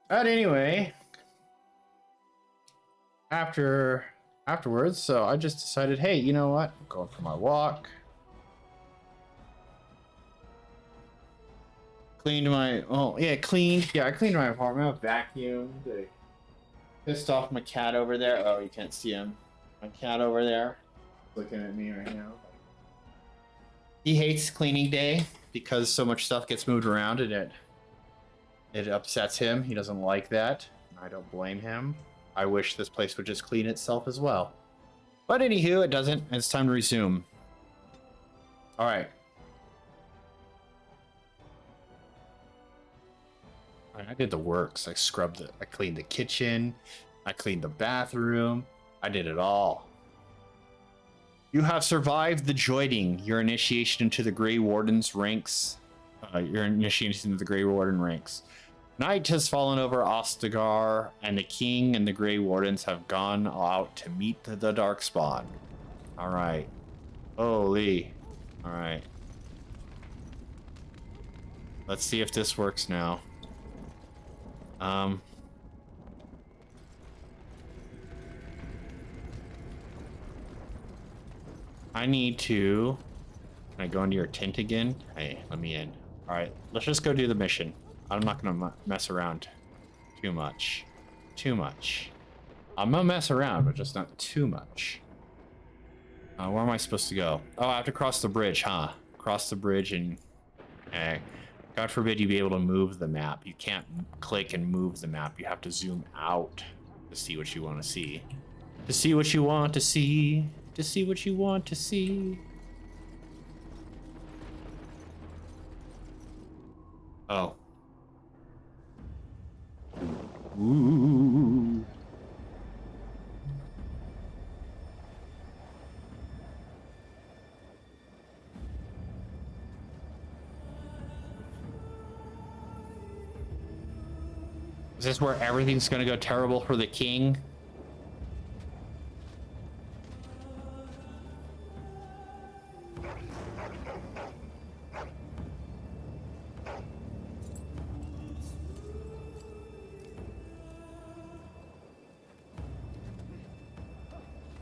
But anyway, afterwards, so I just decided, hey, you know what? I'm going for my walk. Cleaned my, oh yeah, cleaned. Yeah, I cleaned my apartment. I vacuumed. I pissed off my cat over there. Oh, you can't see him. My cat over there, looking at me right now. He hates cleaning day because so much stuff gets moved around and it upsets him. He doesn't like that. I don't blame him. I wish this place would just clean itself as well. But anywho, it doesn't. It's time to resume. All right. I did the works. I scrubbed it. I cleaned the kitchen. I cleaned the bathroom. I did it all. You have survived the joining. Your initiation into the Grey Warden's ranks. Your initiation into the Grey Warden ranks. Night has fallen over Ostagar, and the King and the Grey Wardens have gone out to meet the Darkspawn. All right. Holy. All right. Let's see if this works now. I need to... Can I go into your tent again? Hey, let me in. All right, let's just go do the mission. I'm not gonna mess around too much. Too much. I'm gonna mess around, but just not too much. Where am I supposed to go? Oh, I have to cross the bridge, huh? Cross the bridge and... God forbid you be able to move the map. You can't click and move the map. You have to zoom out to see what you want to see. To see what you want to see. To see what you want to see. Oh. Ooh. Is this where everything's gonna go terrible for the king?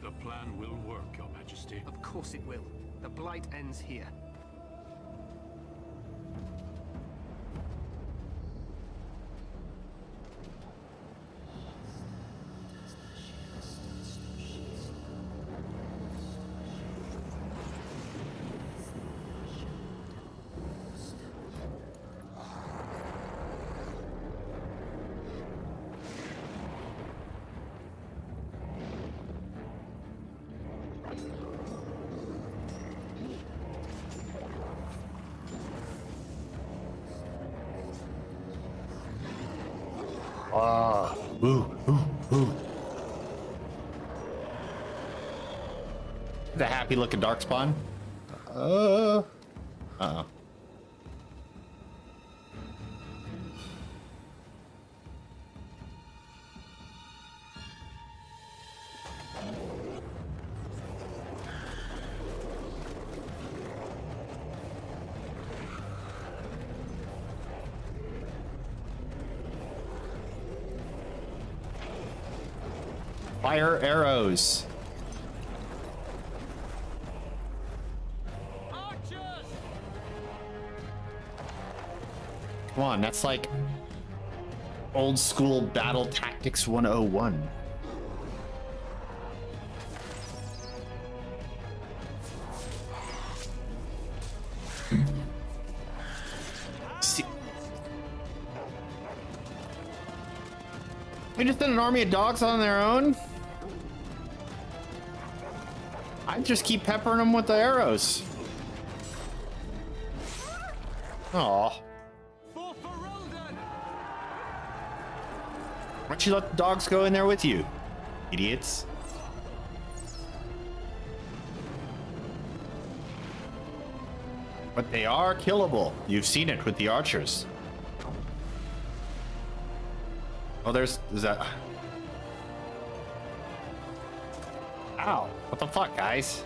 The plan will work, Your Majesty. Of course it will. The blight ends here. The happy looking Darkspawn. Uh-oh. Fire arrows. Come on, that's like old school battle tactics 101. See, we just did an army of dogs on their own. I just keep peppering them with the arrows. Aw. Why don't you let the dogs go in there with you, idiots? But they are killable. You've seen it with the archers. Oh, is that... Ow, what the fuck, guys?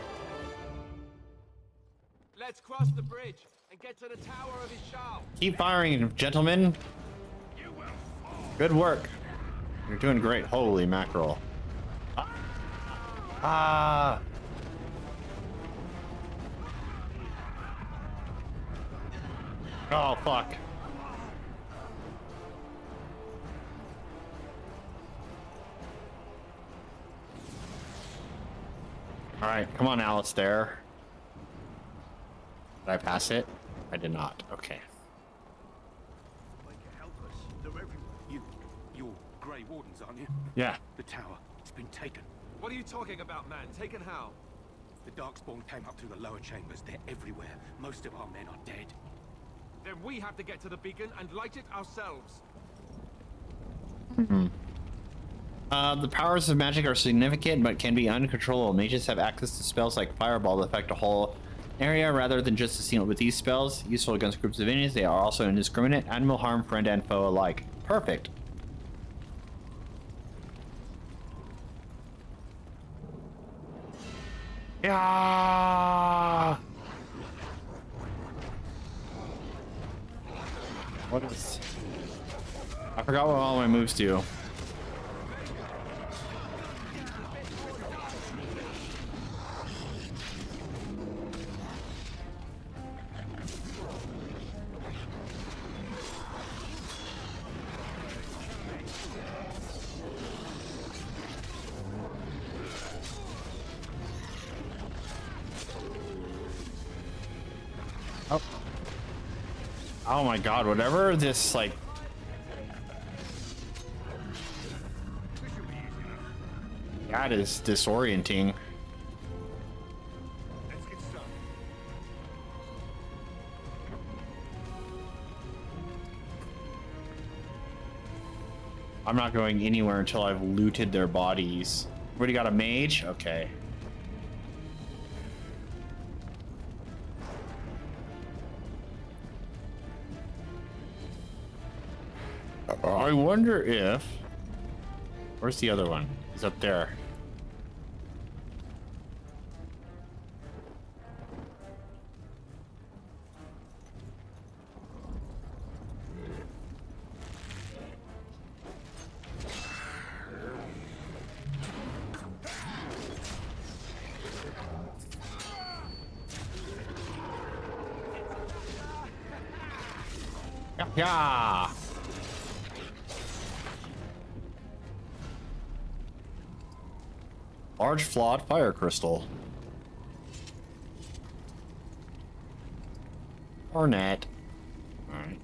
Let's cross the bridge and get to the tower of Ishal. Keep firing, gentlemen. You will fall. Good work. You're doing great. Holy mackerel. Ah. Oh, fuck. All right, come on, Alistair. Did I pass it? I did not. Okay. They can help us. They're everywhere. You're Grey Wardens, aren't you? Yeah. The tower. It's been taken. What are you talking about, man? Taken how? The Darkspawn came up through the lower chambers. They're everywhere. Most of our men are dead. Then we have to get to the beacon and light it ourselves. The powers of magic are significant, but can be uncontrollable. Mages have access to spells like Fireball that affect a whole area rather than just a single. With these spells, useful against groups of enemies, they are also indiscriminate and will harm friend and foe alike. Perfect. Yeah. What is... I forgot what all my moves do. Oh. Oh my god, whatever this, like... That is disorienting. Let's get started. I'm not going anywhere until I've looted their bodies. Already got a mage? Okay. I wonder if... Where's the other one? He's up there. Yeah. Large flawed fire crystal. Hornet. Alright.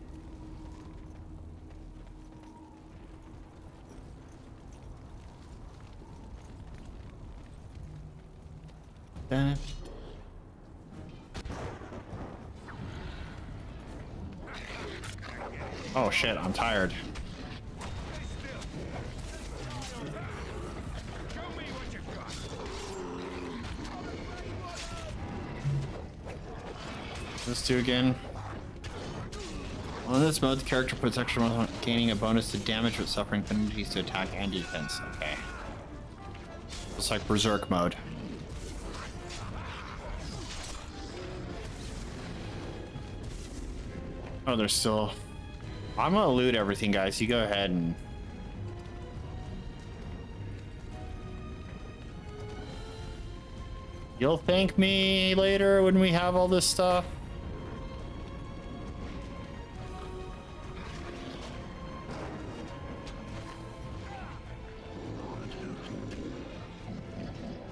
Oh shit, I'm tired. Let's do again. On this mode, the character puts extra gaining a bonus to damage with suffering penalties to attack and defense. Okay. It's like Berserk mode. Oh, there's still... I'm gonna loot everything, guys. You go ahead and... You'll thank me later when we have all this stuff.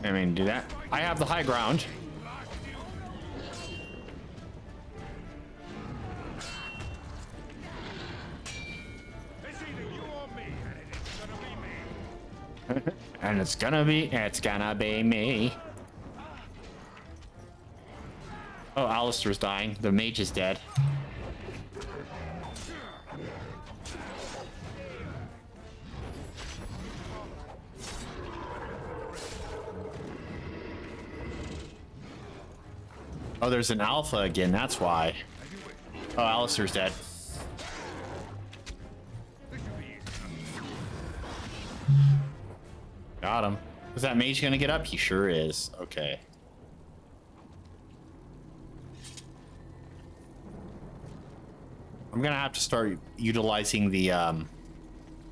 I mean, do that. I have the high ground. And it's gonna be me. Oh, Alistair's dying. The mage is dead. Oh, there's an alpha again, that's why. Oh, Alistair's dead. Got him. Is that mage gonna get up? He sure is. Okay. I'm gonna have to start utilizing the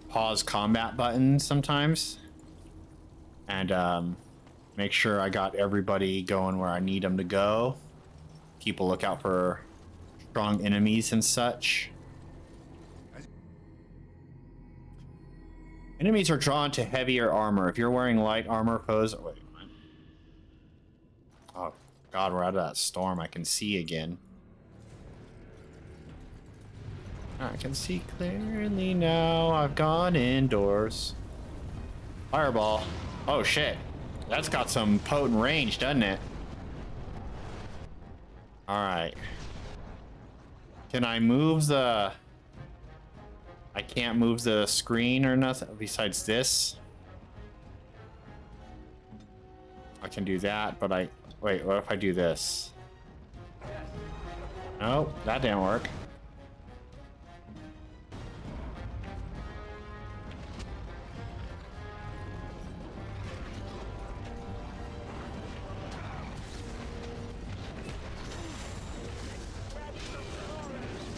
pause combat button sometimes. And make sure I got everybody going where I need them to go. Keep a lookout for strong enemies and such. Enemies are drawn to heavier armor. If you're wearing light armor, pose. Wait. Oh God, we're out of that storm. I can see again. I can see clearly now. I've gone indoors. Fireball. Oh shit. That's got some potent range, doesn't it? Alright. Can I move the... I can't move the screen or nothing besides this. I can do that, but I... Wait, what if I do this? Nope, that didn't work.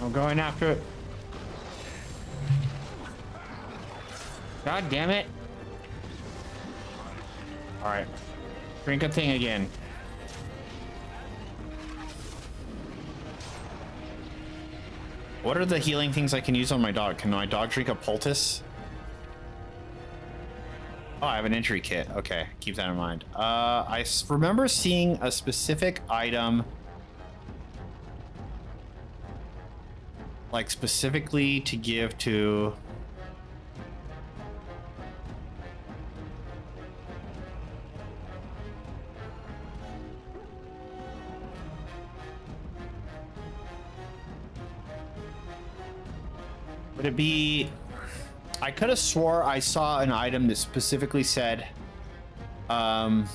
I'm going after it. God damn it. Alright. Drink a thing again. What are the healing things I can use on my dog? Can my dog drink a poultice? Oh, I have an entry kit. Okay, keep that in mind. I remember seeing a specific item, like specifically to give to... Would it be... I could have swore I saw an item that specifically said, oh,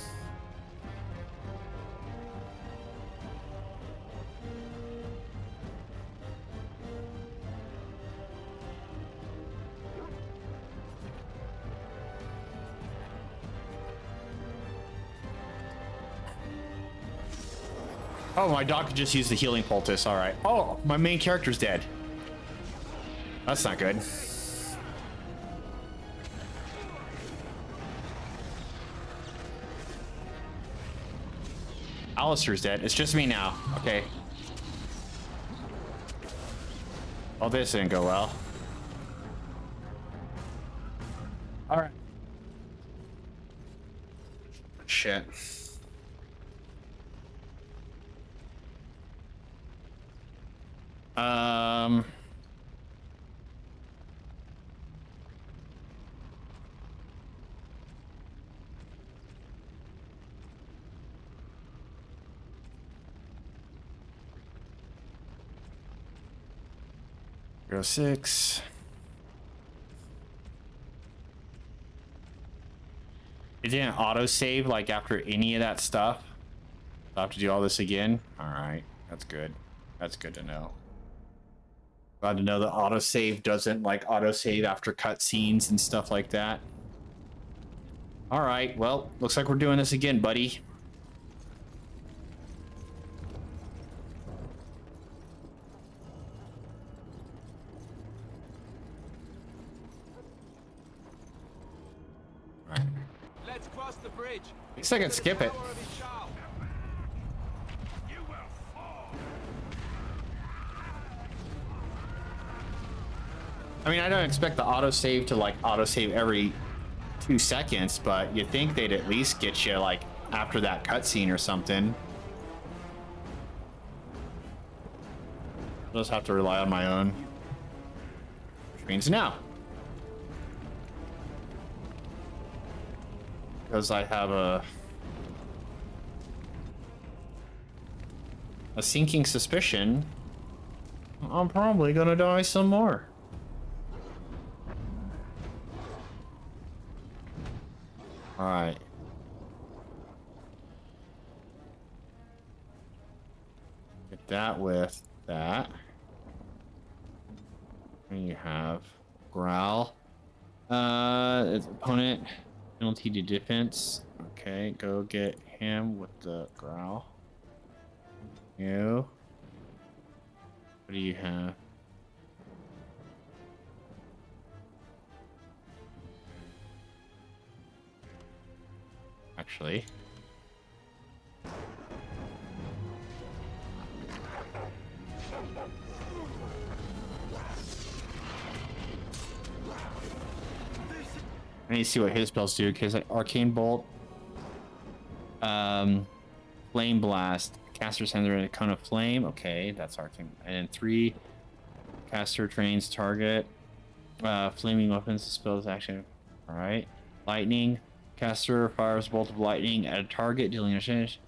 my dog could just use the healing poultice. All right. Oh, my main character's dead. That's not good. Alistair's dead. It's just me now. Okay. Oh, this didn't go well. All right. Shit. Go 6. It didn't auto-save like after any of that stuff. I'll have to do all this again. All right, that's good. That's good to know. Glad to know that autosave doesn't like autosave after cutscenes and stuff like that. All right, well, looks like we're doing this again, buddy. All right. Let's cross the bridge. At least I can skip it. I mean, I don't expect the autosave to like autosave every 2 seconds, but you'd think they'd at least get you like after that cutscene or something. I'll just have to rely on my own. Which means now. Because I have a sinking suspicion I'm probably gonna die some more. All right. Get that with that. And you have growl. It's opponent penalty to defense. Okay, go get him with the growl. You. What do you have? actually. I need to see what his spells do, because like Arcane Bolt, Flame Blast, caster sends a cone of flame. Okay, that's Arcane. And then 3, caster trains target. Flaming weapons, spells action. All right. Lightning, caster fires a bolt of lightning at a target, dealing a damage.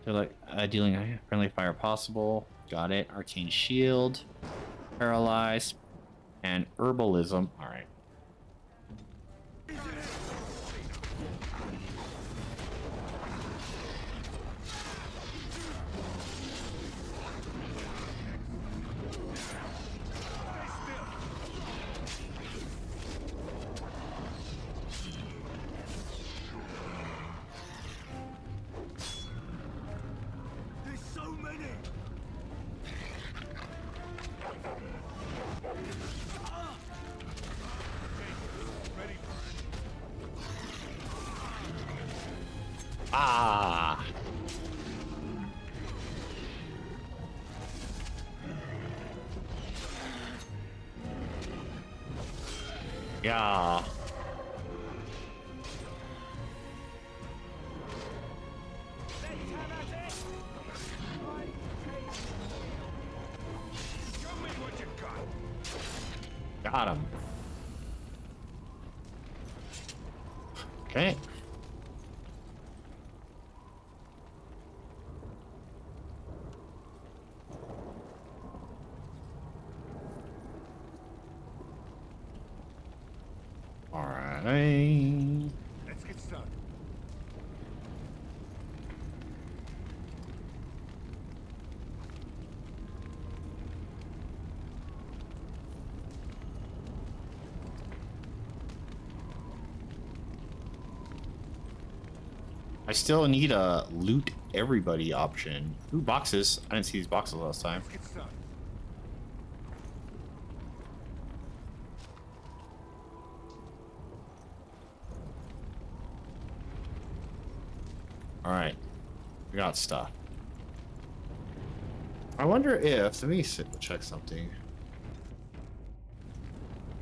So like dealing a friendly fire possible. Got it. Arcane Shield, Paralyze, and Herbalism. All right. There's so many. Ah. Yeah. Got him. Okay. All right. Let's get started. I still need a loot everybody option. Ooh, boxes. I didn't see these boxes last time. Let's get started. All right. We got stuff. I wonder if, let me check something.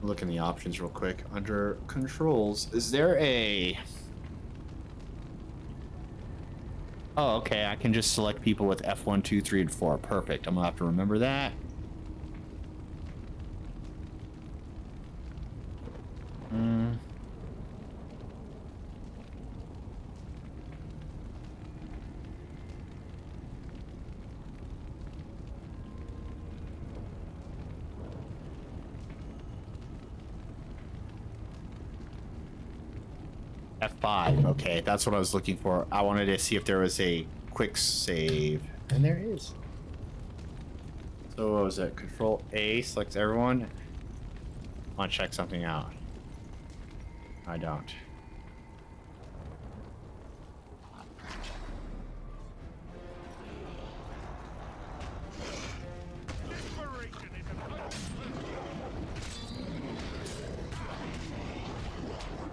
Look in the options real quick. Under controls, is there a... Oh, okay. I can just select people with F1, 2, 3, and 4. Perfect. I'm gonna have to remember that. F5. Okay, that's what I was looking for. I wanted to see if there was a quick save. And there is. So what was it? Control A selects everyone. I want to check something out. I don't.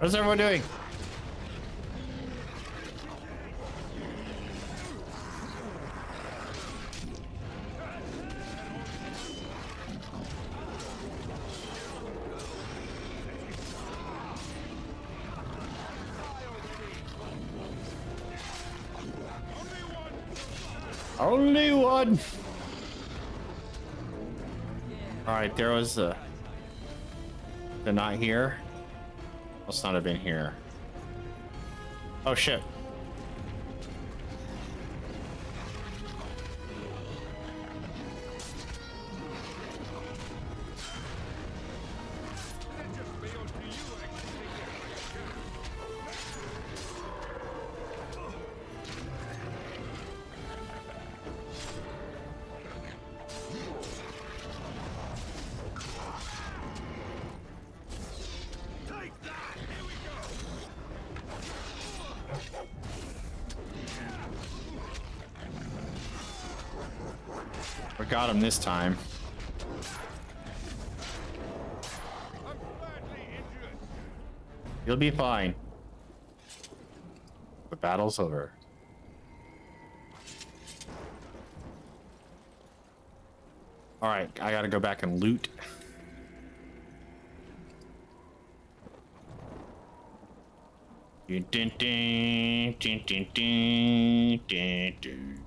What's everyone doing? Only one. All right, there was a. They're not here. Must not have been here. Oh shit. We got him this time. You'll be fine. battle's over. Alright, I gotta go back and loot. Dun, dun, dun, dun, dun, dun, dun, dun.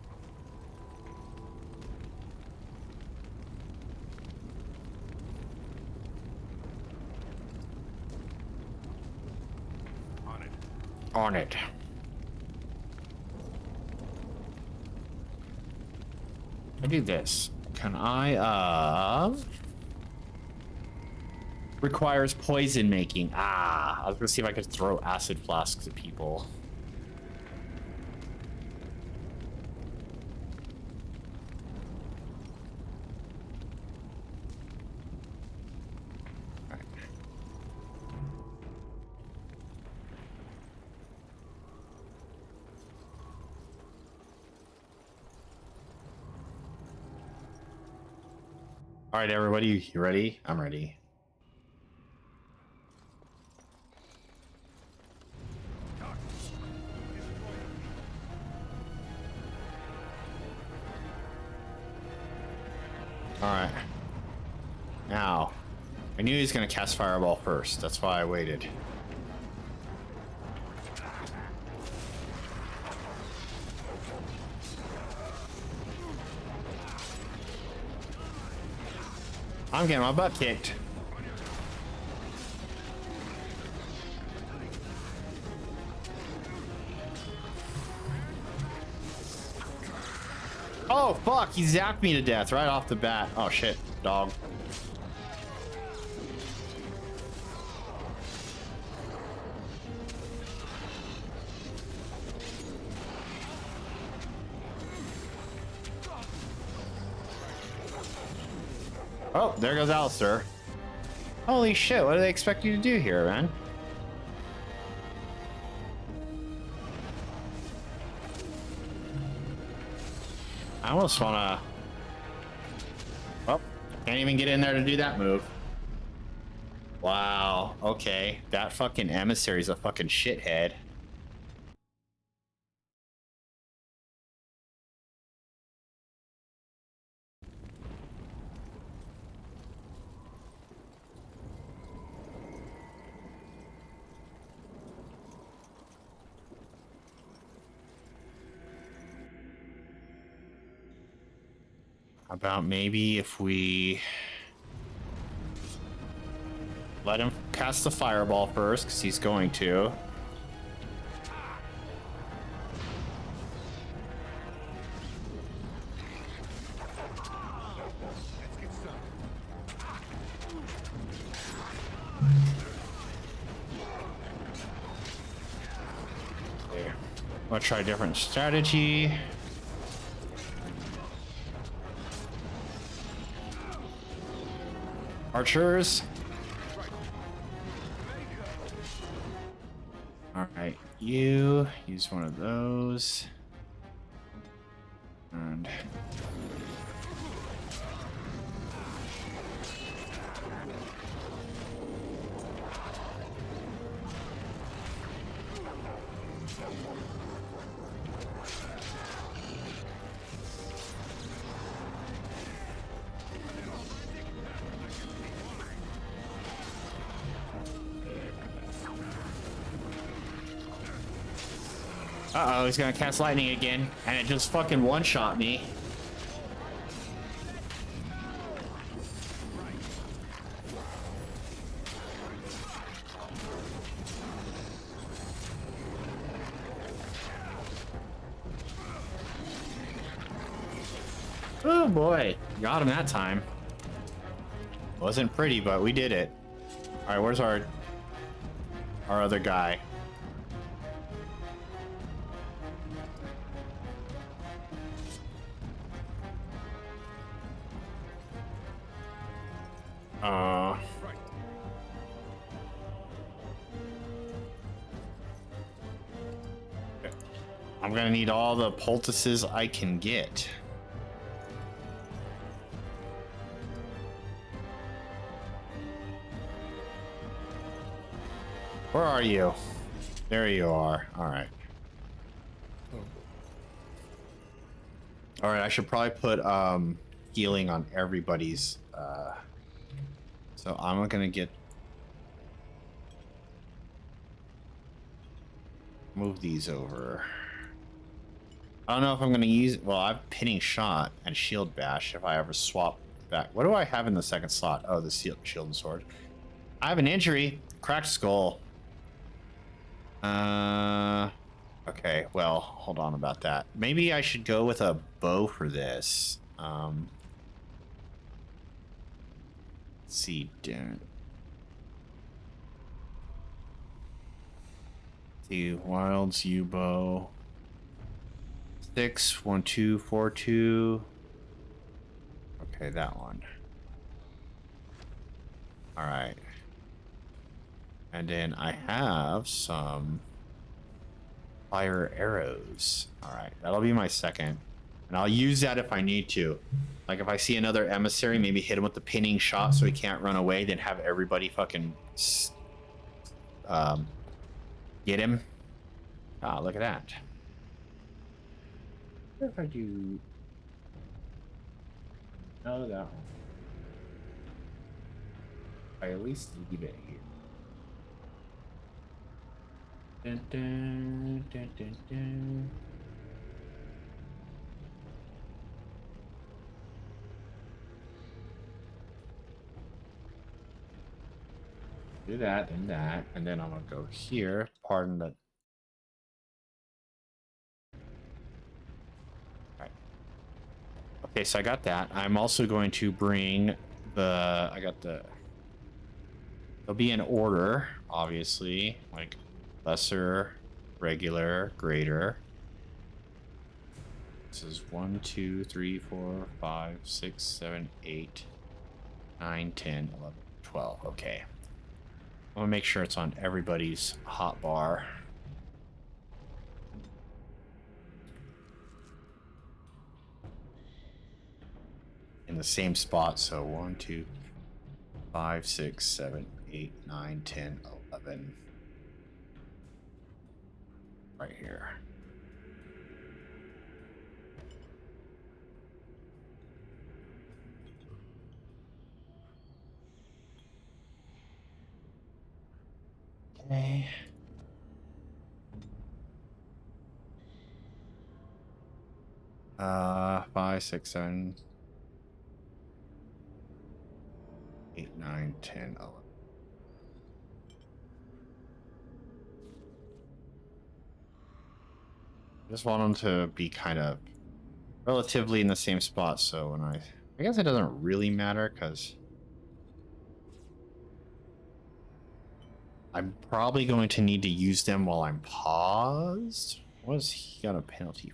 On it. I do this. Can I, requires poison making. Ah, I was gonna see if I could throw acid flasks at people. All right, everybody, you ready? I'm ready. All right. Now, I knew he was gonna cast Fireball first. That's why I waited. I'm getting my butt kicked. Oh, fuck. He zapped me to death right off the bat. Oh, shit. Dog. Oh, there goes Alistair. Holy shit, what do they expect you to do here, man? I almost wanna... Oh, can't even get in there to do that move. Wow, okay. That fucking emissary's a fucking shithead. About maybe if we let him cast the fireball first, because he's going to. There. I'll try a different strategy. Archers. All right, you use one of those. And uh-oh, he's gonna cast lightning again, and it just fucking one-shot me. Oh boy, got him that time. Wasn't pretty, but we did it. All right, where's our other guy? I'm gonna need all the poultices I can get. Where are you? There you are. All right. All right, I should probably put healing on everybody's. So I'm gonna move these over. I don't know if I'm gonna use. Well, I have pinning shot and shield bash. If I ever swap back, what do I have in the second slot? Oh, the shield and sword. I have an injury, cracked skull. Okay, well, hold on about that. Maybe I should go with a bow for this. Let's see, see, Wilds U bow. 6 1 2 4 2. Okay, that one. All right. And then I have some fire arrows. All right, that'll be my second. And I'll use that if I need to. Like if I see another emissary, maybe hit him with the pinning shot so he can't run away, then have everybody fucking get him. Ah, look at that. What if I do... No, that one. I at least leave it here. Dun, dun, dun, dun, dun. Do that, and then I'm gonna go here. Pardon the. Alright. Okay, so I got that. I'm also going to bring the. I got the. They'll be in order, obviously, like lesser, regular, greater. This is 1, 2, 3, 4, 5, 6, 7, 8, 9, 10, 11, 12. Okay. I'm gonna make sure it's on everybody's hot bar. In the same spot, so 1, 2, 5, 6, 7, 8, 9, 10, 11. Right here. Okay. Five, 6, 7, 8, 9, 10, 11. Just want them to be kind of relatively in the same spot, so when I guess it doesn't really matter because I'm probably going to need to use them while I'm paused. What has he got a penalty?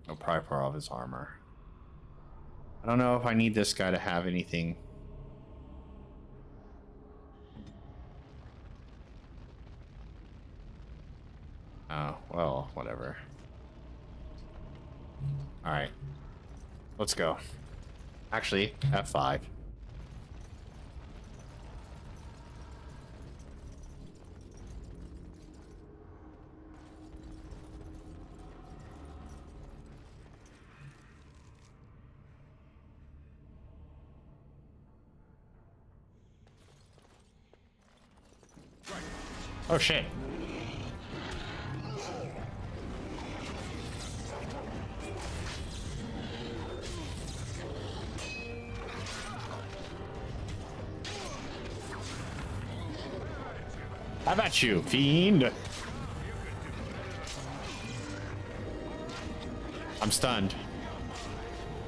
Oh, probably part of his armor. I don't know if I need this guy to have anything. Oh, well, whatever. All right. Let's go. Actually, F5. Oh shit. How about you, fiend? I'm stunned.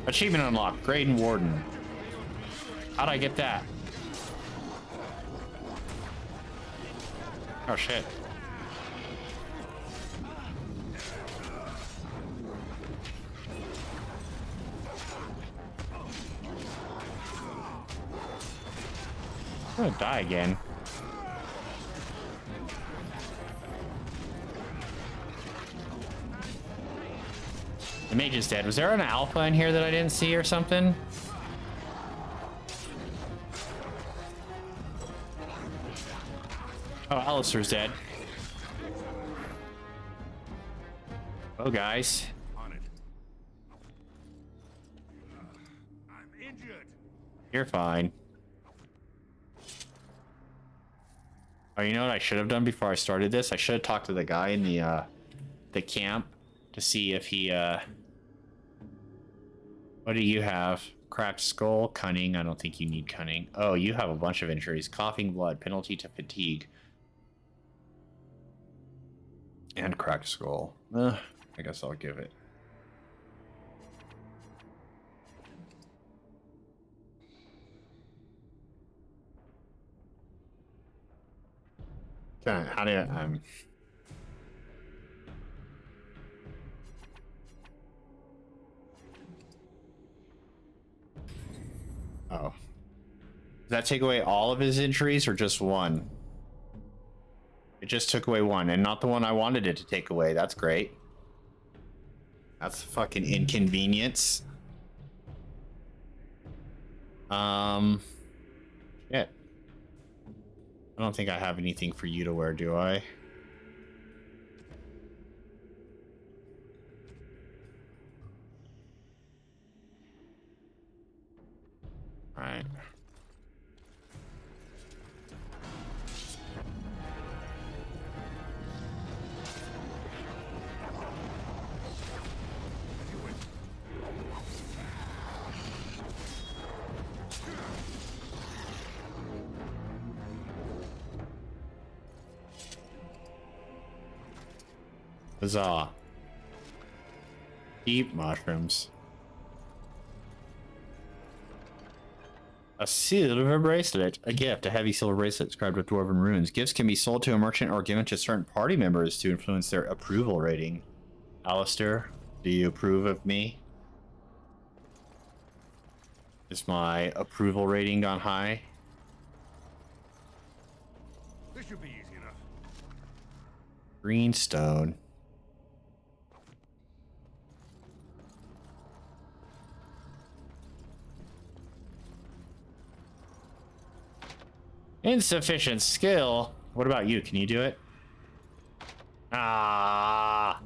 Achievement unlocked, Graydon Warden. How'd I get that? Oh shit. I'm gonna die again. The mage is dead. Was there an alpha in here that I didn't see or something? Oh, Alistair's dead. Oh, guys. On it. You're fine. Oh, you know what I should have done before I started this? I should have talked to the guy in the camp to see if he what do you have? Cracked skull, cunning. I don't think you need cunning. Oh, you have a bunch of injuries. Coughing blood, penalty to fatigue. And cracked skull. I guess I'll give it. How do I, oh. Does that take away all of his injuries or just one? It just took away one, and not the one I wanted it to take away. That's great. That's fucking inconvenience. Shit. I don't think I have anything for you to wear, do I? Alright. Huzzah. Deep mushrooms. A silver bracelet. A gift. A heavy silver bracelet inscribed with dwarven runes. Gifts can be sold to a merchant or given to certain party members to influence their approval rating. Alistair, do you approve of me? Is my approval rating gone high? This should be easy enough. Greenstone. Insufficient skill. What about you? Can you do it? Ah.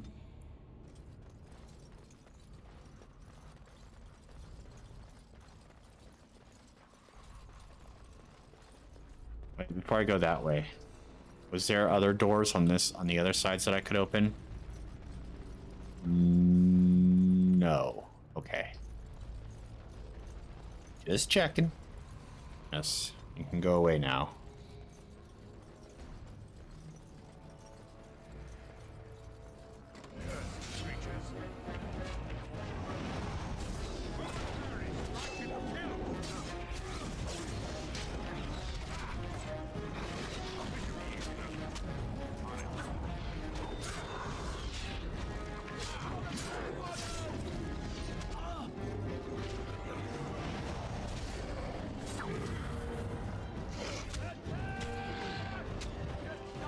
Wait, before I go that way, was there other doors on the other sides that I could open? No. Okay. Just checking. Yes. You can go away now.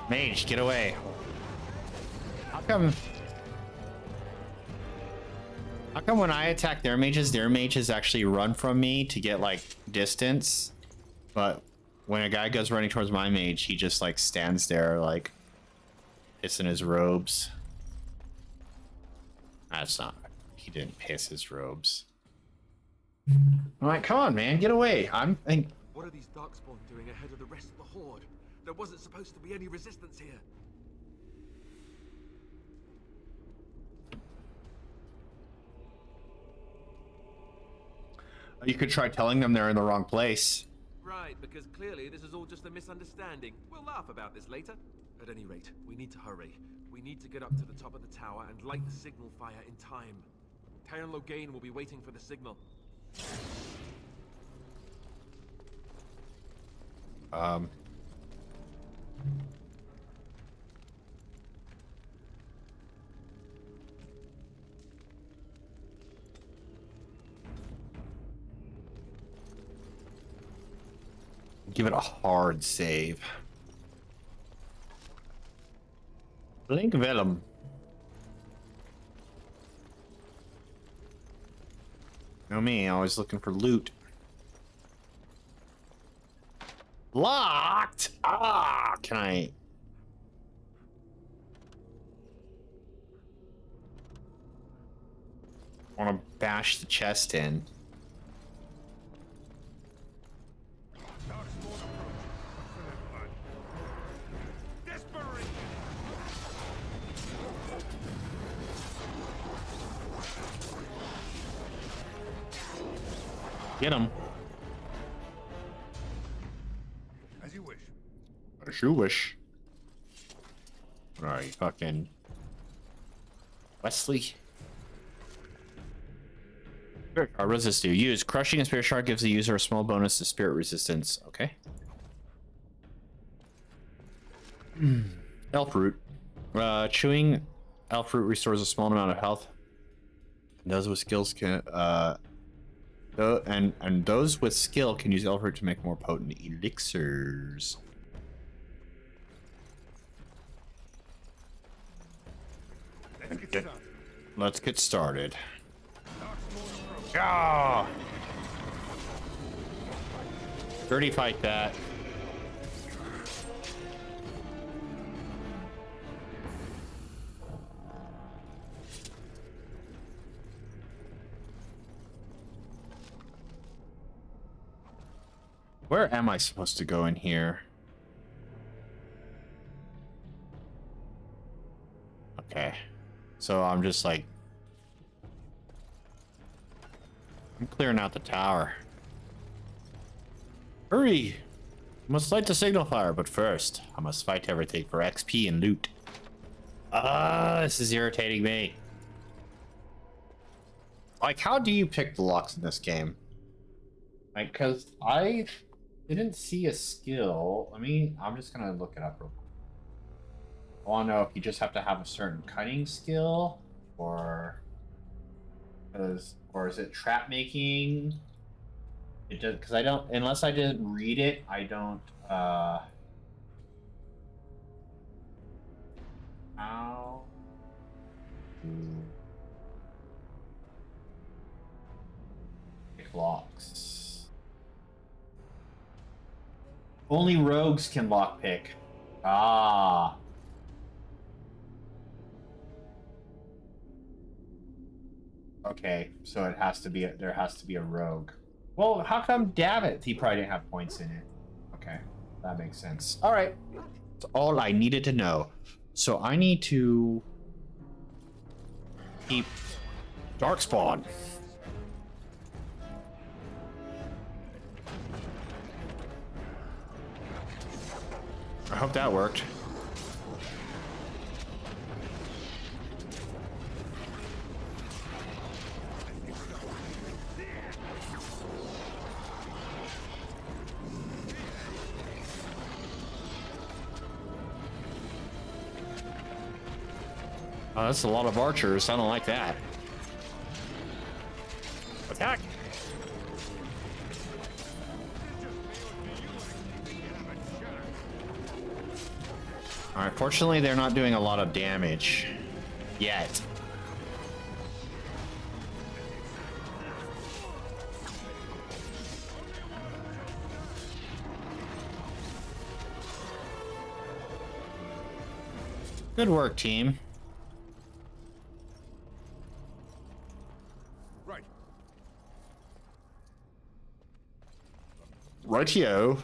Mage, get away. How come when I attack their mages actually run from me to get like distance, but when a guy goes running towards my mage, he just like stands there like pissing his robes. That's not, he didn't piss his robes. I'm like, come on, man, get away. What are these darkspawn doing ahead of the rest of the horde? There wasn't supposed to be any resistance here. You could try telling them they're in the wrong place. Right, because clearly this is all just a misunderstanding. We'll laugh about this later. At any rate, we need to hurry. We need to get up to the top of the tower and light the signal fire in time. Taron Logain will be waiting for the signal. Give it a hard save. Blink Vellum. Know me, always looking for loot. Locked! Ah! Can I... want to bash the chest in. Get him. As you wish. As you wish. Alright, fucking Wesley. Spirit Shard, what does this do? Use crushing a Spirit Shard gives the user a small bonus to spirit resistance. Okay. Elf root. Chewing elf root restores a small amount of health. Those with skills can and those with skill can use elf root to make more potent elixirs. Let's get started. Yeah. Dirty fight that. Where am I supposed to go in here? Okay. So I'm just like... I'm clearing out the tower. Hurry! I must light the signal fire, but first, I must fight everything for XP and loot. This is irritating me. Like, how do you pick the locks in this game? Like, because I didn't see a skill. I'm just gonna look it up real quick. I want to know if you just have to have a certain cutting skill, or is it trap making? It does, because I don't, unless I didn't read it, I don't. How to pick locks? Only rogues can lockpick. Ah. Okay, so it has to be there has to be a rogue. Well, how come David? He probably didn't have points in it. Okay, that makes sense. All right, that's all I needed to know. So I need to keep Darkspawn. I hope that worked. Oh, that's a lot of archers. I don't like that. Attack! Alright, fortunately they're not doing a lot of damage yet. Good work, team. Right. Rightio.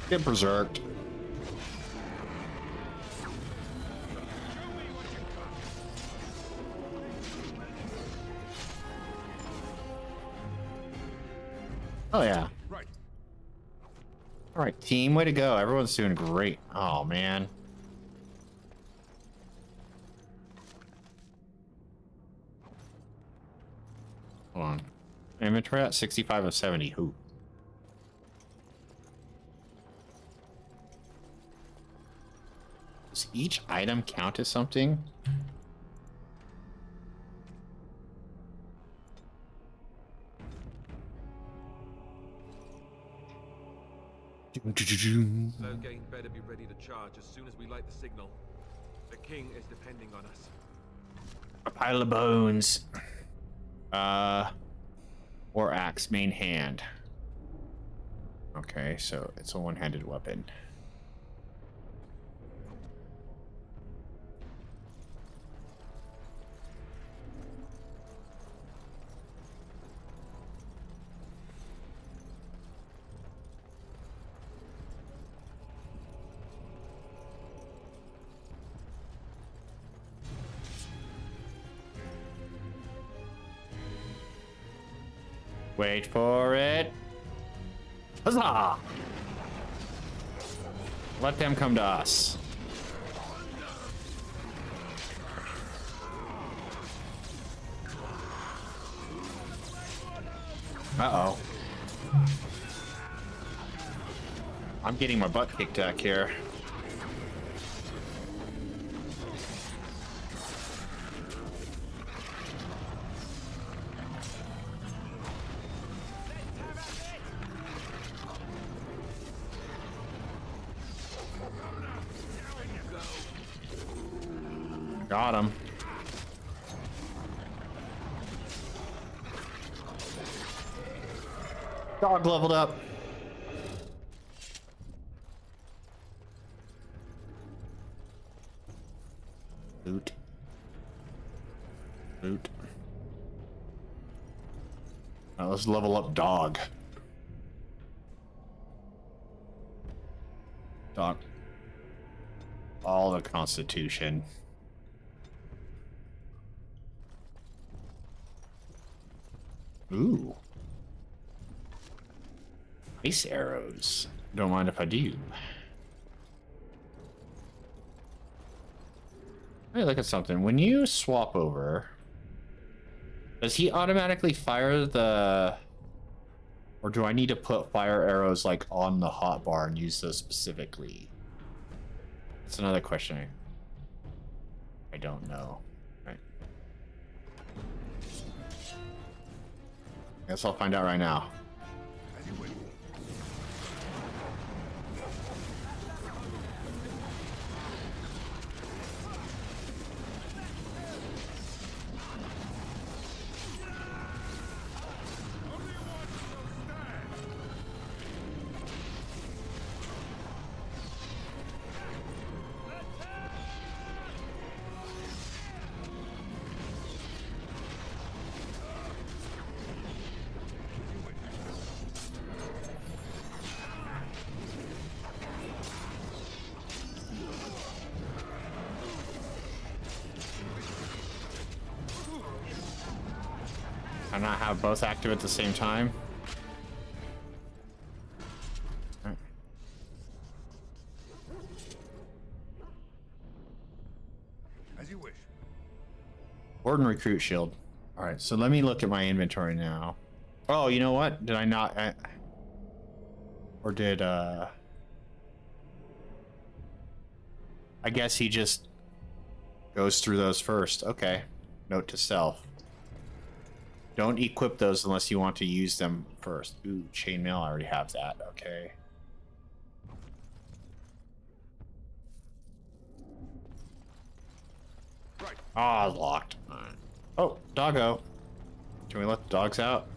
Get berserked. Oh yeah. Right. All right, team, way to go. Everyone's doing great. Oh man. Hold on. Inventory at 65 of 70. Who? Does each item count as something? Loghain better be ready to charge as soon as we light the signal. The king is depending on us. A pile of bones. Or axe, main hand. Okay, so it's a one-handed weapon. Wait for it. Huzzah! Let them come to us. Uh-oh. I'm getting my butt kicked back here. Got him. Dog leveled up. Loot. Loot. Now let's level up dog. Dog. All the constitution. Ooh. Ice arrows. Don't mind if I do. Hey, look at something. When you swap over, does he automatically fire the... Or do I need to put fire arrows like on the hotbar and use those specifically? That's another question I don't know. Right. Guess I'll find out right now. Can I not have both active at the same time? Right. As you wish. Warden recruit shield. All right, so let me look at my inventory now. Oh, you know what? Did I not? Or did I guess he just goes through those first. Okay. Note to self. Don't equip those unless you want to use them first. Ooh, chainmail, I already have that. Okay. Right. Ah, locked. All right. Oh, doggo. Can we let the dogs out?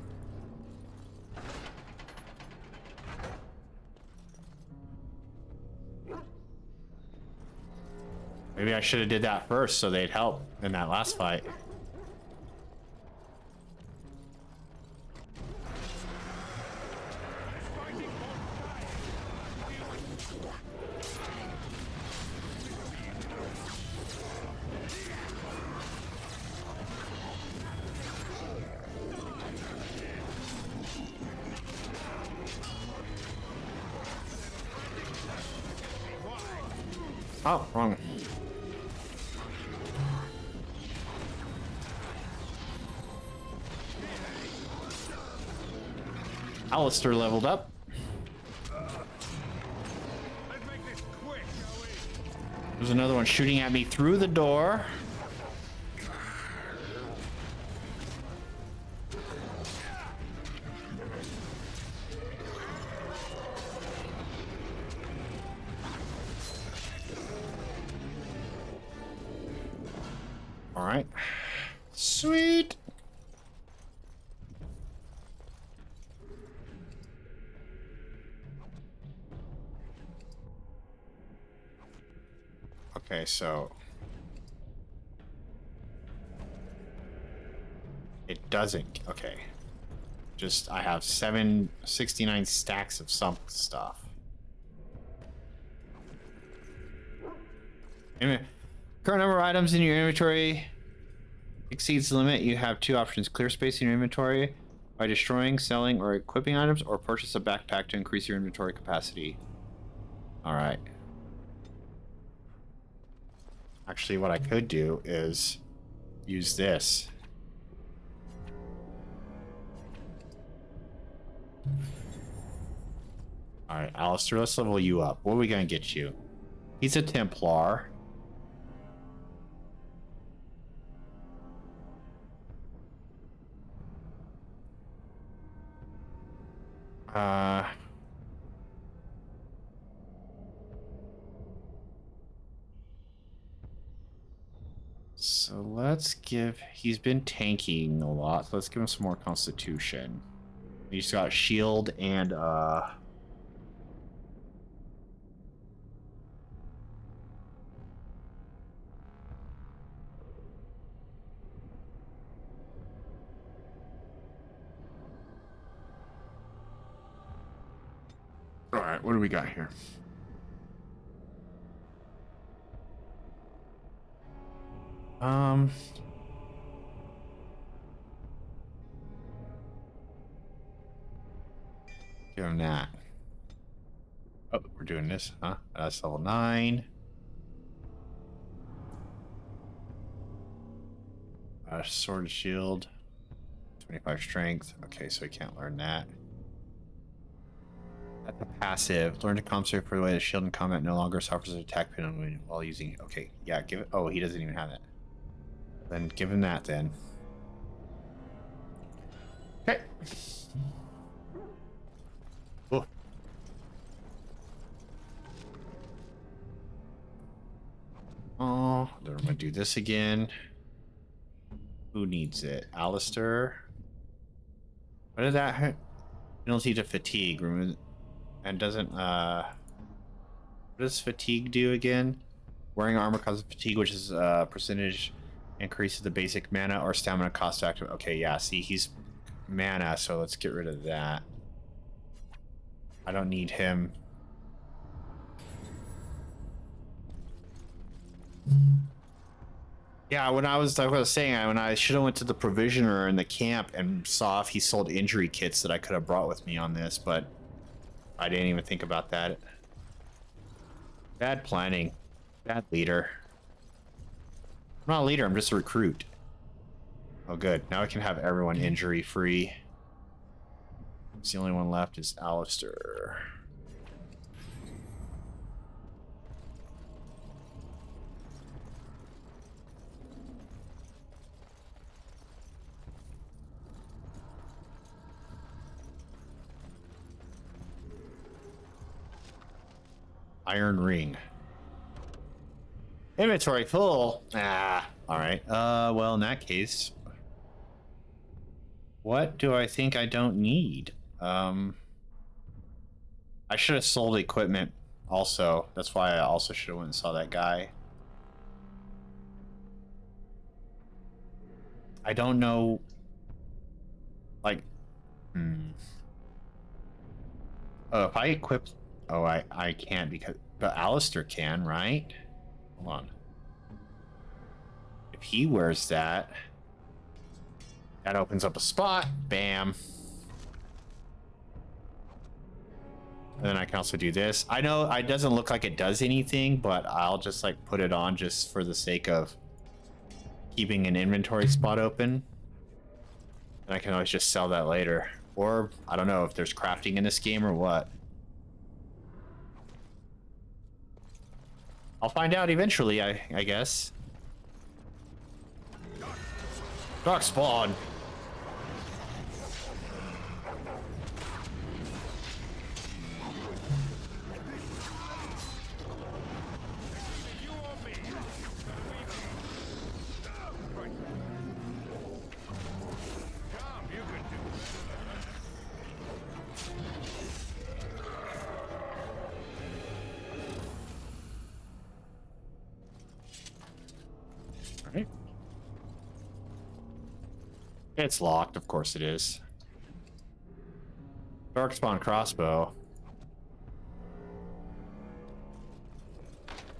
Maybe I should have did that first so they'd help in that last fight. Oh, wrong. Alistair leveled up. Let's make this quick, shall we? There's another one shooting at me through the door. All right. Sweet. Okay, so it doesn't. Okay. Just I have 769 stacks of some stuff. Current number of items in your inventory exceeds the limit. You have two options: clear space in your inventory by destroying, selling, or equipping items, or purchase a backpack to increase your inventory capacity. All right. Actually, what I could do is use this. All right, Alistair, let's level you up. What are we gonna get you? He's a Templar. So let's give, he's been tanking a lot, so let's give him some more constitution. He's got shield and all right, what do we got here? Give him that. Oh, we're doing this, huh? That's level 9. Sword and shield. 25 strength. Okay, so he can't learn that. That's a passive. Learn to compensate for the way the shield in combat no longer suffers an attack penalty while using it. Okay, yeah, give it. Oh, he doesn't even have that. Then give him that then. Okay. Oh. Oh, then I'm gonna do this again. Who needs it? Alistair. What did that hurt? Penalty to fatigue. And doesn't what does fatigue do again? Wearing armor causes fatigue, which is percentage increases the basic mana or stamina cost active. Okay, yeah, see, he's mana, so let's get rid of that. I don't need him. Yeah, when I was saying, when I should have went to the provisioner in the camp and saw if he sold injury kits that I could have brought with me on this, but I didn't even think about that. Bad planning. Bad leader. I'm not a leader, I'm just a recruit. Oh good, now I can have everyone injury free. The only one left is Alistair. Iron ring. Inventory full. Ah, all right. Well, in that case, what do I think I don't need? I should have sold equipment also. That's why I also should have went and saw that guy. I don't know. Like, oh, if I equip, oh, I can't because, but Alistair can, right? Hold on. If he wears that, that opens up a spot. Bam. And then I can also do this. I know it doesn't look like it does anything, but I'll just like put it on just for the sake of keeping an inventory spot open. And I can always just sell that later. Or, I don't know if there's crafting in this game or what. I'll find out eventually, I guess. Dark spawn. Right. It's locked, of course it is. Darkspawn crossbow.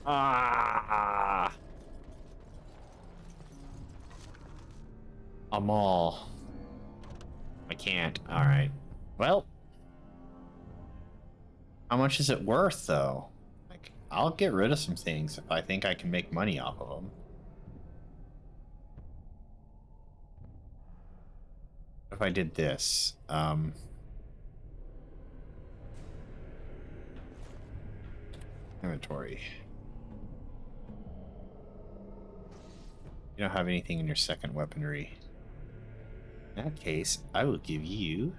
Ah! A mall. I can't. Alright. Well. How much is it worth, though? Like, I'll get rid of some things if I think I can make money off of them. If I did this, inventory. You don't have anything in your second weaponry. In that case, I will give you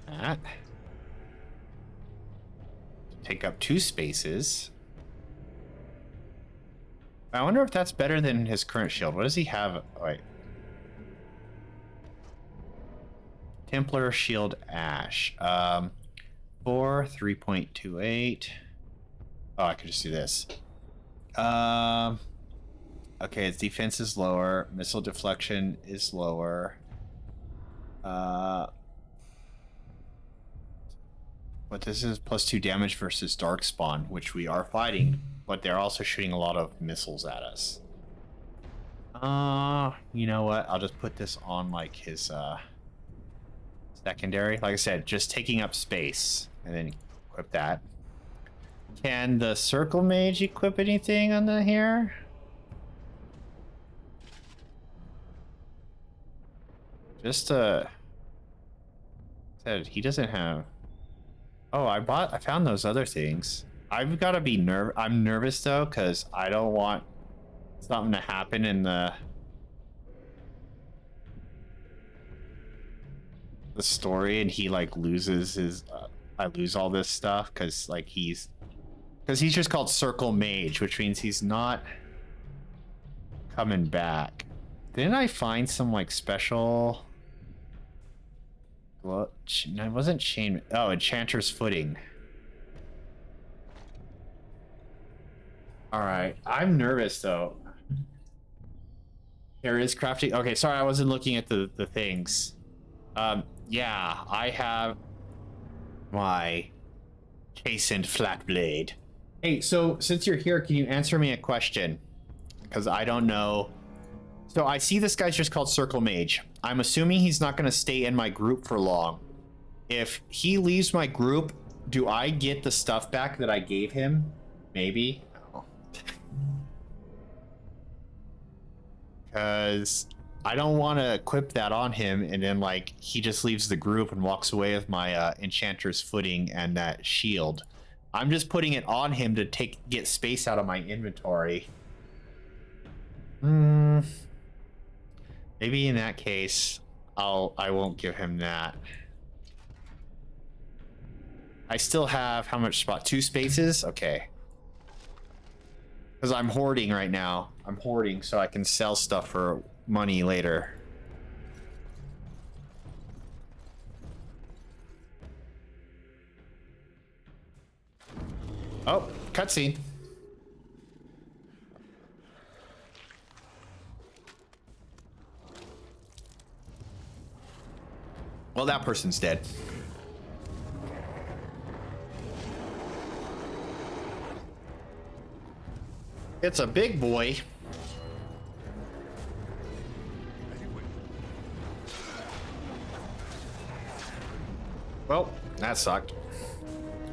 that. Take up 2 spaces. I wonder if that's better than his current shield. What does he have? Oh, wait. Templar Shield Ash. 3.28. Oh, I could just do this. Okay, its defense is lower. Missile deflection is lower. But this is +2 damage versus Darkspawn, which we are fighting, but they're also shooting a lot of missiles at us. You know what? I'll just put this on like his secondary. Like I said, just taking up space, and then equip that. Can the Circle Mage equip anything on the here? Just said he doesn't have. Oh, I found those other things. I've got to be I'm nervous though, because I don't want something to happen in the story and he like loses his I lose all this stuff because like he's just called Circle Mage, which means he's not coming back. Didn't I find some like special? Well, it wasn't chain. Oh, Enchanter's Footing. All right, I'm nervous though. There is crafting. Okay, sorry, I wasn't looking at the things. Yeah, I have my chastened flat blade. Hey, so since you're here, can you answer me a question? Because I don't know. So I see this guy's just called Circle Mage. I'm assuming he's not going to stay in my group for long. If he leaves my group, do I get the stuff back that I gave him? Maybe. Because I don't want to equip that on him and then like he just leaves the group and walks away with my Enchanter's Footing and that shield. I'm just putting it on him to get space out of my inventory. Maybe in that case, I won't give him that. I still have how much spot? 2 spaces? Okay. Because I'm hoarding right now. I'm hoarding so I can sell stuff for money later. Oh, cutscene. Well, that person's dead. It's a big boy. Well, that sucked.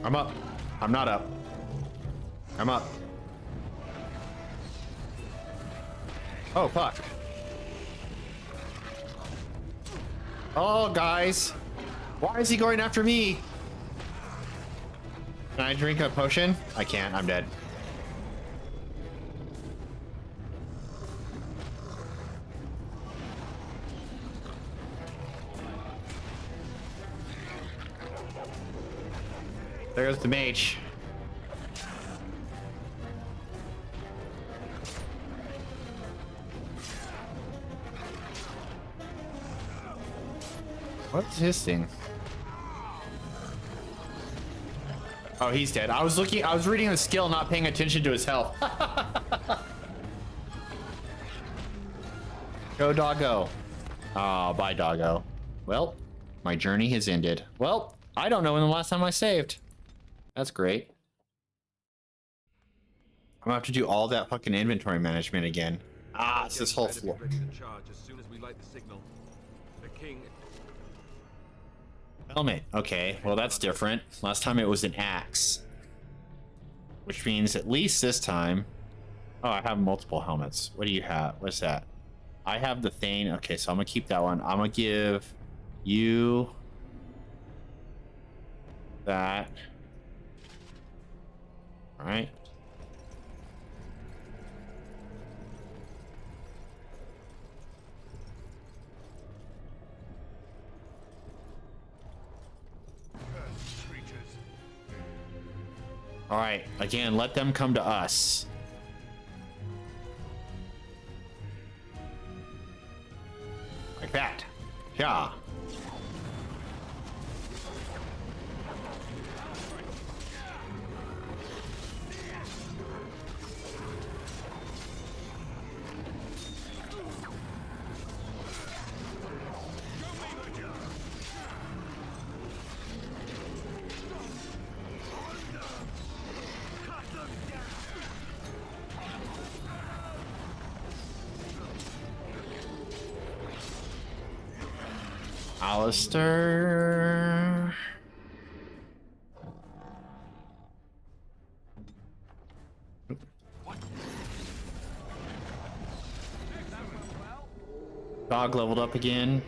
I'm up. I'm not up. I'm up. Oh, fuck. Oh, guys. Why is he going after me? Can I drink a potion? I can't. I'm dead. There goes the mage. What's his thing? Oh, he's dead. I was reading the skill, not paying attention to his health. Go, doggo. Oh, bye, doggo. Well, my journey has ended. Well, I don't know when the last time I saved. That's great. I'm gonna have to do all that fucking inventory management again. Ah, it's this whole floor. Ready to charge as soon as we light the signal. The king. Helmet. Okay, well that's different. Last time it was an axe. Which means at least this time... Oh, I have multiple helmets. What do you have? What's that? I have the Thane. Okay, so I'm gonna keep that one. I'm gonna give you... that. Alright. All right, again, let them come to us. Like that. Yeah. Alistair. Dog leveled up again.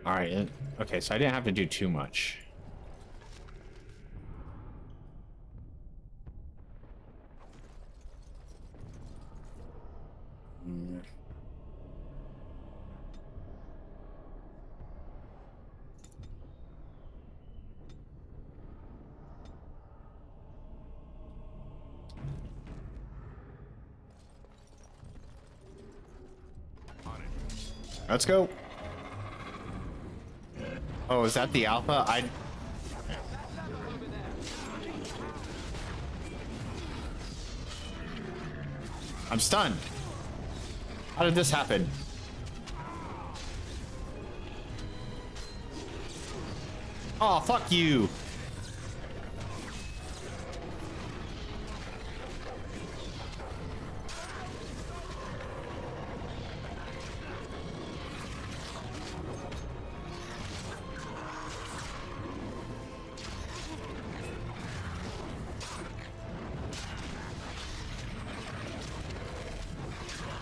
All right. Okay, so I didn't have to do too much. Let's go. Oh, is that the alpha? I'm stunned. How did this happen? Oh, fuck you.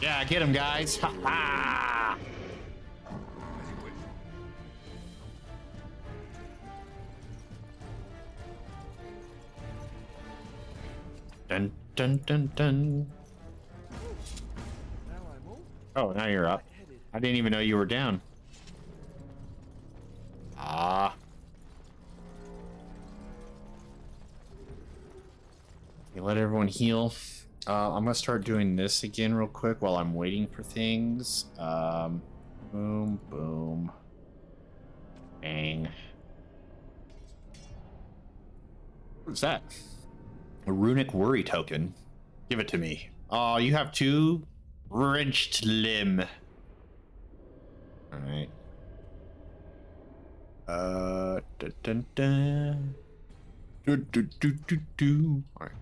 Yeah, get him, guys. Ha ha! Dun dun dun dun. Oh, now you're up. I didn't even know you were down. Ah. You let everyone heal. I'm gonna start doing this again real quick while I'm waiting for things. Boom, boom. Bang. What's that? A runic worry token. Give it to me. Oh, you have 2 wrenched limb. All right. Dun, dun, dun. Do, do, do, do, do. All right.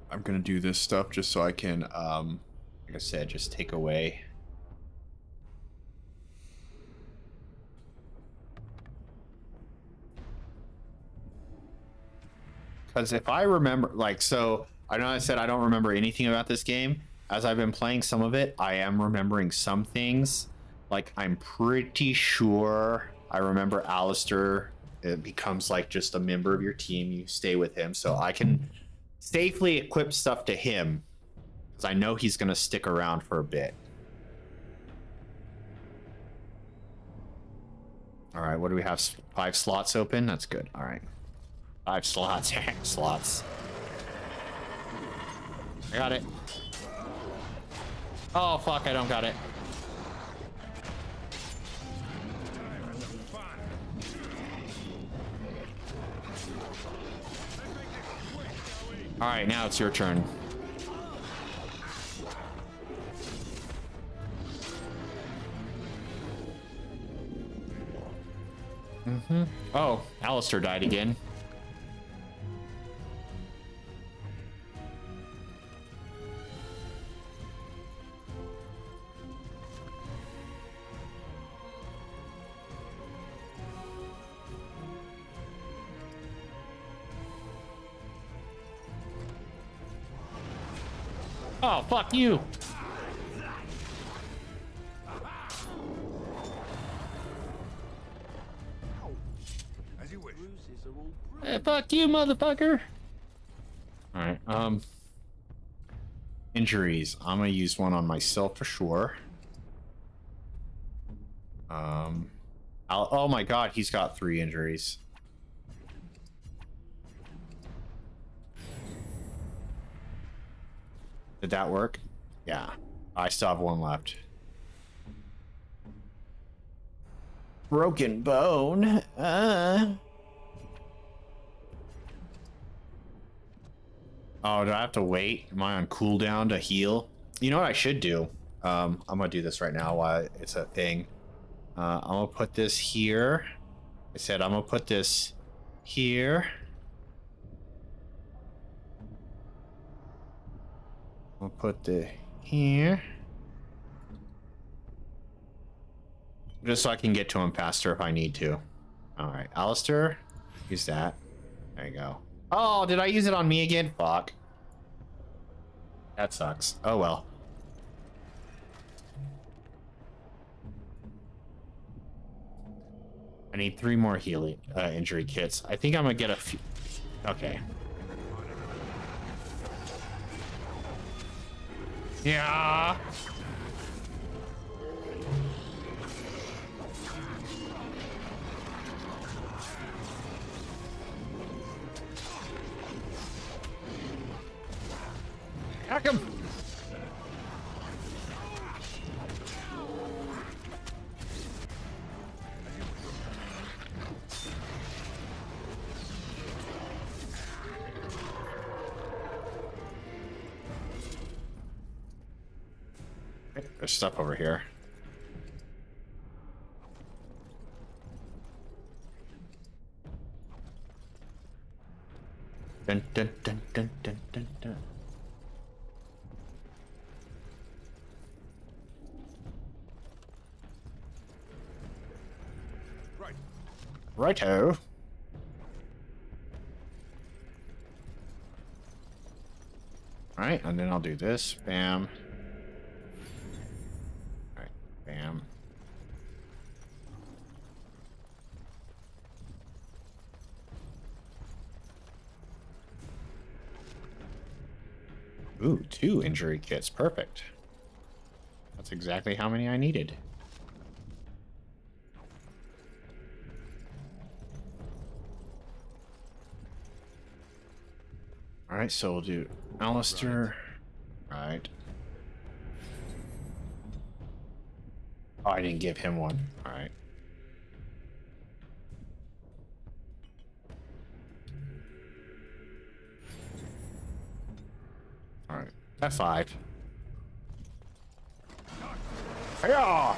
I'm gonna do this stuff just so I can, like I said, just take away. Because if I remember, like, so I know I said I don't remember anything about this game. As I've been playing some of it, I am remembering some things. Like, I'm pretty sure I remember Alistair. It becomes like just a member of your team. You stay with him, so I can safely equip stuff to him because I know he's going to stick around for a bit. All right, what do we have? 5 slots open? That's good. All right. 5 slots. Slots. I got it. Oh, fuck, I don't got it. All right, now it's your turn. Oh, Alistair died again. Oh, fuck you. As you wish. Bruises are all Hey, fuck you, motherfucker. All right, injuries. I'm gonna use one on myself for sure. Oh my god, he's got 3 injuries. Did that work? Yeah. I still have 1 left. Broken bone. Oh, do I have to wait? Am I on cooldown to heal? You know what I should do? I'm gonna do this right now while it's a thing. I'm gonna put this here. I said I'm gonna put this here. I'll put the here. Just so I can get to him faster if I need to. Alright, Alistair. Use that. There you go. Oh, did I use it on me again? Fuck. That sucks. Oh well. I need 3 more healing injury kits. I think I'm gonna get a few. Okay. Yeah. Hack him. There's stuff over here. Dun, dun, dun, dun, dun, dun, dun. Right. Righto. Alright, and then I'll do this. Bam. Alright, bam. Ooh, 2 injury kits. Perfect. That's exactly how many I needed. Alright, so we'll do Alistair. Right. Oh, I didn't give him one. Alright. Alright. F5. Hiya!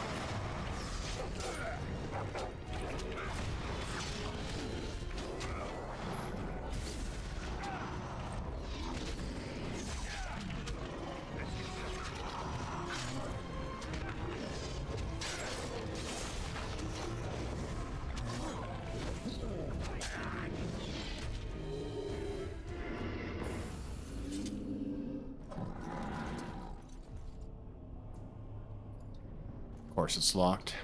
Of course it's locked.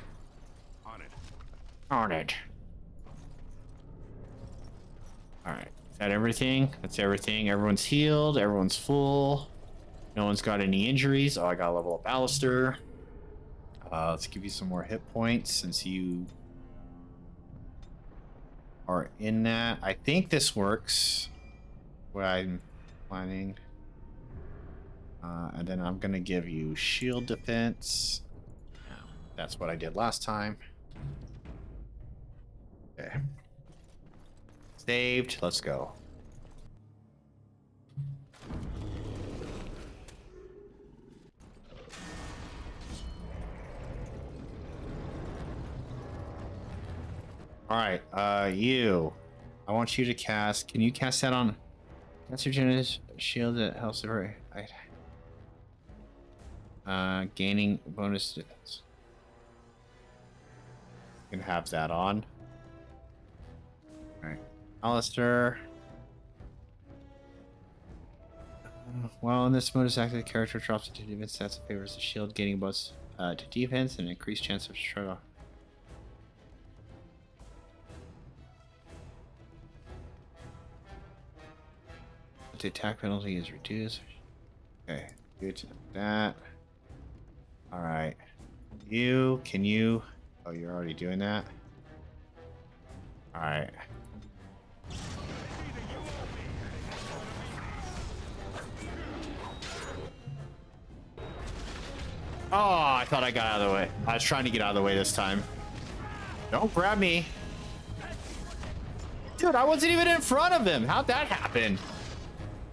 On it. On it. Alright. Is that everything? That's everything. Everyone's healed. Everyone's full. No one's got any injuries. Oh, I gotta level up Alistair. Let's give you some more hit points since you are in that. I think this works. What I'm planning. And then I'm gonna give you shield defense. That's what I did last time. Okay. Saved. Let's go. All right, you. I want you to cast. Can you cast that on? Cast your Genesis shield that helps the gaining bonus. You can have that on. All right, Alistair. While in this mode is active, the character drops into defense stats and favors the shield, gaining bonus to defense and increased chance of struggle. The attack penalty is reduced. Okay, good to that. All right, you can you? Oh, you're already doing that. All right. Oh, I thought I got out of the way. I was trying to get out of the way this time. Don't grab me. Dude, I wasn't even in front of him. How'd that happen?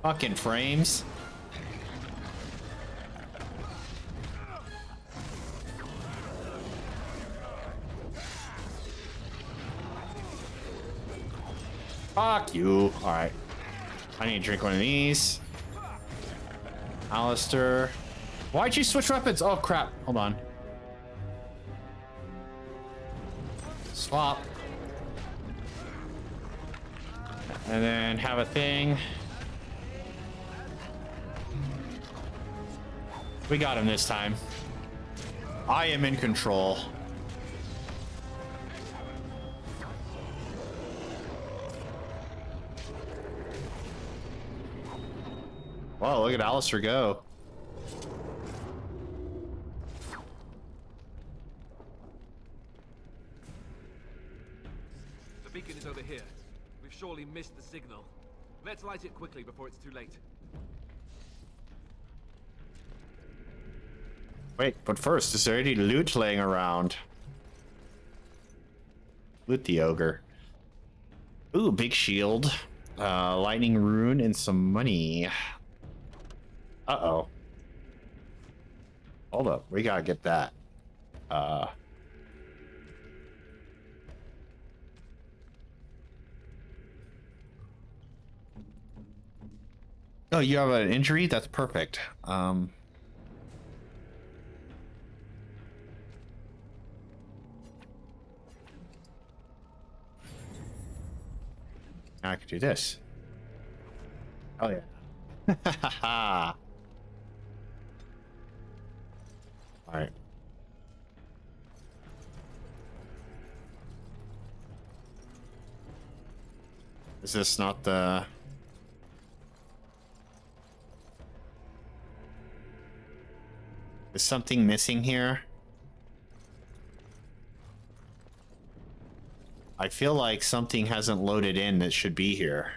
Fucking frames. Fuck you. Alright. I need to drink one of these. Alistair. Why'd you switch weapons? Oh, crap. Hold on. Swap. And then have a thing. We got him this time. I am in control. Whoa, look at Alistair go. The beacon is over here. We've surely missed the signal. Let's light it quickly before it's too late. Wait, but first, is there any loot laying around? Loot the ogre. Ooh, big shield. Lightning rune and some money. Uh-oh. Hold up, we gotta get that. Oh, you have an injury? That's perfect. Now I could do this. Oh yeah. All right. Is this not the... Is something missing here? I feel like something hasn't loaded in that should be here.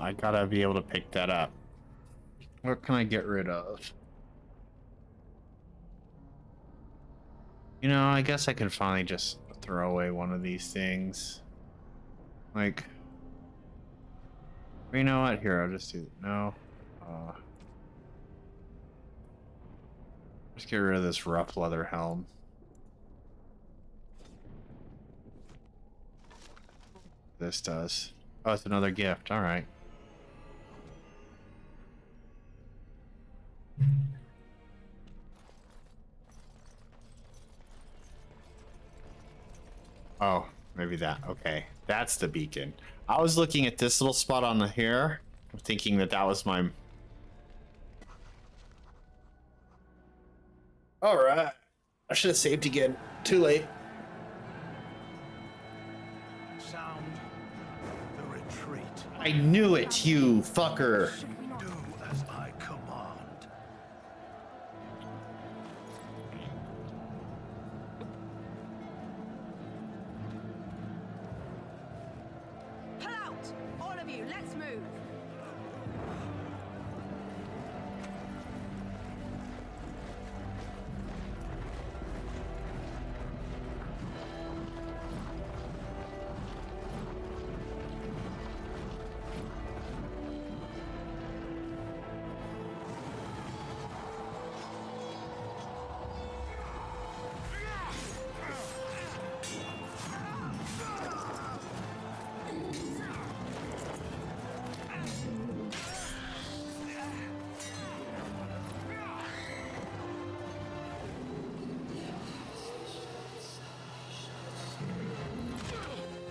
I gotta be able to pick that up. What can I get rid of? You know, I guess I can finally just throw away one of these things. Like, you know what? Here, I'll just do no. Just get rid of this rough leather helm. This does. Oh, it's another gift. All right. Oh, maybe that. Okay. That's the beacon. I was looking at this little spot on the here, thinking that that was my... All right. I should have saved again. Too late. Sound the retreat. I knew it, you fucker. Do as I command. Pull out! All of you, let's move!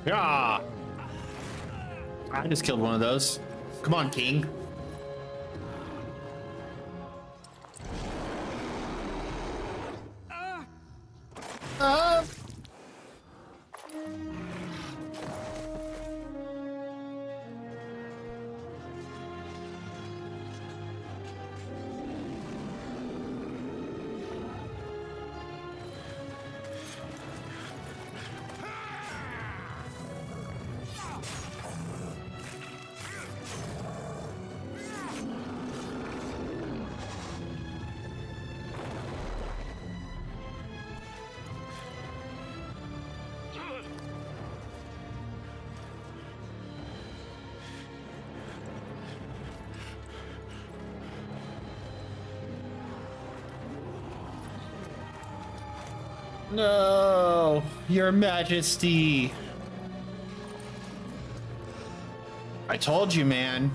Yeah. I just killed one of those. Come on, King. No, Your Majesty. I told you, man.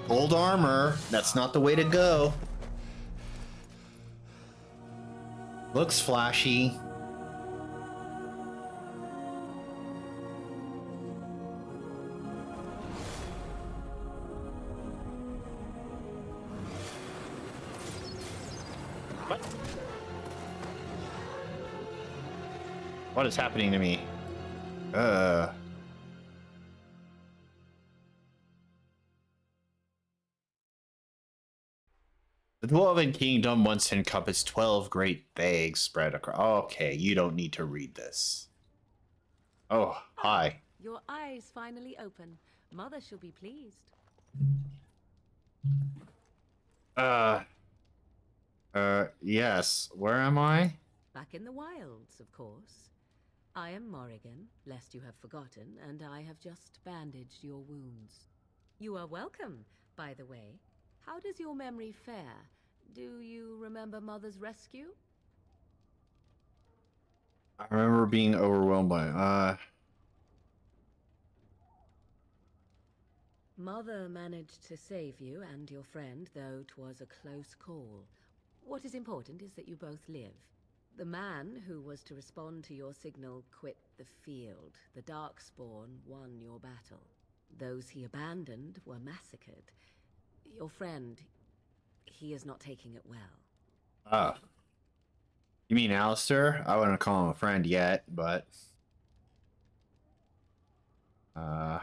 Gold armor, that's not the way to go. Looks flashy. What? What is happening to me? The Dwarven Kingdom once encompassed 12 great bags spread across... Okay, you don't need to read this. Oh, hi. Your eyes finally open. Mother shall be pleased. Yes. Where am I? Back in the wilds, of course. I am Morrigan, lest you have forgotten, and I have just bandaged your wounds. You are welcome, by the way. How does your memory fare? Do you remember Mother's rescue? I remember being overwhelmed by... Mother managed to save you and your friend, though 'twas a close call. What is important is that you both live. The man who was to respond to your signal quit the field. The Darkspawn won your battle. Those he abandoned were massacred. Your friend, he is not taking it well. Ah. You mean Alistair? I wouldn't call him a friend yet, but... The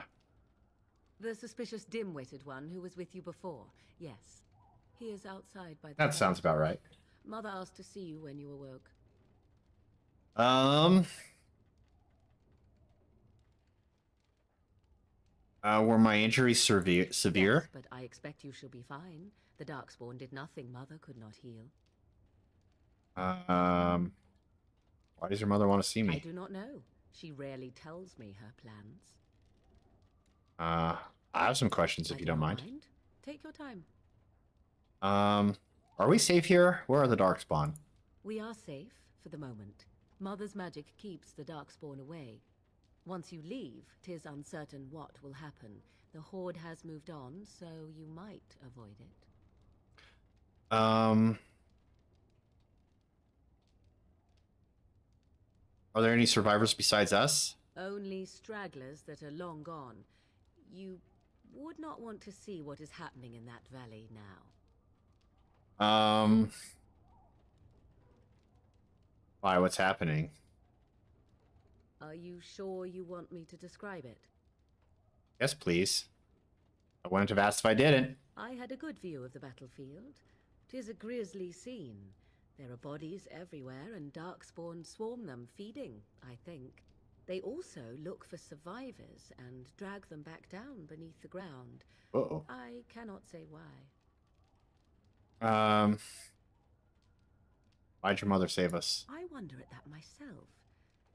suspicious dim-witted one who was with you before. Yes. He is outside by the That sounds about right. Mother asked to see you when you awoke. Were my injuries severe? Yes, but I expect you shall be fine. The Darkspawn did nothing Mother could not heal. Why does your mother want to see I me? do not know. She rarely tells me her plans. I have some questions if you don't mind. Take your time. Are we safe here? Where are the Darkspawn? We are safe for the moment. Mother's magic keeps the Darkspawn away. Once you leave, 'tis uncertain what will happen. The Horde has moved on, so you might avoid it. Are there any survivors besides us? Only stragglers that are long gone. You would not want to see what is happening in that valley now. Why, what's happening? Are you sure you want me to describe it? Yes, please. I wouldn't have asked if I didn't. I had a good view of the battlefield. 'Tis a grisly scene. There are bodies everywhere, and darkspawn swarm them, feeding, I think. They also look for survivors and drag them back down beneath the ground. Uh-oh. I cannot say why. Why'd your mother save us? I wonder at that myself.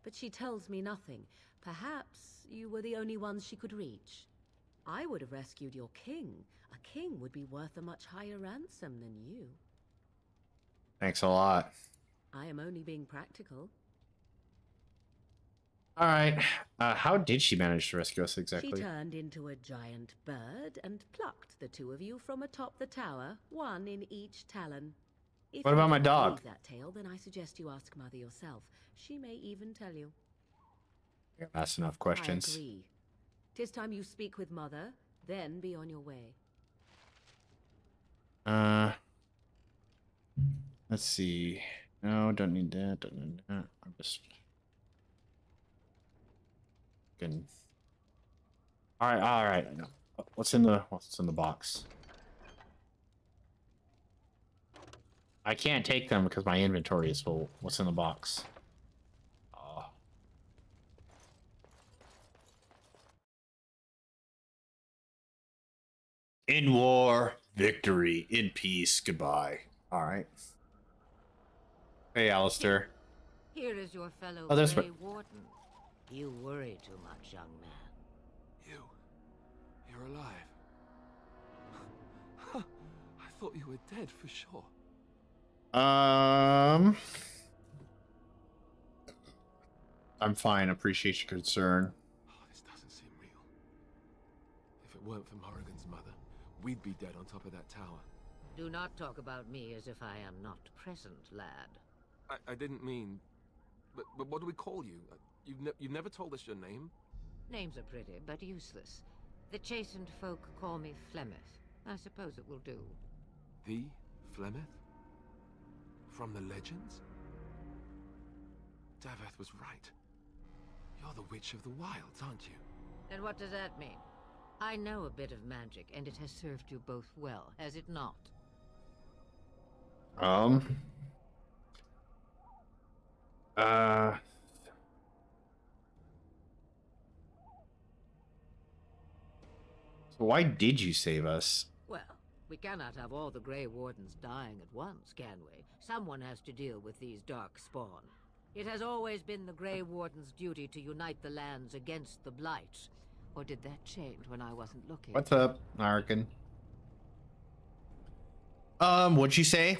But she tells me nothing. Perhaps you were the only ones she could reach. I would have rescued your king. A king would be worth a much higher ransom than you. Thanks a lot. I am only being practical. All right. How did she manage to rescue us She exactly? turned into a giant bird and plucked the two of you from atop the tower, one in each talon. If What you about my don't dog? believe that tale, then I suggest you ask Mother yourself. She may even tell you. That's enough I questions. agree. 'Tis time you speak with Mother, then be on your way. Let's see. No, don't need that. Don't need that. I'm just good. All right, all right. No. What's in the box? I can't take them because my inventory is full. What's in the box? Oh. In war, victory. In peace, goodbye. All right. Hey, Alistair. Here is your fellow Oh, there's Grey Warden. You worry too much, young man. You're alive. I thought you were dead for sure. I'm fine. Appreciate your concern. Oh, this doesn't seem real. If it weren't for Morrigan's mother, we'd be dead on top of that tower. Do not talk about me as if I am not present, lad. I didn't mean... But what do we call you? You've never told us your name? Names are pretty, but useless. The chastened folk call me Flemeth. I suppose it will do. The Flemeth? From the legends? Daveth was right. You're the Witch of the Wilds, aren't you? And what does that mean? I know a bit of magic, and it has served you both well, has it not? So why did you save us? Well, we cannot have all the Grey Wardens dying at once, can we? Someone has to deal with these dark spawn. It has always been the Grey Warden's duty to unite the lands against the Blight. Or did that change when I wasn't looking? What's up, Narkin? What'd you say?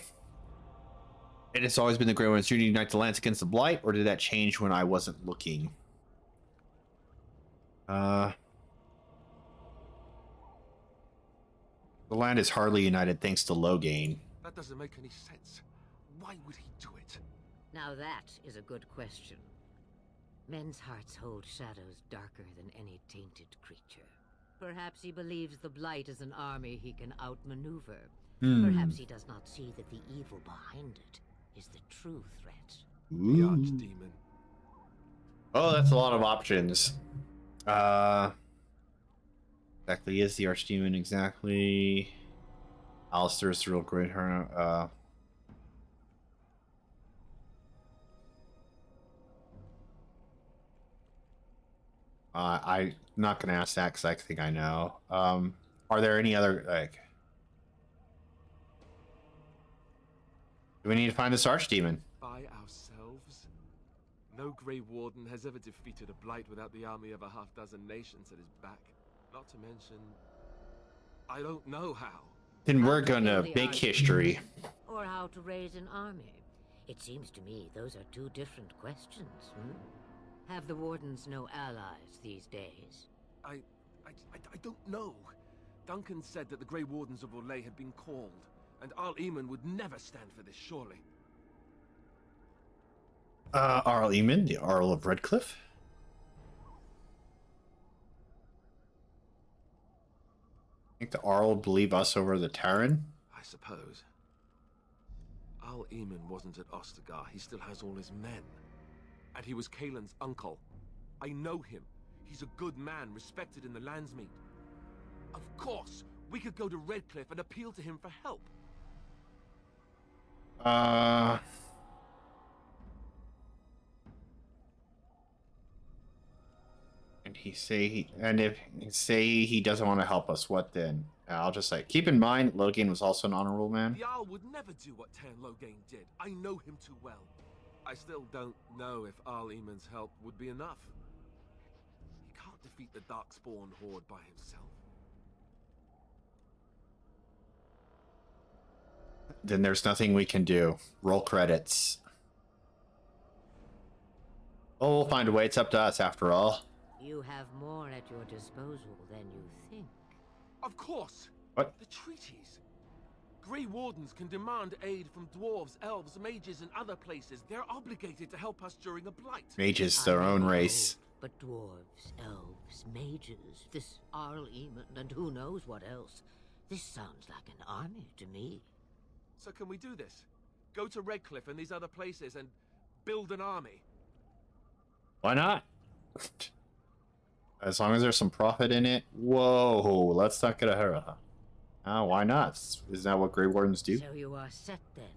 It has always been the Grey One's duty to unite the lands against the Blight, or did that change when I wasn't looking? The land is hardly united thanks to Logain. That doesn't make any sense. Why would he do it? Now that is a good question. Men's hearts hold shadows darker than any tainted creature. Perhaps he believes the Blight is an army he can outmaneuver. Perhaps he does not see that the evil behind it is the true threat. The Archdemon. Oh, that's a lot of options. Exactly is the Archdemon exactly. Alistair's the real great her. I'm not gonna ask that because I think I know. Are there any other like? Do we need to find this Archdemon? By ourselves? No Grey Warden has ever defeated a Blight without the army of a half-dozen nations at his back. Not to mention... I don't know how. Then we're How to gonna kill the make Archdemon, history. Or how to raise an army. It seems to me those are two different questions. Have the Wardens no allies these days? I don't know. Duncan said that the Grey Wardens of Orlais had been called, and Arl Eamon would never stand for this, surely. Arl Eamon, the Arl of Redcliffe? Think the Arl would believe us over the Terran? I suppose. Arl Eamon wasn't at Ostagar. He still has all his men. And he was Kaelin's uncle. I know him. He's a good man, respected in the Landsmeet. Of course, we could go to Redcliffe and appeal to him for help. And if he doesn't want to help us, what then? I'll just say, keep in mind, Logan was also an honorable man. The Arl would never do what Tan Logain did. I know him too well. I still don't know if Arl Eamon's help would be enough. He can't defeat the Darkspawn Horde by himself. Then there's nothing we can do. Roll credits. Oh, we'll find a way. It's up to us, after all. You have more at your disposal than you think. Of course! What? The treaties. Grey Wardens can demand aid from dwarves, elves, mages, and other places. They're obligated to help us during a blight. Mages, their own race. But dwarves, elves, mages, this Arl Eamon, and who knows what else. This sounds like an army to me. So can we do this? Go to Redcliffe and these other places and build an army? Why not? As long as there's some profit in it. Whoa, let's not get ahead of her. Why not? Isn't that what Grey Wardens do? So you are set then,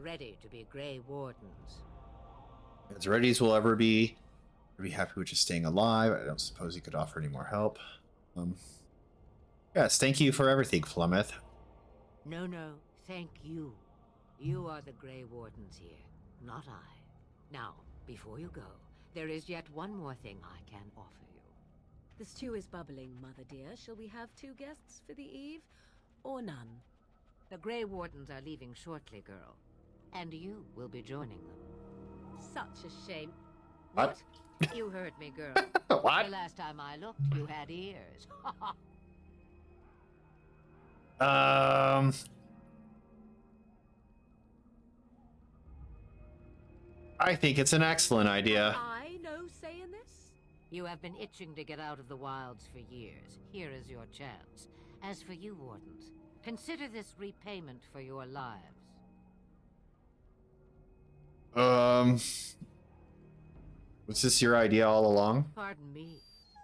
ready to be Grey Wardens. As ready as we'll ever be. We'll be happy with just staying alive. I don't suppose he could offer any more help. Yes, thank you for everything, Flemeth. No, thank you. You are the Grey Wardens here, not I. Now, before you go, there is yet one more thing I can offer you. The stew is bubbling, Mother dear. Shall we have 2 guests for the eve, or none? The Grey Wardens are leaving shortly, girl. And you will be joining them. Such a shame. What? You heard me, girl. What? The last time I looked, you had ears. I think it's an excellent idea. I no say in this? You have been itching to get out of the wilds for years. Here is your chance. As for you, Wardens, consider this repayment for your lives. Was this your idea all along? Pardon me,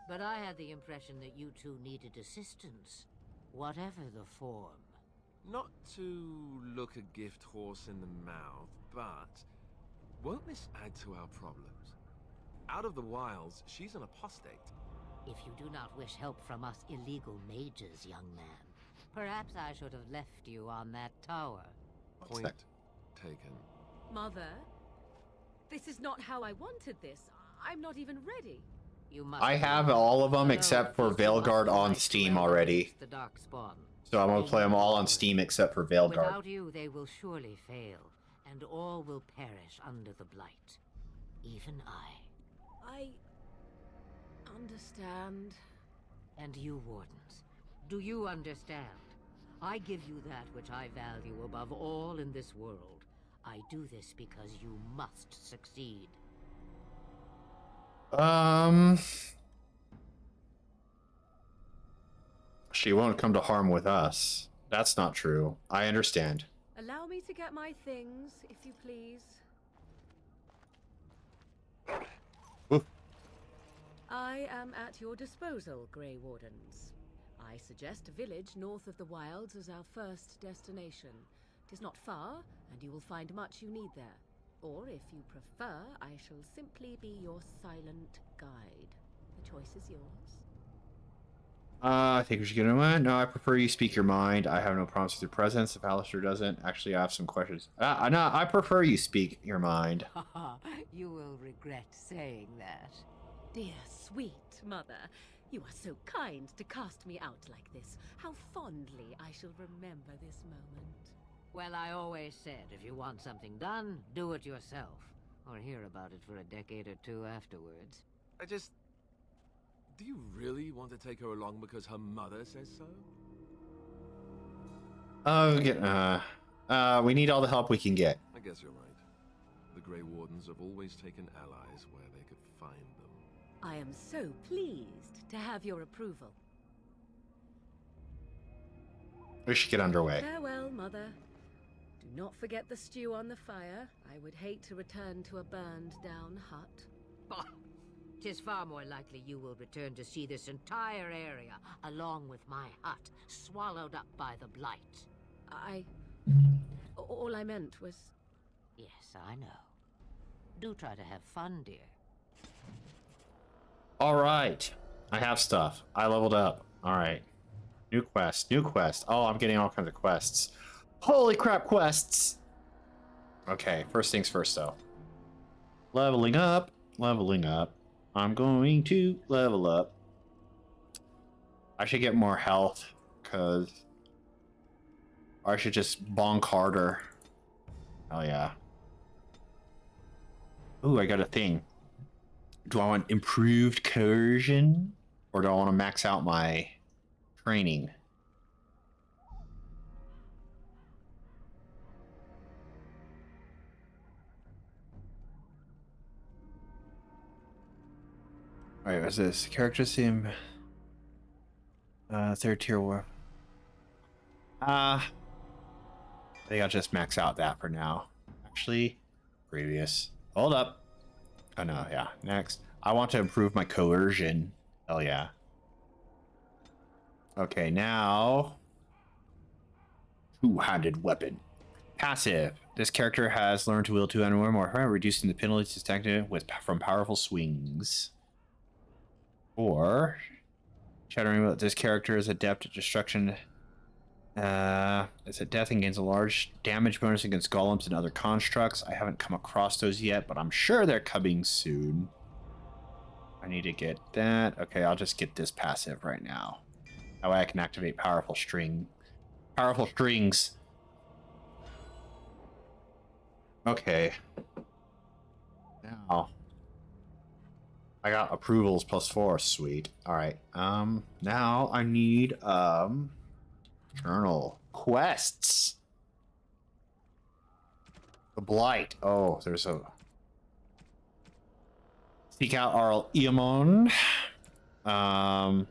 but I had the impression that you two needed assistance, whatever the form. Not to look a gift horse in the mouth, but won't this add to our problems? Out of the wilds, she's an apostate. If you do not wish help from us illegal mages, young man, perhaps I should have left you on that tower. Point taken. Mother, this is not how I wanted this. I'm not even ready. You must. I have all of them except for Veilguard on Steam already. The Darkspawn. So I'm going to play them all on Steam except for Veilguard. Without you, they will surely fail, and all will perish under the blight. Even I understand. And you, Wardens, do you understand? I give you that which I value above all in this world. I do this because you must succeed. She won't come to harm with us. That's not true. I understand. Allow me to get my things, if you please. Oof. I am at your disposal, Grey Wardens. I suggest a village north of the wilds as our first destination. It is not far, and you will find much you need there. Or, if you prefer, I shall simply be your silent guide. The choice is yours. I think we should get into it. No, I prefer you speak your mind. I have no problems with your presence. If Alistair doesn't, actually, I have some questions. No, I prefer you speak your mind. You will regret saying that. Dear, sweet mother, you are so kind to cast me out like this. How fondly I shall remember this moment. Well, I always said, if you want something done, do it yourself. or hear about it for a decade or two afterwards. Do you really want to take her along because her mother says so? We need all the help we can get. I guess you're right. The Grey Wardens have always taken allies where they could find them. I am so pleased to have your approval. We should get underway. Farewell, Mother. Do not forget the stew on the fire. I would hate to return to a burned-down hut. Bah! 'Tis far more likely you will return to see this entire area, along with my hut, swallowed up by the blight. All I meant was... Yes, I know. Do try to have fun, dear. All right. I have stuff. I leveled up. All right. New quest. New quest. Oh, I'm getting all kinds of quests. Holy crap, quests! Okay, first things first, though. Leveling up. Leveling up. I'm going to level up. I should get more health, because I should just bonk harder. Oh, yeah. Ooh, I got a thing. Do I want improved coercion? Or do I want to max out my training? Alright, what's this? Characters seem... third tier war. I think I'll just max out that for now. Actually, previous. Hold up. Oh no, yeah. Next. I want to improve my coercion. Hell yeah. Okay, now... Two-handed weapon. Passive. This character has learned to wield two-handed or more, reducing the penalties detected from powerful swings. Or... Shattering wheel. This character is adept at destruction. It's at death and gains a large damage bonus against golems and other constructs. I haven't come across those yet, but I'm sure they're coming soon. I need to get that. Okay, I'll just get this passive right now. That way I can activate powerful string. Powerful strings. Okay. Now I got approvals +4. Sweet. All right. Now I need journal quests. The Blight. Oh, there's a seek out Arl Eamon. The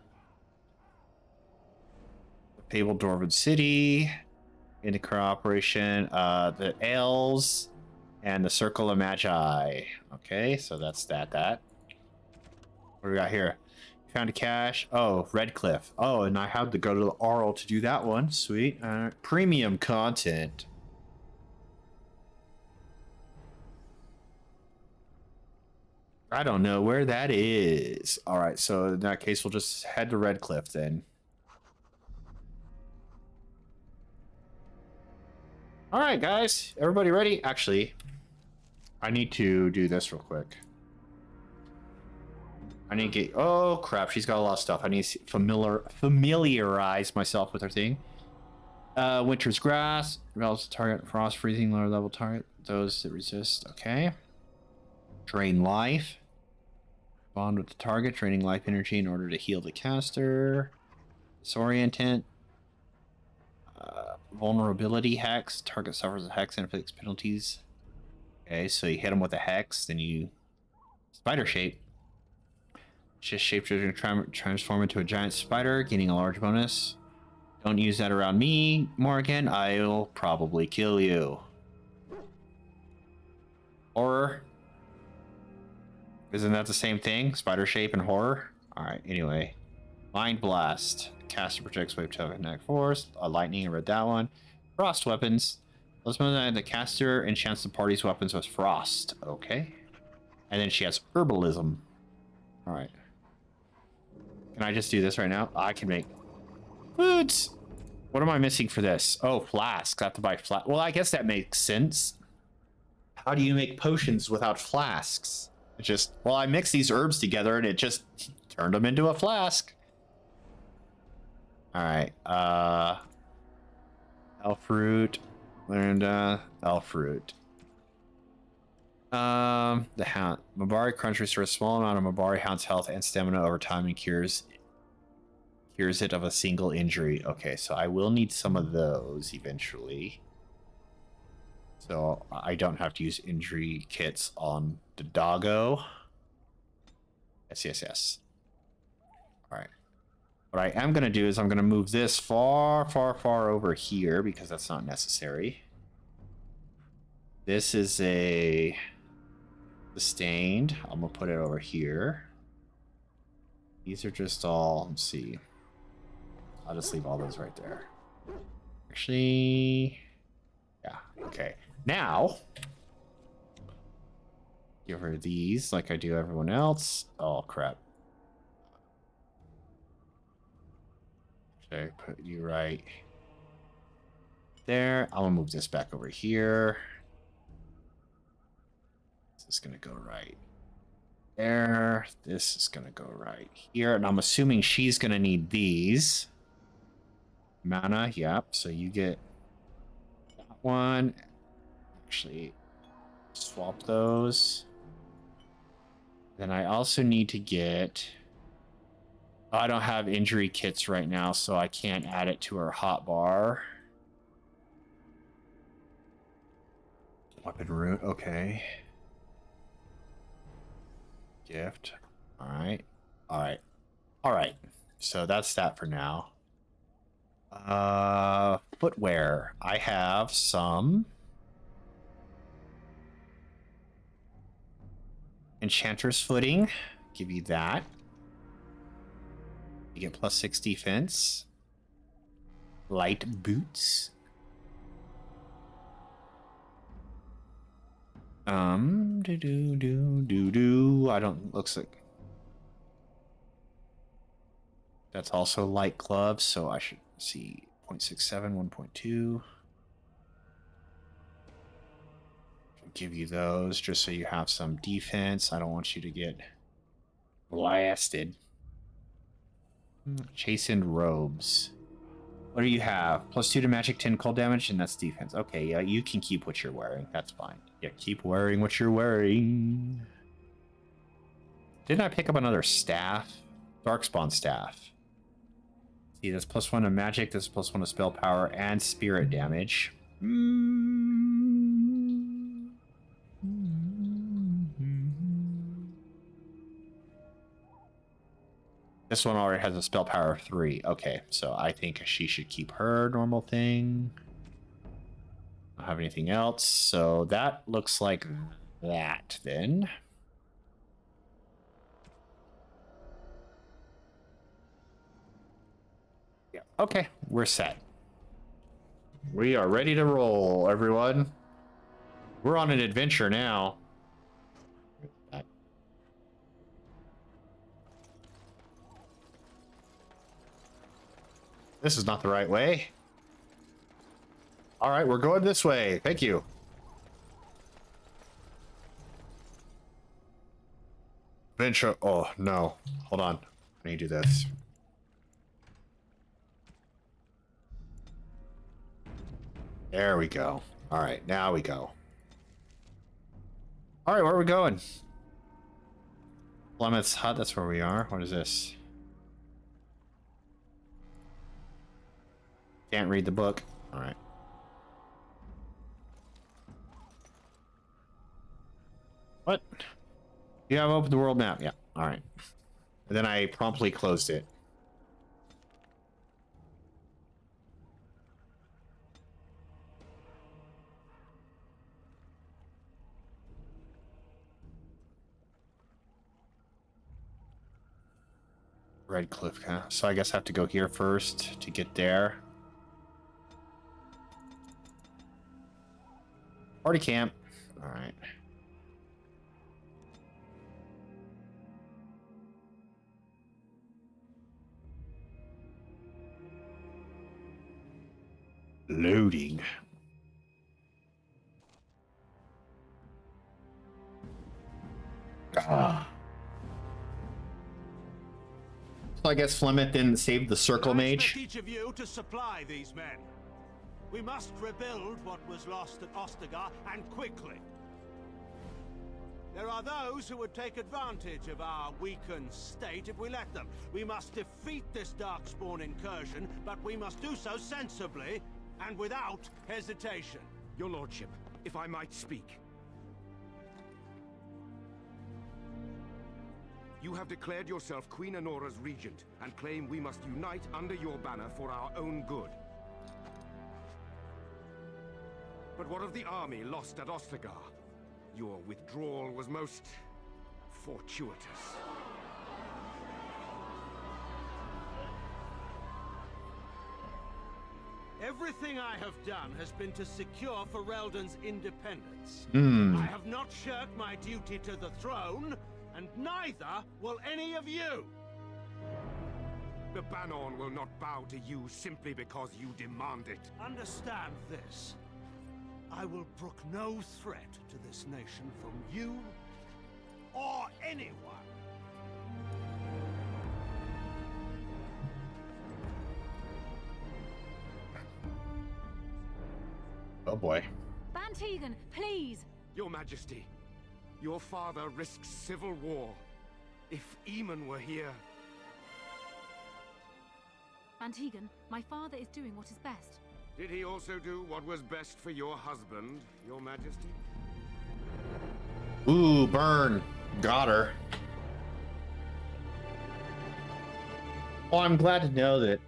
Fabled Dwarven City. Into cooperation. The Ales and the Circle of Magi. Okay, so that's that. What do we got here? Found a cache. Oh, Redcliffe. Oh, and I have to go to the Arl to do that one. Sweet. Premium content. I don't know where that is. All right, so in that case, we'll just head to Redcliffe then. All right, guys. Everybody ready? Actually, I need to do this real quick. I need to get... Oh, crap. She's got a lot of stuff. I need to familiarize myself with her thing. Winter's Grass. Relative target. Frost freezing. Lower level target. Those that resist. Okay. Drain life. Bond with the target. Draining life energy in order to heal the caster. Disorientant. Vulnerability hex. Target suffers a hex and inflicts penalties. Okay, so you hit him with a hex. Then you... Spider shape. Just shapeshifter transform into a giant spider, gaining a large bonus. Don't use that around me, Morgan. I'll probably kill you. Horror. Isn't that the same thing? Spider shape and horror? Alright, anyway. Mind Blast. Caster projects wave tail kinetic force. Lightning, I read that one. Frost weapons. Let's move that. The caster enchants the party's weapons with frost. Okay. And then she has herbalism. Alright. Can I just do this right now? I can make foods. What am I missing for this? Oh, flasks. I have to buy flasks. Well, I guess that makes sense. How do you make potions without flasks? It just, well, I mixed these herbs together and it just turned them into a flask. All right. Elf fruit. Learned elf fruit. The hound. Mabari Crunch restores a small amount of Mabari Hound's health and stamina over time and cures it of a single injury. Okay, so I will need some of those eventually. So I don't have to use injury kits on the doggo. Yes. All right. What I am going to do is I'm going to move this far over here because that's not necessary. This is a sustained. I'm going to put it over here. These are just all, let's see. I'll just leave all those right there. Actually, yeah, okay. Now, give her these like I do everyone else. Oh, crap. Okay, put you right there. I'm gonna move this back over here. This is gonna go right there. This is gonna go right here. And I'm assuming she's gonna need these. Mana, yep. So you get that one. Actually, swap those. Then I also need to get... Oh, I don't have injury kits right now, so I can't add it to her hotbar. Weapon root, okay. Gift. Alright. Alright. So that's that for now. Footwear. I have some Enchanter's Footing. Give you that. You get +6 defense. Light boots. I don't, looks like that's also light gloves, so I should see 0.67, 1.2. Give you those just so you have some defense. I don't want you to get blasted. Chastened robes. What do you have? +2 to magic, 10 cold damage, and that's defense. Okay, yeah, you can keep what you're wearing. That's fine. Yeah, keep wearing what you're wearing. Didn't I pick up another staff? Darkspawn staff. See, that's +1 to magic, that's +1 to spell power, and spirit damage. This one already has a spell power of 3. Okay, so I think she should keep her normal thing. I don't have anything else, so that looks like that then. Yeah, okay, we're set. We are ready to roll, everyone. We're on an adventure now. This is not the right way. All right, we're going this way. Thank you. Venture. Oh, no. Hold on. I need to do this. There we go. All right, now we go. All right, where are we going? Plymouth's Hut, that's where we are. What is this? Can't read the book. All right. What? You have opened the world map. Yeah. All right. And then I promptly closed it. Red Cliff, huh? So I guess I have to go here first to get there. Party camp. All right. Loading. Ah. So I guess Flemeth didn't save the circle mage. Each of you to supply these men. We must rebuild what was lost at Ostagar, and quickly. There are those who would take advantage of our weakened state if we let them. We must defeat this Darkspawn incursion, but we must do so sensibly and without hesitation. Your lordship, if I might speak. You have declared yourself Queen Honora's regent, and claim we must unite under your banner for our own good. But what of the army lost at Ostagar? Your withdrawal was most fortuitous. Everything I have done has been to secure Ferelden's independence. I have not shirked my duty to the throne, and neither will any of you! The Banon will not bow to you simply because you demand it. Understand this. I will brook no threat to this nation from you or anyone. Oh boy. Van Tegan, please! Your Majesty, your father risks civil war. If Eamon were here... Van Tegan, my father is doing what is best. Did he also do what was best for your husband, your Majesty? Ooh, burn. Got her. Well, I'm glad to know that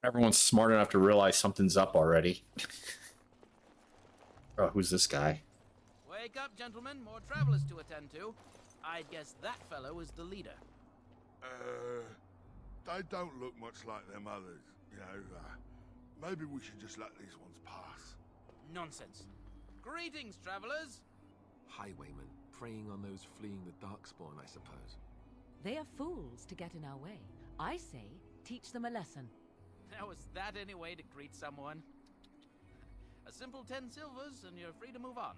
everyone's smart enough to realize something's up already. Oh, who's this guy? Wake up, gentlemen. More travelers to attend to. I'd guess that fellow is the leader. They don't look much like them others, you know. Maybe we should just let these ones pass. Nonsense. Greetings, travelers. Highwaymen, preying on those fleeing the Darkspawn, I suppose. They are fools to get in our way. I say, teach them a lesson. Now, is that any way to greet someone? A simple 10 silvers, and you're free to move on.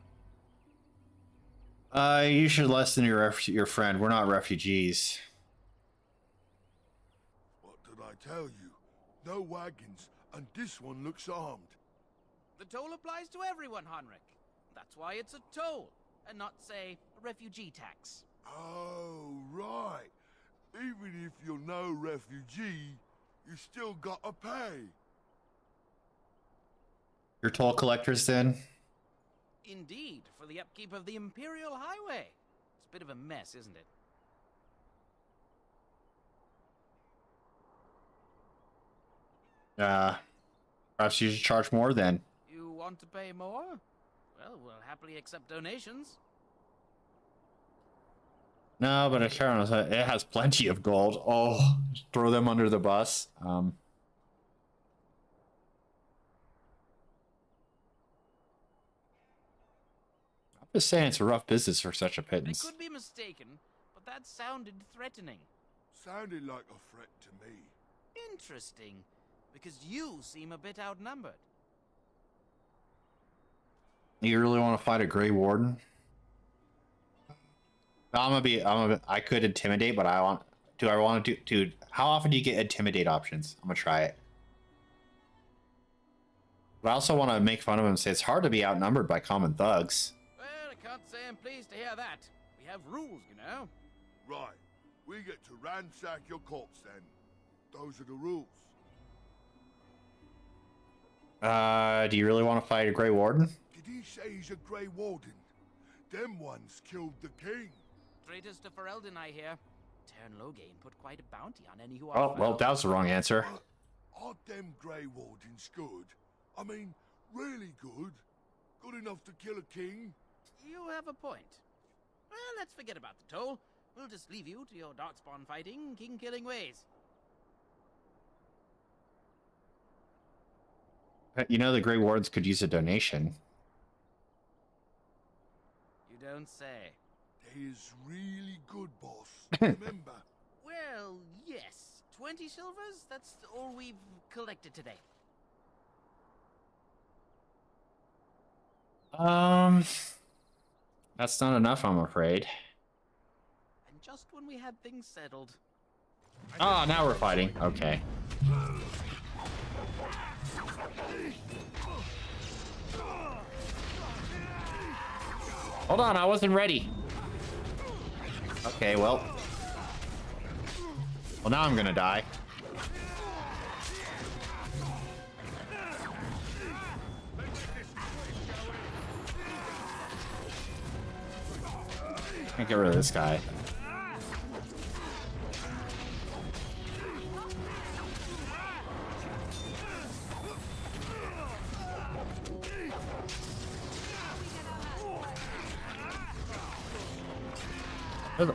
You should lessen your friend. We're not refugees. What did I tell you? No wagons, and this one looks armed. The toll applies to everyone, Heinrich. That's why it's a toll, and not, say, a refugee tax. Oh, right. Even if you're no refugee, you still gotta pay. You're toll collectors then? Indeed, for the upkeep of the Imperial Highway. It's a bit of a mess, isn't it? Perhaps you should charge more then. You want to pay more? Well, we'll happily accept donations. No, but it has plenty of gold. Oh, throw them under the bus. I'm just saying it's a rough business for such a I pittance. could be mistaken, but that sounded threatening. Sounded like a threat to me. Interesting, because you seem a bit outnumbered. You really want to fight a Grey Warden? I could intimidate, but do I want to dude, how often do you get intimidate options? I'm gonna try it. But I also want to make fun of him and say it's hard to be outnumbered by common thugs. Well, I can't say I'm pleased to hear that. We have rules, you know. Right. We get to ransack your corpse then. Those are the rules. Do you really want to fight a Grey Warden? Did he say he's a Grey Warden? Them ones killed the king. Traitors to Ferelden, I hear. Tern Loghain put quite a bounty on any who Oh, are well, that was the wrong answer. Are them Grey Wardens good? I mean, really good? Good enough to kill a king? You have a point. Well, let's forget about the toll. We'll just leave you to your darkspawn fighting, king-killing ways. You know the Grey Wardens could use a donation. You don't say. They is really good, boss. Remember? Well, yes. 20 silvers? That's all we've collected today. That's not enough, I'm afraid. And just when we had things settled. Ah, now we're fighting. Okay. Hold on, I wasn't ready. Okay, well. Well, now I'm gonna die. Can't get rid of this guy.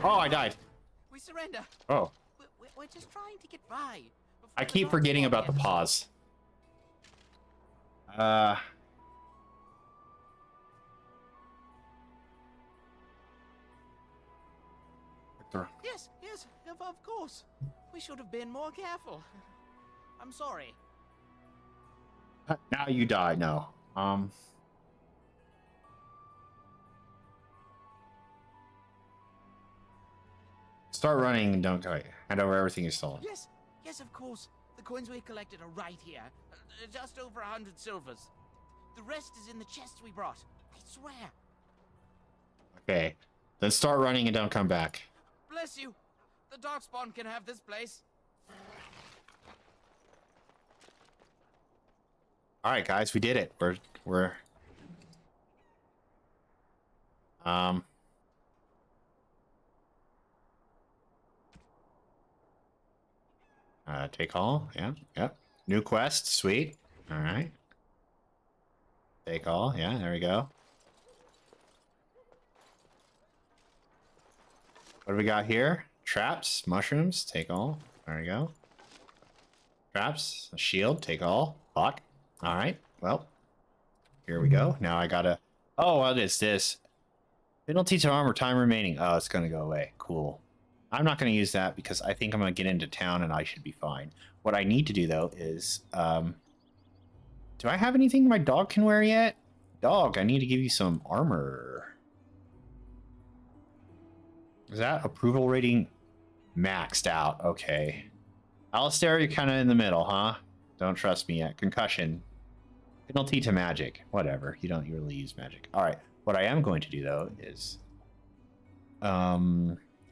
Oh, I died. We surrender. Oh. We're just trying to get by. I keep forgetting about the pause. Yes, of course. We should have been more careful. I'm sorry. Now you die. No. Start running and don't go. Hand over everything you stole. Yes, of course. The coins we collected are right here. Just over 100 silvers. The rest is in the chest we brought. I swear. Okay. Then start running and don't come back. Bless you. The Darkspawn can have this place. All right, guys, we did it. We're take all. Yeah. Yep. New quest. Sweet. All right. Take all. Yeah, there we go. What do we got here? Traps, mushrooms, take all. There we go. Traps, a shield, take all. Fuck. All right. Well, here we go. Now I gotta. Oh, what is this? Penalty to armor, time remaining. Oh, it's gonna go away. Cool. I'm not gonna use that because I think I'm gonna get into town and I should be fine. What I need to do though is, do I have anything my dog can wear yet? Dog, I need to give you some armor. Is that approval rating maxed out? Okay. Alistair, you're kind of in the middle, huh? Don't trust me yet. Concussion. Penalty to magic. Whatever. You don't really use magic. All right. What I am going to do, though, is...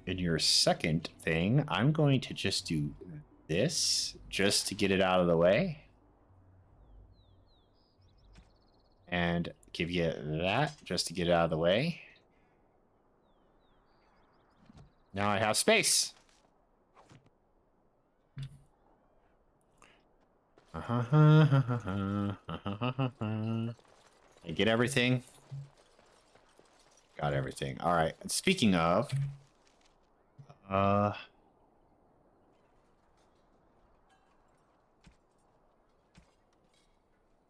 in your second thing, I'm going to just do this, just to get it out of the way. And give you that, just to get it out of the way. Now I have space. I get everything. Got everything. All right. Speaking of,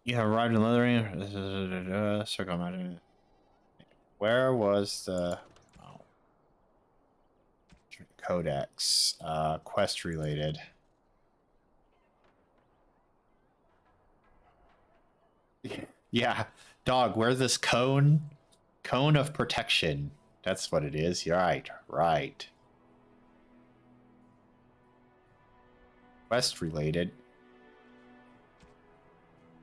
you have arrived in Leathering. Circle magic. Where was the Codex? Quest related. Yeah, dog. Where's this cone? Cone of protection. That's what it is. You're right. Right. Quest related.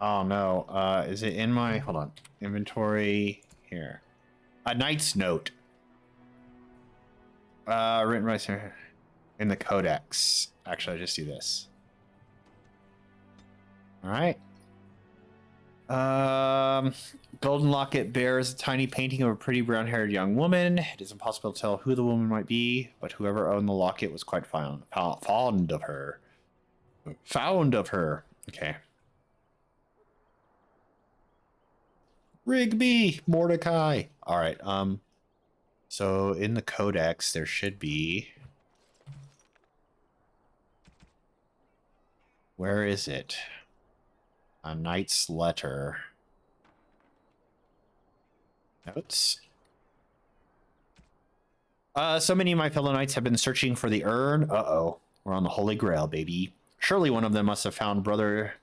Oh no. Is it in my, hold on, inventory here? A knight's note. Written right here in the Codex. Actually, I just do this. All right. Golden locket bears a tiny painting of a pretty brown-haired young woman. It is impossible to tell who the woman might be, but whoever owned the locket was quite fond of her. Found of her. Okay. Rigby, Mordecai. All right. So in the Codex, there should be. Where is it? A knight's letter. Notes. So many of my fellow knights have been searching for the urn. Uh-oh. We're on the Holy Grail, baby. Surely one of them must have found Brother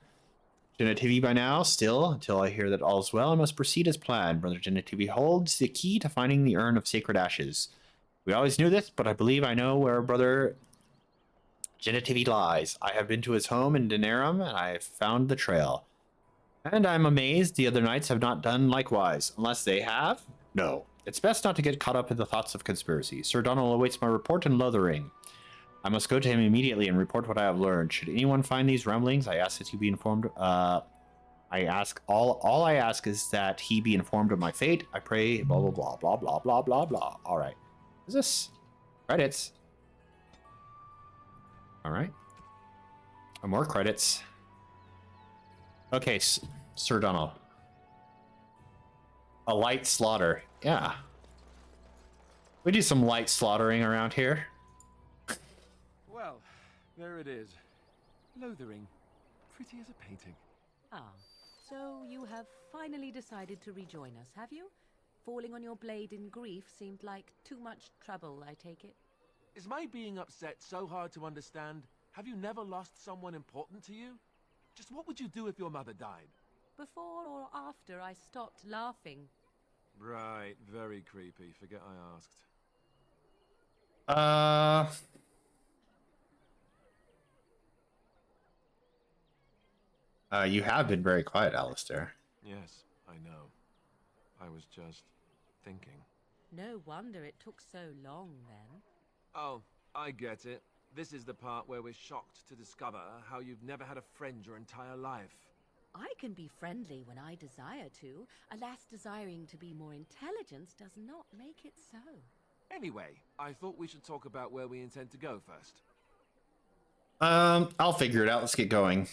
Genetivi by now. Still, until I hear that all's well, I must proceed as planned. Brother Genetivi holds the key to finding the urn of sacred ashes. We always knew this, but I believe I know where Brother Genetivi lies. I have been to his home in Denerim, and I have found the trail. And I'm amazed the other knights have not done likewise. Unless they have? No. It's best not to get caught up in the thoughts of conspiracy. Sir Donald awaits my report in Lothering. I must go to him immediately and report what I have learned. Should anyone find these rumblings, I ask that you be informed. All I ask is that he be informed of my fate. I pray, blah, blah, blah, blah, blah, blah, blah, blah. All right. Is this credits? All right. More credits. Okay, Sir Donald. A light slaughter. Yeah. We do some light slaughtering around here. Well, there it is. Lothering. Pretty as a painting. Ah, so you have finally decided to rejoin us, have you? Falling on your blade in grief seemed like too much trouble, I take it. Is my being upset so hard to understand? Have you never lost someone important to you? Just what would you do if your mother died? Before or after I stopped laughing? Right, very creepy. Forget I asked. You have been very quiet, Alistair. Yes, I know. I was just thinking. No wonder it took so long, then. Oh, I get it. This is the part where we're shocked to discover how you've never had a friend your entire life. I can be friendly when I desire to. Alas, desiring to be more intelligent does not make it so. Anyway, I thought we should talk about where we intend to go first. I'll figure it out. Let's get going.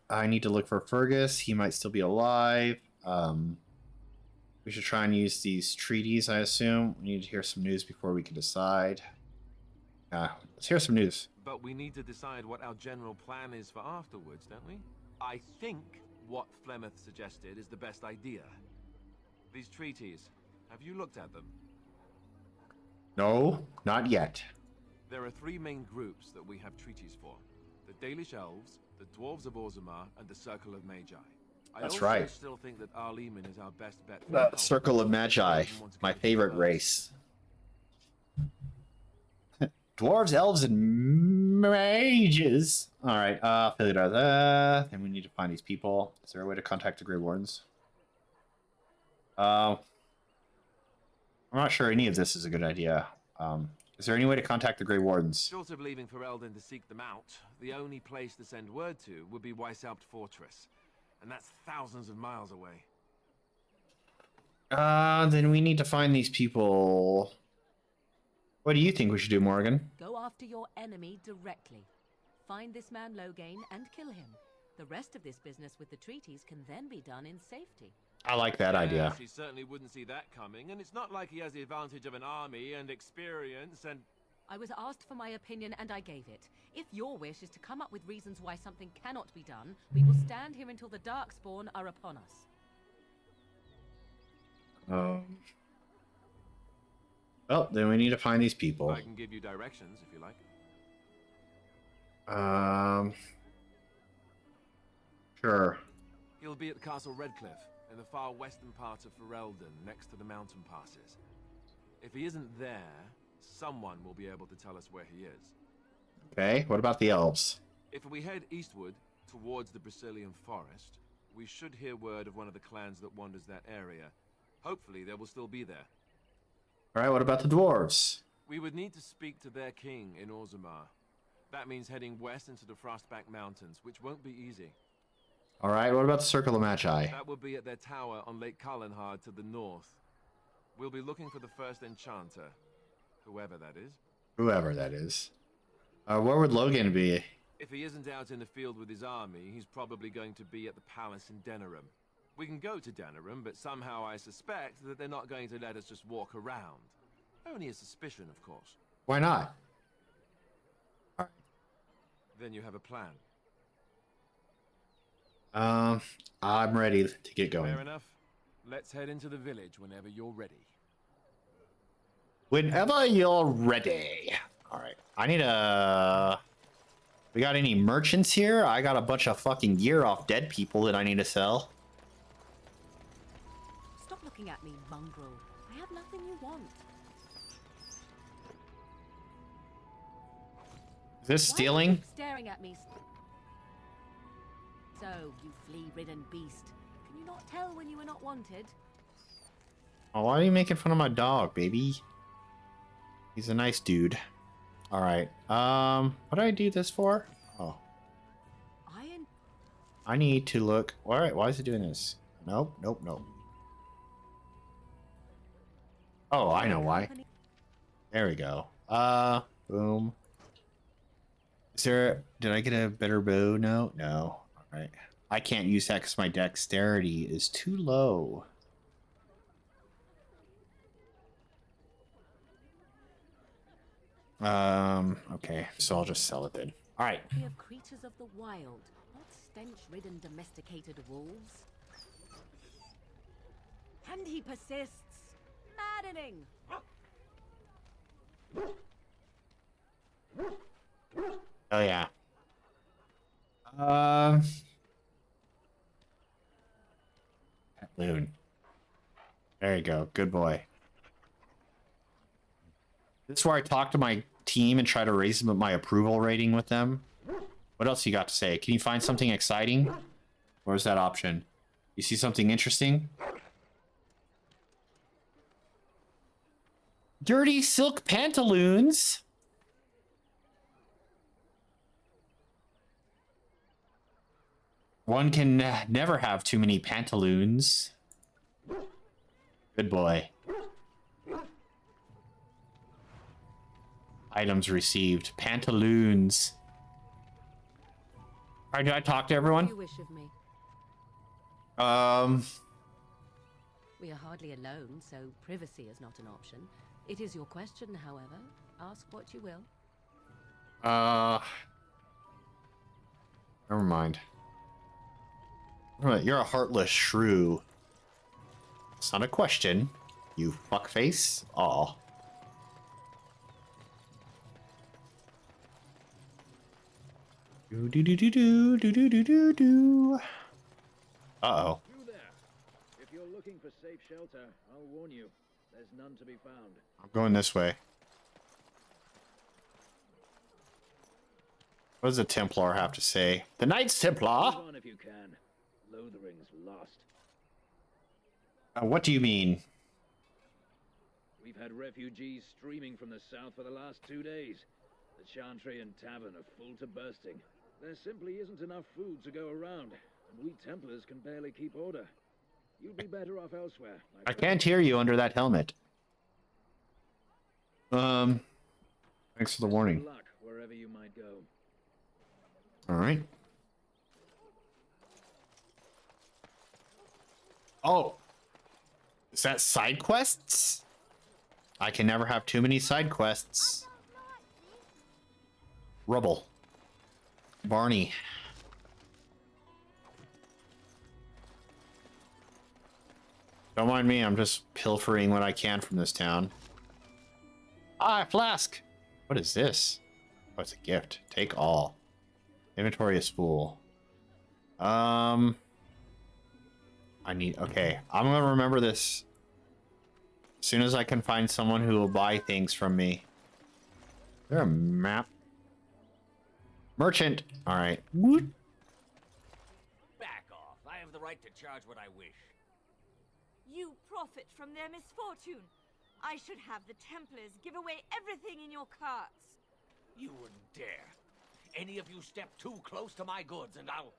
I need to look for Fergus. He might still be alive. We should try and use these treaties, I assume. We need to hear some news before we can decide. Let's hear some news. But we need to decide what our general plan is for afterwards, don't we? I think what Flemeth suggested is the best idea. These treaties, have you looked at them? No, not yet. There are three main groups that we have treaties for. The Dalish Elves, the Dwarves of Orzammar, and the Circle of Magi. That's right. I still think that Arleman is our best bet. The Circle of Magi, my favorite race. Dwarves, elves, and mages. All right, fill it out. Then we need to find these people. Is there a way to contact the Grey Wardens? I'm not sure any of this is a good idea. Is there any way to contact the Grey Wardens? Short of leaving Ferelden to seek them out, the only place to send word to would be Weishaupt Fortress. And that's thousands of miles away. Then we need to find these people. What do you think we should do, Morgan? Go after your enemy directly. Find this man Loghain and kill him. The rest of this business with the treaties can then be done in safety. I like that idea. He certainly wouldn't see that coming, and it's not like he has the advantage of an army and experience and... I was asked for my opinion and I gave it. If your wish is to come up with reasons why something cannot be done, we will stand here until the Darkspawn are upon us. Well, then we need to find these people. I can give you directions if you like. Sure. He'll be at Castle Redcliffe, in the far western part of Ferelden, next to the mountain passes. If he isn't there, someone will be able to tell us where he is. Okay, what about the elves? If we head eastward, towards the Brazilian forest, we should hear word of one of the clans that wanders that area. Hopefully they will still be there. Alright, what about the dwarves? We would need to speak to their king in Orzammar. That means heading west into the Frostback Mountains, which won't be easy. Alright, what about the Circle of Magi? That will be at their tower on Lake Carlenhard to the north. We'll be looking for the first enchanter. Whoever that is. Whoever that is. Where would Loghain be? If he isn't out in the field with his army, he's probably going to be at the palace in Denerim. We can go to Denerim, but somehow I suspect that they're not going to let us just walk around. Only a suspicion, of course. Why not? Alright. Then you have a plan. I'm ready to get going. Fair enough. Let's head into the village whenever you're ready. Whenever you're ready. Alright. I need a... We got any merchants here? I got a bunch of fucking gear off dead people that I need to sell. Stop looking at me, mongrel. I have nothing you want. Is this stealing? Staring at me. So, you flea-ridden beast. Can you not tell when you are not wanted? Oh, why are you making fun of my dog, baby? He's a nice dude. All right. What did I do this for? Oh, I need to look. All right. Why is it doing this? Nope. Nope. Nope. Oh, I know why. There we go. Boom. Is there? Did I get a better bow? No. No. All right. I can't use that because my dexterity is too low. Okay, so I'll just sell it then. All right. We have creatures of the wild, not stench-ridden domesticated wolves. And he persists. Maddening. Oh yeah. Loon. There you go. Good boy. This is where I talk to my team and try to raise my approval rating with them. What else you got to say? Can you find something exciting? Where's that option? You see something interesting? Dirty silk pantaloons. One can never have too many pantaloons. Good boy. Items received. Pantaloons. All right, did I talk to everyone? What do you wish of me? We are hardly alone, so privacy is not an option. It is your question, however. Ask what you will. Never mind. You're a heartless shrew. It's not a question. You fuckface. Aw. Do do do do do do do do do do. Uh-oh. You there. If you're looking for safe shelter, I'll warn you. There's none to be found. I'm going this way. What does the Templar have to say? The Knights Templar? Move on if you can. Lothering's lost. What do you mean? We've had refugees streaming from the south for the last 2 days. The Chantry and Tavern are full to bursting. There simply isn't enough food to go around, and we Templars can barely keep order. You'd be better off elsewhere. I can't hear you under that helmet. Thanks for the warning. Good luck wherever you might go. All right. Oh, is that side quests? I can never have too many side quests. Rubble. Barney. Don't mind me, I'm just pilfering what I can from this town. Ah, a flask! What is this? Oh, it's a gift. Take all. Inventory is full. I need... Okay, I'm gonna remember this. As soon as I can find someone who will buy things from me. Is there a map? Merchant! Alright. Back off. I have the right to charge what I wish. You profit from their misfortune. I should have the Templars give away everything in your carts. You wouldn't dare. Any of you step too close to my goods and I'll...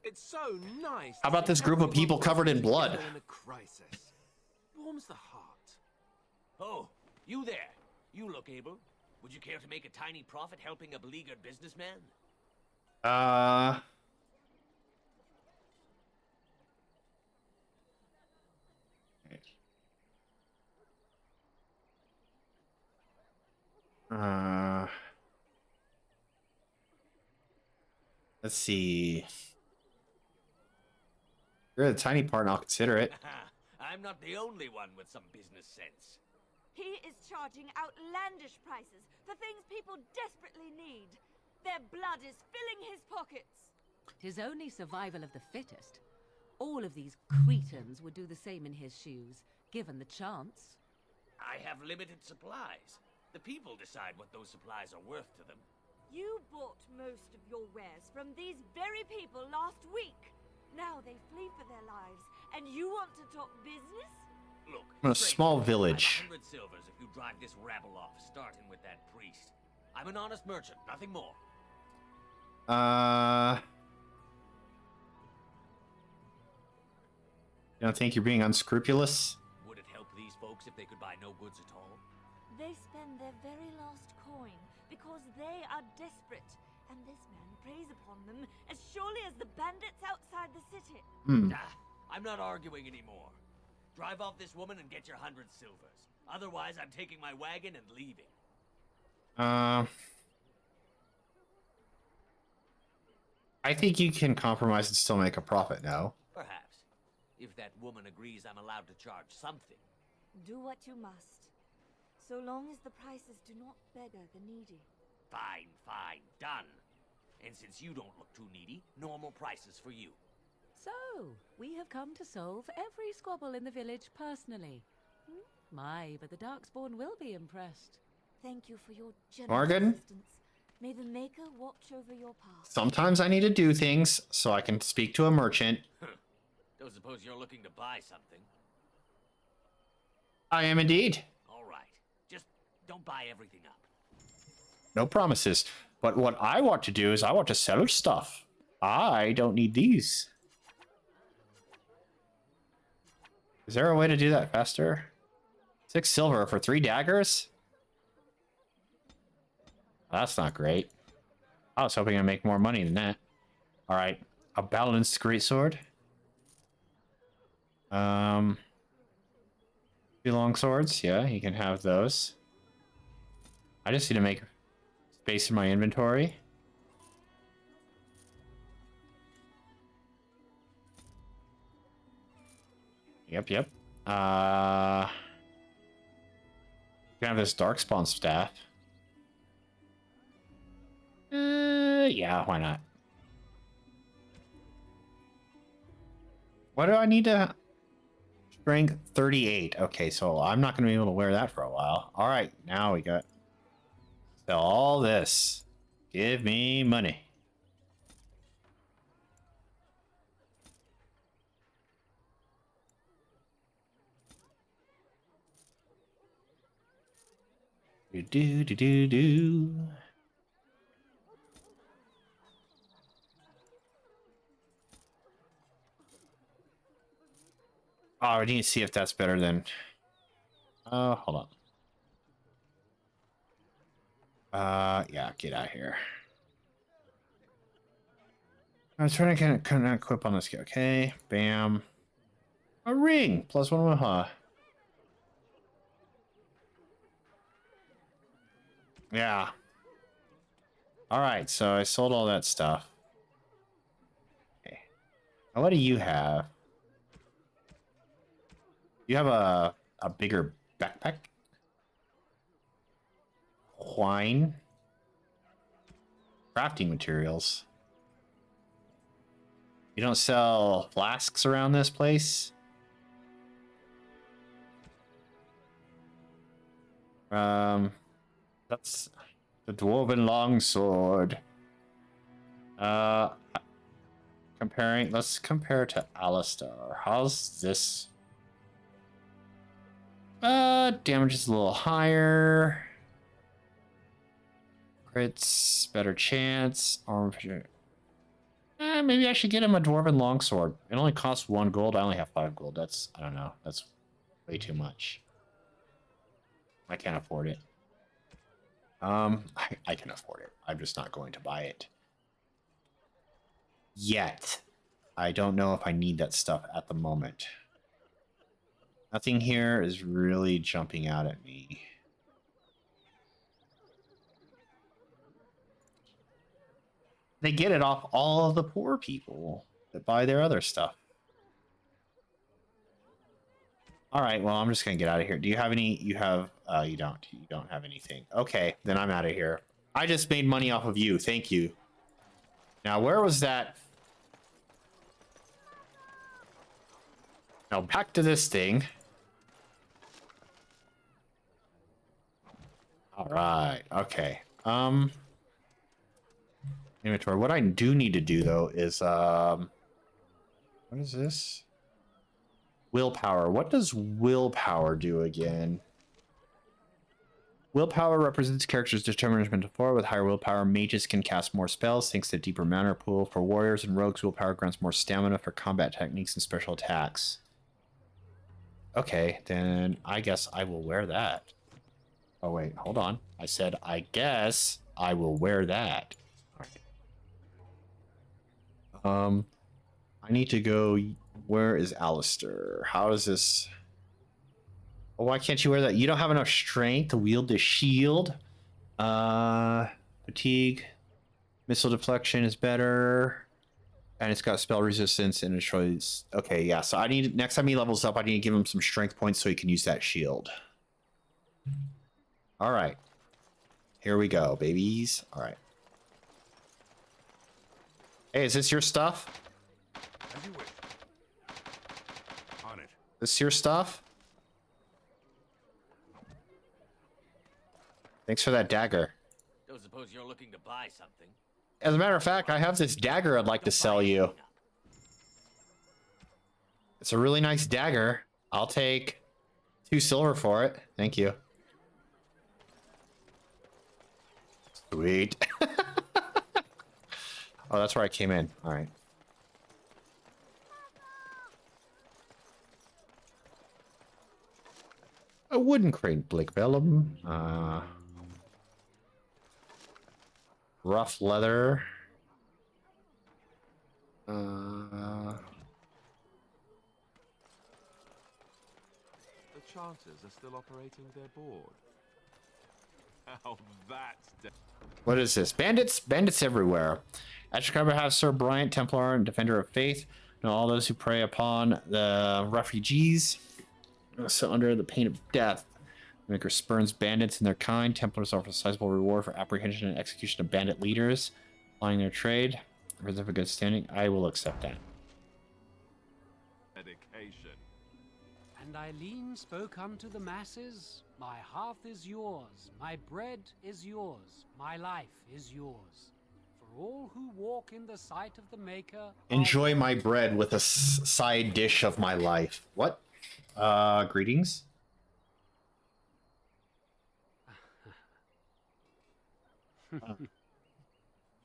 It's so nice. How about this group of people covered in blood? In a crisis. Warms the heart. Oh, you there. You look able. Would you care to make a tiny profit helping a beleaguered businessman? Let's see. You're the tiny part and I'll consider it. I'm not the only one with some business sense. He is charging outlandish prices for things people desperately need. Their blood is filling his pockets. 'Tis only survival of the fittest. All of these cretins would do the same in his shoes, given the chance. I have limited supplies. The people decide what those supplies are worth to them. You bought most of your wares from these very people last week. Now they flee for their lives, and you want to talk business? Look, I'm in a stranger, small village. 100 silvers if you drive this rabble off, starting with that priest. I'm an honest merchant, nothing more. You don't think you're being unscrupulous? Would it help these folks if they could buy no goods at all? They spend their very last coin because they are desperate, and this man preys upon them as surely as the bandits outside the city. I'm not arguing anymore. Drive off this woman and get your 100 silvers. Otherwise, I'm taking my wagon and leaving. I think you can compromise and still make a profit, no? Perhaps. If that woman agrees I'm allowed to charge something. Do what you must, so long as the prices do not beggar the needy. Fine, fine, done. And since you don't look too needy, normal prices for you. So, we have come to solve every squabble in the village personally. My, but the Darkspawn will be impressed. Thank you for your generous Morgan? assistance. May the Maker watch over your path. Sometimes I need to do things so I can speak to a merchant. Don't suppose you're looking to buy something? I am indeed. All right. Just don't buy everything up. No promises. But what I want to do is I want to sell stuff. I don't need these. Is there a way to do that faster? 6 silver for 3 daggers? That's not great. I was hoping I'd make more money than that. Alright. A balanced greatsword. 2 long swords. Yeah, you can have those. I just need to make space in my inventory. Yep. You can have this Darkspawn staff. Yeah, why not? What do I need to... Strength 38. Okay, so I'm not going to be able to wear that for a while. All right, now we got... Sell all this. Give me money. Do. Oh, I need to see if that's better than... hold on. Yeah, get out of here. I was trying to kind of equip on this guy. Okay, bam. A ring! +1 Waha. Yeah. Alright, so I sold all that stuff. Okay. Now what do you have? You have a bigger backpack? Wine? Crafting materials. You don't sell flasks around this place? That's the Dwarven Longsword. Let's compare to Alistar. How's this? Damage is a little higher. Crits, better chance. Armor. Maybe I should get him a Dwarven Longsword. It only costs 1 gold. I only have 5 gold. That's, I don't know. That's way too much. I can't afford it. I can afford it. I'm just not going to buy it. Yet. I don't know if I need that stuff at the moment. Nothing here is really jumping out at me. They get it off all of the poor people that buy their other stuff. All right, well, I'm just going to get out of here. Do you have any? You have, you don't. You don't have anything. Okay, then I'm out of here. I just made money off of you. Thank you. Now, where was that? Now, back to this thing. All right, okay. Inventory. What I do need to do though is what is this? Willpower. What does willpower do again? Willpower represents character's determination to forward. With higher willpower, mages can cast more spells thanks to a deeper mana pool. For warriors and rogues, willpower grants more stamina for combat techniques and special attacks. Okay, then I guess I will wear that. Oh wait, hold on. I said I guess I will wear that. All right. I need to go. Where is Alistair? How is this? Oh, why can't you wear that? You don't have enough strength to wield the shield. Fatigue. Missile deflection is better. And it's got spell resistance and it shows. Okay, yeah. So I need, next time he levels up, I need to give him some strength points so he can use that shield. All right. Here we go, babies. All right. Hey, is this your stuff? As you wish. On it. This your stuff? Thanks for that dagger. Don't suppose you're looking to buy something. As a matter of fact, I have this dagger I'd like to sell you. It's a really nice dagger. I'll take 2 silver for it. Thank you. Sweet. Oh, that's where I came in. All right. A wooden crate, Blake Vellum. Rough leather. The Chanters are still operating their board. How that's... What is this? Bandits? Bandits everywhere. At your cover have Sir Bryant, Templar and Defender of Faith. And all those who prey upon the refugees. So under the pain of death. The Maker spurns bandits and their kind. Templars offer a sizable reward for apprehension and execution of bandit leaders. Plying their trade. Reserve a good standing. I will accept that. Dedication. And Eileen spoke unto the masses, my hearth is yours, my bread is yours, my life is yours. For all who walk in the sight of the Maker... Enjoy my bread with a side dish of my life. What? Greetings?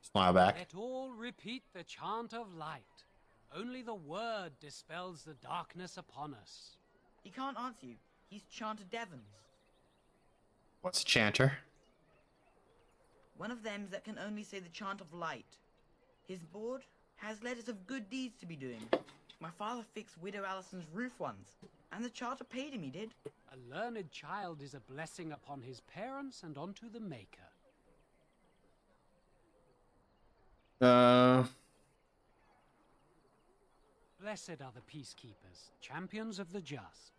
Smile back. Let all repeat the chant of light. Only the word dispels the darkness upon us. He can't answer you. He's Chanter Devons. What's a chanter? One of them that can only say the chant of light. His board has letters of good deeds to be doing. My father fixed Widow Allison's roof once, and the charter paid him, he did. A learned child is a blessing upon his parents and onto the Maker. Blessed are the peacekeepers, champions of the just.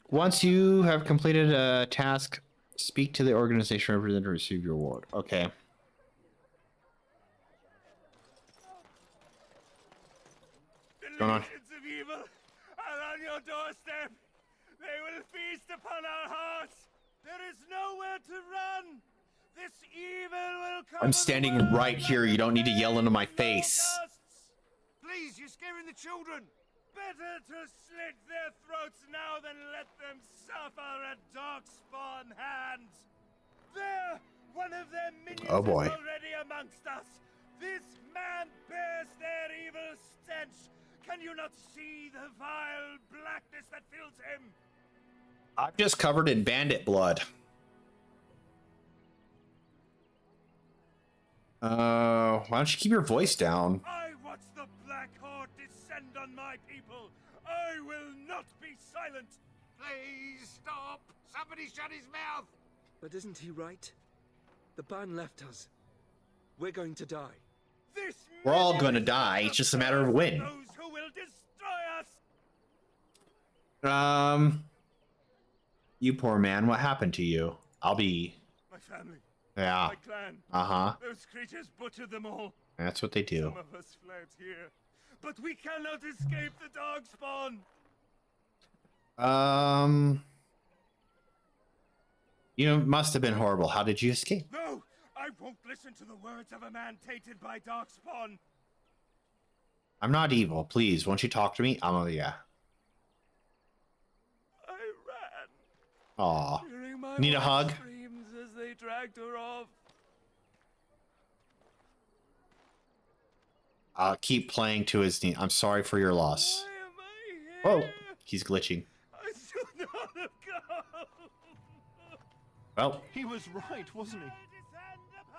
Once you have completed a task, speak to the organization representative to receive your reward. Okay. The legions of evil are on your doorstep. They will feast upon our hearts. There is nowhere to run. This evil will come. I'm standing right here. You don't need to yell into my face. Please, you're scaring the children. Better to slit their throats now than let them suffer at Darkspawn hands. There, one of their minions oh boy. is already amongst us. This man bears their evil stench. Can you not see the vile blackness that fills him? I'm just covered in bandit blood. Why don't you keep your voice down? I watch the Black Horde descend on my people. I will not be silent. Please stop! Somebody shut his mouth! But isn't he right? The ban left us. We're going to die. We're all going to die. It's just a matter of when. Those who will destroy us. You poor man. What happened to you? I'll be. My family. Yeah. My clan. Uh-huh. Those creatures butchered them all. That's what they do. Some of us fled here, but we cannot escape the Darkspawn. You must have been horrible. How did you escape? No, I won't listen to the words of a man tainted by darkspawn. I'm not evil. Please, won't you talk to me? Yeah. I ran. Aw. Hearing my Need a wife's hug? screams as they dragged her off. Keep playing to his knee. I'm sorry for your loss. Oh, he's glitching. I should not have come. Well, He was right, wasn't he?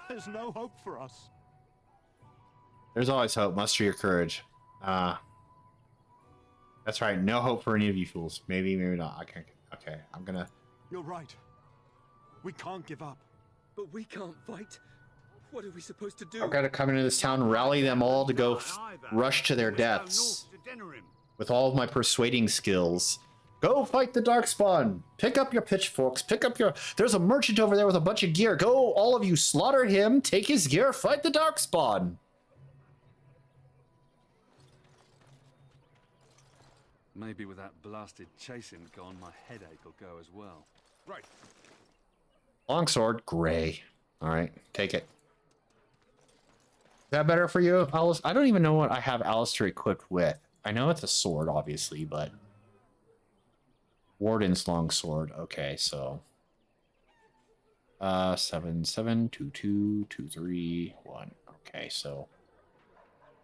There's no hope for us. there's always hope. Muster your courage. That's right. No hope for any of you fools. Maybe, maybe not. Okay, I'm gonna... You're right. We can't give up. But we can't fight. What are we supposed to do? I've got to come into this town, rally them all to go rush to their deaths. With all of my persuading skills. Go fight the Darkspawn. Pick up your pitchforks. Pick up your... There's a merchant over there with a bunch of gear. Go, all of you, slaughter him. Take his gear. Fight the Darkspawn. Maybe with that blasted chasing gone, my headache will go as well. Right. Longsword, gray. All right, take it. Is that better for you, Alice? I don't even know what I have Alistair equipped with. I know it's a sword, obviously, but... Warden's longsword. Okay, so... 7, 7, 2, 2, 2, 3, 1. Okay, so...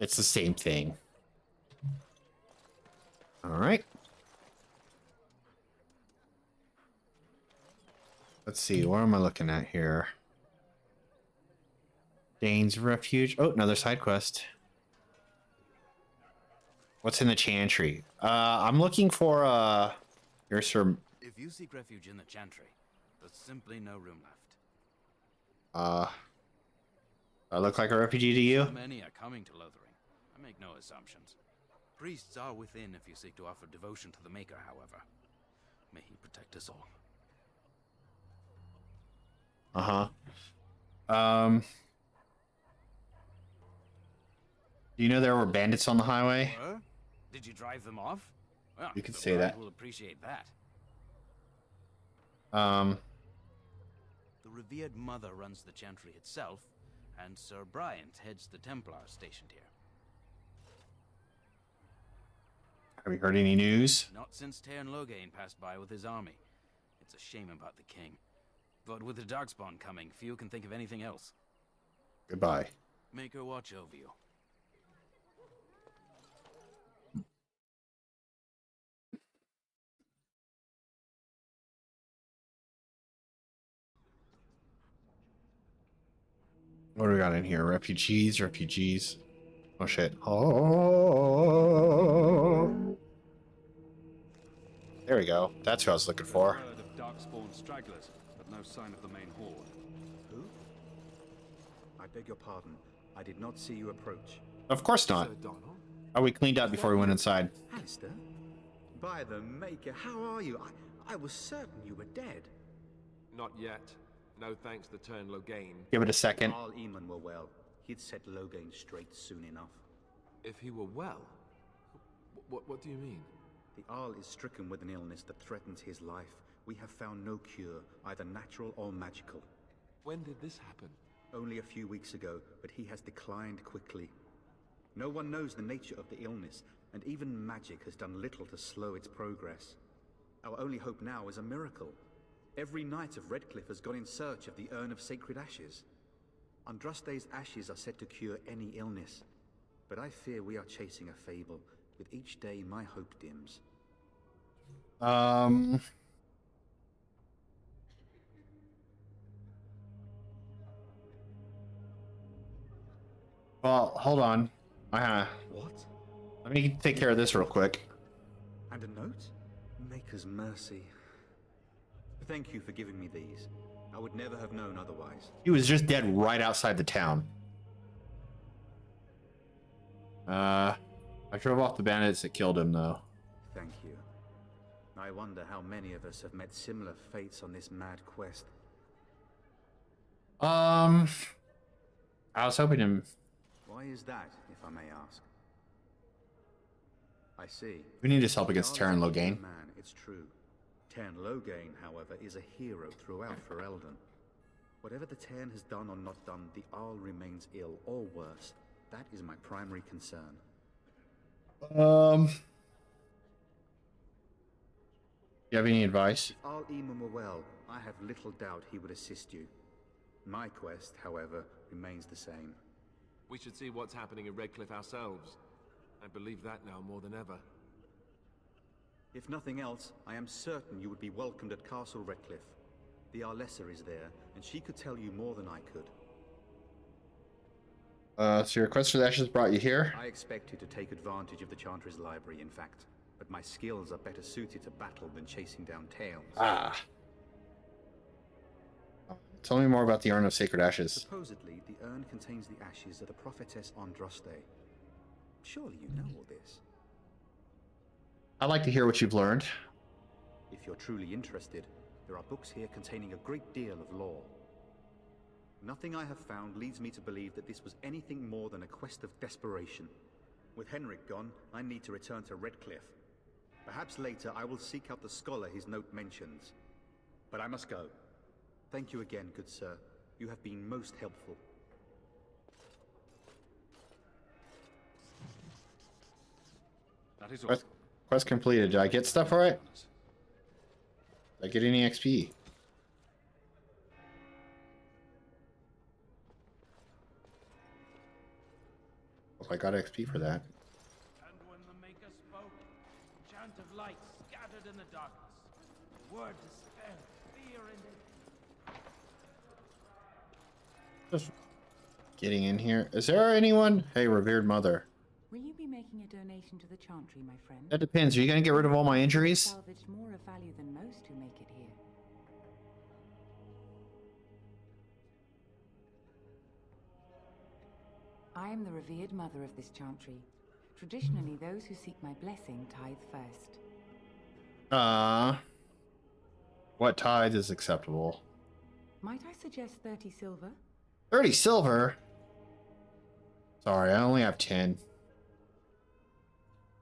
It's the same thing. Alright. Let's see, what am I looking at here? Dane's Refuge. Oh, another side quest. What's in the Chantry? I'm looking for, here's some... If you seek refuge in the Chantry, there's simply no room left. I look like a refugee to you? So many are coming to Lothering. I make no assumptions. Priests are within if you seek to offer devotion to the Maker, however. May he protect us all. Do you know there were bandits on the highway? Did you drive them off? Well, You could the say world that. will appreciate that. Um, The revered mother runs the Chantry itself, and Sir Bryant heads the Templars stationed here. have you heard any news? Not since Tairn Loghain passed by with his army. It's a shame about the king. But with the Darkspawn coming, few can think of anything else. Goodbye. Maker watch over you. What do we got in here? Refugees, refugees. Oh shit. Oh. There we go. That's who I was looking for. Heard of Darkspawn stragglers, but no sign of the main horde. Who? I beg your pardon. I did not see you approach. Of course not. Oh, we cleaned up before we went inside. Alistair? By the Maker, how are you? I was certain you were dead. Not yet. No thanks to Tairn Loghain. Give it a second. All Eamon were well. He'd set Loghain straight soon enough. If he were well? What do you mean? The Arl is stricken with an illness that threatens his life. We have found no cure, either natural or magical. When did this happen? Only a few weeks ago, but he has declined quickly. No one knows the nature of the illness, and even magic has done little to slow its progress. Our only hope now is a miracle. Every knight of Redcliffe has gone in search of the Urn of Sacred Ashes. Andraste's ashes are said to cure any illness, but I fear we are chasing a fable. With each day, my hope dims. Well, hold on. What? Let me take care of this real quick. And a note? Maker's mercy. Thank you for giving me these. I would never have known otherwise. He was just dead right outside the town. I drove off the bandits that killed him, though. Thank you. I wonder how many of us have met similar fates on this mad quest. I was hoping to... Why is that, if I may ask? I see. We need his help against Tairn Loghain. Man, it's true. Tairn Loghain, however, is a hero throughout Ferelden. Whatever the Tairn has done or not done, the Arl remains ill, or worse. That is my primary concern. You have any advice? If Arl Eamon were well, I have little doubt he would assist you. My quest, however, remains the same. We should see what's happening in Redcliffe ourselves. I believe that now more than ever. If nothing else, I am certain you would be welcomed at Castle Redcliffe. The Arlessa is there, and she could tell you more than I could. So your quest for the ashes brought you here? I expect you to take advantage of the Chantry's library, in fact. But my skills are better suited to battle than chasing down tales. Ah. Tell me more about the Urn of Sacred Ashes. Supposedly, the urn contains the ashes of the prophetess Andraste. Surely you know all this. I'd like to hear what you've learned. If you're truly interested, there are books here containing a great deal of lore. Nothing I have found leads me to believe that this was anything more than a quest of desperation. With Henrik gone, I need to return to Redcliffe. Perhaps later I will seek out the scholar his note mentions. But I must go. Thank you again, good sir. You have been most helpful. That is all. Quest completed. Did I get stuff for it? Did I get any XP? Hope I got XP for that. And when the Maker spoke, a chant of light scattered in the darkness. Word despair, fear in it. Just getting in here. Is there anyone? Hey, revered mother. Will you be making a donation to the Chantry, my friend? That depends. Are you going to get rid of all my injuries? Salvaged more of value than most who make it here. I am the revered mother of this Chantry. Traditionally, those who seek my blessing tithe first. What tithe is acceptable? Might I suggest 30 silver? 30 silver? Sorry, I only have 10.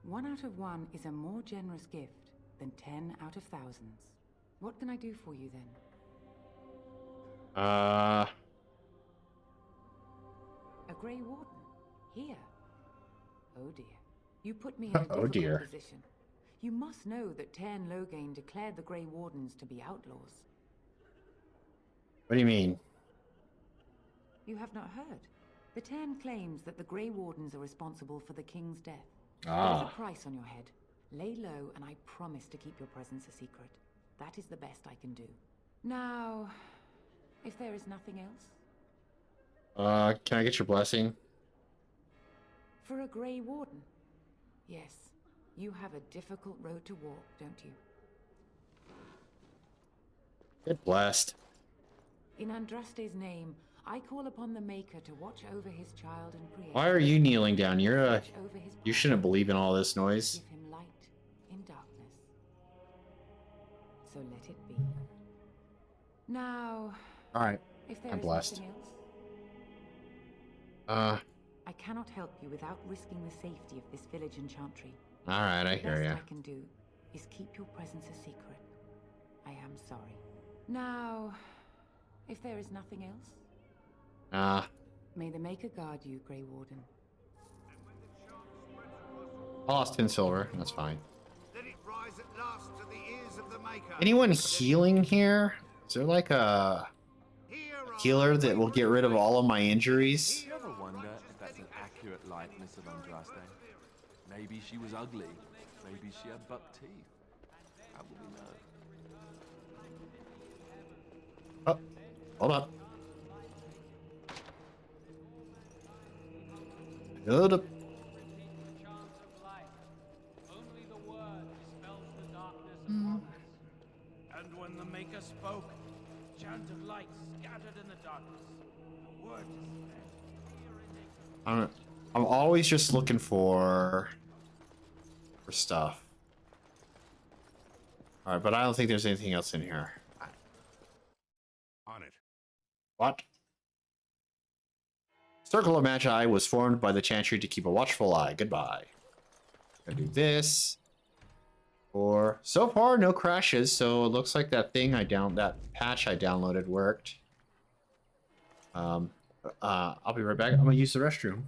1 out of 1 is a more generous gift than 10 out of thousands. What can I do for you then? A Grey Warden? Here? Oh dear. You put me in a difficult position. You must know that Tairn Loghain declared the Grey Wardens to be outlaws. What do you mean? You have not heard. The Tairn claims that the Grey Wardens are responsible for the king's death. There's a price on your head. Lay low, and I promise to keep your presence a secret. That is the best I can do. Now, if there is nothing else? Can I get your blessing? For a Grey Warden? Yes. You have a difficult road to walk, don't you? Get blessed. In Andraste's name, I call upon the Maker to watch over his child and create. Why are you kneeling down? You shouldn't believe in all this noise. Give him light in darkness. So let it be. Now. All right. If there I'm is blessed. nothing else. I cannot help you without risking the safety of this village and Chantry. All right, I hear The ya. best I can do is keep your presence a secret. I am sorry. Now, if there is nothing else. May the Maker guard you, Grey Warden. I lost 10 silver. That's fine. Let it rise at last to the ears of the Maker. Anyone healing here? Is there like a healer that will get rid of all of my injuries? Do you ever wonder if that's an accurate likeness of Andraste? Maybe she was ugly. Maybe she had buck teeth. How will we know? Oh, hold up. Hold up. And when the Maker spoke, a chant of light scattered in the darkness. A word despair. I'm always just looking for stuff. All right, but I don't think there's anything else in here. On it. What? Circle of Magi was formed by the Chantry to keep a watchful eye. Goodbye. Gonna do this. Or so far, no crashes. So it looks like that thing that patch I downloaded worked. I'll be right back. I'm gonna use the restroom.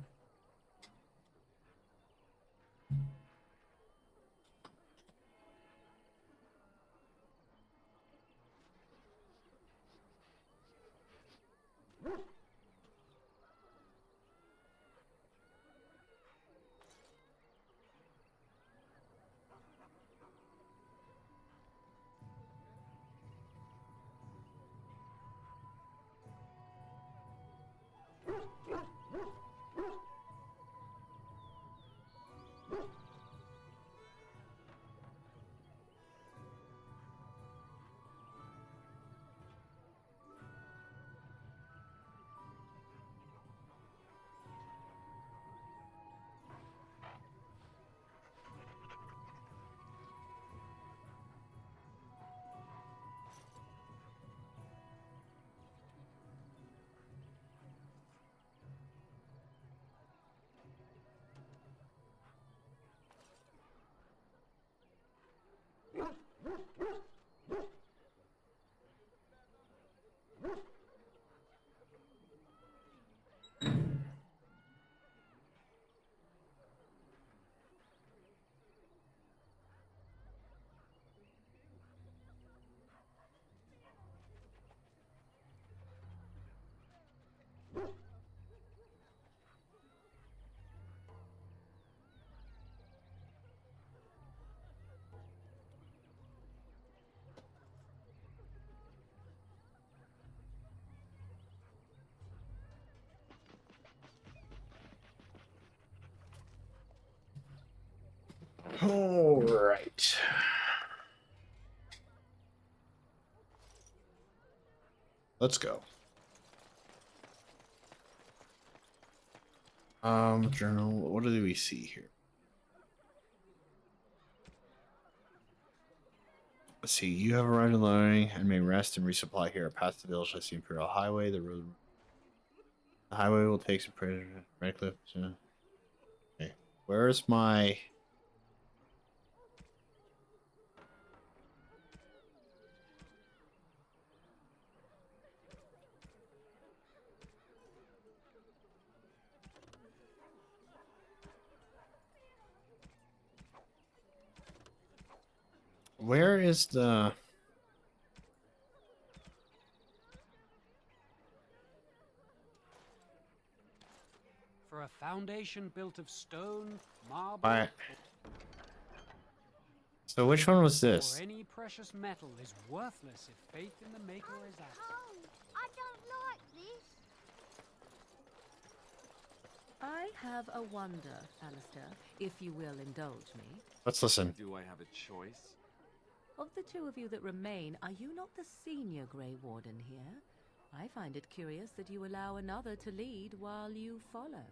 All right. Let's go. Journal. What do we see here? Let's see. You have arrived in learning and may rest and resupply here. Past the village, I see Imperial Highway. The highway will take some Redcliffe. Okay. Where's my? Where is the? For a foundation built of stone, marble, All right. So which one was or this? any precious metal is worthless if faith in the Maker is absent. I don't like this. I have a wonder, Alistair, if you will indulge me. Let's listen. Do I have a choice? Of the two of you that remain, are you not the senior Grey Warden here? I find it curious that you allow another to lead while you follow.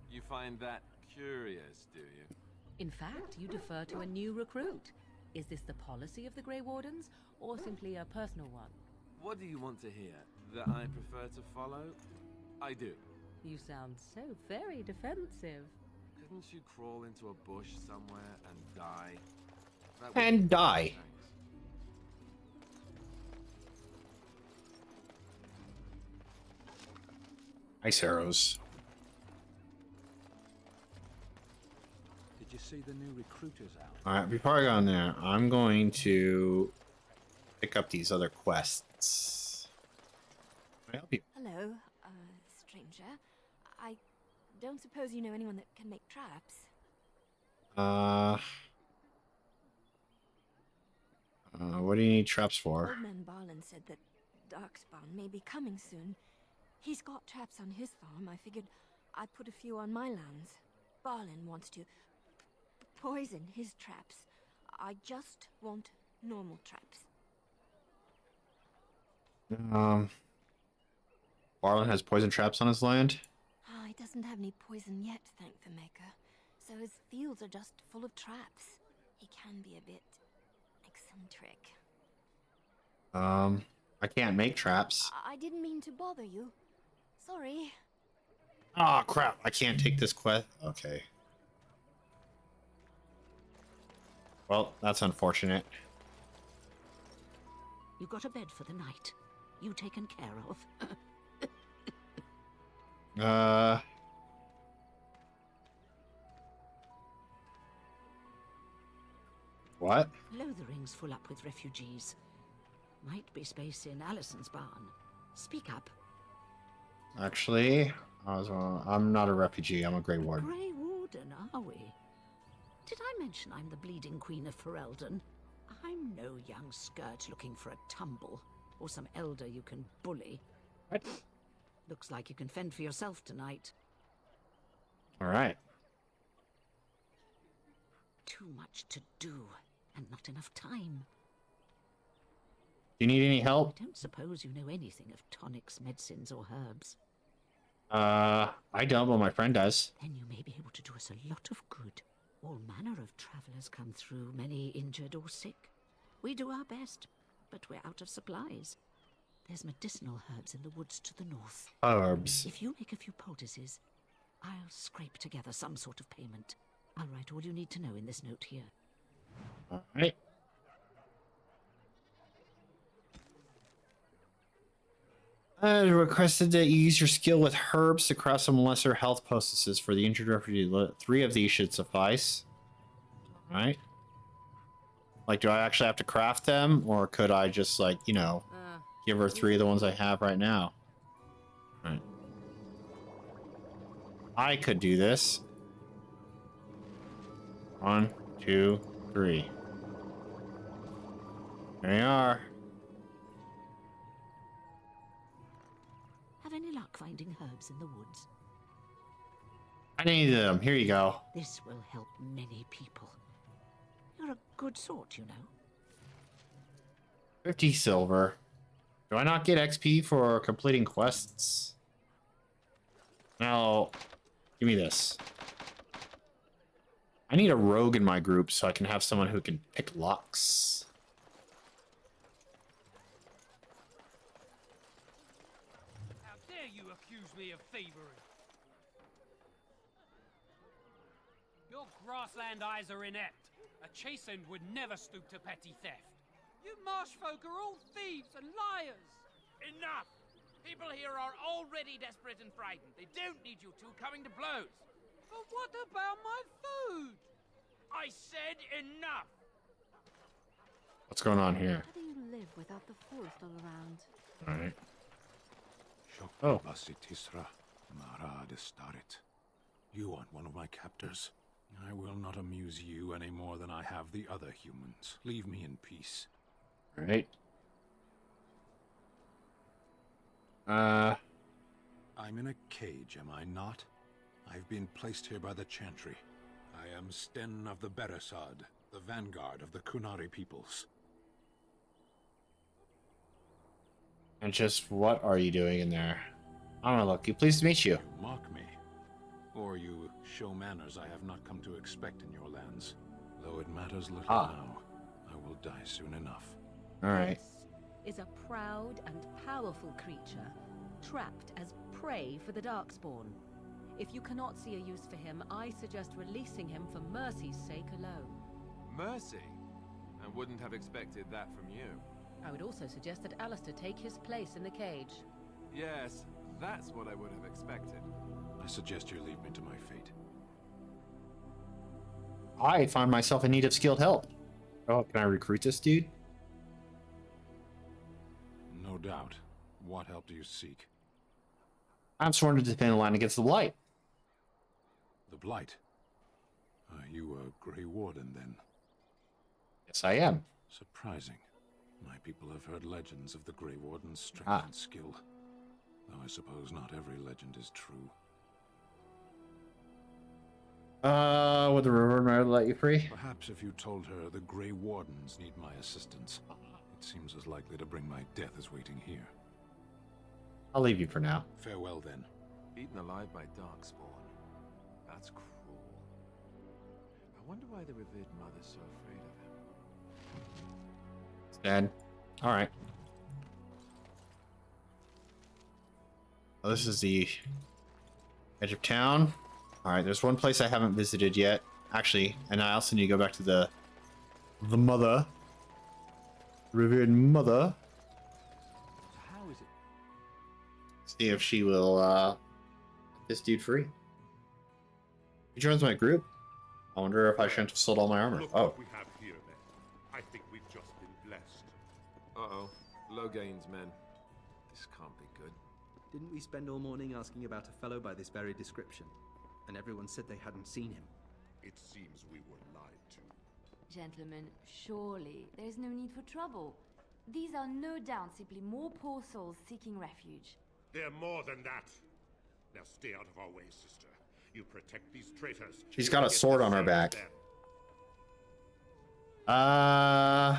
You find that curious, do you? In fact, you defer to a new recruit. Is this the policy of the Grey Wardens, or simply a personal one? What do you want to hear? That I prefer to follow? I do. You sound so very defensive. Couldn't you crawl into a bush somewhere and die? And die. Ice arrows. Did you see the new recruiters out? Alright, before I go in there, I'm going to pick up these other quests. Can I help you? Hello, stranger. I don't suppose you know anyone that can make traps? What do you need traps for? Old man Barlin said that Darkspawn may be coming soon. He's got traps on his farm. I figured I'd put a few on my lands. Barlin wants to poison his traps. I just want normal traps. Barlin has poison traps on his land? He doesn't have any poison yet, thank the Maker. So his fields are just full of traps. He can be a bit eccentric. I can't make traps. I didn't mean to bother you. Sorry. Oh crap, I can't take this quest. Okay. Well, that's unfortunate. You got a bed for the night. You taken care of. What? Lothering's full up with refugees. Might be space in Allison's barn. Speak up. Actually, I'm not a refugee. I'm a Grey Warden. Grey Warden, are we? Did I mention I'm the bleeding queen of Ferelden? I'm no young skirt looking for a tumble, or some elder you can bully. What? Looks like you can fend for yourself tonight. All right. Too much to do, and not enough time. Do you need any help? I don't suppose you know anything of tonics, medicines, or herbs. I don't, but my friend does. Then you may be able to do us a lot of good. All manner of travelers come through, many injured or sick. We do our best, but we're out of supplies. There's medicinal herbs in the woods to the north. Herbs. If you make a few poultices, I'll scrape together some sort of payment. I'll write all you need to know in this note here. All right. Requested that you use your skill with herbs to craft some lesser health poultices for the injured refugee. 3 of these should suffice. All right. Like, do I actually have to craft them, or could I just, like, you know, give her 3 of the ones I have right now? All right. I could do this. 1, 2, 3. There you are. Have any luck finding herbs in the woods? I need them. Here you go. This will help many people. You're a good sort, you know. 50 silver. Do I not get XP for completing quests? Now, give me this. I need a rogue in my group so I can have someone who can pick locks. How dare you accuse me of thievery? Your grassland eyes are inept. A chastened would never stoop to petty theft. You marsh folk are all thieves and liars. Enough! People here are already desperate and frightened. They don't need you two coming to blows. But what about my food? I said enough! What's going on here? How do you live without the forest all around? Alright. Oh. Basitisra, Mara Starit. You aren't one of my captors. I will not amuse you any more than I have the other humans. Leave me in peace. Alright. I'm in a cage, am I not? I've been placed here by the Chantry. I am Sten of the Beresad, the vanguard of the Kunari peoples. And just what are you doing in there? I don't know, Lucky. Pleased to meet you. You mock me. Or you show manners I have not come to expect in your lands. Though it matters little now, I will die soon enough. Alright. This is a proud and powerful creature, trapped as prey for the Darkspawn. If you cannot see a use for him, I suggest releasing him for mercy's sake alone. Mercy? I wouldn't have expected that from you. I would also suggest that Alistair take his place in the cage. Yes, that's what I would have expected. I suggest you leave me to my fate. I find myself in need of skilled help. Oh, can I recruit this dude? No doubt. What help do you seek? I'm sworn to defend the land against the Blight. The Blight? Are you a Grey Warden, then? Yes, I am. Surprising. My people have heard legends of the Grey Warden's strength and skill. Though I suppose not every legend is true. Would the River Mare let you free? Perhaps if you told her the Grey Wardens need my assistance. It seems as likely to bring my death as waiting here. I'll leave you for now. Farewell, then. Eaten alive by Darkspawn. That's cruel. I wonder why the revered mother's so afraid of him. It's dead. Alright. Well, this is the edge of town. Alright, there's one place I haven't visited yet. Actually, and I also need to go back to the mother. Revered mother. How is it? See if she will this dude free. He joins my group. I wonder if I shouldn't have sold all my armor. Look Oh. what we have here, men. I think we've just been blessed. Uh-oh. Logain's men. This can't be good. Didn't we spend all morning asking about a fellow by this very description? And everyone said they hadn't seen him. It seems we were lied to. Gentlemen, surely there is no need for trouble. These are no doubt simply more poor souls seeking refuge. They're more than that. Now stay out of our way, sister. You protect these traitors. She's got a sword on her back. I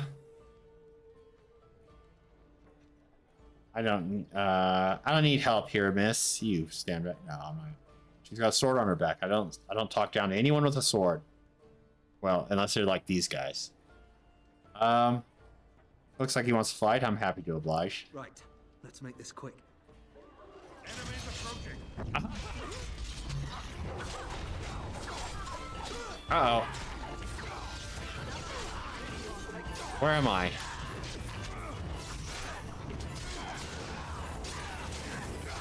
don't need help here, miss. You stand back. No, I'm not. She's got a sword on her back. I don't talk down to anyone with a sword. Well, unless they're like these guys. Looks like he wants to fight. I'm happy to oblige. Right. Let's make this quick. Uh-oh. Where am I?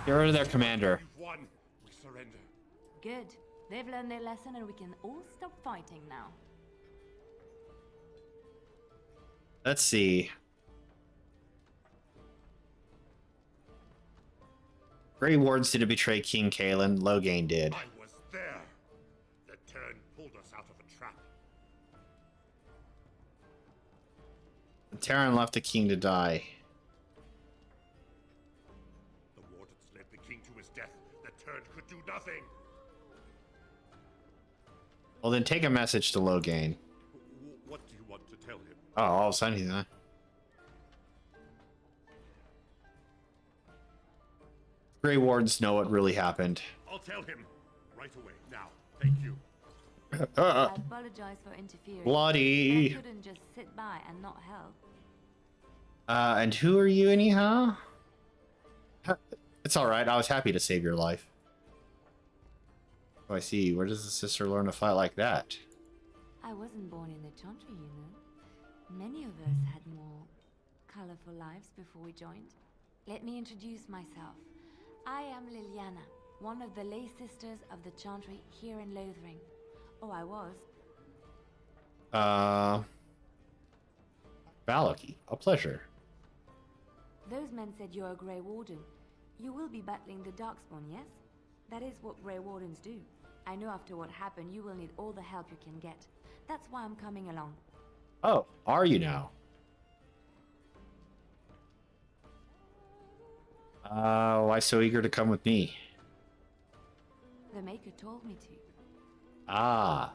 Get rid of their commander. Won. We surrender. Good. They've learned their lesson and we can all stop fighting now. Let's see. Grey Wardens didn't betray King Kalen. Logain did. I was there. The turn pulled us out of a trap. The Terran left the king to die. The wardens led the king to his death. The turn could do nothing. Well, then take a message to Logain. What do you want to tell him? Oh, all of a sudden he's not. Grey Wardens know what really happened. I'll tell him right away. Now, thank you. I apologize for interfering. Bloody. I couldn't just sit by and not help. And who are you anyhow? It's alright, I was happy to save your life. Oh, I see. Where does the sister learn to fight like that? I wasn't born in the Chantry, you know. Many of us had more colorful lives before we joined. Let me introduce myself. I am Liliana, one of the lay sisters of the Chantry here in Lothering. Oh, I was. Valaki, a pleasure. Those men said you're a Grey Warden. You will be battling the Darkspawn, yes? That is what Grey Wardens do. I know after what happened, you will need all the help you can get. That's why I'm coming along. Oh, are you now? Why so eager to come with me? The Maker told me to. Ah.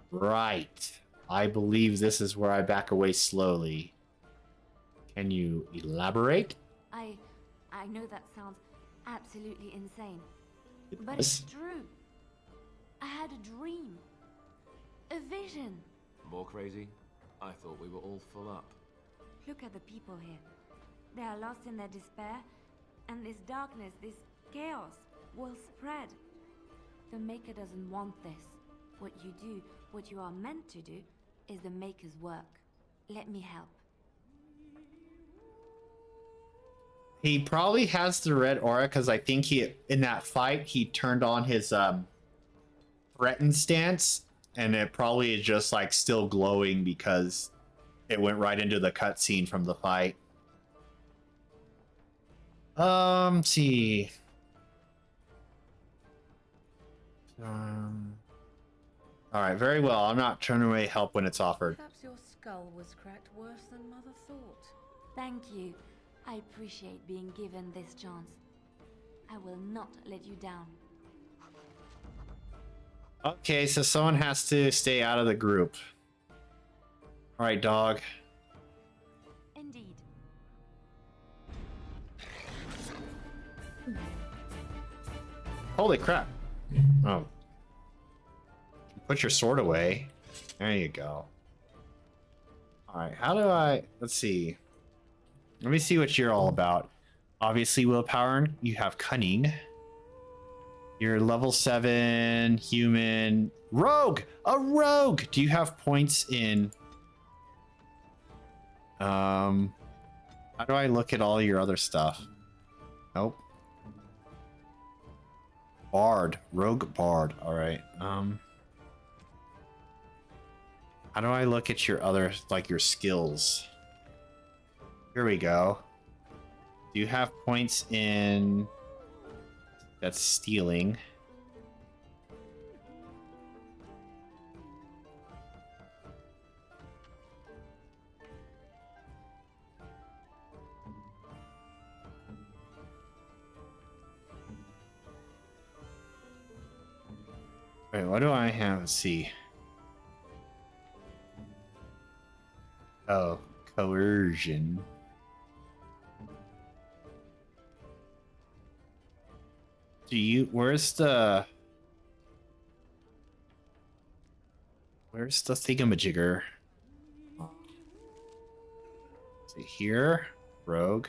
Right. I believe this is where I back away slowly. Can you elaborate? I know that sounds absolutely insane. But it's true. I had a dream. A vision. More crazy? I thought we were all full up. Look at the people here. They are lost in their despair, and this darkness, this chaos, will spread. The Maker doesn't want this. What you do, what you are meant to do, is the Maker's work. Let me help. He probably has the red aura because I think in that fight he turned on his threatened stance, and it probably is just like still glowing because it went right into the cutscene from the fight. Let's see. All right, very well. I'm not turning away help when it's offered. Perhaps your skull was cracked worse than Mother thought. Thank you. I appreciate being given this chance. I will not let you down. Okay, so someone has to stay out of the group. All right, dog. Indeed. Holy crap. Oh. Put your sword away. There you go. Alright, how do I... Let's see. Let me see what you're all about. Obviously, willpower. You have cunning. You're level 7, human... Rogue! A rogue! Do you have points in... How do I look at all your other stuff? Nope. Bard. Rogue Bard. Alright. How do I look at your other, like, your skills? Here we go. Do you have points in... That's stealing. Wait, what do I have? Let's see. Oh, coercion. Do you... Where's the thingamajigger? Is it here? Rogue.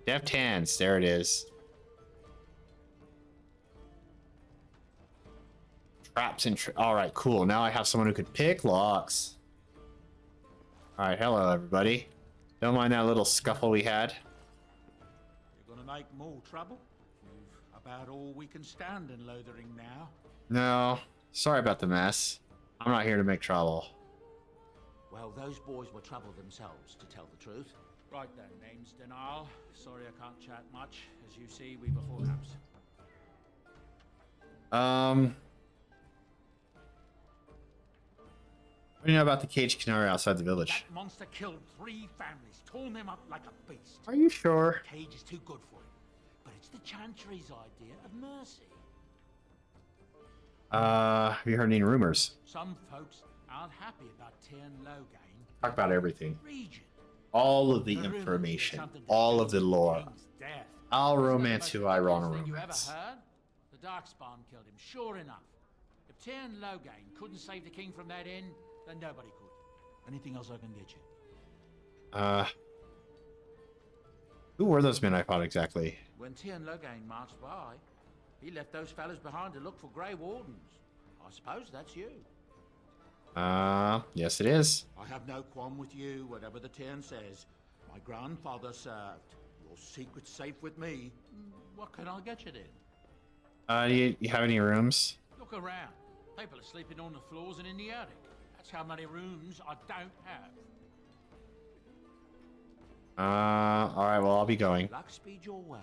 Deft hands. There it is. Traps and... Alright, cool. Now I have someone who could pick locks. Alright, hello everybody. Don't mind that little scuffle we had. You're gonna make more trouble? We've about all we can stand in Lothering now. No. Sorry about the mess. I'm not here to make trouble. Well, those boys were trouble themselves, to tell the truth. Right then, name's Denal. Sorry I can't chat much. As you see, we were full house. What do you know about the caged canary outside the village? That monster killed 3 families, torn them up like a beast. Are you sure? The cage is too good for him, but it's the Chantry's idea of mercy. Have you heard any rumors? Some folks aren't happy about Tyrn Logain. Talk about everything. Region. All of the information. All of the lore. I'll romance who I want to You ever romance. heard? The Darkspawn killed him, sure enough. If Tyrn Logain couldn't save the king from that inn, then nobody could. Anything else I can get you? Who were those men I fought exactly? When Tyrn Logain marched by, he left those fellas behind to look for Grey Wardens. I suppose that's you. Yes it is. I have no qualm with you, whatever the Tyrn says. My grandfather served. Your secret's safe with me. What can I get you then? Do you have any rooms? Look around. People are sleeping on the floors and in the attic. That's how many rooms I don't have. Alright, well, I'll be going. Luck speed your way.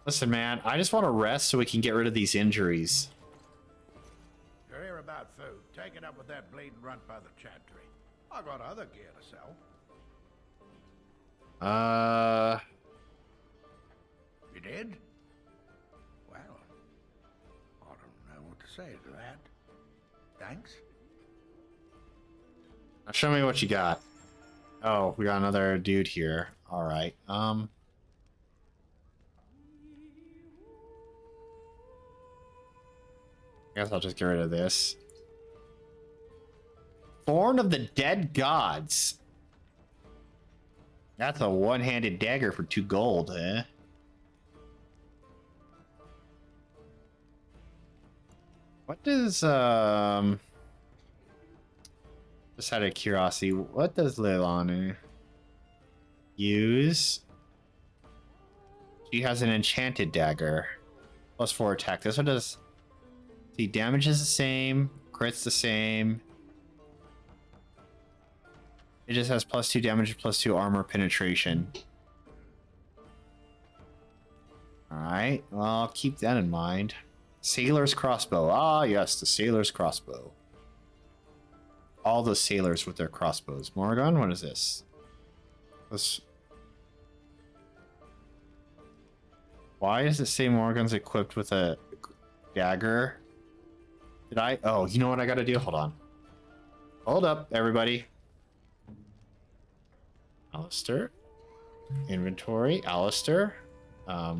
Listen, man, I just want to rest so we can get rid of these injuries. You're here about food. Take it up with that bleeding runt by the Chantry. I got other gear to sell. You did? Well, I don't know what to say to that. Thanks. Now show me what you got. Oh, we got another dude here. Alright, guess I'll just get rid of this. Thorn of the Dead Gods. That's a one-handed dagger for 2 gold, eh? What does, just out of curiosity, what does Leilani use? She has an enchanted dagger. +4 attack. This one does... See, damage is the same. Crit's the same. It just has +2 damage, +2 armor penetration. Alright, well, I'll keep that in mind. Sailor's crossbow. Ah, yes, the sailor's crossbow. All the sailors with their crossbows. Morgan, what is this? Why does it say Morgan's equipped with a dagger? Did I? Oh, you know what I gotta do? Hold on. Hold up, everybody. Alistair. Inventory. Alistair. Let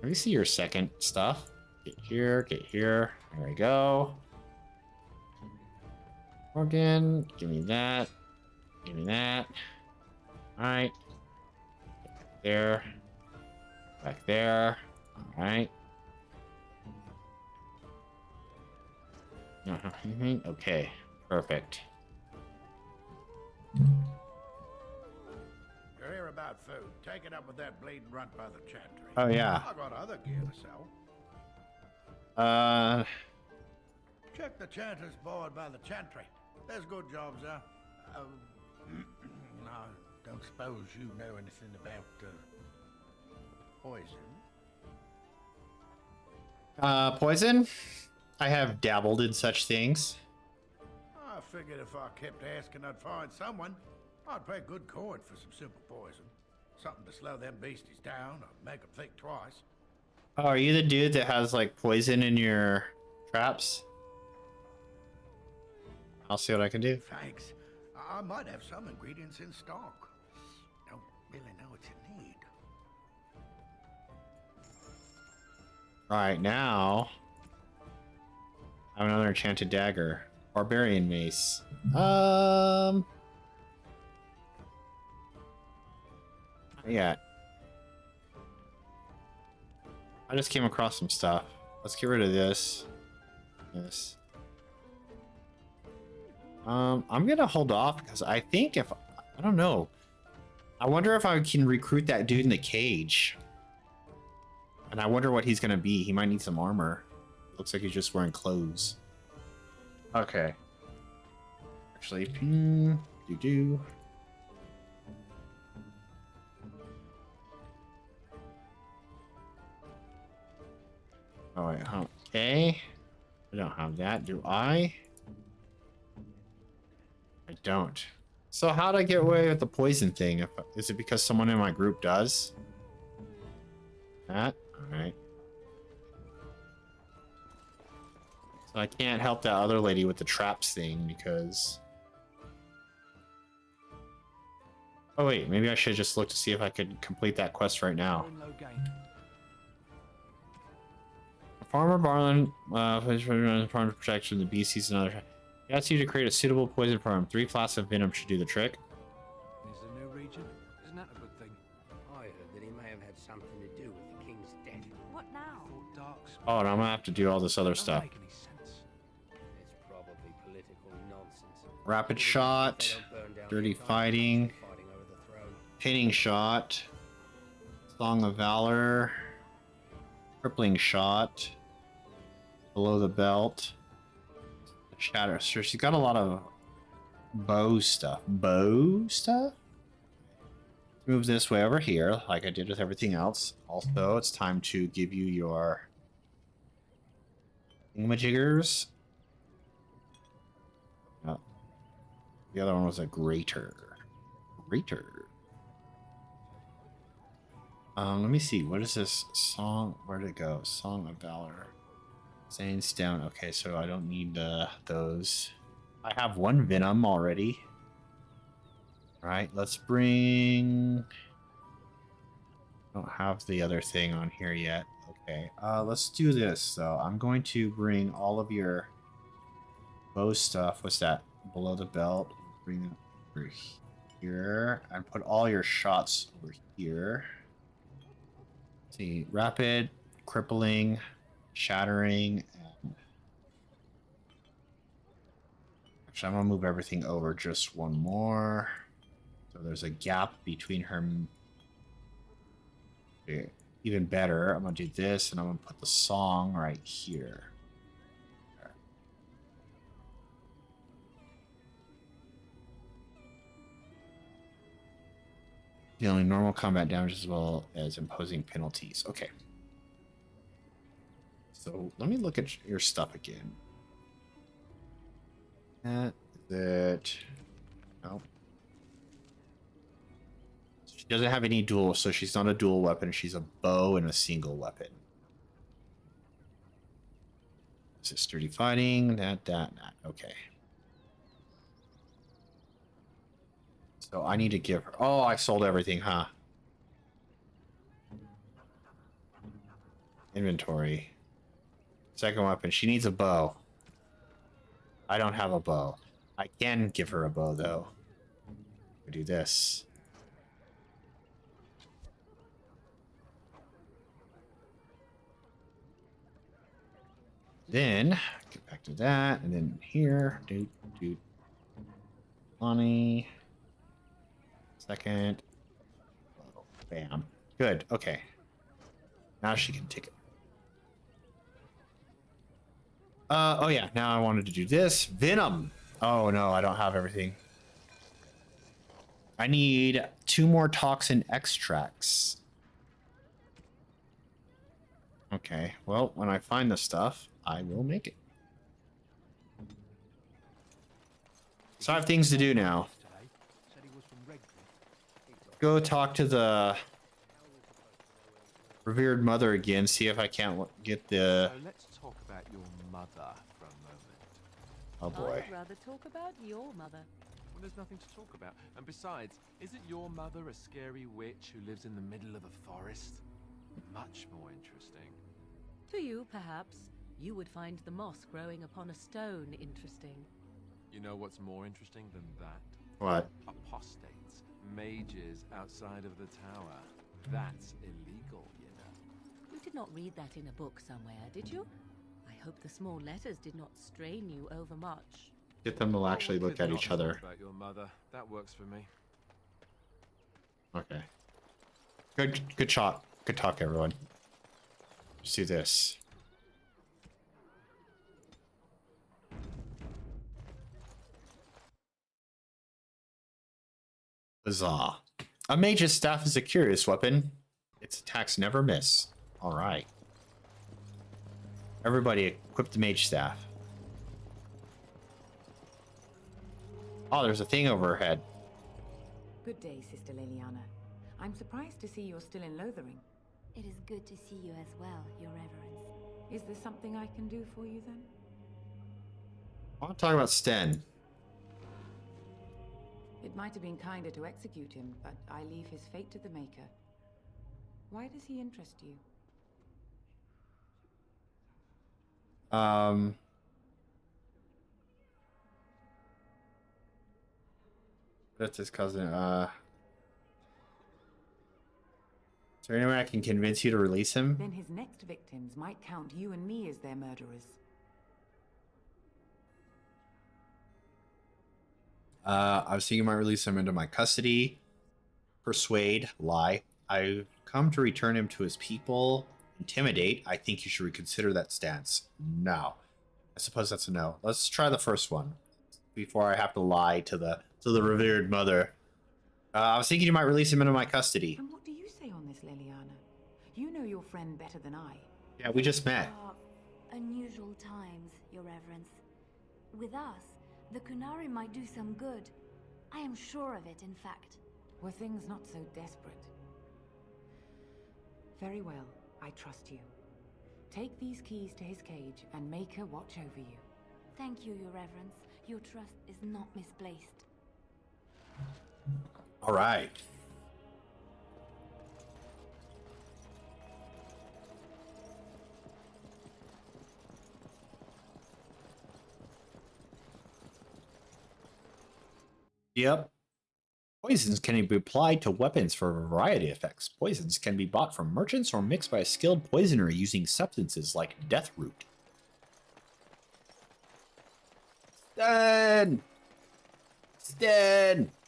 me see your second stuff. Get here, get here. There we go. Morgan, give me that. Give me that. Alright. There. Back there. Alright. Okay. Perfect. You're here about about food, take it up with that bleeding runt by the chantry. Oh, yeah. I got other gear to sell. Check the chanter's board by the chantry. There's good jobs there. No, don't suppose you know anything about poison? Poison? I have dabbled in such things. I figured if I kept asking, I'd find someone. I'd pay good coin for some simple poison. Something to slow them beasties down or make them think twice. Oh, are you the dude that has, like, poison in your traps? I'll see what I can do. Thanks. I might have some ingredients in stock. Don't really know what you need. Alright, now... I have another enchanted dagger. Barbarian mace. Yeah. I just came across some stuff. Let's get rid of this. This. I'm gonna hold off because I think if... I don't know. I wonder if I can recruit that dude in the cage. And I wonder what he's gonna be. He might need some armor. Looks like he's just wearing clothes. Okay. Actually, do. Oh wait, okay. I don't have that, do I? I don't. So how'd I get away with the poison thing? Is it because someone in my group does? That? Alright. So I can't help that other lady with the traps thing because... Oh wait, maybe I should just look to see if I could complete that quest right now. Farmer Barlin, farm protection, the beasties and other. He asks you to create a suitable poison farm. 3 flasks of venom should do the trick. Is a new region? Isn't that a good thing? I heard that he may have had something to do with the king's death. What now? Oh, and I'm gonna have to do all this other stuff. It's probably political nonsense. Rapid shot, dirty fighting, pinning shot, song of valor, crippling shot, below the belt, shatter. So she's got a lot of bow stuff. Bow stuff? Move this way over here, like I did with everything else. Also, it's time to give you your thingamajiggers. Oh. The other one was a grater. Let me see. What is this song? Where'd it go? Song of Valor. Saints down. Okay, so I don't need those. I have 1 venom already. All right, let's bring... I don't have the other thing on here yet. Okay, let's do this. So I'm going to bring all of your bow stuff. What's that? Below the belt. Bring it over here. And put all your shots over here. Let's see, rapid, crippling, shattering, and... Actually, I'm gonna move everything over just 1 more. So there's a gap between her. Even better, I'm gonna do this, and I'm gonna put the song right here. Dealing normal combat damage as well as imposing penalties. Okay. So let me look at your stuff again. That. No. She doesn't have any dual, so she's not a dual weapon. She's a bow and a single weapon. This is sturdy fighting. That. Okay. So I need to give her... Oh, I sold everything, huh? Inventory. Second weapon. She needs a bow. I don't have a bow. I can give her a bow, though. I do this. Then, get back to that, and then here. Lonnie. Second. Bam. Good. Okay. Now she can take it. Oh yeah. Now I wanted to do this. Venom. Oh no, I don't have everything. I need 2 more toxin extracts. Okay. Well, when I find the stuff, I will make it. So I have things to do now. Go talk to the revered mother again, see if I can't get the... So let's talk about your mother for a moment. Oh boy. I'd rather talk about your mother. Well, there's nothing to talk about. And besides, isn't your mother a scary witch who lives in the middle of a forest? Much more interesting. To you, perhaps. You would find the moss growing upon a stone interesting. You know what's more interesting than that? What? Apostates, mages outside of the tower. That's illegal, you know. You did not read that in a book somewhere, did you? I hope the small letters did not strain you overmuch. Get them to actually look at each other. About your mother. That works for me. Okay. Good shot. Good talk, everyone. Let's do this. Huzzah. A mage's staff is a curious weapon. Its attacks never miss. Alright. Everybody equip the mage staff. Oh, there's a thing overhead. Good day, Sister Liliana. I'm surprised to see you're still in Lothering. It is good to see you as well, Your Reverence. Is there something I can do for you then? I want to talk about Sten. It might have been kinder to execute him, but I leave his fate to the Maker. Why does he interest you? That's his cousin. Is there any way I can convince you to release him? Then his next victims might count you and me as their murderers. I was thinking you might release him into my custody. Persuade, lie. I've come to return him to his people. Intimidate. I think you should reconsider that stance. No. I suppose that's a no. Let's try the first one before I have to lie to the revered mother. I was thinking you might release him into my custody. And what do you say on this, Liliana? You know your friend better than I. Yeah, we just met. Unusual times, Your Reverence. With us, the Kunari might do some good. I am sure of it, in fact. Were things not so desperate? Very well, I trust you. Take these keys to his cage and make her watch over you. Thank you, Your Reverence. Your trust is not misplaced. All right. Yep. Poisons can be applied to weapons for a variety of effects. Poisons can be bought from merchants or mixed by a skilled poisoner using substances like death root. Stan!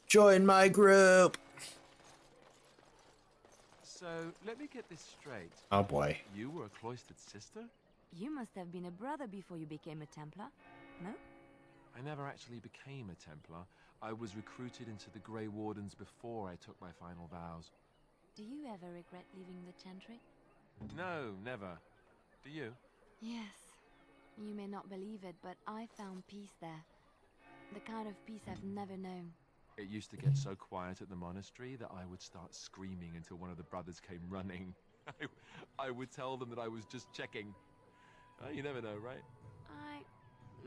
Join my group! So, let me get this straight. Oh boy. You were a cloistered sister? You must have been a brother before you became a Templar, no? I never actually became a Templar. I was recruited into the Grey Wardens before I took my final vows. Do you ever regret leaving the Chantry? No, never. Do you? Yes. You may not believe it, but I found peace there. The kind of peace I've never known. It used to get so quiet at the monastery that I would start screaming until one of the brothers came running. I would tell them that I was just checking. You never know, right?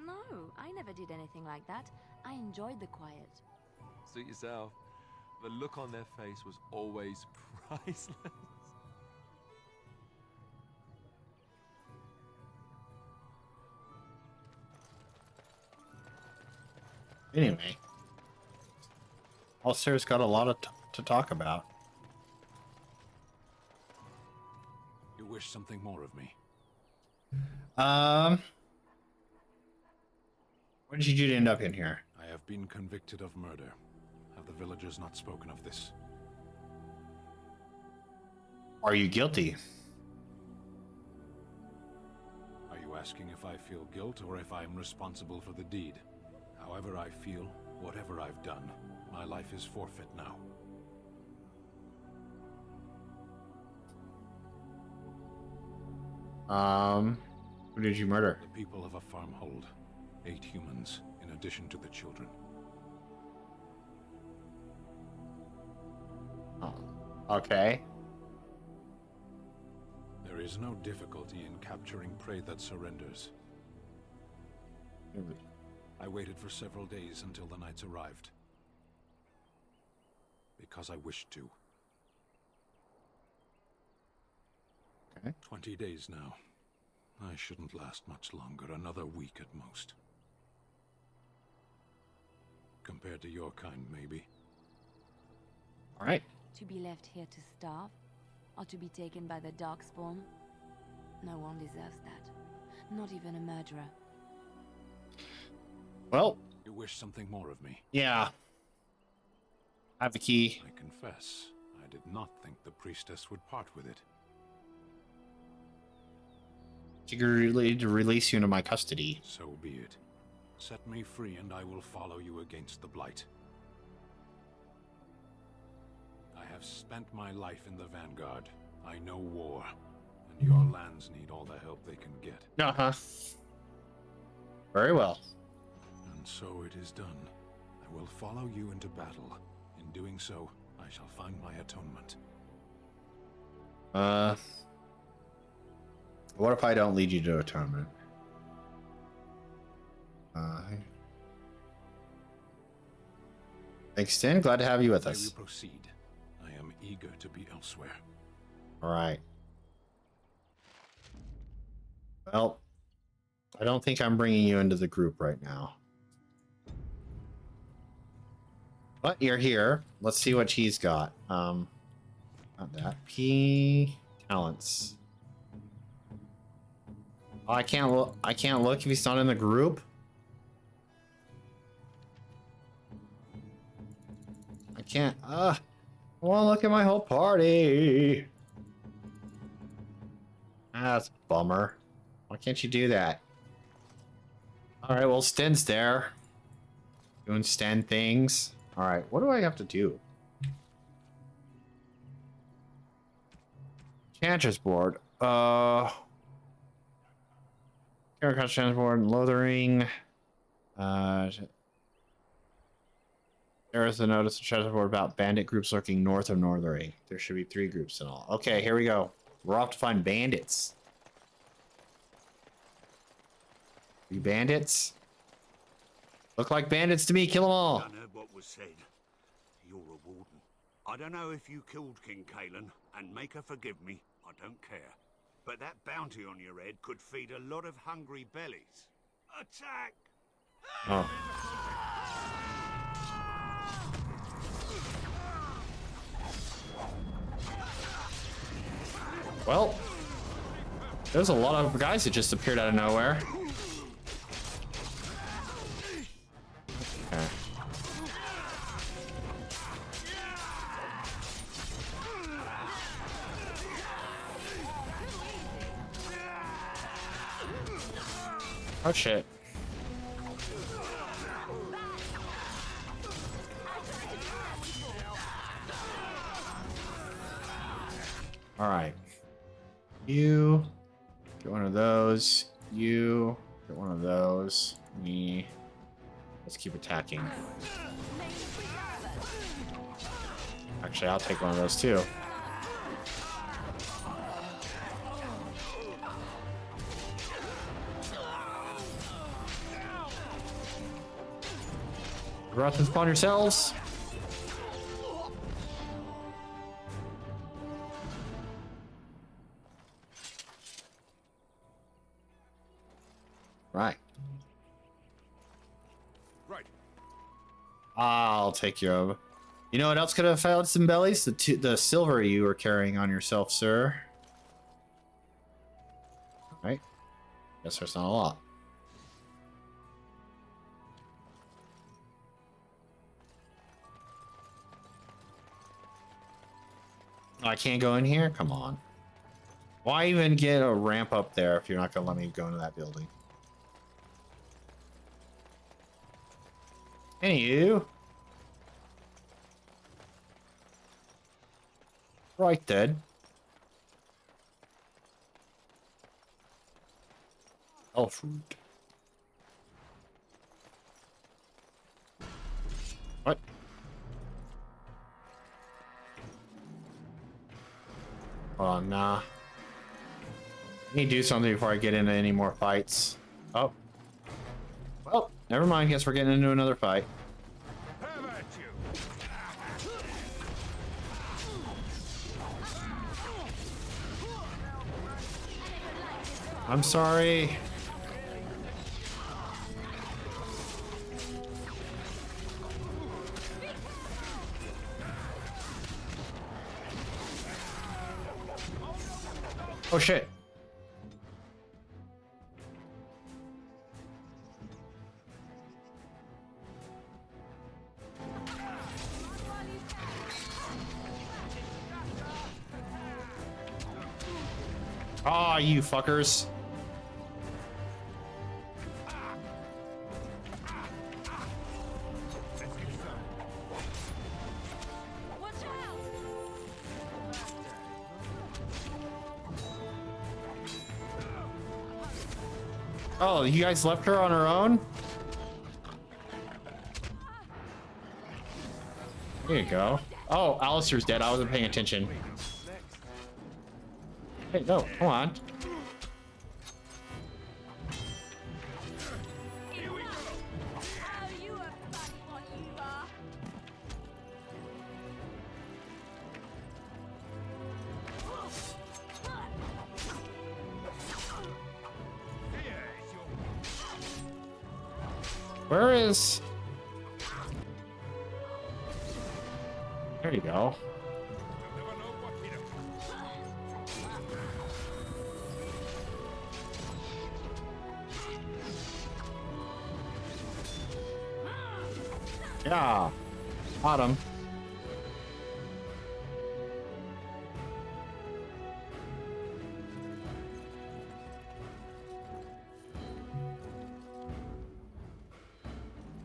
No, I never did anything like that. I enjoyed the quiet. Suit yourself. The look on their face was always priceless. Anyway. Ulster's got a lot to talk about. You wish something more of me? What did you do to end up in here? I have been convicted of murder. Have the villagers not spoken of this? Are you guilty? Are you asking if I feel guilt or if I am responsible for the deed? However I feel, whatever I've done, my life is forfeit now. Who did you murder? The people of a farmhold. 8 humans, in addition to the children. Oh, okay. There is no difficulty in capturing prey that surrenders. I waited for several days until the knights arrived. Because I wished to. Okay. 20 days now. I shouldn't last much longer, another week at most. Compared to your kind, maybe. All right. To be left here to starve? Or to be taken by the Darkspawn? No one deserves that. Not even a murderer. Well. You wish something more of me? Yeah. I have the key. I confess, I did not think the priestess would part with it. Secretly to release you into my custody. So be it. Set me free and I will follow you against the Blight. I have spent my life in the Vanguard. I know war. And your lands need all the help they can get. Uh-huh. Very well. And so it is done. I will follow you into battle. In doing so, I shall find my atonement. What if I don't lead you to atonement? Thanks, Stan. Glad to have you with us. We proceed. I am eager to be elsewhere. All right. Well, I don't think I'm bringing you into the group right now. But you're here. Let's see what he's got. Not that. P talents. Oh, I can't look. I can't look if he's not in the group. I can't. I want to look at my whole party. That's a bummer. Why can't you do that? All right. Well, Sten's there. Doing Sten things. All right. What do I have to do? Enchantress board. Character transport and loathering. There is a notice to transport board about bandit groups lurking north of Northering. There should be 3 groups in all. Okay, here we go. We're off to find bandits. You bandits? Look like bandits to me. Kill them all. I don't know what was said. You're a warden. I don't know if you killed King Kalen, and make her forgive me. I don't care. But that bounty on your head could feed a lot of hungry bellies. Attack! Oh. Well, there's a lot of guys that just appeared out of nowhere. Okay. Oh shit. All right. You get one of those. You get one of those. Me. Let's keep attacking. Actually, I'll take one of those too. Wrath and spawn yourselves. Right. Right. I'll take your. You know what else could have filled some bellies? The silver you were carrying on yourself, sir. Right. Guess there's not a lot. I can't go in here? Come on. Why even get a ramp up there if you're not gonna let me go into that building? Anywho. Right then. Elf root. What? Hold on, nah. I need to do something before I get into any more fights. Oh. Well, never mind. Guess we're getting into another fight. I'm sorry. Oh shit. Ah, you fuckers. Oh, you guys left her on her own? There you go. Oh, Alistair's dead. I wasn't paying attention. Hey, no, come on. Where is... There you go. Yeah. Got him.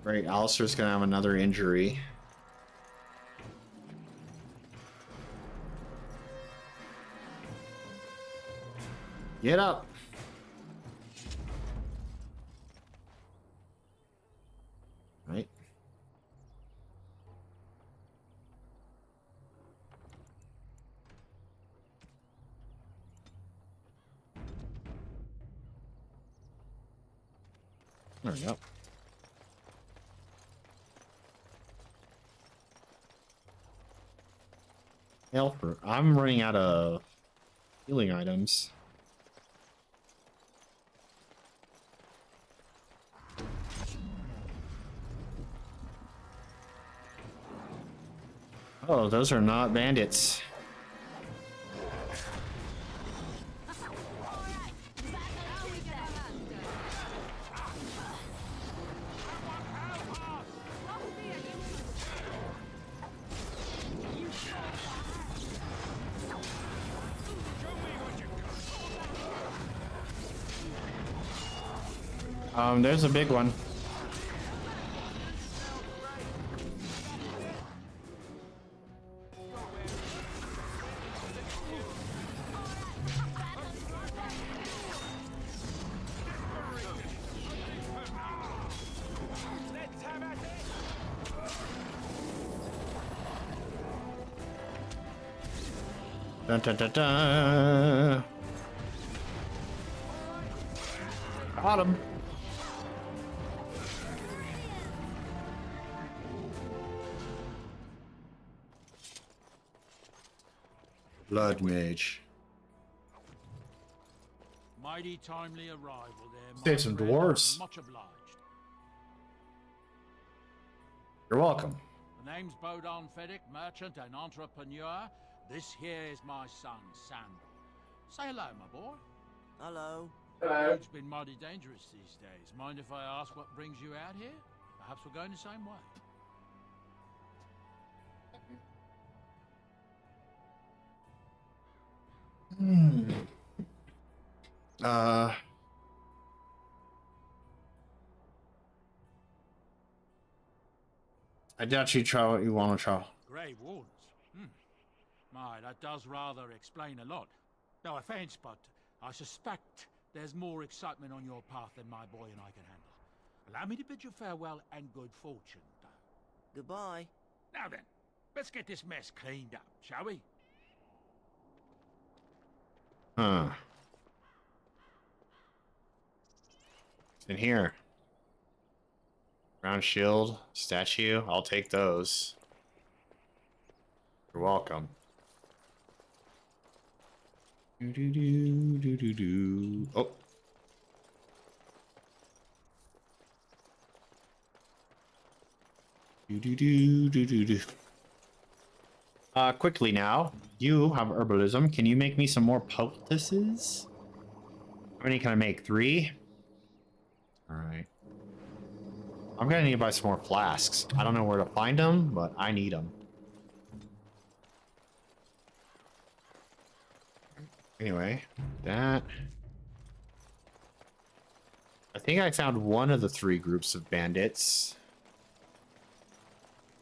Great, Alistair's gonna have another injury. Get up! Right. There we go. Helper. I'm running out of healing items. Oh, those are not bandits. There's a big one. Dun, dun, dun, dun. Got him. Blood mage. Mighty timely arrival there. Save some dwarves. Much obliged. You're welcome. The name's Bodon Fedek, merchant and entrepreneur. This here is my son, Sandal. Say hello, my boy. Hello. The road's been mighty dangerous these days. Mind if I ask what brings you out here? Perhaps we're going the same way. Uh. I doubt you try what you want to try. Grey Wardens? My, that does rather explain a lot. No offense, but I suspect there's more excitement on your path than my boy and I can handle. Allow me to bid you farewell and good fortune, though. Goodbye. Now then, let's get this mess cleaned up, shall we? Huh. It's in here. Round shield, statue. I'll take those. You're welcome. Do do do do do do. Oh. Do do do do do do. Quickly now. You have herbalism. Can you make me some more poultices? How many can I make? 3? All right. I'm gonna need to buy some more flasks. I don't know where to find them, but I need them. Anyway, that. I think I found one of the 3 groups of bandits.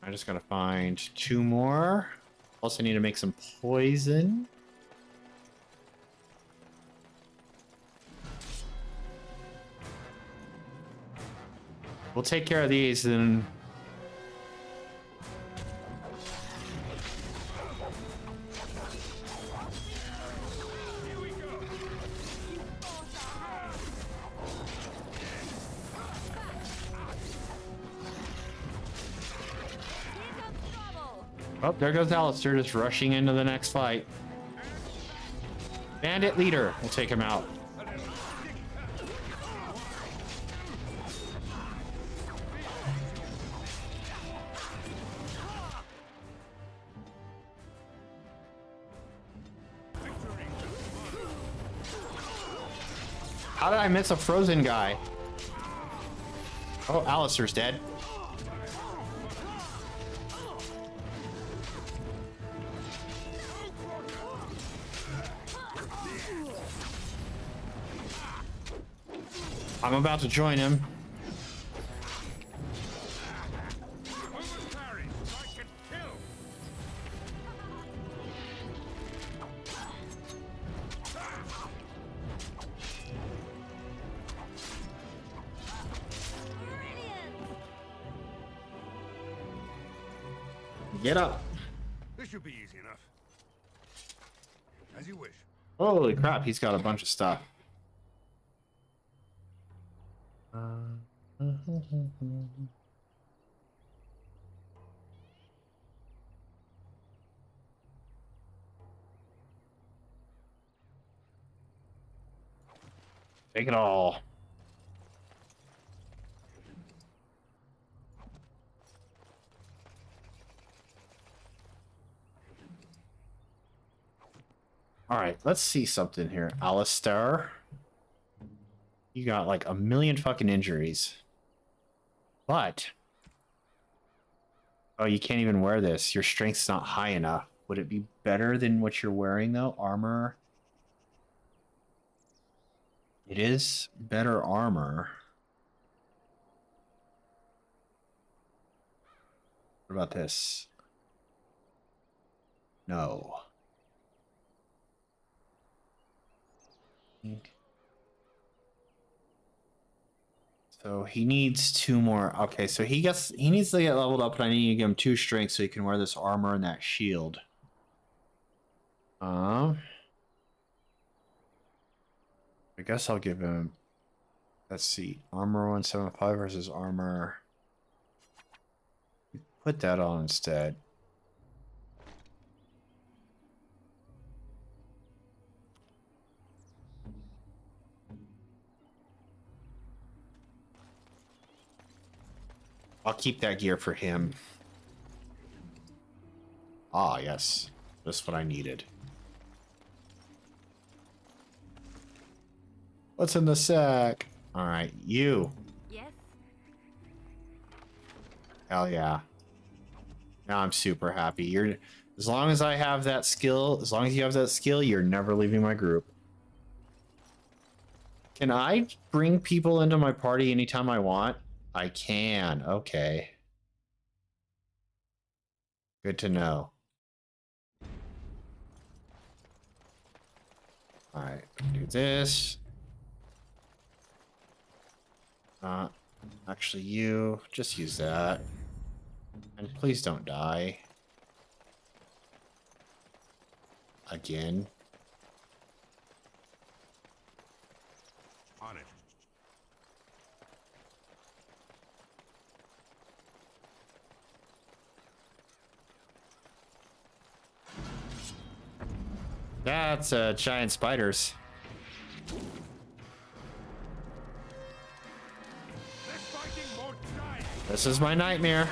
I just gotta find 2 more. Also need to make some poison. We'll take care of these and... Oh, there goes Alistair just rushing into the next fight. Bandit leader. We'll take him out. How did I miss a frozen guy? Oh, Alistair's dead. I'm about to join him. Get up. This should be easy enough. As you wish. Holy crap, he's got a bunch of stuff. Take it all. All right, let's see something here. Alistair. You got like a million fucking injuries. But... oh, you can't even wear this. Your strength's not high enough. Would it be better than what you're wearing, though? Armor? It is better armor. What about this? No. So he needs 2 more. Okay, so he needs to get leveled up, and I need to give him 2 strength so he can wear this armor and that shield. I guess I'll give him, let's see, armor 175 versus armor. Put that on instead. I'll keep that gear for him. Ah, yes. That's what I needed. What's in the sack? Alright, you. Yes? Hell yeah. Now I'm super happy. As As long as I have that skill, as long as you have that skill, you're never leaving my group. Can I bring people into my party anytime I want? I can. Okay. Good to know. Alright, do this. Actually, you just use that. And please don't die. Again. On it. That's giant spiders. This is my nightmare.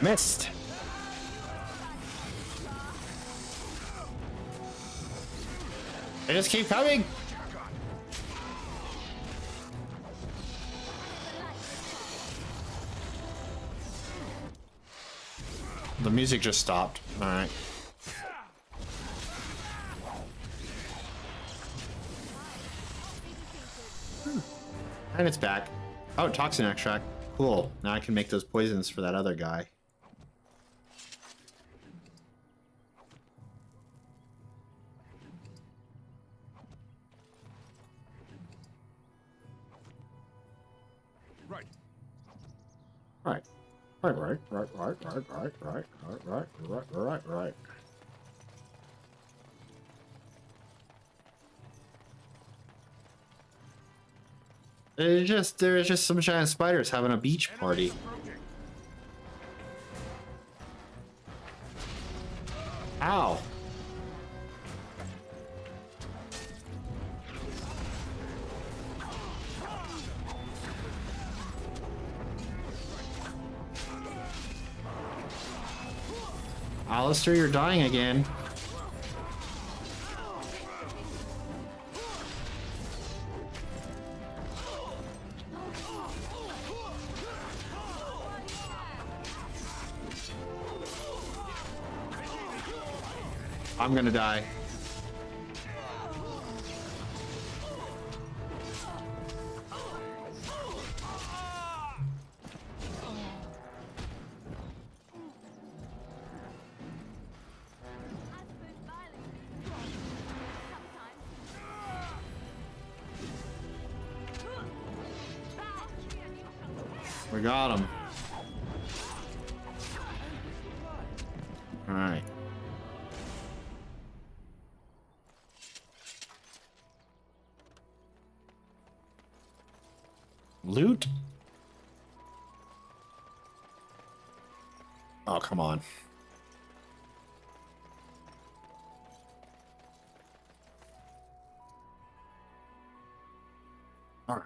Missed. They just keep coming. The music just stopped. All right. And it's back. Oh, toxin extract. Cool. Now I can make those poisons for that other guy. Right. Right. There's just some giant spiders having a beach party. Ow. Alistair, you're dying again. I'm gonna die. We got him. All right. Loot? Oh, come on. All right.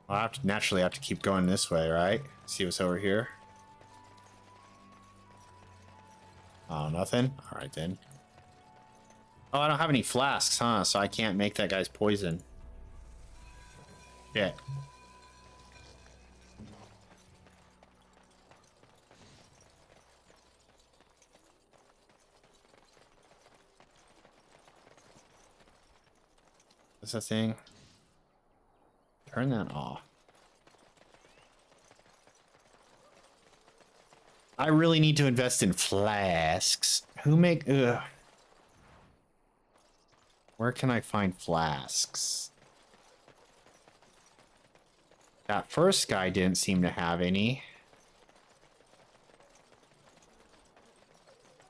Well, I naturally have to keep going this way, right? See what's over here. Oh, nothing? All right, then. Oh, I don't have any flasks, huh? So I can't make that guy's poison. Shit. What's that thing? Turn that off. I really need to invest in flasks. Who make... Ugh. Where can I find flasks? That first guy didn't seem to have any.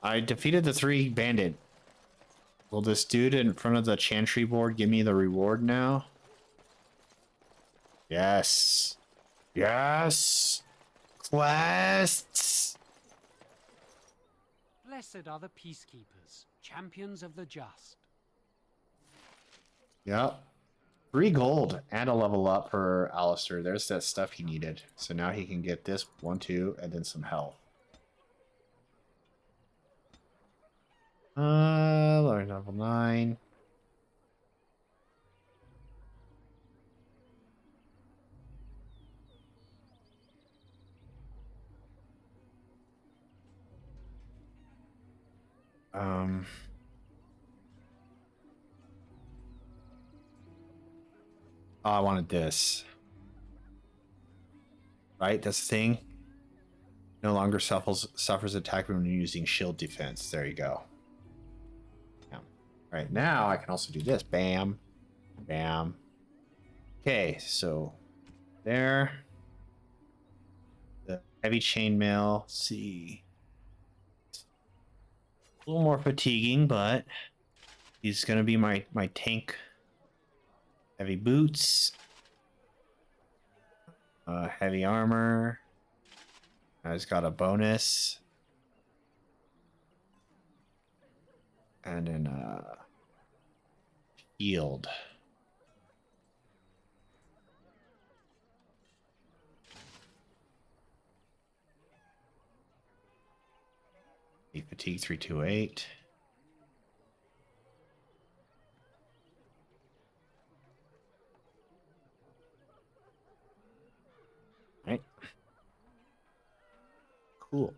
I defeated the 3 bandit. Will this dude in front of the chantry board give me the reward now? Yes. Yes. Quests. Blessed are the peacekeepers, champions of the just. Yep. 3 gold and a level up for Alistair. There's that stuff he needed. So now he can get this 1, 2, and then some health. Level 9. Oh, I wanted this. Right? That's the thing. No longer suffers attack when using shield defense. There you go. Yeah. Right now, I can also do this. Bam. Bam. Okay, so there. The heavy chainmail. Let's see. A little more fatiguing, but he's going to be my tank. Heavy boots. Heavy armor. He's got a bonus. And then shield. Fatigue 328. Right. Cool.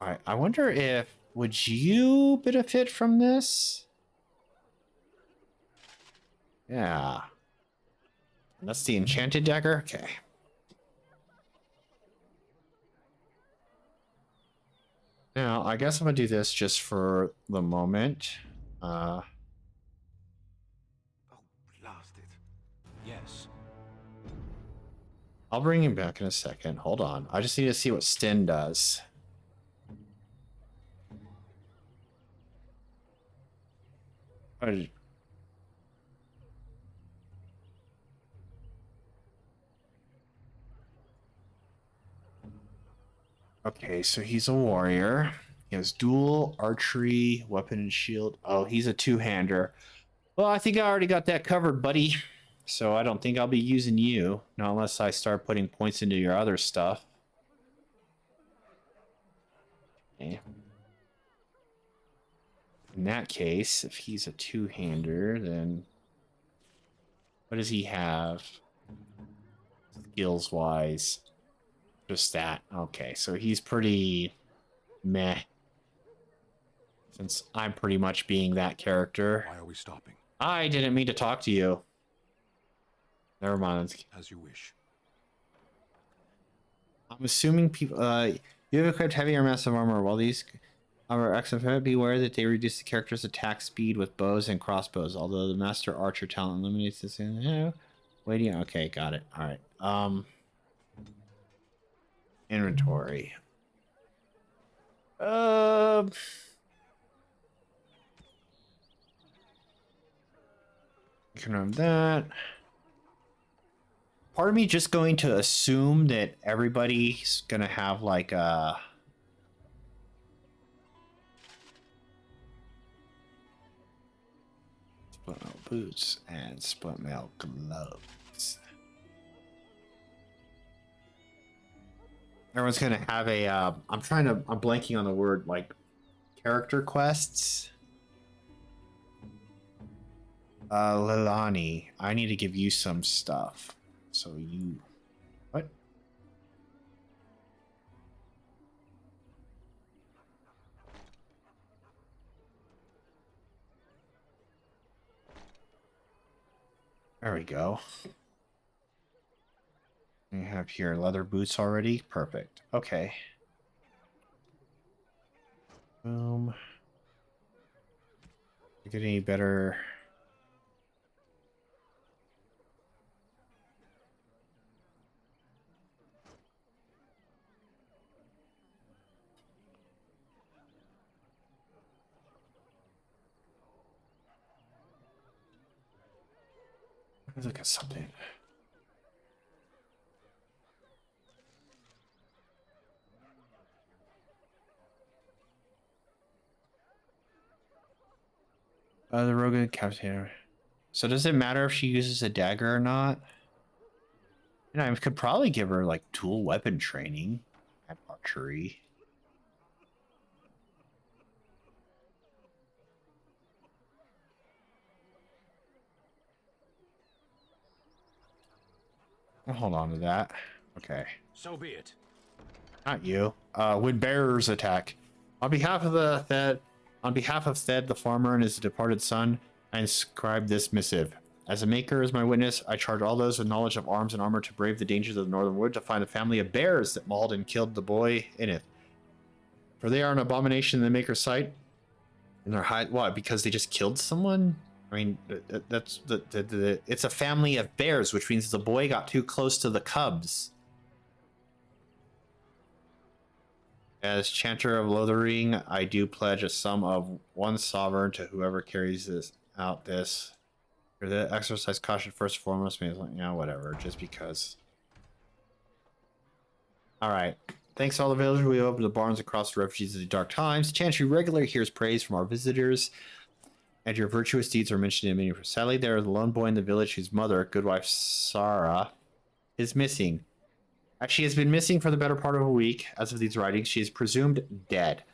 All right. I wonder if would you benefit from this? Yeah. That's the enchanted dagger. Okay. Now, I guess I'm gonna do this just for the moment. Oh, blast it. Yes. I'll bring him back in a second. Hold on. I just need to see what Sten does. Okay, so he's a warrior. He has dual archery, weapon, and shield. Oh, he's a two-hander. Well, I think I already got that covered, buddy. So I don't think I'll be using you. Not unless I start putting points into your other stuff. Okay. In that case, if he's a two-hander, then what does he have? Skills-wise. Just that. Okay, so he's pretty meh. Since I'm pretty much being that character. Why are we stopping? I didn't mean to talk to you. Never mind. As you wish. I'm assuming people. You have equipped heavy or massive armor. While these are excellent, beware that they reduce the character's attack speed with bows and crossbows. Although the master archer talent eliminates this. Waiting. Okay, got it. All right. Inventory. Confirm that. Part of me just going to assume that everybody's gonna have like a split mail boots and split mail gloves. Everyone's gonna have a I'm blanking on the word, like character quests. Lilani, I need to give you some stuff. So you... What? There we go. You have here leather boots already. Perfect. Okay. Boom. Get any better... Let's look at something. The rogue captain. So does it matter if she uses a dagger or not? You know, I could probably give her like tool weapon training at archery. I'll hold on to that. Okay. So be it. Not you. When bearers attack. On behalf of Thed, the farmer, and his departed son, I inscribe this missive. As a maker is my witness, I charge all those with knowledge of arms and armor to brave the dangers of the northern wood to find the family of bears that mauled and killed the boy in it. For they are an abomination in the maker's sight. And they're high. What? Because they just killed someone? I mean, that's it's a family of bears, which means the boy got too close to the cubs. As chanter of Lothering, I do pledge a sum of 1 sovereign to whoever carries this out. This, for the exercise caution first and foremost. Maybe, whatever. Just because. All right. Thanks to all the villagers. We opened the barns across the refugees of the dark times. Chantry regularly hears praise from our visitors, and your virtuous deeds are mentioned in many. Sadly, there is a lone boy in the village whose mother, good wife Sarah, is missing. She has been missing for the better part of a week. As of these writings, she is presumed dead.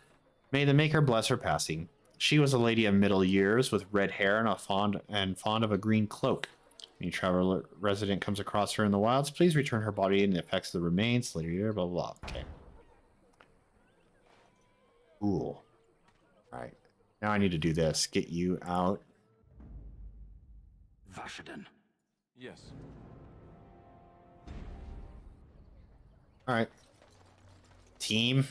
May the Maker bless her passing. She was a lady of middle years with red hair and fond of a green cloak. Any traveler resident comes across her in the wilds, please return her body and the effects of the remains later year, blah, blah, blah. Okay. Cool. All right. Now I need to do this. Get you out. Vashaden. Yes. All right. Team.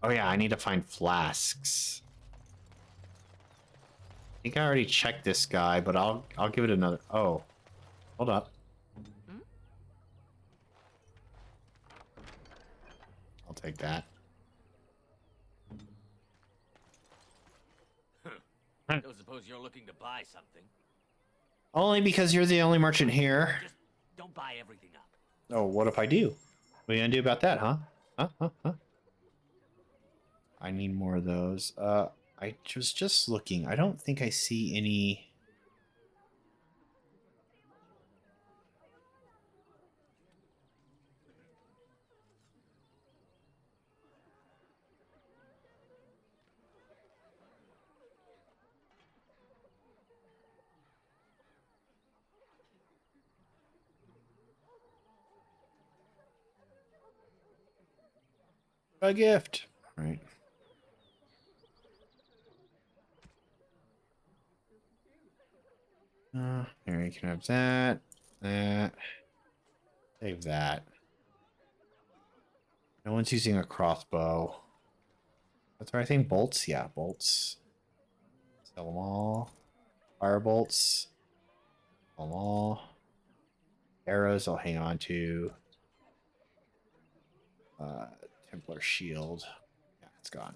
Oh yeah, I need to find flasks. I think I already checked this guy, but I'll give it another. Oh, hold up. I'll take that. Don't suppose you're looking to buy something. Only because you're the only merchant here. Just don't buy everything up. Oh, what if I do? What are you gonna do about that, huh? Huh? I need more of those. I was just looking. I don't think I see any. A gift. Right. Here, you can have that. Save that. No one's using a crossbow. That's the right thing. Bolts? Yeah, bolts. Sell them all. Fire bolts. Sell them all. Arrows I'll hang on to. Templar shield. Yeah, it's gone.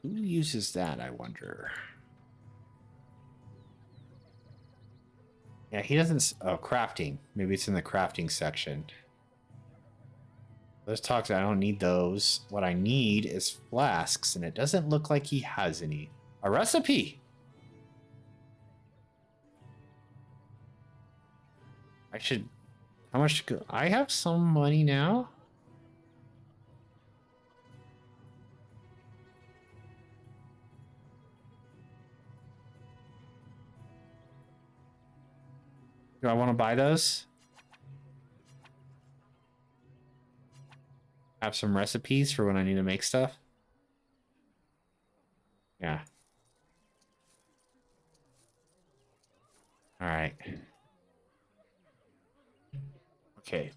Who uses that, I wonder? Yeah, he doesn't... Oh, crafting. Maybe it's in the crafting section. Those talks, I don't need those. What I need is flasks, and it doesn't look like he has any. A recipe! I should... How much... I have some money now? Do I want to buy those? Have some recipes for when I need to make stuff? Yeah. All right. Okay.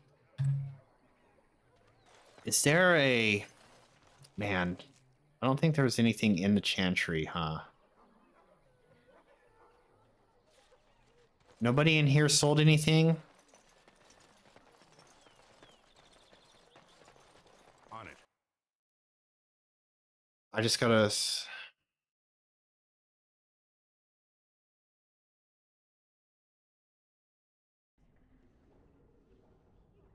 Is there a... Man, I don't think there was anything in the chantry, huh? Nobody in here sold anything? On it. I just gotta.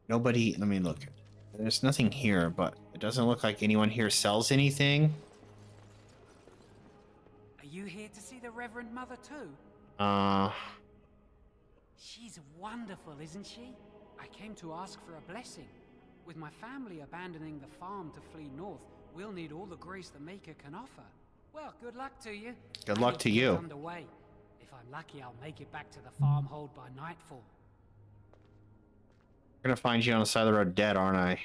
Nobody. Let me look. There's nothing here, but it doesn't look like anyone here sells anything. Are you here to see the Reverend Mother too? She's wonderful, isn't she? I came to ask for a blessing. With my family abandoning the farm to flee north, we'll need all the grace the Maker can offer. Well, good luck to you. Good luck to you. Underway. If I'm lucky, I'll make it back to the farmhold by nightfall. I'm gonna find you on the side of the road dead, aren't I?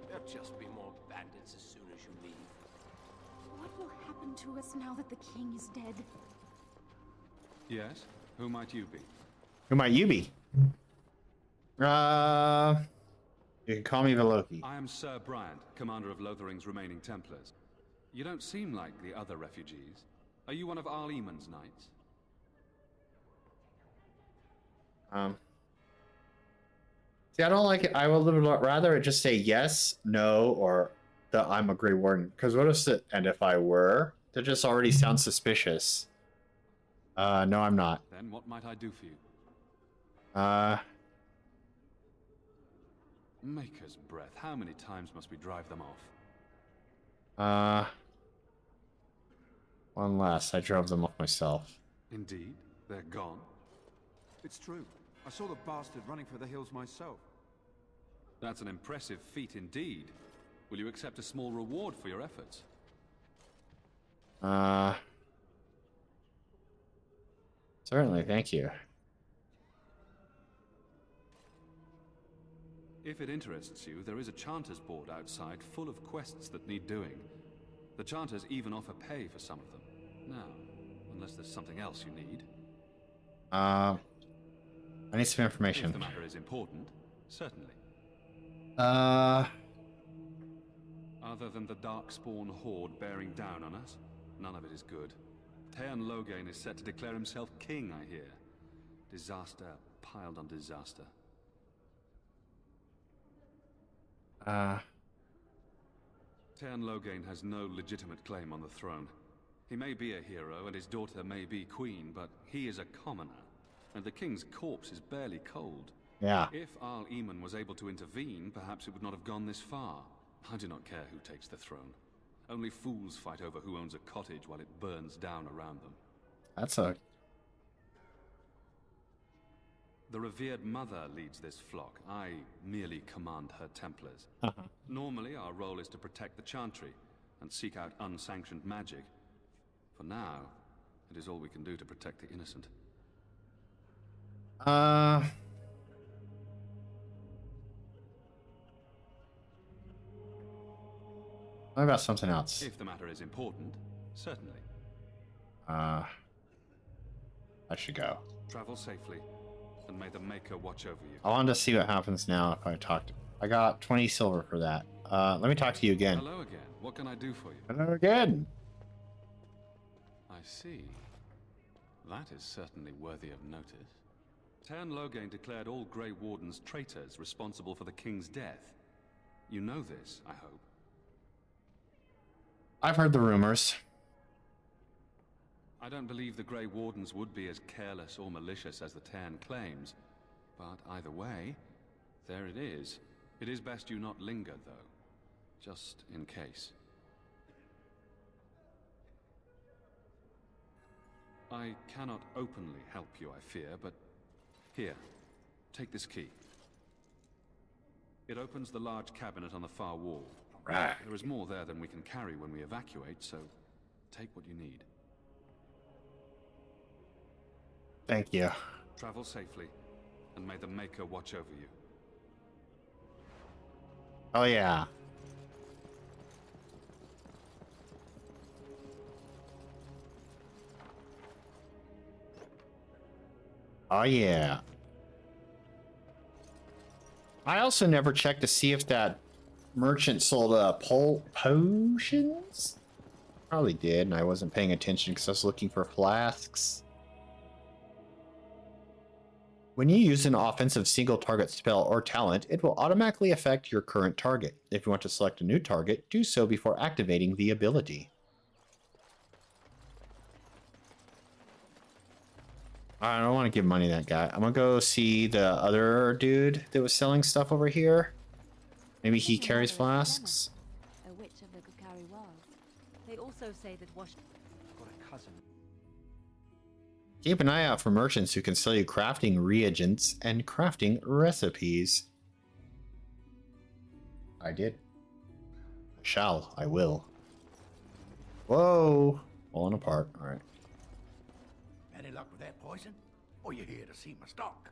There'll just be more bandits as soon as you leave. What will happen to us now that the king is dead? Yes? Who might you be? Who might you be? You can call me Veloki. I am Sir Bryant, commander of Lothering's remaining Templars. You don't seem like the other refugees. Are you one of Arl Eamon's knights? See, I don't like it. I would rather it just say yes, no, or that I'm a Grey Warden. Because what if it, and if I were, that just already sounds suspicious. No, I'm not. Then what might I do for you? Maker's breath. How many times must we drive them off? One last. I drove them off myself. Indeed? They're gone? It's true. I saw the bastard running for the hills myself. That's an impressive feat indeed. Will you accept a small reward for your efforts? Certainly, thank you. If it interests you, there is a Chanters board outside full of quests that need doing. The Chanters even offer pay for some of them. Now, unless there's something else you need. I need some information. If the matter is important, certainly. Other than the Darkspawn horde bearing down on us, none of it is good. Teon Logain is set to declare himself king, I hear. Disaster piled on disaster. Teon Logain has no legitimate claim on the throne. He may be a hero and his daughter may be queen, but he is a commoner, and the king's corpse is barely cold. Yeah. If Arl Eamon was able to intervene, perhaps it would not have gone this far. I do not care who takes the throne. Only fools fight over who owns a cottage while it burns down around them. That's a... The revered mother leads this flock. I merely command her Templars. Normally, our role is to protect the Chantry and seek out unsanctioned magic. For now, it is all we can do to protect the innocent. What about something else? If the matter is important, certainly. I should go. Travel safely, and may the Maker watch over you. I wanted to see what happens now if I talk to... I got 20 silver for that. Let me talk to you again. Hello again. What can I do for you? Hello again. I see. That is certainly worthy of notice. Teon Logain declared all Grey Wardens traitors responsible for the King's death. You know this, I hope. I've heard the rumors. I don't believe the Grey Wardens would be as careless or malicious as the Teon claims. But either way, there it is. It is best you not linger, though. Just in case. I cannot openly help you, I fear, but... Here, take this key. It opens the large cabinet on the far wall. Right. There is more there than we can carry when we evacuate, so take what you need. Thank you. Travel safely, and may the Maker watch over you. Oh, yeah. Oh, yeah. I also never checked to see if that merchant sold potions? Probably did, and I wasn't paying attention because I was looking for flasks. When you use an offensive single target spell or talent, it will automatically affect your current target. If you want to select a new target, do so before activating the ability. I don't want to give money to that guy. I'm going to go see the other dude that was selling stuff over here. Maybe he carries flasks. A witch of the Kukari Wild. They also say that wash. Got a cousin. Keep an eye out for merchants who can sell you crafting reagents and crafting recipes. I did. I will. Whoa. Falling apart. All right. Any luck with that poison? Or you here to see my stock?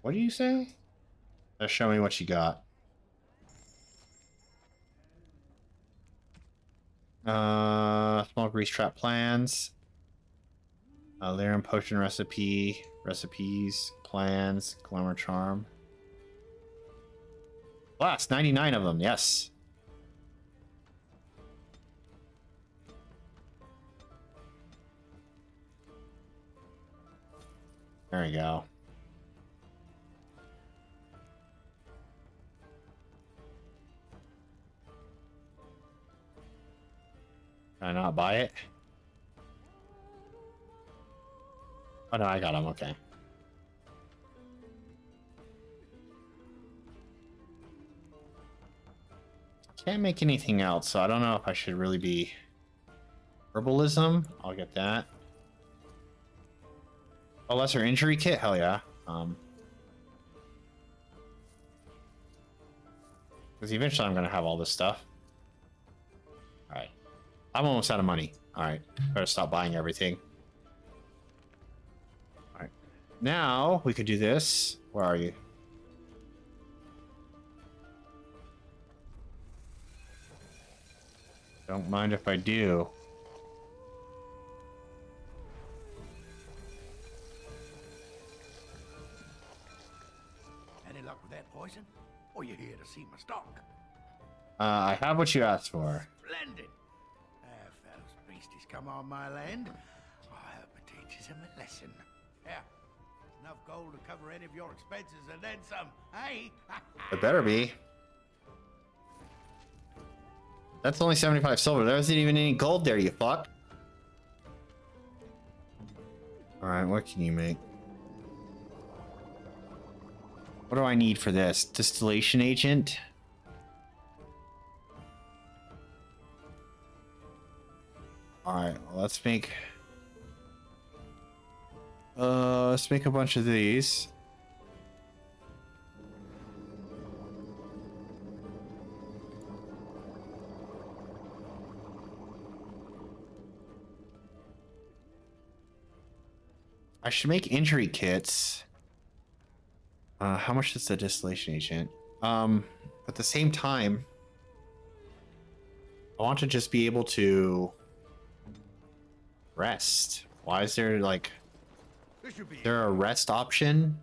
What do you say? Just show me what you got. Small grease trap plans. Lyrium potion recipes, plans, glamour charm. Blast, 99 of them, yes. There we go. Can I not buy it? Oh no, I got them, okay. Can't make anything else, so I don't know if I should really be... Herbalism? I'll get that. A lesser injury kit? Hell yeah. Because eventually I'm going to have all this stuff. Alright. I'm almost out of money. Alright. Better stop buying everything. Alright. Now, we could do this. Where are you? Don't mind if I do. Any luck with that poison? Or you here to see my stock? I have what you asked for. Splendid! If those beasties come on my land, I hope it teaches them a lesson. Yeah, enough gold to cover any of your expenses and then some, hey? It better be. That's only 75 silver. There isn't even any gold there, you fuck. Alright, what can you make? What do I need for this? Distillation agent? Alright, well, let's make a bunch of these. I should make injury kits. How much is the distillation agent? At the same time, I want to just be able to rest. Why is there like, is there a rest option?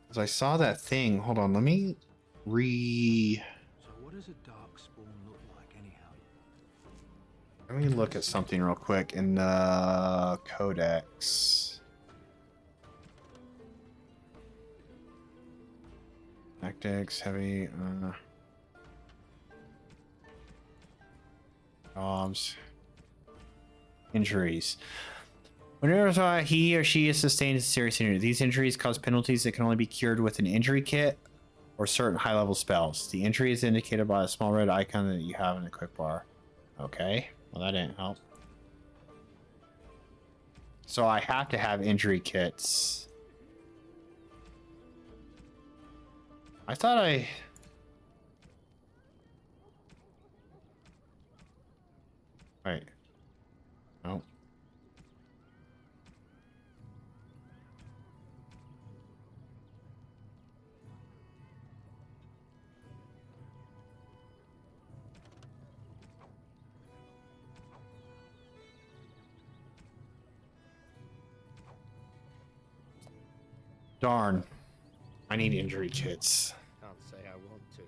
Because I saw that thing. Hold on, let me So what does a dark spawn look like anyhow? Let me look at something real quick in the codex. Tactics, heavy, jobs, injuries. Whenever he or she is sustained a serious injury, these injuries cause penalties that can only be cured with an injury kit or certain high-level spells. The injury is indicated by a small red icon that you have in the quick bar. Okay, well that didn't help. So I have to have injury kits. I thought I... Wait. No. Darn. I need injury kits. Can't say I want to.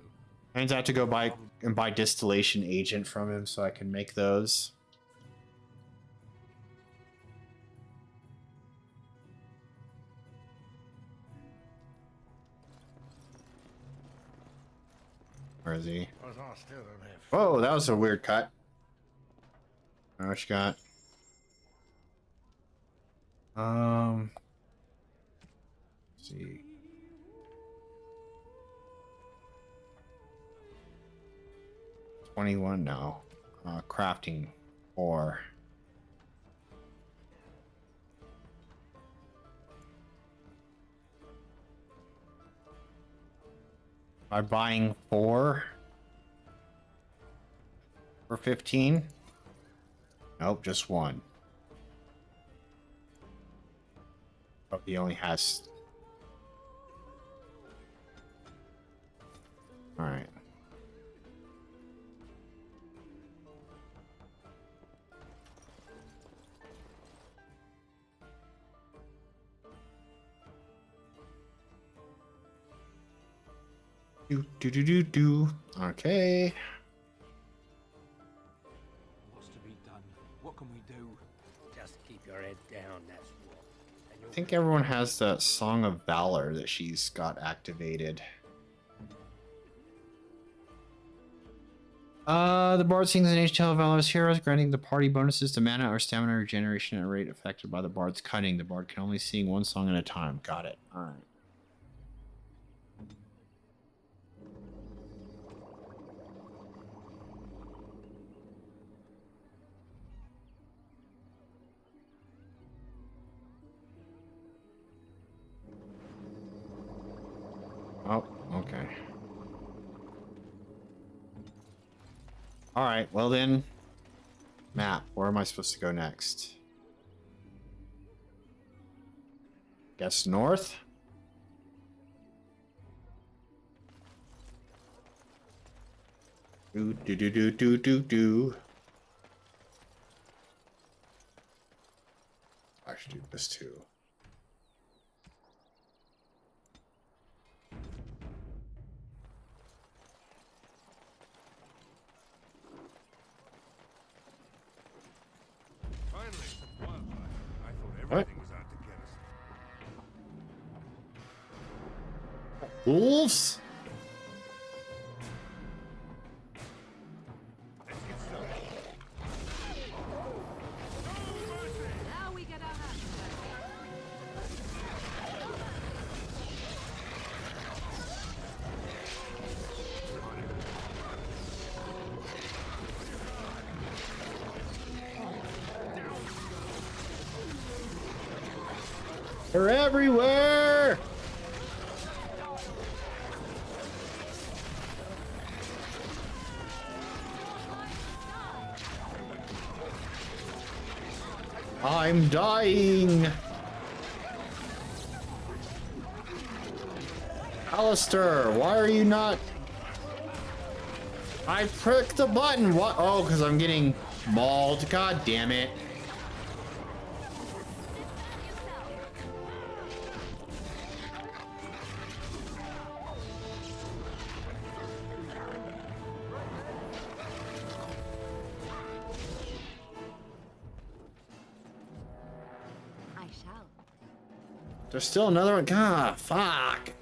Means I have to go buy and buy distillation agent from him so I can make those. Where is he? Whoa, that was a weird cut. What you got? Let's see. $21 now. Crafting 4. Am I buying 4 for 15? Nope, just 1. But he only has. All right. Do. Okay. What's to be done? What can we do? Just keep your head down, that's what. I think everyone has that Song of Valor that she's got activated. The bard sings an age tale of Valor's heroes, granting the party bonuses to mana or stamina regeneration at a rate affected by the bard's cutting. The bard can only sing one song at a time. Got it. All right. Oh, okay. All right, well then, map, where am I supposed to go next? Guess north? Do. I should do this too. What? Wolves? Now we get our hands They're everywhere! I'm dying! Alistair, why are you not... I pricked the button! What? Oh, because I'm getting mauled. God damn it. There's still another one. God, fuck.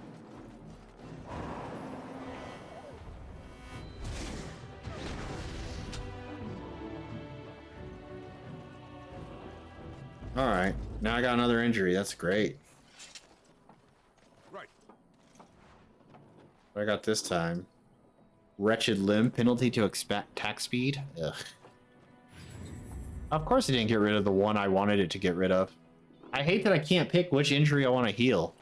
All right, now I got another injury. That's great. Right. What I got this time? Wretched limb, penalty to attack speed. Ugh. Of course, it didn't get rid of the one I wanted it to get rid of. I hate that I can't pick which injury I want to heal.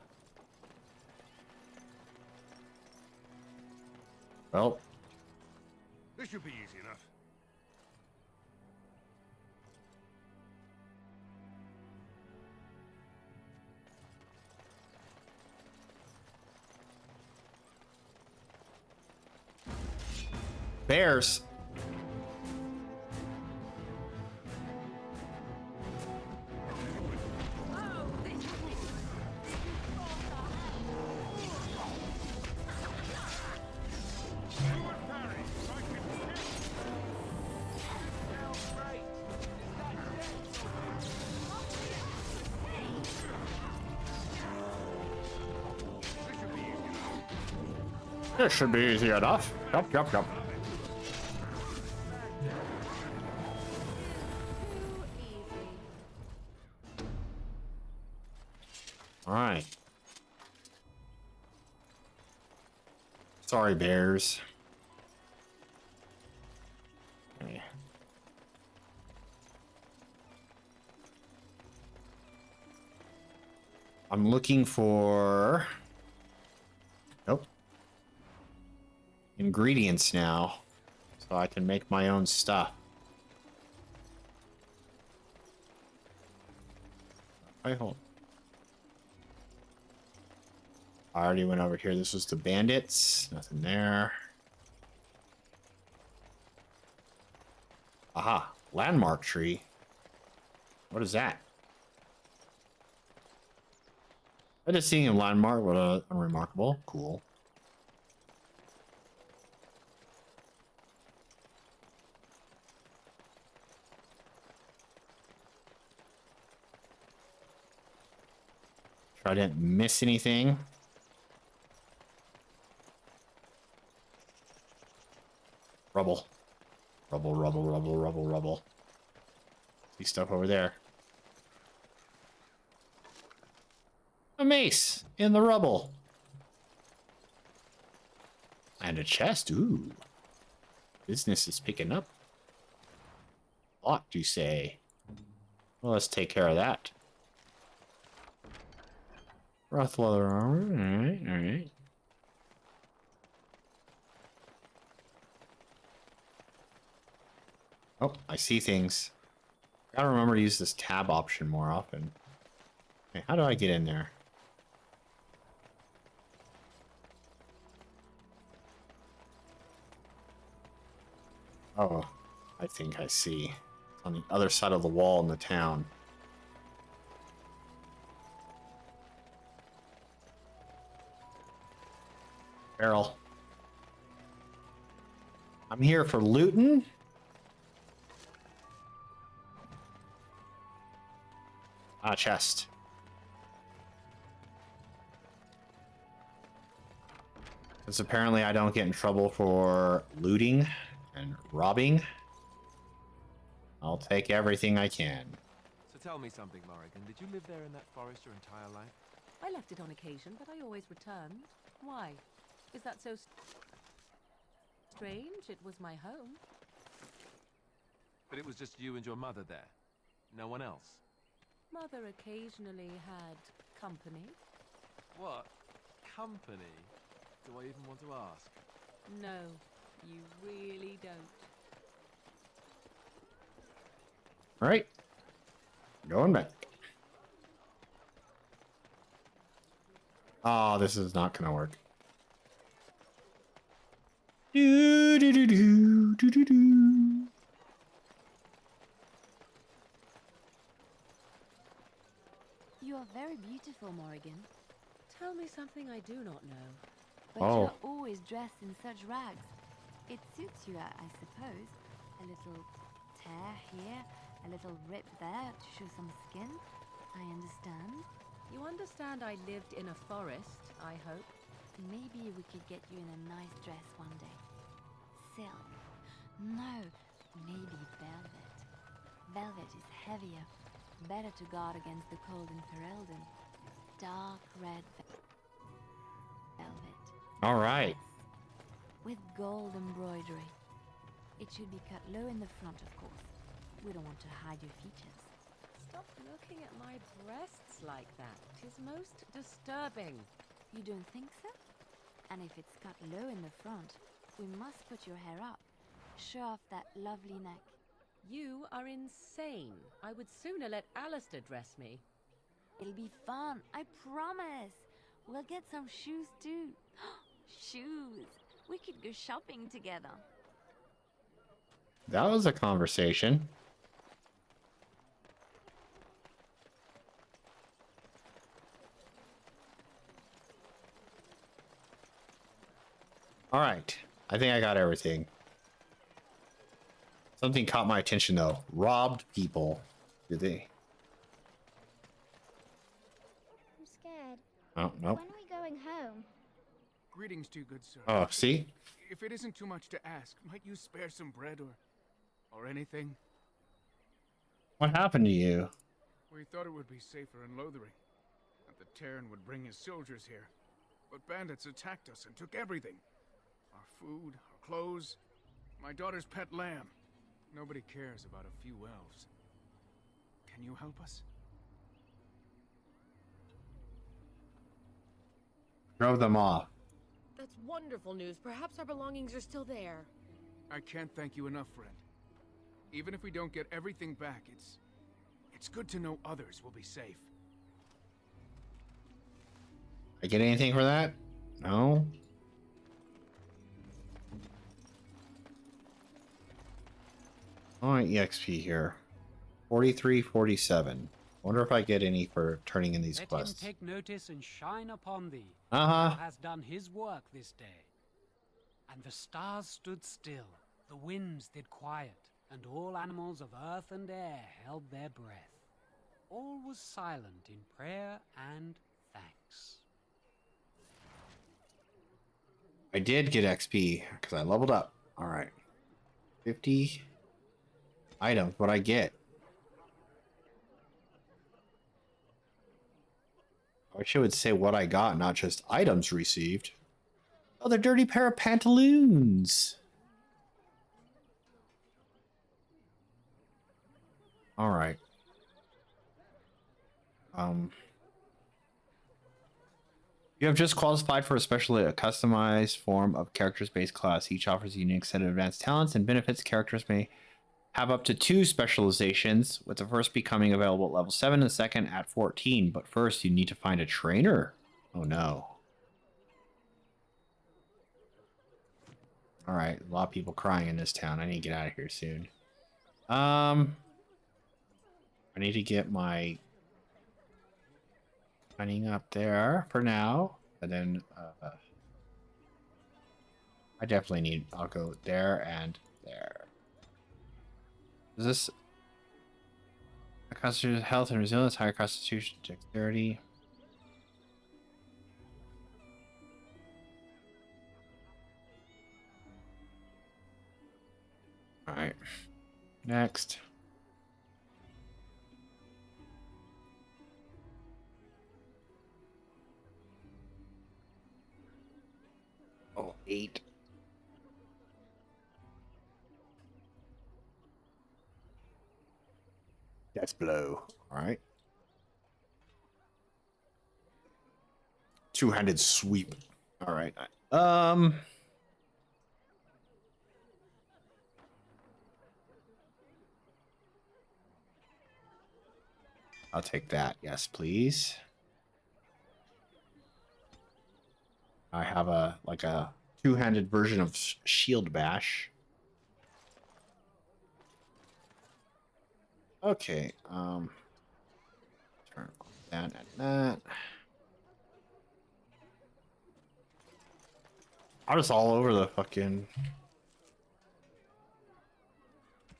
Well. This should be easy enough. Bears. This should be easy enough. Yup, yup, yup. All right. Sorry, bears. Okay. I'm looking for... Nope. Ingredients now, so I can make my own stuff. I hold. I already went over here. This was the bandits. Nothing there. Aha, landmark tree. What is that? I just seeing a landmark. What unremarkable. Cool. Try I didn't miss anything. Rubble. Rubble, rubble, rubble, rubble, rubble. See stuff over there. A mace in the rubble. And a chest. Ooh. Business is picking up. Locked, you say? Well, let's take care of that. Rough leather armor. Alright, alright. Oh, I see things. Gotta remember to use this tab option more often. Okay, how do I get in there? Oh, I think I see. It's on the other side of the wall in the town. Barrel. I'm here for looting. Ah, chest. Because apparently I don't get in trouble for looting and robbing. I'll take everything I can. So tell me something, Morrigan. Did you live there in that forest your entire life? I left it on occasion, but I always returned. Why? Is that so strange? It was my home. But it was just you and your mother there? No one else? Mother occasionally had company. What? Company? Do I even want to ask? No, you really don't. All right. Going back. Oh, this is not gonna work. Do do do do do do do. You are very beautiful, Morrigan. Tell me something I do not know. But you're always dressed in such rags. It suits you, I suppose. A little tear here, a little rip there to show some skin. I understand. You understand I lived in a forest, I hope? Maybe we could get you in a nice dress one day. Silk. No, maybe velvet. Velvet is heavier, better to guard against the cold in Ferelden. Dark red velvet. All right. With gold embroidery. It should be cut low in the front, of course. We don't want to hide your features. Stop looking at my breasts like that. 'Tis most disturbing. You don't think so? And if it's cut low in the front, we must put your hair up. Show off that lovely neck. You are insane. I would sooner let Alistair dress me. It'll be fun, I promise. We'll get some shoes too. Shoes. We could go shopping together. That was a conversation. All right. I think I got everything. Something caught my attention though. Robbed people. Did they? I'm scared. Oh, no. When are we going home? Greetings to you, good sir. Oh, see? If it isn't too much to ask, might you spare some bread or anything? What happened to you? We thought it would be safer in Lothering, that the Terran would bring his soldiers here. But bandits attacked us and took everything. Our food, our clothes, my daughter's pet lamb. Nobody cares about a few elves. Can you help us? Drove them off. That's wonderful news. Perhaps our belongings are still there. I can't thank you enough, friend. Even if we don't get everything back, it's good to know others will be safe. I get anything for that? No. All right, EXP here. 43, 47. Wonder if I get any for turning in these quests. Let him take notice and shine upon thee. Uh-huh. Thou has done his work this day. And the stars stood still, the winds did quiet, and all animals of earth and air held their breath. All was silent in prayer and thanks. I did get XP because I leveled up. All right. 50 items. What I get? I wish it would say what I got, not just items received. Oh, the dirty pair of pantaloons. All right. You have just qualified for especially a customized form of characters-based class. Each offers a unique set of advanced talents and benefits. Characters may have up to 2 specializations, with the first becoming available at level 7 and the second at 14. But first, you need to find a trainer. Oh no. All right, a lot of people crying in this town. I need to get out of here soon. I need to get my hunting up there for now, and then I definitely need. I'll go there and there. Is this a constitution health and resilience, higher constitution, dexterity? All right, next. Oh, 8. That's blow. All right. Two-handed sweep. All right. I'll take that. Yes, please. I have a two-handed version of shield bash. Okay, turn that and that. I'm just all over the fucking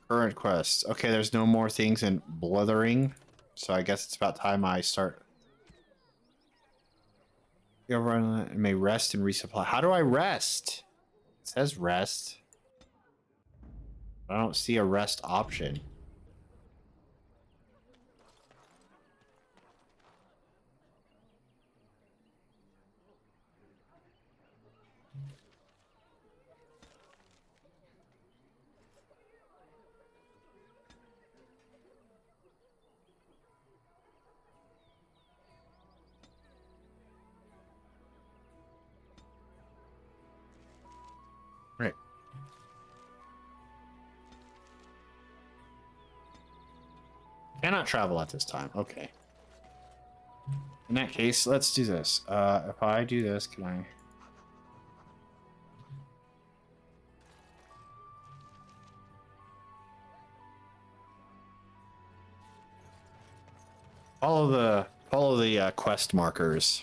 current quests. Okay, there's no more things in Blithering, so I guess it's about time I start. You may rest and resupply. How do I rest? It says rest. I don't see a rest option. Right. Cannot travel at this time. Okay. In that case, let's do this. If I do this, can I... Follow the quest markers.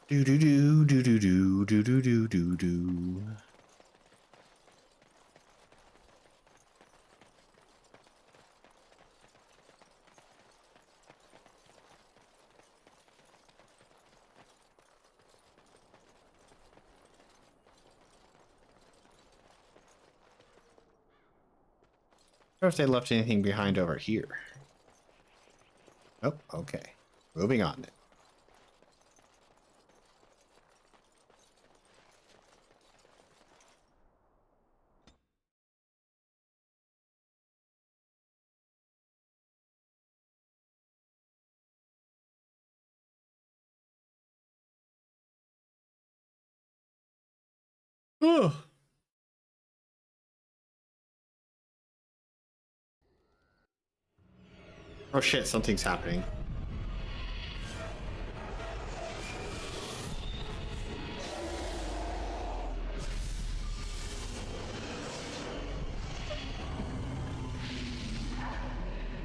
Do do do do do do do do do do do. I wonder if they left anything behind over here. Oh, okay. Moving on then. Oh. Oh shit, something's happening.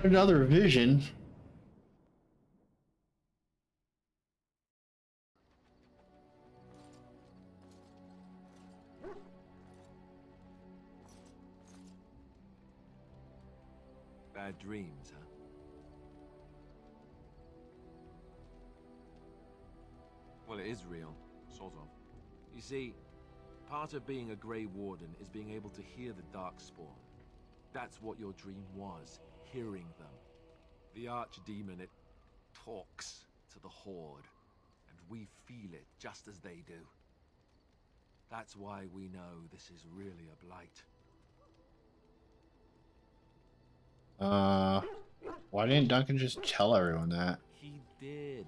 Another vision. Bad dreams, huh? Well, it is real, sort of. You see, part of being a Grey Warden is being able to hear the Darkspawn. That's what your dream was, hearing them. The Archdemon, it talks to the Horde, and we feel it just as they do. That's why we know this is really a blight. Why didn't Duncan just tell everyone that? He did.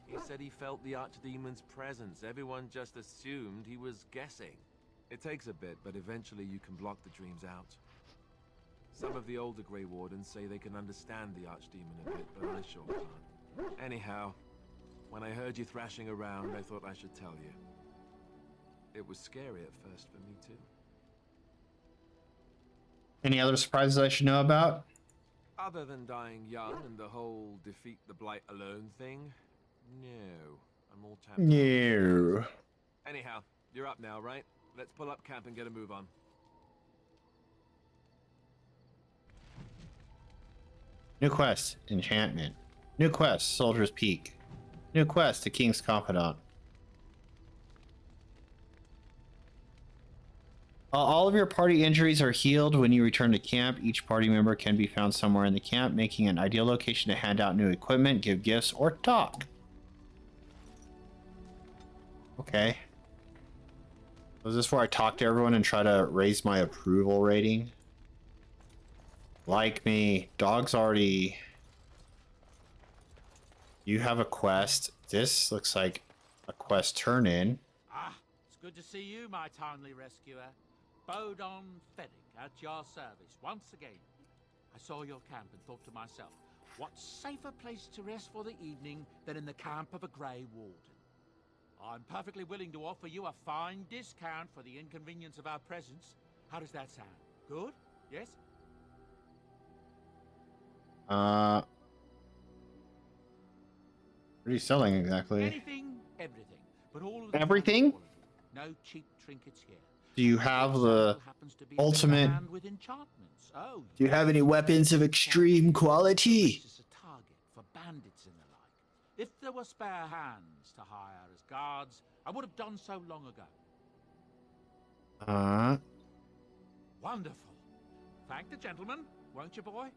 He said he felt the Archdemon's presence. Everyone just assumed he was guessing. It takes a bit, but eventually you can block the dreams out. Some of the older Grey Wardens say they can understand the Archdemon a bit, but I sure can't. Anyhow, when I heard you thrashing around, I thought I should tell you. It was scary at first for me, too. Any other surprises I should know about? Other than dying young and the whole defeat the Blight alone thing, no. I'm all tapped out. No. Anyhow, you're up now, right? Let's pull up camp and get a move on. New quest, enchantment. New quest, Soldier's Peak. New quest, the King's Confidant. All of your party injuries are healed when you return to camp. Each party member can be found somewhere in the camp, making an ideal location to hand out new equipment, give gifts, or talk. Okay. Was this where I talk to everyone and try to raise my approval rating? Like me. Dog's already... You have a quest. This looks like a quest turn-in. Ah, it's good to see you, my timely rescuer. Bodon Fennick at your service once again. I saw your camp and thought to myself, what safer place to rest for the evening than in the camp of a Grey Warden? I'm perfectly willing to offer you a fine discount for the inconvenience of our presence. How does that sound? Good? Yes? What are you selling exactly? Anything, everything. But all of Everything? No cheap trinkets here. Do you have the ultimate? Oh, Do you have any weapons of extreme quality? A target for bandits and the like. If there were spare hands to hire as guards, I would have done so long ago. Wonderful. Thank the gentleman, won't you, boy?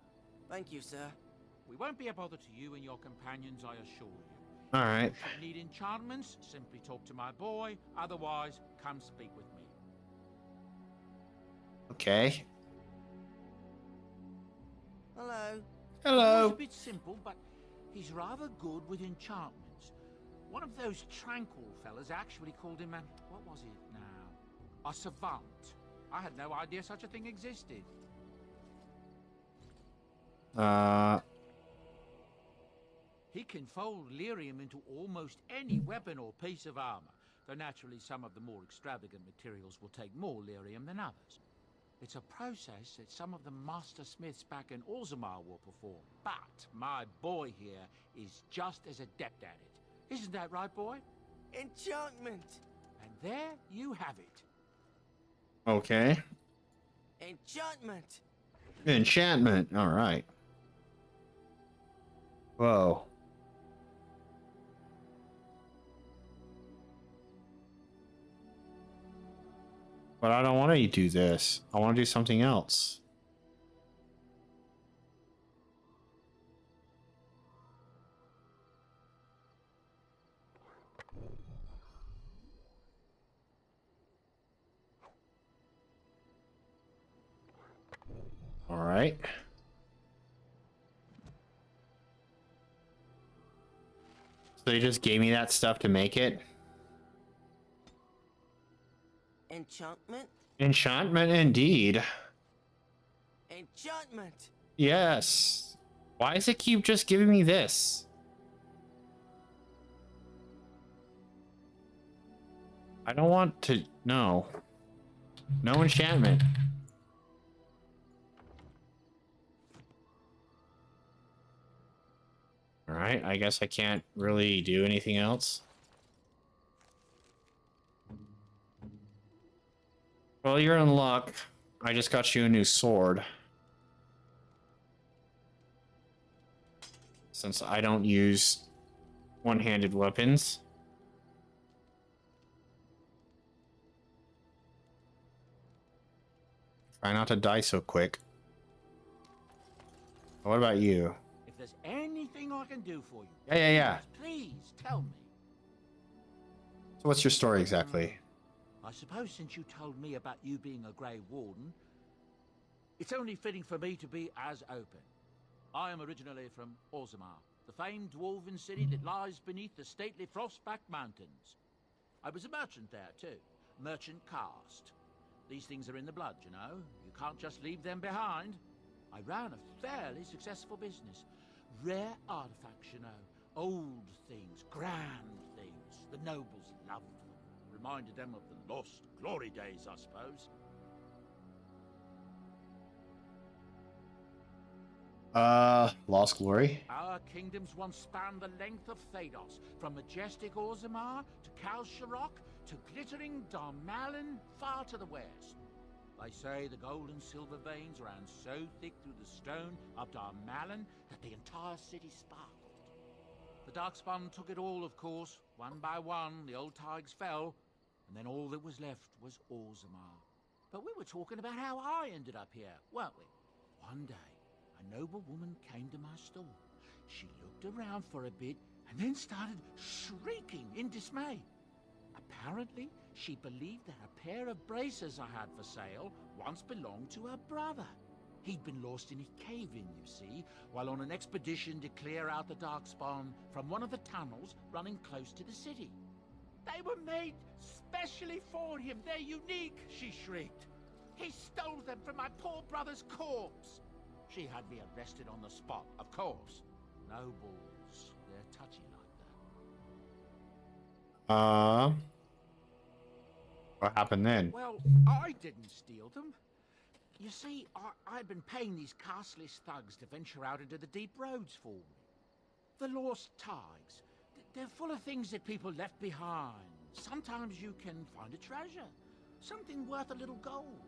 Thank you, sir. We won't be a bother to you and your companions, I assure you. All right. If you need enchantments, simply talk to my boy. Otherwise, come speak with me. Okay. Hello. Hello. It's a bit simple, but he's rather good with enchantments. One of those tranquil fellas actually called him a... what was it now? A savant. I had no idea such a thing existed. He can fold lyrium into almost any weapon or piece of armor, though naturally some of the more extravagant materials will take more lyrium than others. It's a process that some of the master smiths back in Orzammar will perform, but my boy here is just as adept at it. Isn't that right, boy? Enchantment! And there you have it. Okay. Enchantment! Enchantment. All right. Whoa. But I don't want to do this. I want to do something else. All right. So they just gave me that stuff to make it? Enchantment? Enchantment indeed. Enchantment! Yes. Why does it keep just giving me this? I don't want to... No. No enchantment. Alright, I guess I can't really do anything else. Well, you're in luck. I just got you a new sword. Since I don't use one-handed weapons. Try not to die so quick. What about you? If there's anything I can do for you, Yeah. please tell me. So what's your story exactly? I suppose since you told me about you being a Grey Warden, it's only fitting for me to be as open. I am originally from Orzammar, the famed dwarven city that lies beneath the stately Frostback Mountains. I was a merchant there too, merchant caste. These things are in the blood, you know. You can't just leave them behind. I ran a fairly successful business. Rare artifacts, you know. Old things, grand things. The nobles loved them. Reminded them of the lost glory days, I suppose. Lost Glory? Our kingdoms once spanned the length of Thados, from majestic Orzammar to Kal Sharok to glittering Darmalin far to the west. They say the gold and silver veins ran so thick through the stone of Darmalin that the entire city sparkled. The Darkspawn took it all, of course. One by one, the old Tigers fell, and then all that was left was Orzammar. But we were talking about how I ended up here, weren't we? One day, a noble woman came to my store. She looked around for a bit and then started shrieking in dismay. Apparently, she believed that a pair of braces I had for sale once belonged to her brother. He'd been lost in a cave-in, you see, while on an expedition to clear out the Darkspawn from one of the tunnels running close to the city. They were made specially for him. They're unique, she shrieked. He stole them from my poor brother's corpse. She had me arrested on the spot, of course. Nobles, they're touchy like that. What happened then? Well, I didn't steal them. You see, I'd been paying these castless thugs to venture out into the deep roads for me. The lost Tigers. They're full of things that people left behind. Sometimes you can find a treasure. Something worth a little gold.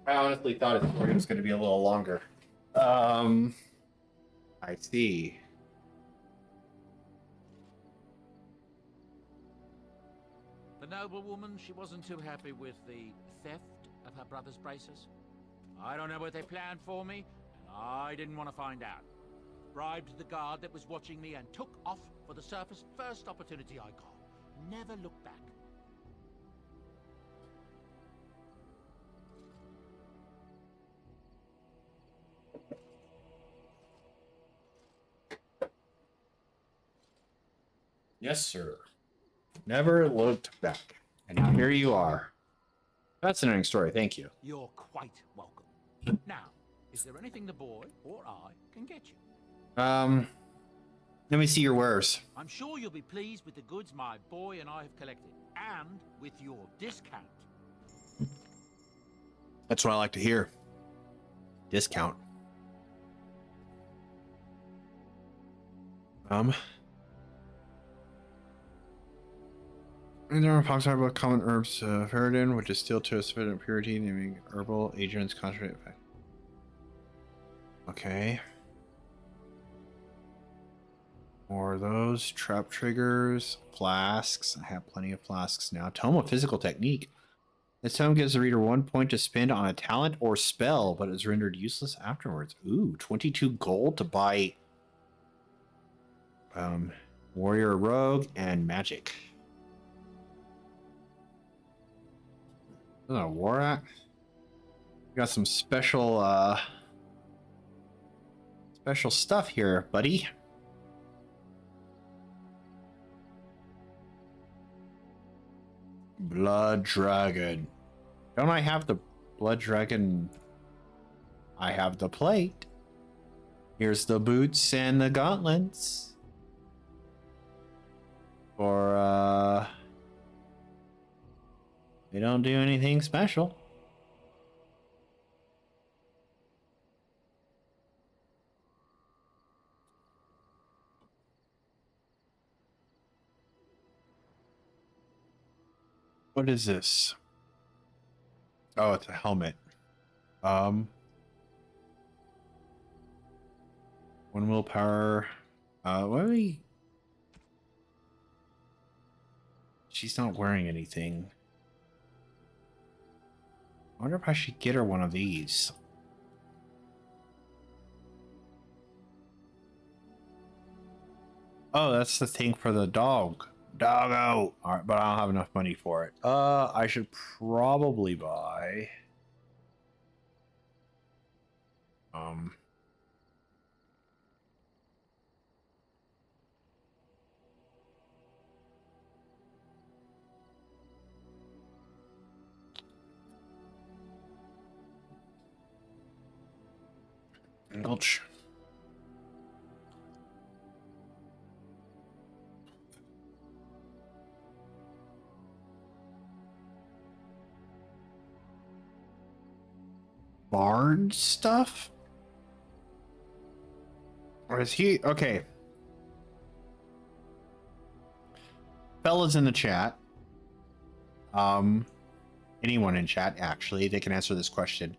I honestly thought his story was going to be a little longer. I see. The noblewoman, she wasn't too happy with the theft of her brother's braces. I don't know what they planned for me, and I didn't want to find out. bribed the guard that was watching me, and took off for the surface first opportunity I got. Never looked back. Yes, sir. Never looked back. And now here you are. Fascinating story. Thank you. You're quite welcome. Now, is there anything the boy or I can get you? Let me see your wares. I'm sure you'll be pleased with the goods my boy and I have collected, and with your discount. That's what I like to hear. Discount. And there are talks about common herbs, ferritin, which is still to a sufficient purity, naming herbal agents concentrate effect. Okay. More of those. Trap triggers, flasks. I have plenty of flasks now. Tome of Physical Technique. This tome gives the reader 1 point to spend on a talent or spell, but is rendered useless afterwards. Ooh, 22 gold to buy Warrior Rogue and Magic. Oh, War Act. We got some special stuff here, buddy. Blood Dragon. Don't I have the Blood Dragon? I have the plate. Here's the boots and the gauntlets. Or they don't do anything special. What is this? Oh, it's a helmet. One willpower. What are we? She's not wearing anything. I wonder if I should get her one of these. Oh, that's the thing for the dog. Doggo. All right, but I don't have enough money for it. I should probably buy. Gulch. Bard stuff? Or is he okay? Fellas in the chat. Anyone in chat, actually, they can answer this question.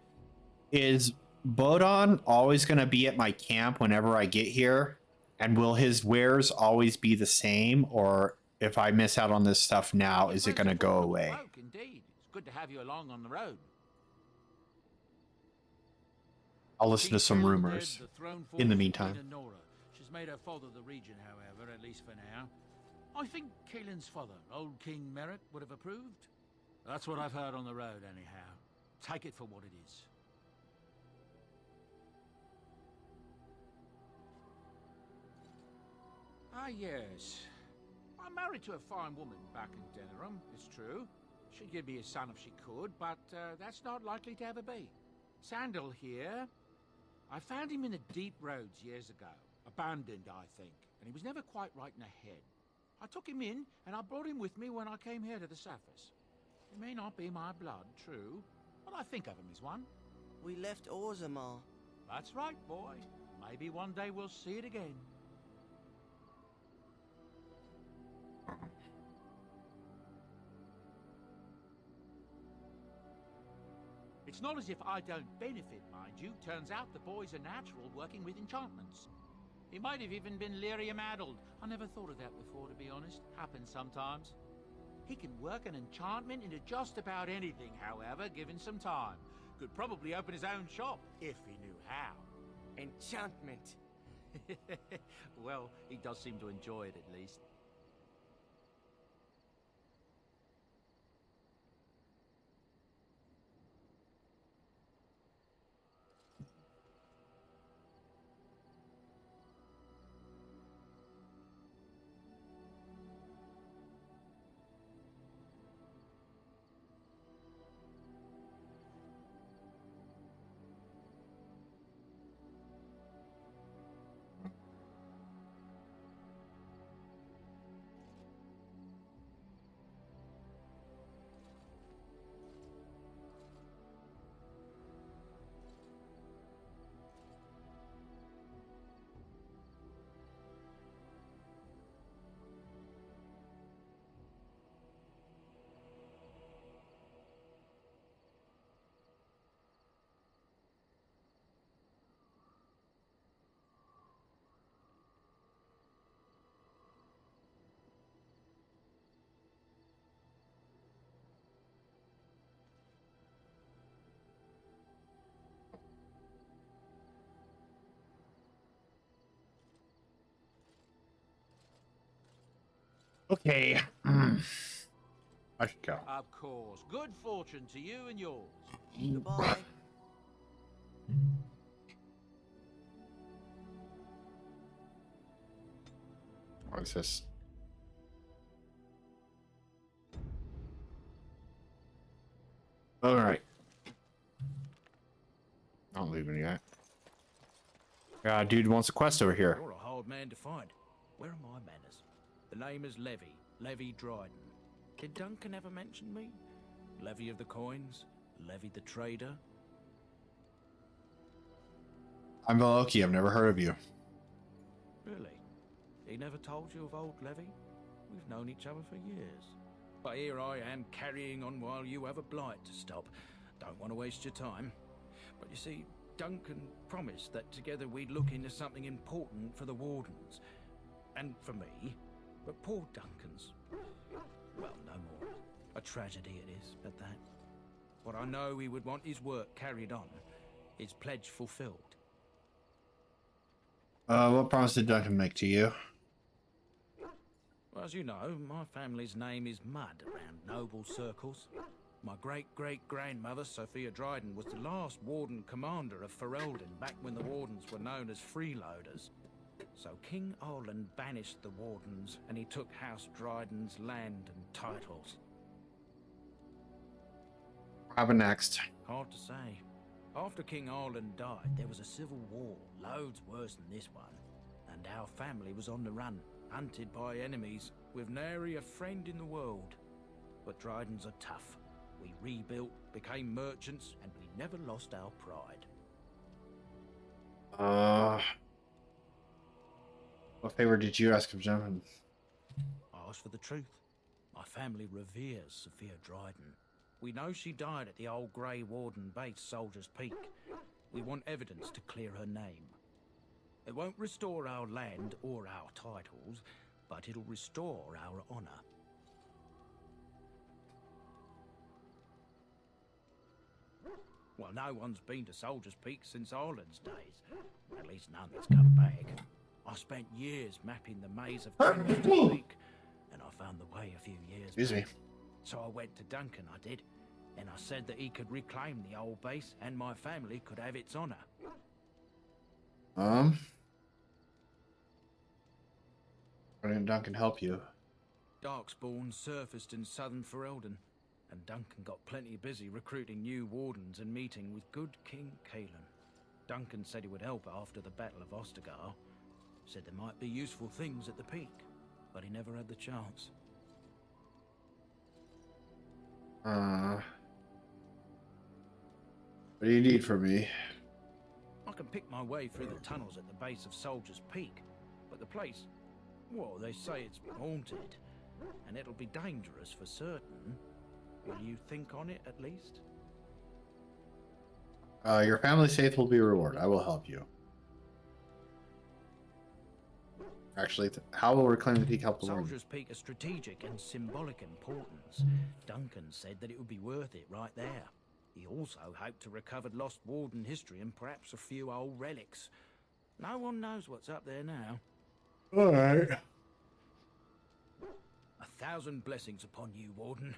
Is Bodon always going to be at my camp whenever I get here? And will his wares always be the same? Or if I miss out on this stuff now, is it going to go away? Indeed. It's good to have you along on the road. I'll listen to some rumors in the meantime. She's made her father the regent, however, at least for now. I think Caelan's father, old King Merritt, would have approved. That's what I've heard on the road, anyhow. Take it for what it is. Ah, yes. I'm married to a fine woman back in Denerim, it's true. She'd give me a son if she could, but that's not likely to ever be. Sandal here. I found him in the deep roads years ago. Abandoned, I think, and he was never quite right in the head. I took him in, and I brought him with me when I came here to the surface. He may not be my blood, true, but I think of him as one. We left Orzammar. That's right, boy. Maybe one day we'll see it again. It's not as if I don't benefit, mind you. Turns out the boy's a natural working with enchantments. He might have even been lyrium-addled. I never thought of that before, to be honest. Happens sometimes. He can work an enchantment into just about anything, however, given some time. Could probably open his own shop, if he knew how. Enchantment. Well, he does seem to enjoy it at least. Okay. I should go. Of course. Good fortune to you and yours. Goodbye. What is this? All right. Not leaving yet. Yeah, dude wants a quest over here. You're a hard man to find. Where are my manners? The name is Levy Dryden. Did Duncan ever mention me? Levy of the coins? Levy the trader? I'm Veloki. I've never heard of you. Really? He never told you of old Levy? We've known each other for years. But here I am carrying on while you have a blight to stop. Don't want to waste your time. But you see, Duncan promised that together we'd look into something important for the Wardens. And for me. But poor Duncan's... well, no more. A tragedy it is, at that. But I know he would want his work carried on. His pledge fulfilled. What promise did Duncan make to you? Well, as you know, my family's name is Mud around noble circles. My great-great-grandmother, Sophia Dryden, was the last Warden commander of Ferelden back when the Wardens were known as freeloaders. So King Orland banished the Wardens, and he took House Dryden's land and titles. What happened next? Hard to say. After King Orland died, there was a civil war, loads worse than this one. And our family was on the run, hunted by enemies, with nary a friend in the world. But Drydens are tough. We rebuilt, became merchants, and we never lost our pride. What favor did you ask of Duncan? I asked for the truth. My family reveres Sophia Dryden. We know she died at the old Grey Warden base, Soldier's Peak. We want evidence to clear her name. It won't restore our land or our titles, but it'll restore our honor. Well, no one's been to Soldier's Peak since Orland's days. At least none that's come back. I spent years mapping the maze of Soldier's Peak, and I found the way a few years Excuse me. So I went to Duncan, I did, and I said that he could reclaim the old base and my family could have its honor. Why didn't Duncan help you? Darkspawn surfaced in southern Ferelden, and Duncan got plenty busy recruiting new wardens and meeting with good King Kaelin. Duncan said he would help after the Battle of Ostagar. Said there might be useful things at the peak, but he never had the chance. What do you need from me? I can pick my way through the tunnels at the base of Soldier's Peak, but the place, well, they say it's haunted, and it'll be dangerous for certain. Will you think on it at least? Your family's faith will be rewarded. I will help you. Actually, how will reclaim the peak help the world? Soldier's Peak is strategic and symbolic importance. Duncan said that it would be worth it right there. He also hoped to recover lost Warden history and perhaps a few old relics. No one knows what's up there now. Alright. 1,000 blessings upon you, Warden.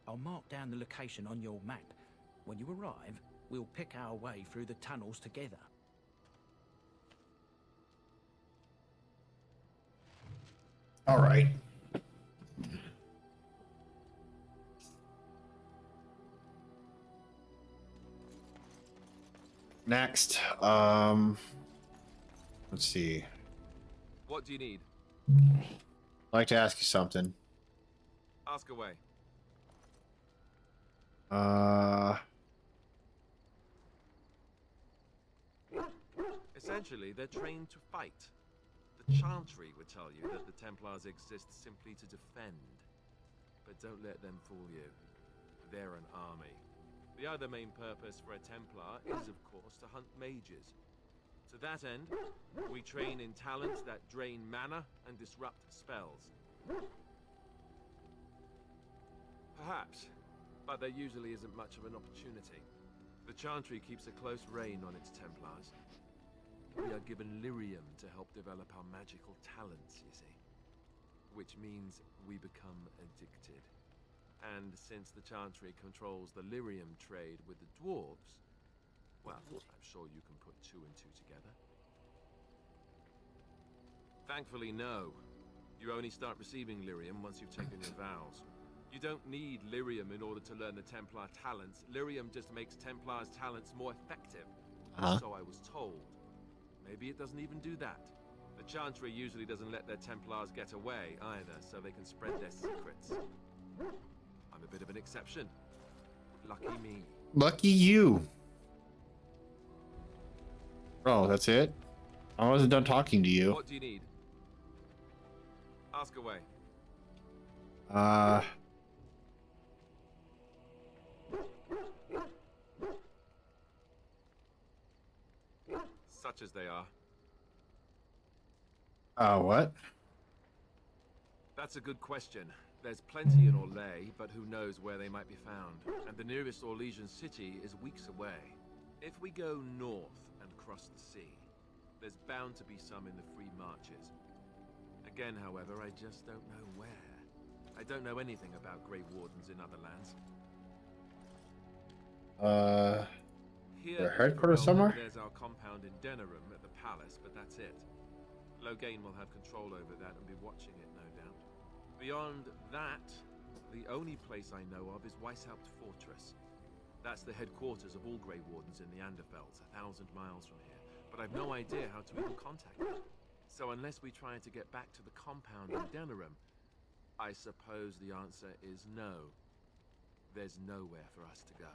I'll mark down the location on your map. When you arrive, we'll pick our way through the tunnels together. Alright. Next, let's see. What do you need? I'd like to ask you something. Ask away. Essentially, they're trained to fight. The Chantry would tell you that the Templars exist simply to defend. But don't let them fool you. They're an army. The other main purpose for a Templar is, of course, to hunt mages. To that end, we train in talents that drain mana and disrupt spells. Perhaps, but there usually isn't much of an opportunity. The Chantry keeps a close rein on its Templars. We are given lyrium to help develop our magical talents, you see. Which means we become addicted. And since the Chantry controls the lyrium trade with the dwarves, well, I'm sure you can put 2 and 2 together. Thankfully, no. You only start receiving lyrium once you've taken your vows. You don't need lyrium in order to learn the Templar talents. Lyrium just makes Templars' talents more effective. So I was told. Maybe it doesn't even do that. The Chantry usually doesn't let their Templars get away either, so they can spread their secrets. I'm a bit of an exception. Lucky me. Lucky you. Oh, that's it? I wasn't done talking to you. What do you need? Ask away. Such as they are. What? That's a good question. There's plenty in Orlais, but who knows where they might be found. And the nearest Orlesian city is weeks away. If we go north and cross the sea, there's bound to be some in the Free Marches. Again, however, I just don't know where. I don't know anything about Grey Wardens in other lands. Their headquarters somewhere? There's our compound in Denerim at the palace, but that's it. Loghain will have control over that and be watching it, no doubt. Beyond that, the only place I know of is Weishaupt Fortress. That's the headquarters of all Grey Wardens in the Anderfelds, 1,000 miles from here. But I've no idea how to even contact them. So unless we try to get back to the compound in Denerim, I suppose the answer is no. There's nowhere for us to go.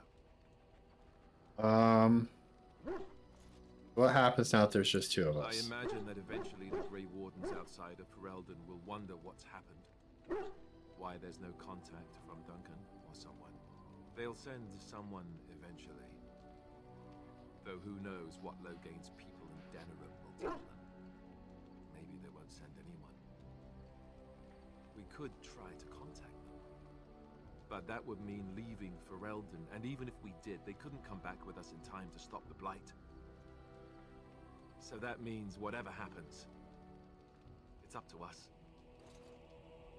What happens now if there's just 2 of us? I imagine that eventually the Grey Wardens outside of Ferelden will wonder what's happened. Why there's no contact from Duncan or someone. They'll send someone eventually. Though who knows what Loghain's people in Denerim will tell them. Maybe they won't send anyone. We could try to contact them. But that would mean leaving Ferelden, and even if we did, they couldn't come back with us in time to stop the Blight. So that means whatever happens, it's up to us.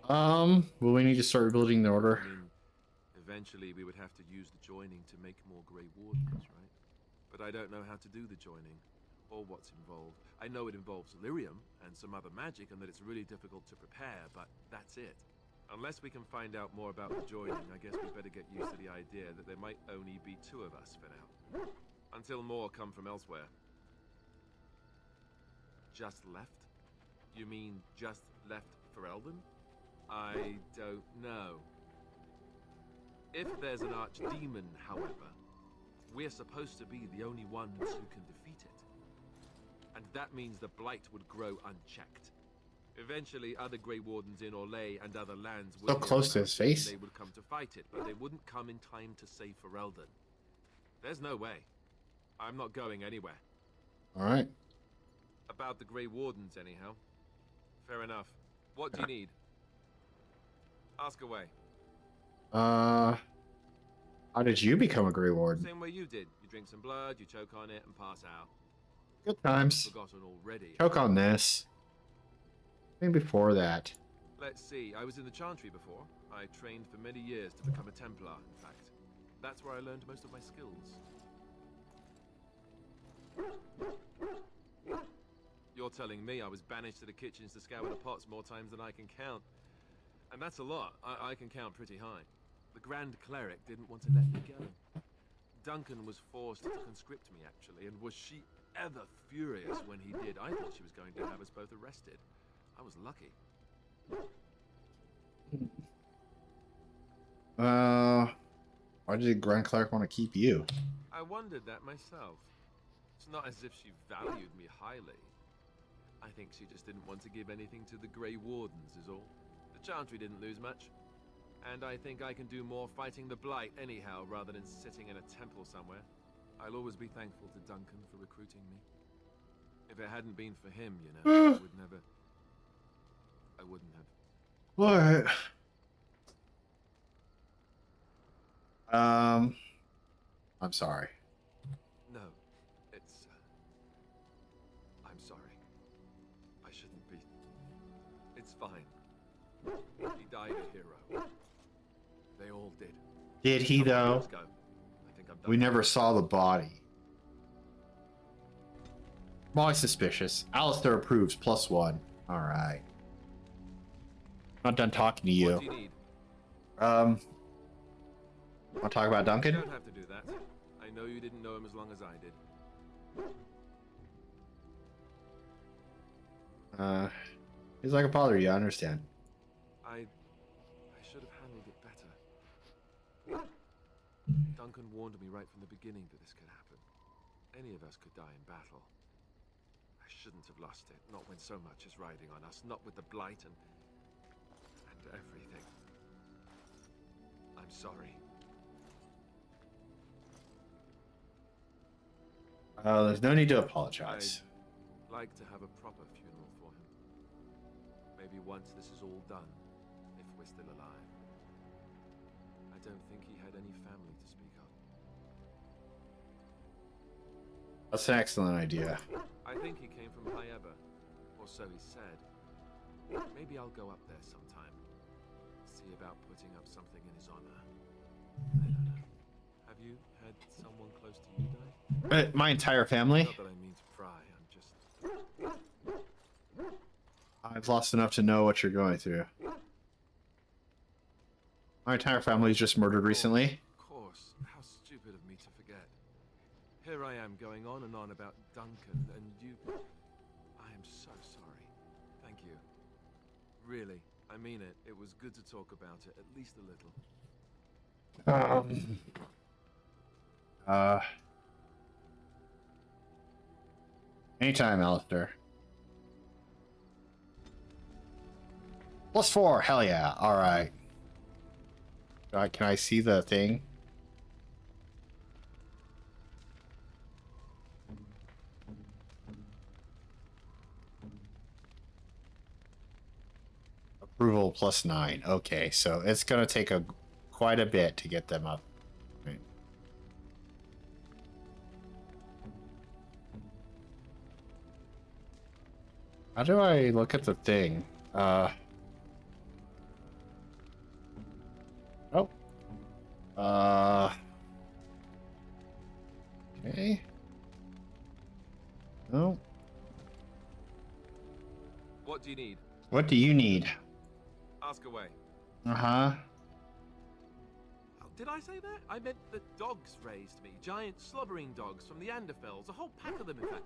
Well, we need to start building the order. I mean, eventually we would have to use the joining to make more Grey Wardens, right? But I don't know how to do the joining, or what's involved. I know it involves lyrium and some other magic, and that it's really difficult to prepare, but that's it. Unless we can find out more about the joining, I guess we better get used to the idea that there might only be 2 of us for now. Until more come from elsewhere. Just left? You mean just left Ferelden? I don't know. If there's an archdemon, however, we're supposed to be the only ones who can defeat it. And that means the Blight would grow unchecked. Eventually, other Grey Wardens in Orlais and other lands would So close to his face. They would come to fight it, but they wouldn't come in time to save Ferelden. There's no way. I'm not going anywhere. Alright. About the Grey Wardens, anyhow. Fair enough. What do you need? Ask away. How did you become a Grey Warden? Same way you did. You drink some blood, you choke on it, and pass out. Good times. Forgotten already. Choke on this. I think before that. Let's see, I was in the Chantry before. I trained for many years to become a Templar, in fact. That's where I learned most of my skills. You're telling me I was banished to the kitchens to scour the pots more times than I can count. And that's a lot. I can count pretty high. The Grand Cleric didn't want to let me go. Duncan was forced to conscript me, actually, and was she ever furious when he did. I thought she was going to have us both arrested. I was lucky. Why did the Grand Cleric want to keep you? I wondered that myself. It's not as if she valued me highly. I think she just didn't want to give anything to the Grey Wardens, is all. The Chantry didn't lose much. And I think I can do more fighting the Blight anyhow, rather than sitting in a temple somewhere. I'll always be thankful to Duncan for recruiting me. If it hadn't been for him, you know, I wouldn't have. What? I'm sorry. No, it's... I'm sorry. I shouldn't be. It's fine. He died a hero. They all did. Did he, though? Let's go. I think I'm done. We never saw the body. I'm always suspicious. Alistair approves, +1. Alright. Not done talking to you. What do you need? Want to talk about Duncan? You don't have to do that. I know you didn't know him as long as I did. He's like a father, you understand. I should have handled it better. Duncan warned me right from the beginning that this could happen. Any of us could die in battle. I shouldn't have lost it, not when so much is riding on us, not with the Blight and everything. I'm sorry. There's no need to apologize. I'd like to have a proper funeral for him. Maybe once this is all done, if we're still alive. I don't think he had any family to speak of. That's an excellent idea. I think he came from High Ever, or so he said. Maybe I'll go up there sometime. See about putting up something in his honor. I don't know. Have you had someone close to you die? My entire family? Not that I mean to pry, I'm just... I've lost enough to know what you're going through. My entire family's just murdered recently. Of course. How stupid of me to forget. Here I am going on and on about Duncan, and you... I am so sorry. Thank you. Really, I mean it. It was good to talk about it, at least a little. Anytime, Alistair. +4, hell yeah. Alright. Can I see the thing? Approval +9. Okay, so it's gonna take quite a bit to get them up. Right. How do I look at the thing? Oh. Okay. No. What do you need? What do you need? Ask away. Uh-huh. Did I say that? I meant the dogs raised me. Giant slobbering dogs from the Anderfells. A whole pack of them, in fact.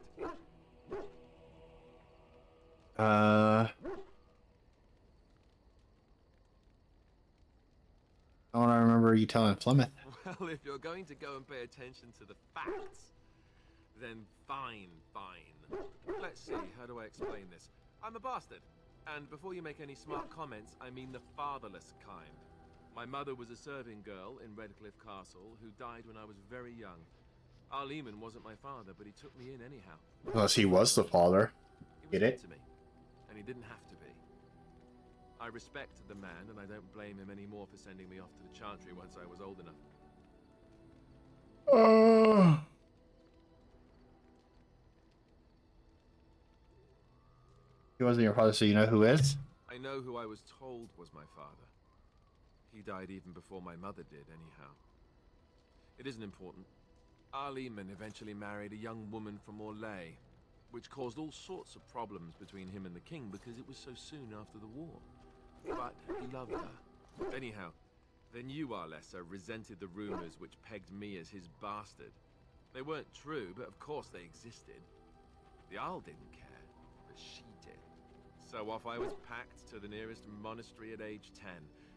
Oh, I remember you telling Plymouth. Well, if you're going to go and pay attention to the facts, then fine. Let's see, how do I explain this? I'm a bastard. And before you make any smart comments, I mean the fatherless kind. My mother was a serving girl in Redcliffe Castle who died when I was very young. Our Lehman wasn't my father, but he took me in anyhow. Unless he was the father. He was Get it? good to me, and he didn't have to be. I respect the man, and I don't blame him anymore for sending me off to the Chantry once I was old enough. He wasn't your father, so you know who is? I know who I was told was my father. He died even before my mother did, anyhow. It isn't important. Lehman eventually married a young woman from Orlais, which caused all sorts of problems between him and the king because it was so soon after the war. But he loved her. Anyhow, the new Arlessa resented the rumors which pegged me as his bastard. They weren't true, but of course they existed. The Arl didn't care, but she did. So off I was packed to the nearest monastery at age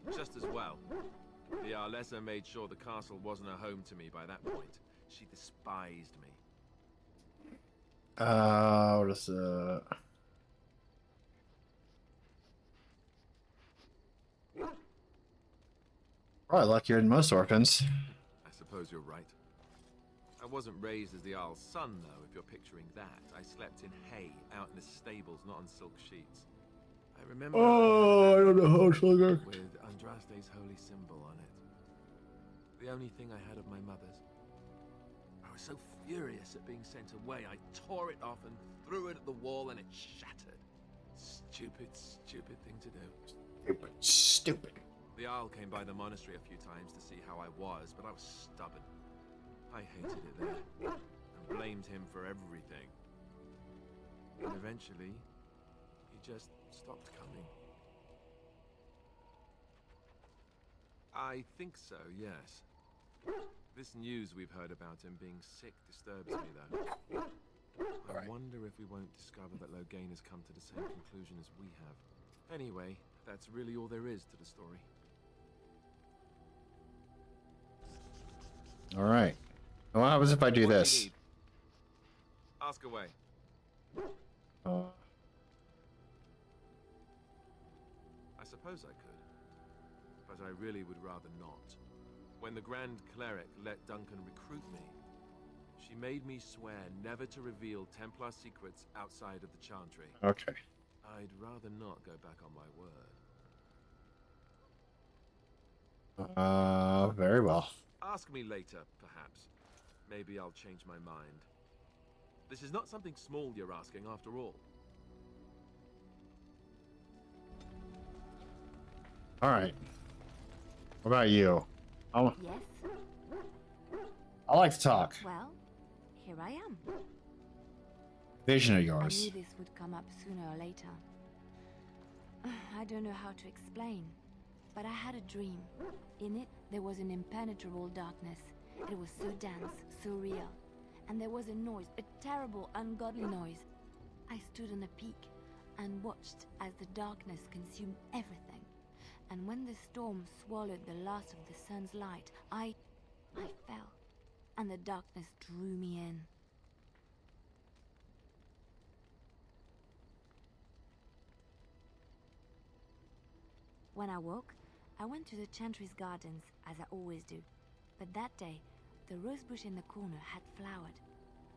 10, just as well. The Arlessa made sure the castle wasn't a home to me by that point. She despised me. What is Probably luckier than most orphans. I suppose you're right. I wasn't raised as the Arl's son, though, if you're picturing that. I slept in hay, out in the stables, not on silk sheets. I remember... Oh, I don't know how to look. With Andraste's holy symbol on it. The only thing I had of my mother's. I was so furious at being sent away, I tore it off and threw it at the wall and it shattered. Stupid, stupid thing to do. Stupid, stupid. The Arl came by the monastery a few times to see how I was, but I was stubborn. I hated it there, and blamed him for everything. And eventually, he just stopped coming. I think so, yes. This news we've heard about him being sick disturbs me, though. I wonder if we won't discover that Loghain has come to the same conclusion as we have. Anyway, that's really all there is to the story. All right. Well, what happens if I do this? Ask away. Uh, I suppose I could, but I really would rather not. When the Grand Cleric let Duncan recruit me, she made me swear never to reveal Templar secrets outside of the Chantry. Okay. I'd rather not go back on my word. Very well. Ask me later, perhaps. Maybe I'll change my mind. This is not something small you're asking, after all. All right. What about you? Yes? I like to talk. Well, here I am. Vision of I yours. knew this would come up sooner or later. I don't know how to explain, but I had a dream. In it, there was an impenetrable darkness. It was so dense, so real. And there was a noise, a terrible, ungodly noise. I stood on a peak and watched as the darkness consumed everything. And when the storm swallowed the last of the sun's light, I fell, and the darkness drew me in. When I woke, I went to the Chantry's gardens, as I always do. But that day, the rose bush in the corner had flowered.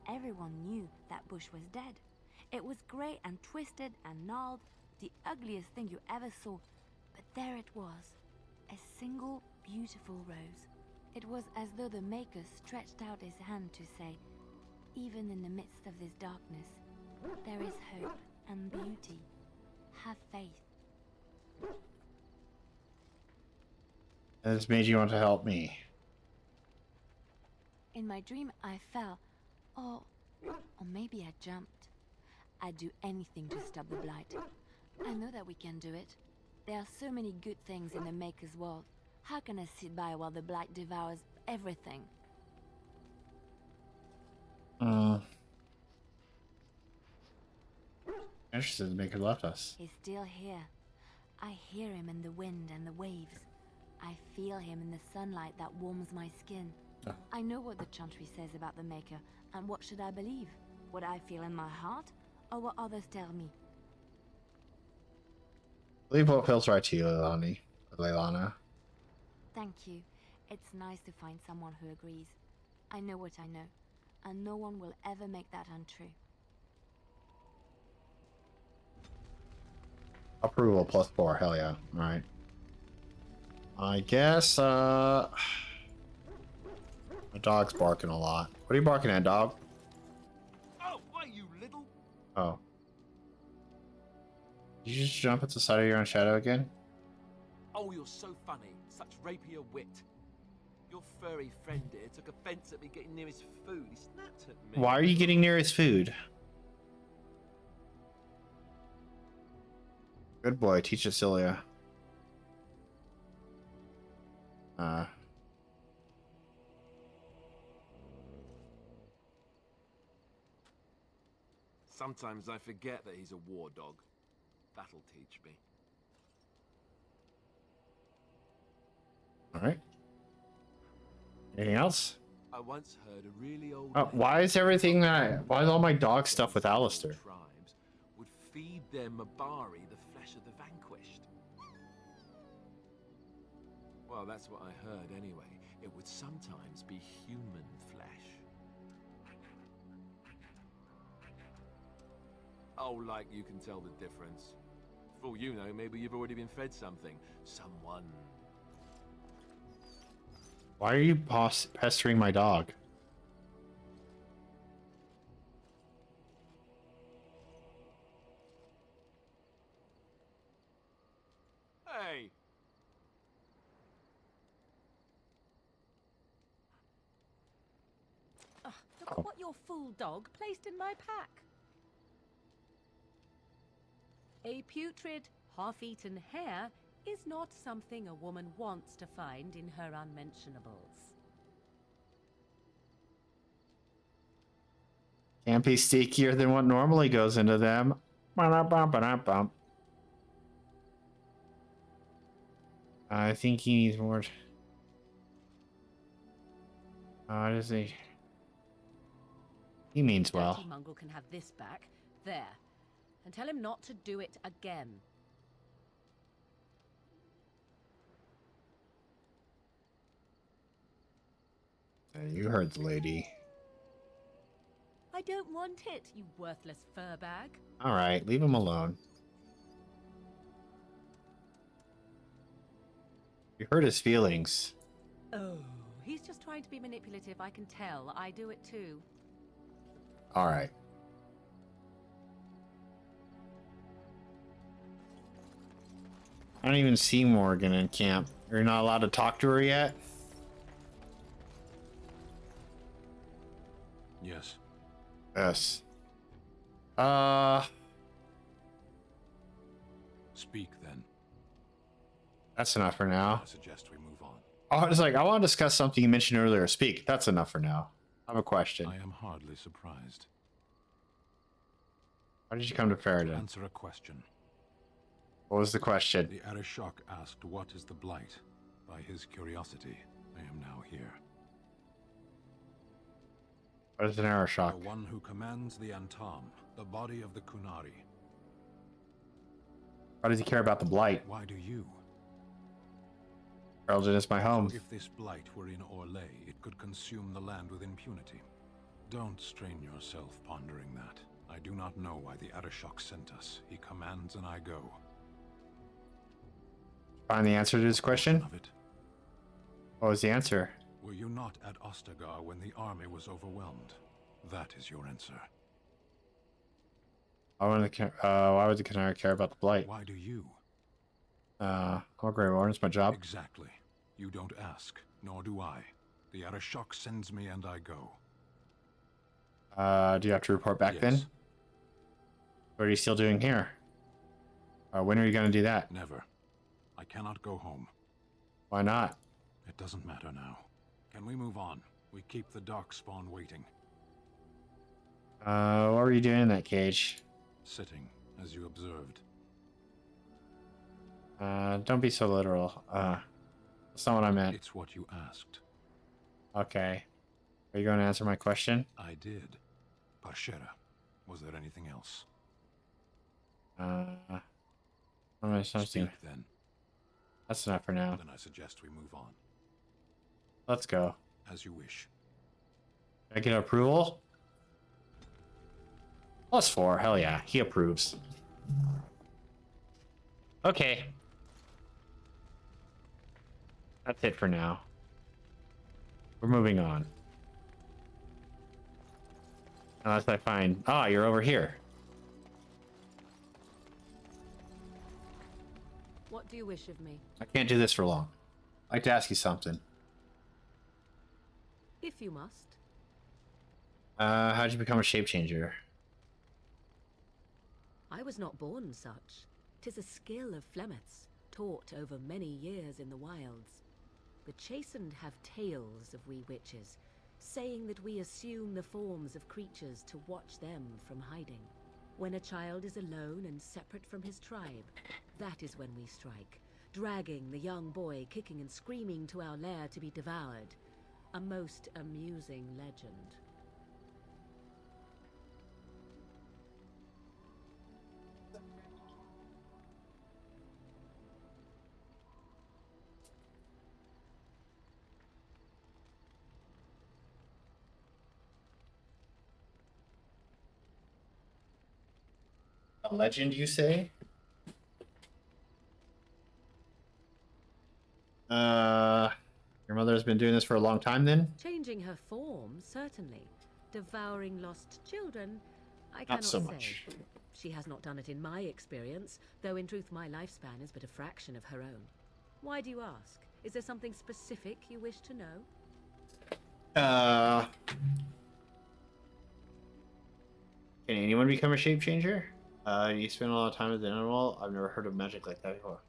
Everyone knew that bush was dead. It was grey and twisted and gnarled, the ugliest thing you ever saw. But there it was, a single beautiful rose. It was as though the Maker stretched out his hand to say, even in the midst of this darkness, there is hope and beauty. Have faith. And this made you want to help me. In my dream, I fell, or maybe I jumped. I'd do anything to stop the Blight. I know that we can do it. There are so many good things in the Maker's world. How can I sit by while the Blight devours everything? Interested, the Maker left us. He's still here. I hear him in the wind and the waves. I feel him in the sunlight that warms my skin. Oh. I know what the Chantry says about the Maker, and what should I believe? What I feel in my heart, or what others tell me? Believe what feels right to you, Leilani. Thank you. It's nice to find someone who agrees. I know what I know, and no one will ever make that untrue. Approval +4, hell yeah. Alright. I guess, my dog's barking a lot. What are you barking at, dog? Oh, why, you little... Oh. Did you just jump at the side of your own shadow again? Oh, you're so funny. Such rapier wit. Your furry friend here took offense at me getting near his food. He snapped at me. Why are you getting near his food? Good boy, teach Cecilia. Sometimes I forget that he's a war dog. That'll teach me. All right. Anything else? I once heard a really old Why is everything why is all my dog stuff with Alistair? tribes would feed their Mabari the flesh of the vanquished. Well, that's what I heard anyway. It would sometimes be human flesh. Oh, like you can tell the difference. For all you know, maybe you've already been fed something. Someone. Why are you pestering my dog? Hey! Look what your fool dog placed in my pack. A putrid, half-eaten hare is not something a woman wants to find in her unmentionables. Can't be stickier than what normally goes into them. I think he needs more. What is he? He means well. Dirty Mungle can have this back. There. And tell him not to do it again. You heard the lady. I don't want it, you worthless fur bag. All right, leave him alone. You hurt his feelings. Oh, he's just trying to be manipulative, I can tell. I do it too. All right. I don't even see Morgan in camp. You're not allowed to talk to her yet? Yes. Yes. Speak then. That's enough for now. I suggest we move on. Oh, it's like I want to discuss something you mentioned earlier. Speak. That's enough for now. I have a question. I am hardly surprised. Why did you come to Faradin? Answer a question. What was the question? The Arishok asked, "What is the Blight?" By his curiosity, I am now here. What is an Arishok? The one who commands the Antam, the body of the Kunari. Why does he care about the Blight? Why do you? Faradin is my home. So if this Blight were in Orlais, it could consume the land with impunity. Don't strain yourself pondering that. I do not know why the Arishok sent us. He commands and I go. Find the answer to this question? What was the answer? Were you not at Ostagar when the army was overwhelmed? That is your answer. Why would the Canary care about the Blight? Why do you? Call Grey Warden, it's my job. Exactly. You don't ask, nor do I. The Arishok sends me and I go. Do you have to report back then? What are you still doing here? When are you going to do that? Never. I cannot go home. Why not? It doesn't matter now. Can we move on? We keep the Darkspawn waiting. What were you doing in that cage? Sitting, as you observed. Don't be so literal. That's not what I meant. It's what you asked. Okay. Are you going to answer my question? I did. Parshera. Was there anything else? Speak then. That's enough for now. Then I suggest we move on. Let's go. As you wish. Can I get approval? +4. Hell yeah. He approves. Okay. That's it for now. We're moving on. Unless I find... Ah, you're over here. What do you wish of me? I can't do this for long. I'd like to ask you something. If you must. How'd you become a shape changer? I was not born such. 'Tis a skill of Flemeth's, taught over many years in the wilds. The chastened have tales of we witches, saying that we assume the forms of creatures to watch them from hiding. When a child is alone and separate from his tribe, that is when we strike, dragging the young boy kicking and screaming to our lair to be devoured. A most amusing legend. A legend, you say? Your mother has been doing this for a long time then? Changing her form, certainly. Devouring lost children, I Not cannot so say. much. She has not done it in my experience, though in truth my lifespan is but a fraction of her own. Why do you ask? Is there something specific you wish to know? Can anyone become a shape changer? You spend a lot of time with the animal. I've never heard of magic like that before.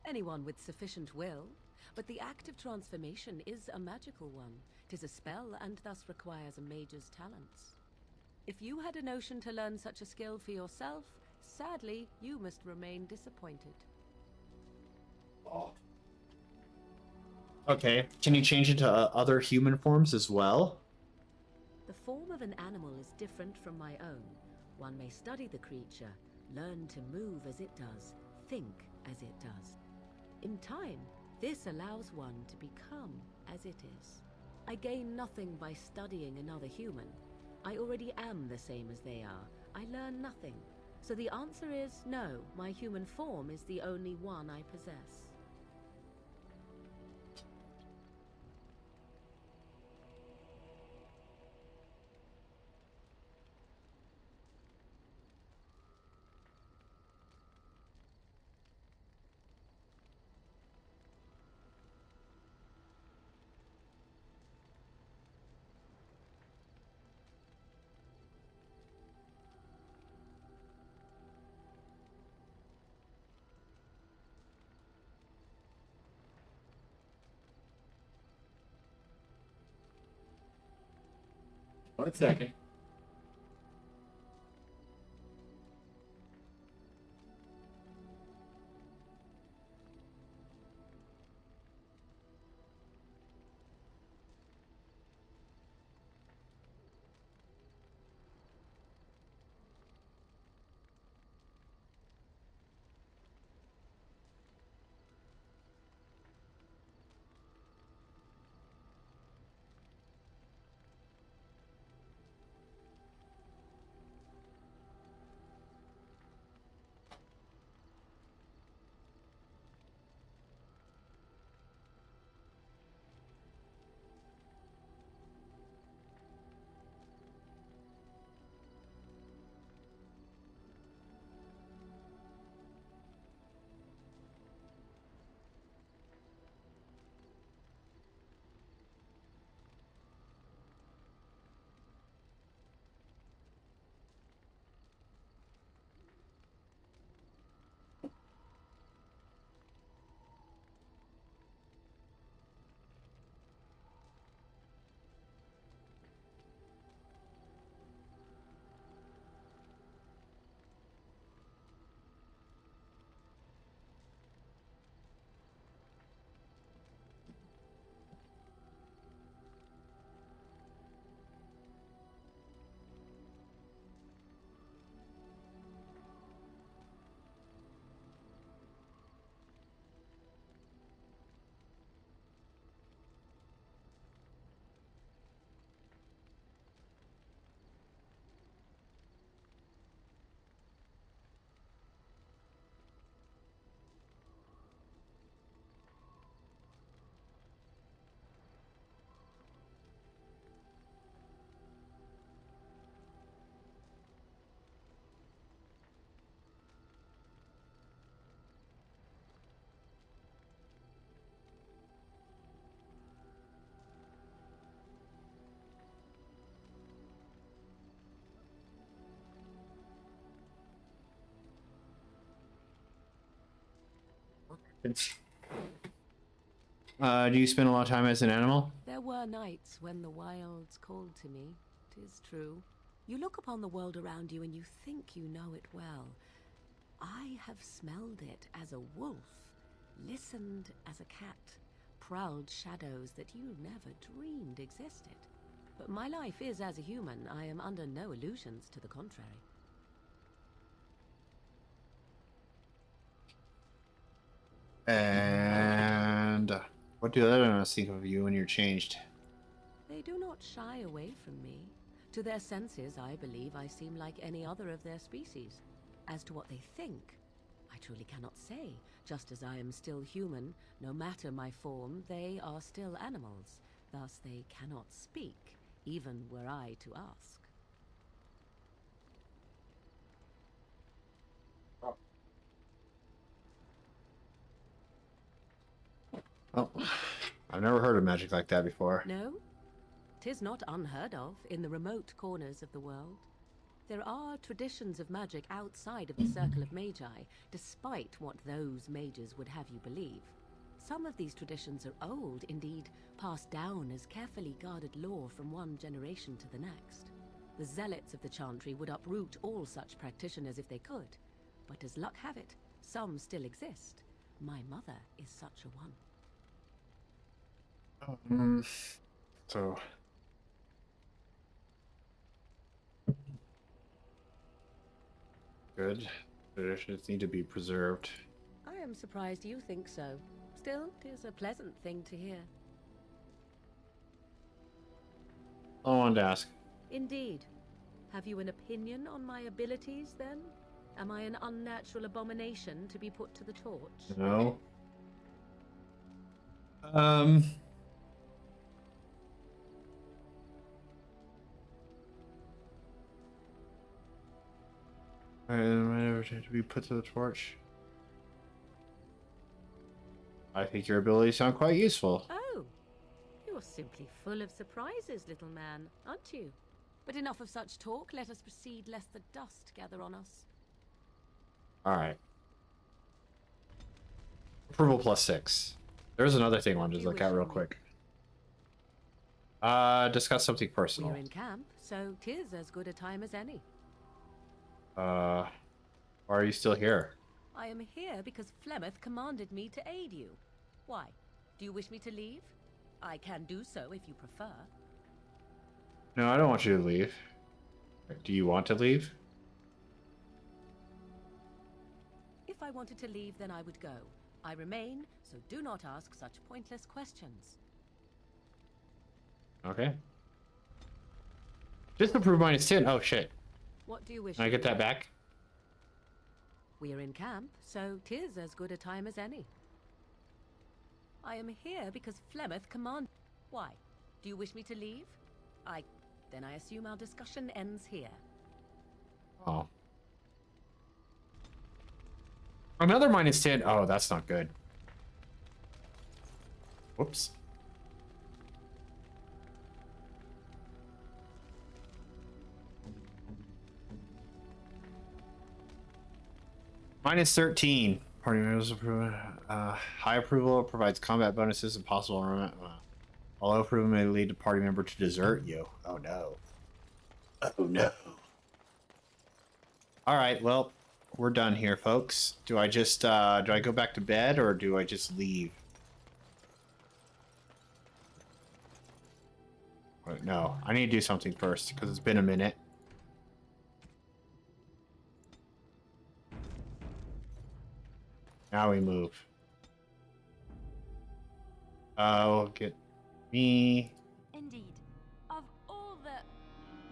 Anyone with sufficient will, but the act of transformation is a magical one. 'Tis a spell and thus requires a mage's talents. If you had a notion to learn such a skill for yourself, sadly, you must remain disappointed. Okay. Can you change into other human forms as well? The form of an animal is different from my own. One may study the creature, learn to move as it does, think as it does. In time, this allows one to become as it is. I gain nothing by studying another human. I already am the same as they are. I learn nothing. So the answer is no, my human form is the only one I possess. One second. Do you spend a lot of time as an animal? There were nights when the wilds called to me, 'tis true. You look upon the world around you and you think you know it well. I have smelled it as a wolf, listened as a cat, prowled shadows that you never dreamed existed. But my life is as a human. I am under no illusions to the contrary. And what do other animals think of you when you're changed? They do not shy away from me. To their senses, I believe I seem like any other of their species. As to what they think, I truly cannot say. Just as I am still human, no matter my form, they are still animals. Thus they cannot speak, even were I to ask. Oh, I've never heard of magic like that before. No? 'Tis not unheard of in the remote corners of the world. There are traditions of magic outside of the circle of magi, despite what those mages would have you believe. Some of these traditions are old, indeed, passed down as carefully guarded lore from one generation to the next. The zealots of the chantry would uproot all such practitioners if they could. But as luck have it, some still exist. My mother is such a one. So good. Traditions need to be preserved. I am surprised you think so. Still, 'tis a pleasant thing to hear. I wanted to ask. Indeed. Have you an opinion on my abilities, then? Am I an unnatural abomination to be put to the torch? No. To be put to the torch. I think your abilities sound quite useful. Oh, you're simply full of surprises, little man, aren't you? But enough of such talk. Let us proceed, lest the dust gather on us. All right. Approval +6. There's another thing I wanted to look at real quick. Discuss something personal. We're in camp, so 'tis as good a time as any. Why are you still here? I am here because Flemeth commanded me to aid you. Why? Do you wish me to leave? I can do so if you prefer. No, I don't want you to leave. Do you want to leave? If I wanted to leave, then I would go. I remain, so do not ask such pointless questions. Okay. Just approve -10. Oh, shit. What do you wish? Can I get that back? We're in camp, so 'tis as good a time as any. I am here because Flemeth commanded. Why? Do you wish me to leave? Then I assume our discussion ends here. Oh. Another -10. Oh, that's not good. Whoops. -13. Party members approve. High approval provides combat bonuses and possible armament. Although approval may lead to party member to desert you. Oh no. Oh no. All right. Well, we're done here, folks. Do I just do I go back to bed or do I just leave? Wait, no, I need to do something first because it's been a minute. Now we move. Oh, get me. Indeed. Of all the...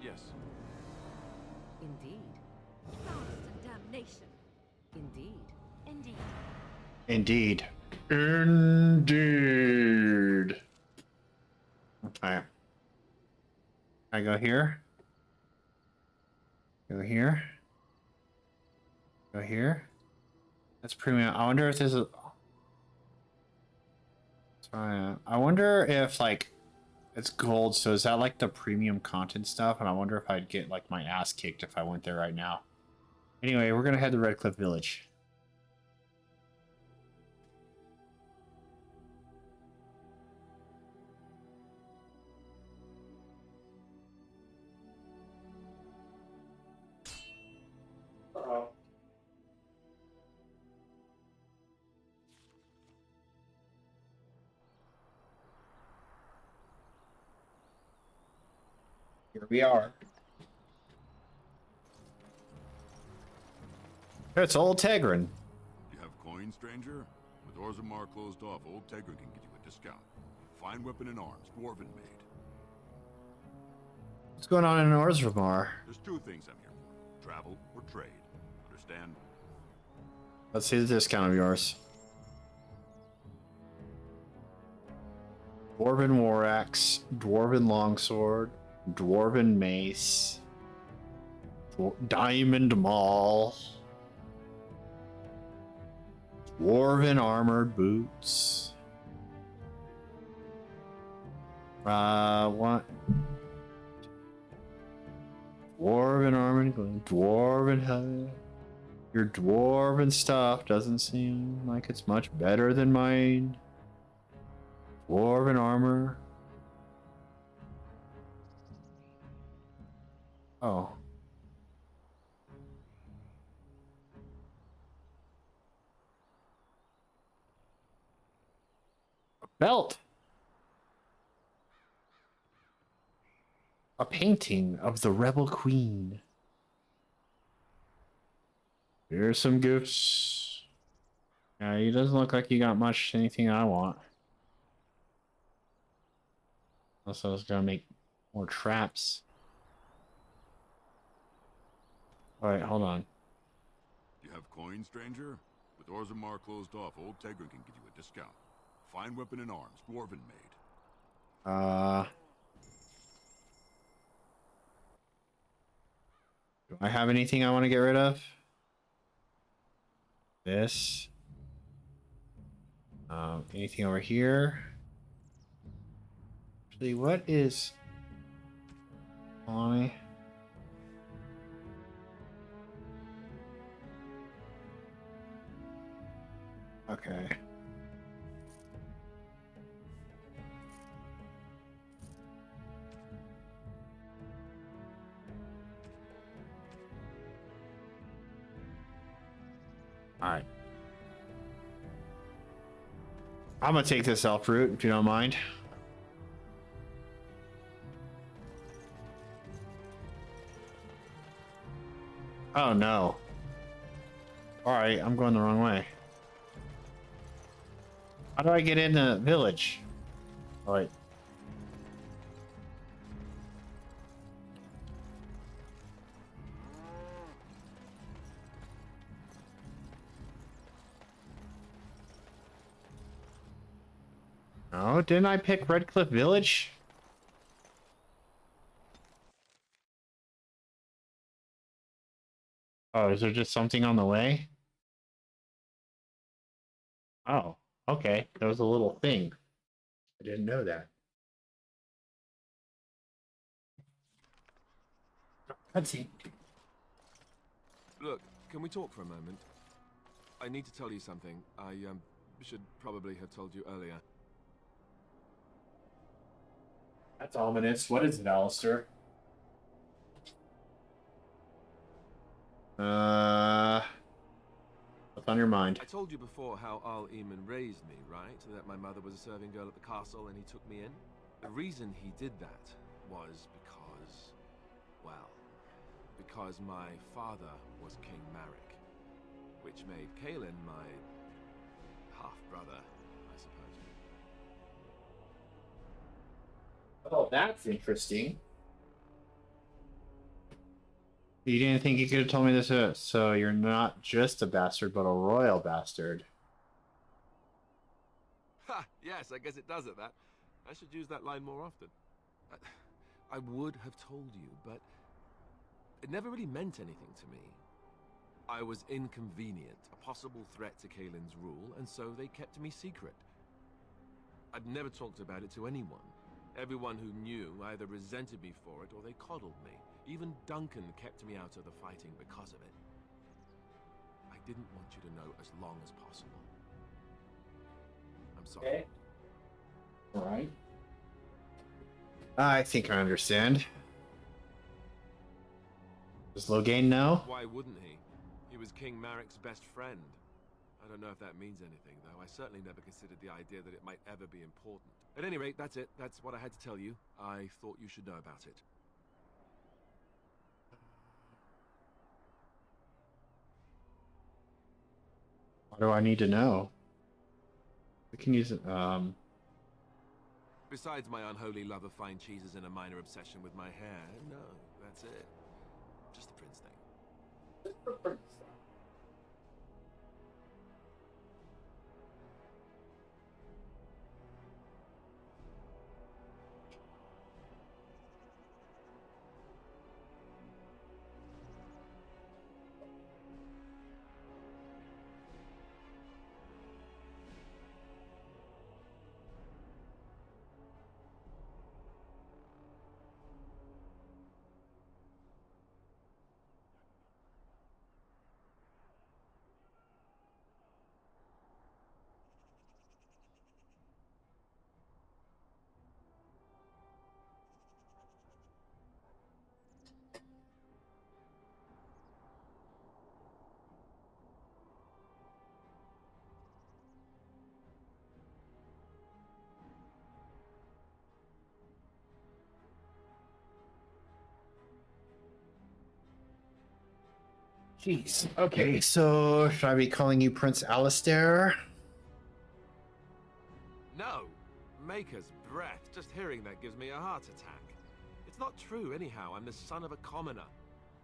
Yes. Indeed. Frost and damnation. Indeed. Indeed. Indeed. Indeed. Okay. I go here. Go here. Go here. That's premium. I wonder if this is. I wonder if like it's gold. So is that like the premium content stuff? And I wonder if I'd get like my ass kicked if I went there right now. Anyway, we're gonna head to Red Cliff Village. Here we are. It's old Tegrin. You have coin, stranger? With Orzammar closed off, old Tegrin can get you a discount. Fine weapon and arms, dwarven made. What's going on in Orzammar? There's two things I'm here for. Travel or trade. Understand? Let's see the discount of yours. Dwarven war axe, dwarven longsword, dwarven mace, diamond maul, dwarven armored boots. What? Dwarven armored glove, dwarven head. Your dwarven stuff doesn't seem like it's much better than mine. Dwarven armor. Oh. A belt. A painting of the rebel queen. Here's some gifts. Yeah, he doesn't look like he got much anything I want. Also, I was gonna make more traps. Alright, hold on. You have coin, stranger? With Orzammar closed off, old Tegrin can give you a discount. Fine weapon and arms, dwarven made. Do I have anything I want to get rid of? This. Anything over here? Actually, what is... on me? Okay. Alright. I'm gonna take this elf route if you don't mind. Oh no. Alright, I'm going the wrong way. How do I get in the village? Oh, wait. Oh, didn't I pick Redcliffe Village? Oh, is there just something on the way? Oh, okay. There was a little thing. I didn't know that. Let's see. Look, can we talk for a moment? I need to tell you something. I should probably have told you earlier. That's ominous. What is it, Alistair? What's on your mind? I told you before how Al Eamon raised me, right? That my mother was a serving girl at the castle and he took me in. The reason he did that was because, well, because my father was King Marek, which made Kaelin my half-brother, I suppose. Oh, that's interesting. You didn't think you could have told me this, so you're not just a bastard, but a royal bastard. Ha! Yes, I guess it does at that. I should use that line more often. I would have told you, but it never really meant anything to me. I was inconvenient, a possible threat to Kaelin's rule, and so they kept me secret. I'd never talked about it to anyone. Everyone who knew either resented me for it or they coddled me. Even Duncan kept me out of the fighting because of it. I didn't want you to know as long as possible. I'm sorry. Okay. All right. I think I understand. Does Loghain know? Why wouldn't he? He was King Marek's best friend. I don't know if that means anything, though. I certainly never considered the idea that it might ever be important. At any rate, that's it. That's what I had to tell you. I thought you should know about it. What do I need to know? We can use it. Besides my unholy love of fine cheeses and a minor obsession with my hair, no, that's it. Just the prince thing. Jeez. Okay, so should I be calling you Prince Alistair? No! Maker's breath. Just hearing that gives me a heart attack. It's not true, anyhow. I'm the son of a commoner.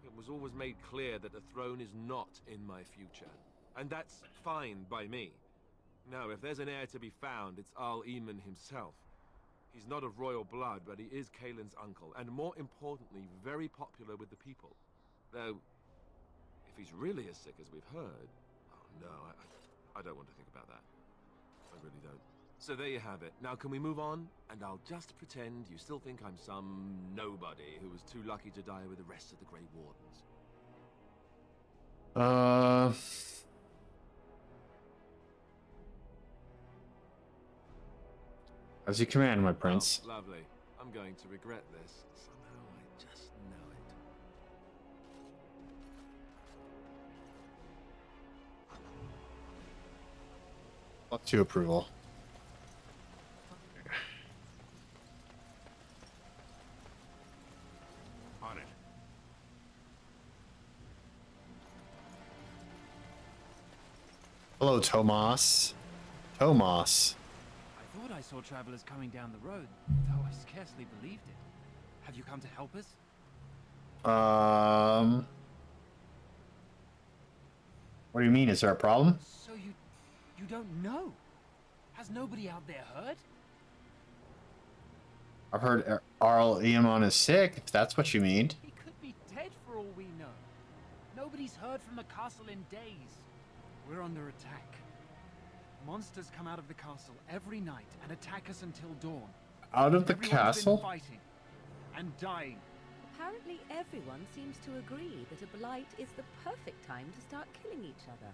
It was always made clear that the throne is not in my future. And that's fine by me. No, if there's an heir to be found, it's Arl Eamon himself. He's not of royal blood, but he is Kaelin's uncle, and more importantly, very popular with the people. Though, if he's really as sick as we've heard... Oh no, I don't want to think about that. I really don't. So there you have it. Now can we move on? And I'll just pretend you still think I'm some nobody who was too lucky to die with the rest of the Grey Wardens. As you command, my prince. Oh, lovely. I'm going to regret this. Somehow I just know it. Up to approval. On it. Hello, Tomas. Tomas. I thought I saw travelers coming down the road, though I scarcely believed it. Have you come to help us? What do you mean? Is there a problem? So you don't know? Has nobody out there heard? I've heard Arl Eamon is sick, if that's what you mean. He could be dead for all we know. Nobody's heard from the castle in days. We're under attack. Monsters come out of the castle every night and attack us until dawn. Out of the Everyone's castle? been fighting and dying. Apparently everyone seems to agree that a blight is the perfect time to start killing each other.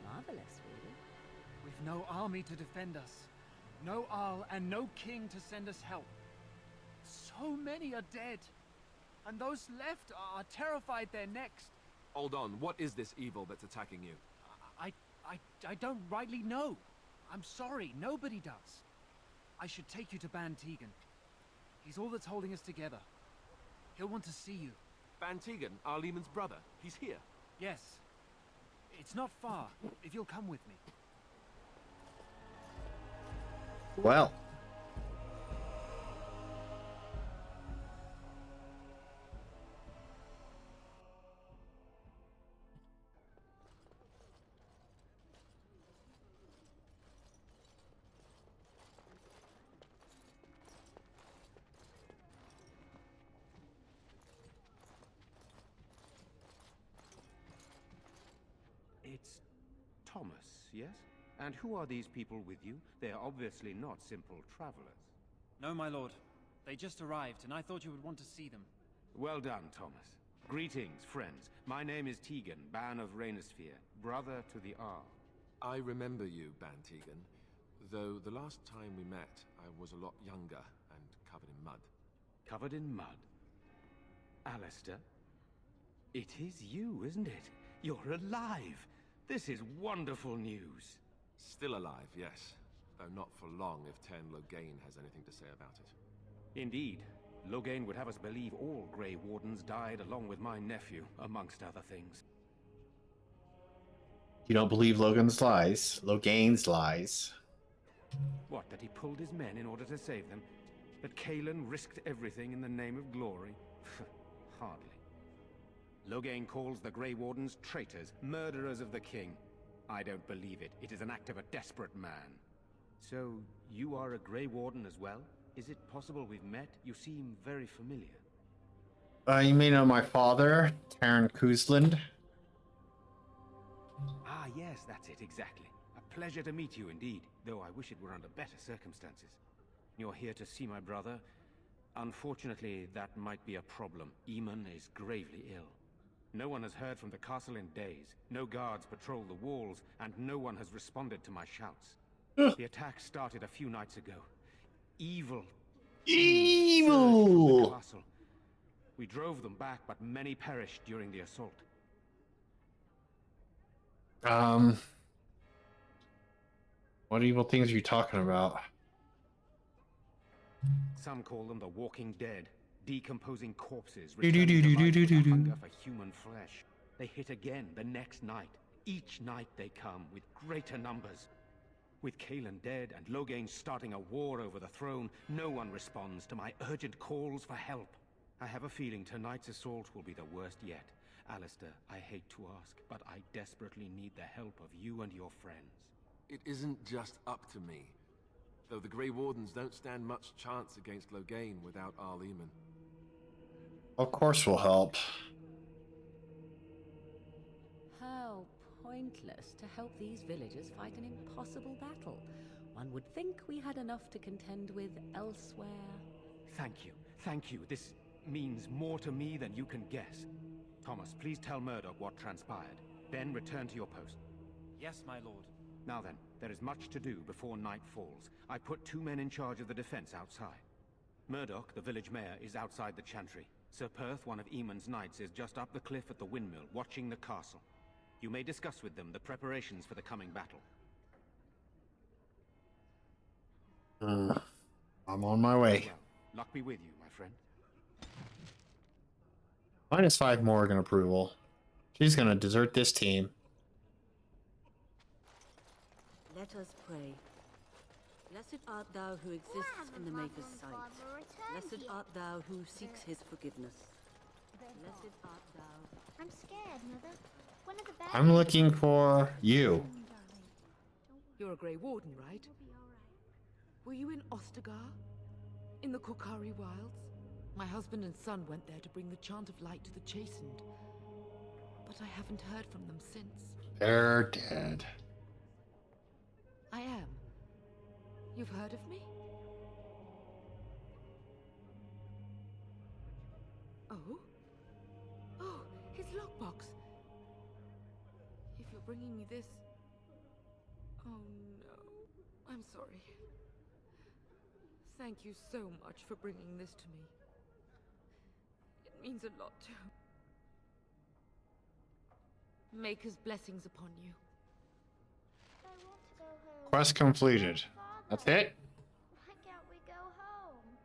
Marvelous, really. We've no army to defend us. No Arl and no king to send us help. So many are dead. And those left are terrified they're next. Hold on, what is this evil that's attacking you? I don't rightly know. I'm sorry, nobody does. I should take you to Ban Tegan. He's all that's holding us together. He'll want to see you. Ban Tegan, Arl Eamon's brother. He's here. Yes. It's not far, if you'll come with me. Well. It's Thomas, yes? And who are these people with you? They are obviously not simple travelers. No, my lord. They just arrived, and I thought you would want to see them. Well done, Thomas. Greetings, friends. My name is Tegan, Ban of Rainersphere, brother to the Arl. I remember you, Ban Tegan. Though the last time we met, I was a lot younger and covered in mud. Covered in mud? Alistair? It is you, isn't it? You're alive! This is wonderful news. Still alive, yes. Though not for long if Tern Loghain has anything to say about it. Indeed. Loghain would have us believe all Grey Wardens died along with my nephew, amongst other things. You don't believe Logan's lies? Logain's lies. What, that he pulled his men in order to save them? That Kalen risked everything in the name of glory? Hardly. Logain calls the Grey Wardens traitors, murderers of the king. I don't believe it. It is an act of a desperate man. So, you are a Grey Warden as well? Is it possible we've met? You seem very familiar. You may know my father, Taran Kuzland. Ah, yes, that's it, exactly. A pleasure to meet you indeed, though I wish it were under better circumstances. You're here to see my brother? Unfortunately, that might be a problem. Eamon is gravely ill. No one has heard from the castle in days. No guards patrol the walls, and no one has responded to my shouts. The attack started a few nights ago. Evil. Surged from the castle. We drove them back, but many perished during the assault. What evil things are you talking about? Some call them the Walking Dead, decomposing corpses, returning to life with a hunger for human flesh. They hit again the next night. Each night they come with greater numbers. With Kalen dead and Logain starting a war over the throne, no one responds to my urgent calls for help. I have a feeling tonight's assault will be the worst yet. Alistair, I hate to ask, but I desperately need the help of you and your friends. It isn't just up to me. Though the Grey Wardens don't stand much chance against Logain without Arl Eamon. Of course we'll help. How pointless to help these villagers fight an impossible battle. One would think we had enough to contend with elsewhere. Thank you. Thank you. This means more to me than you can guess. Thomas, please tell Murdoch what transpired. Then return to your post. Yes, my lord. Now then, there is much to do before night falls. I put 2 men in charge of the defense outside. Murdoch, the village mayor, is outside the chantry. Sir Perth, one of Eamon's knights, is just up the cliff at the windmill, watching the castle. You may discuss with them the preparations for the coming battle. I'm on my way. Well, luck be with you, my friend. -5 Morgan approval. She's gonna desert this team. Let us pray. Blessed art thou who exists in the Maker's sight. Blessed art thou who seeks his forgiveness. Blessed art thou. I'm scared, Mother. One of the bad I'm looking for you. You're a Grey Warden, right? Were you in Ostagar? In the Korkari Wilds? My husband and son went there to bring the chant of light to the chastened. But I haven't heard from them since. They're dead. I am. You've heard of me? Oh? Oh, his lockbox. If you're bringing me this... Oh no. I'm sorry. Thank you so much for bringing this to me. It means a lot to... Maker's blessings upon you. Quest completed. That's it? Why can't we go home?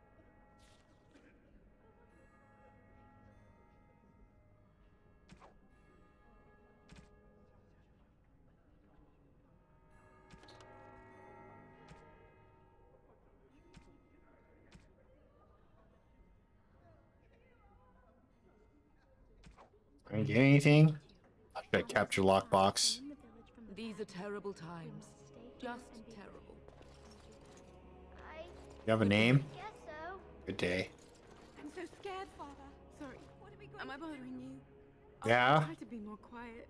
I didn't get anything. I should capture lockbox. These are terrible times. Just terrible. You have a name? Guess so. Good day. I'm so scared, Father. Sorry. What are we going Am I bothering you? Yeah? I'll try to be more quiet.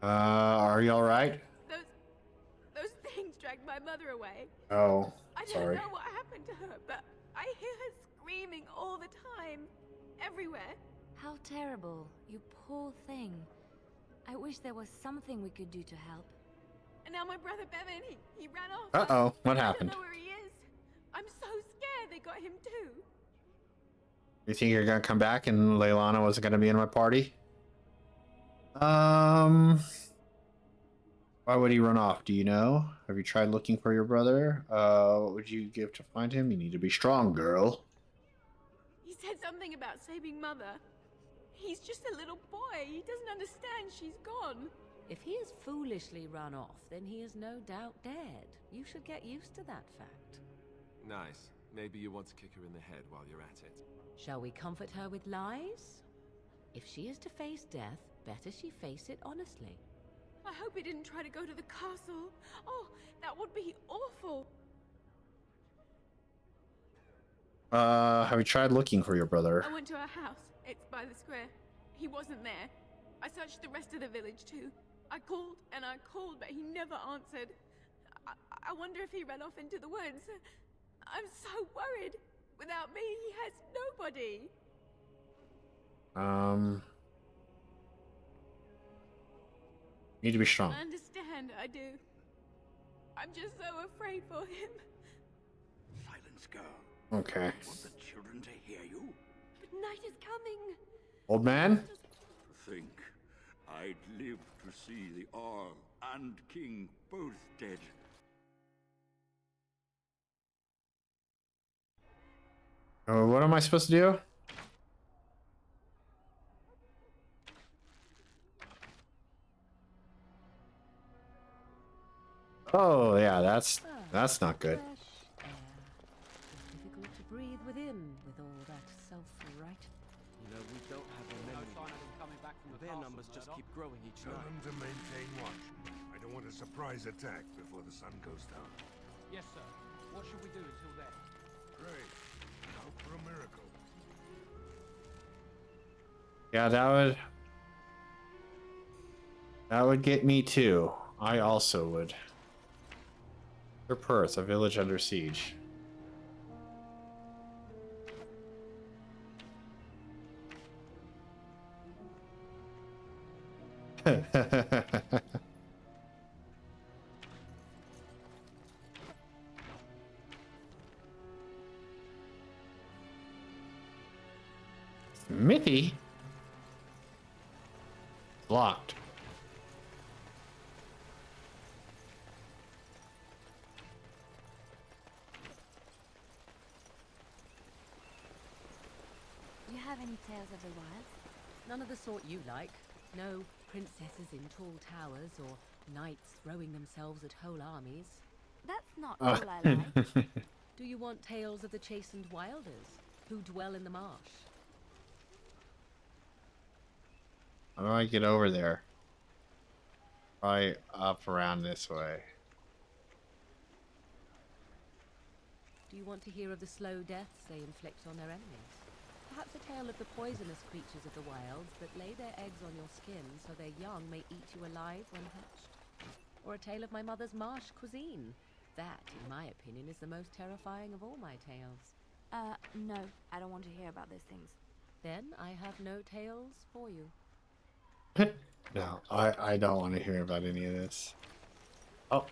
Are you alright? Those things dragged my mother away. Oh, I don't sorry. know what happened to her, but I hear her screaming all the time. Everywhere. How terrible. You poor thing. I wish there was something we could do to help. And now my brother Bevan, he ran off. Uh-oh, what happened? I don't know where he is. I'm so scared they got him too. You think you're gonna come back and Leilana wasn't gonna be in my party? Why would he run off? Do you know? Have you tried looking for your brother? What would you give to find him? You need to be strong, girl. He said something about saving Mother. He's just a little boy. He doesn't understand she's gone. If he is foolishly run off, then he is no doubt dead. You should get used to that fact. Nice. Maybe you want to kick her in the head while you're at it. Shall we comfort her with lies? If she is to face death, better she face it honestly. I hope he didn't try to go to the castle. Oh, that would be awful. Have you tried looking for your brother? I went to our house. It's by the square. He wasn't there. I searched the rest of the village too. I called and I called, but he never answered. I wonder if he ran off into the woods. I'm so worried. Without me, he has nobody. Need to be strong. I understand, I do. I'm just so afraid for him. Silence, girl. Okay. Want the children to hear you? But night is coming. Old man? To think I'd live to see the Arl and King both dead. What am I supposed to do? Oh yeah, that's not good. Difficult to breathe within with all that self-right. You know, we don't have the men. Their numbers just keep growing each Tell night. them to maintain watch. I don't want a surprise attack before the sun goes down. Yes, sir. What should we do until then? Pray. Hope for a miracle. Yeah, that would get me too. I also would. For Perth, a village under siege. Smithy? Locked. Do you have any tales of the wilds? None of the sort you like. No princesses in tall towers or knights throwing themselves at whole armies. That's not all I like. Do you want tales of the chastened wilders who dwell in the marsh? How do I get over there? Probably up around this way. Do you want to hear of the slow deaths they inflict on their enemies? Perhaps a tale of the poisonous creatures of the wilds that lay their eggs on your skin so their young may eat you alive when hatched? Or a tale of my mother's marsh cuisine? That, in my opinion, is the most terrifying of all my tales. No, I don't want to hear about those things. Then I have no tales for you. No, I don't want to hear about any of this. Oh.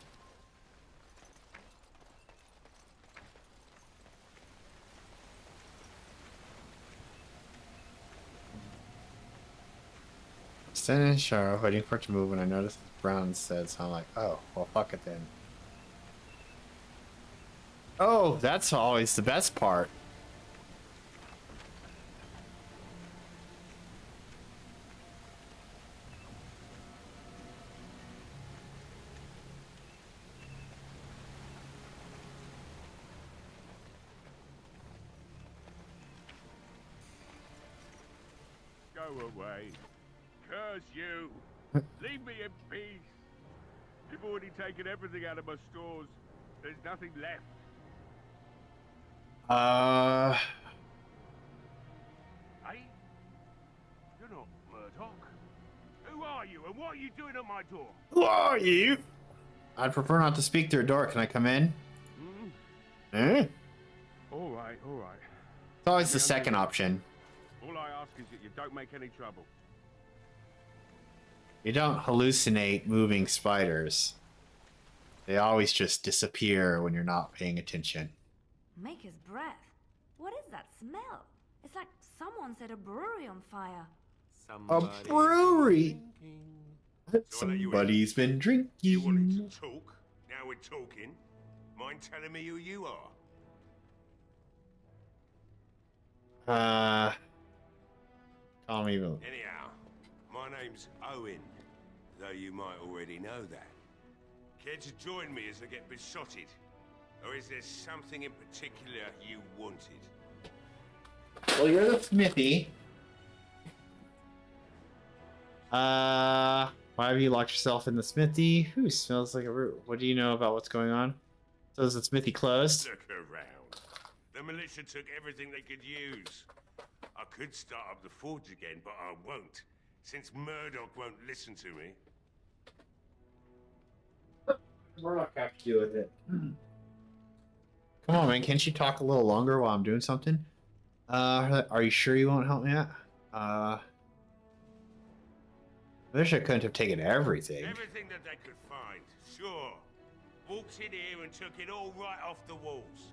Standing in shower, waiting for it to move when I noticed brown said, so I'm like, oh, well, fuck it then. Oh, that's always the best part. Go away. Curse you. Leave me in peace. You've already taken everything out of my stores. There's nothing left. Hey? You're not Murdoch. Who are you and what are you doing at my door? Who are you? I'd prefer not to speak through a door. Can I come in? Eh? All right, all right. It's always the second option. All I ask is that you don't make any trouble. You don't hallucinate moving spiders. They always just disappear when you're not paying attention. Maker's breath. What is that smell? It's like someone set a brewery on fire. A brewery! Somebody's been drinking. You wanted to talk? Now we're talking. Mind telling me who you are? Call me. Anyhow, my name's Owen. though you might already know that. Care to join me as I get besotted? Or is there something in particular you wanted? Well, you're the smithy. Why have you locked yourself in the smithy? Who smells like a root? What do you know about what's going on? So is the smithy closed? Look around. The militia took everything they could use. I could start up the forge again, but I won't, since Murdoch won't listen to me. Murdoch have to deal with it. Come on, man. Can't you talk a little longer while I'm doing something? Are you sure you won't help me out? I wish I couldn't have taken everything. Everything that they could find, sure. Walked in here and took it all right off the walls.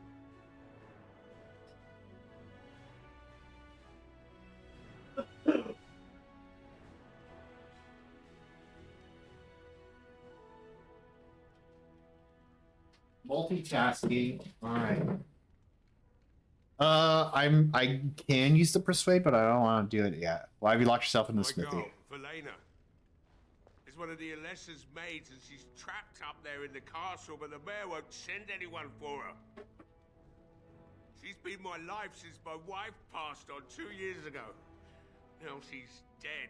Multitasking. All right. I can use the persuade, but I don't want to do it yet. Why have you locked yourself in the smithy? Velena is one of the Alessa's maids, and she's trapped up there in the castle, but the mayor won't send anyone for her. She's been my life since my wife passed on 2 years ago. Now she's dead,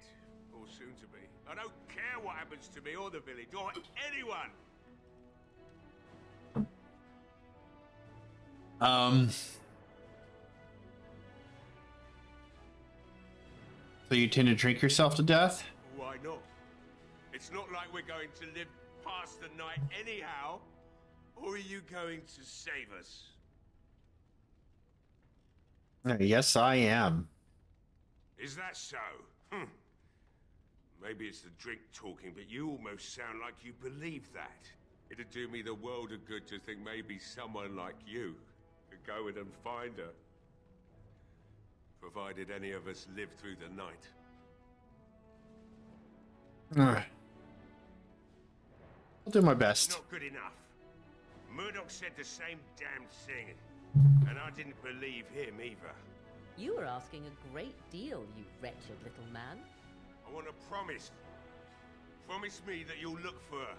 or soon to be. I don't care what happens to me or the village or anyone. So you tend to drink yourself to death? Why not? It's not like we're going to live past the night anyhow. Or are you going to save us? Yes, I am. Is that so? Maybe it's the drink talking, but you almost sound like you believe that. It'd do me the world of good to think maybe someone like you could go in and find her. Provided any of us live through the night. Alright. I'll do my best. Not good enough. Murdoch said the same damn thing, and I didn't believe him either. You were asking a great deal, you wretched little man. I want a promise. Promise me that you'll look for her.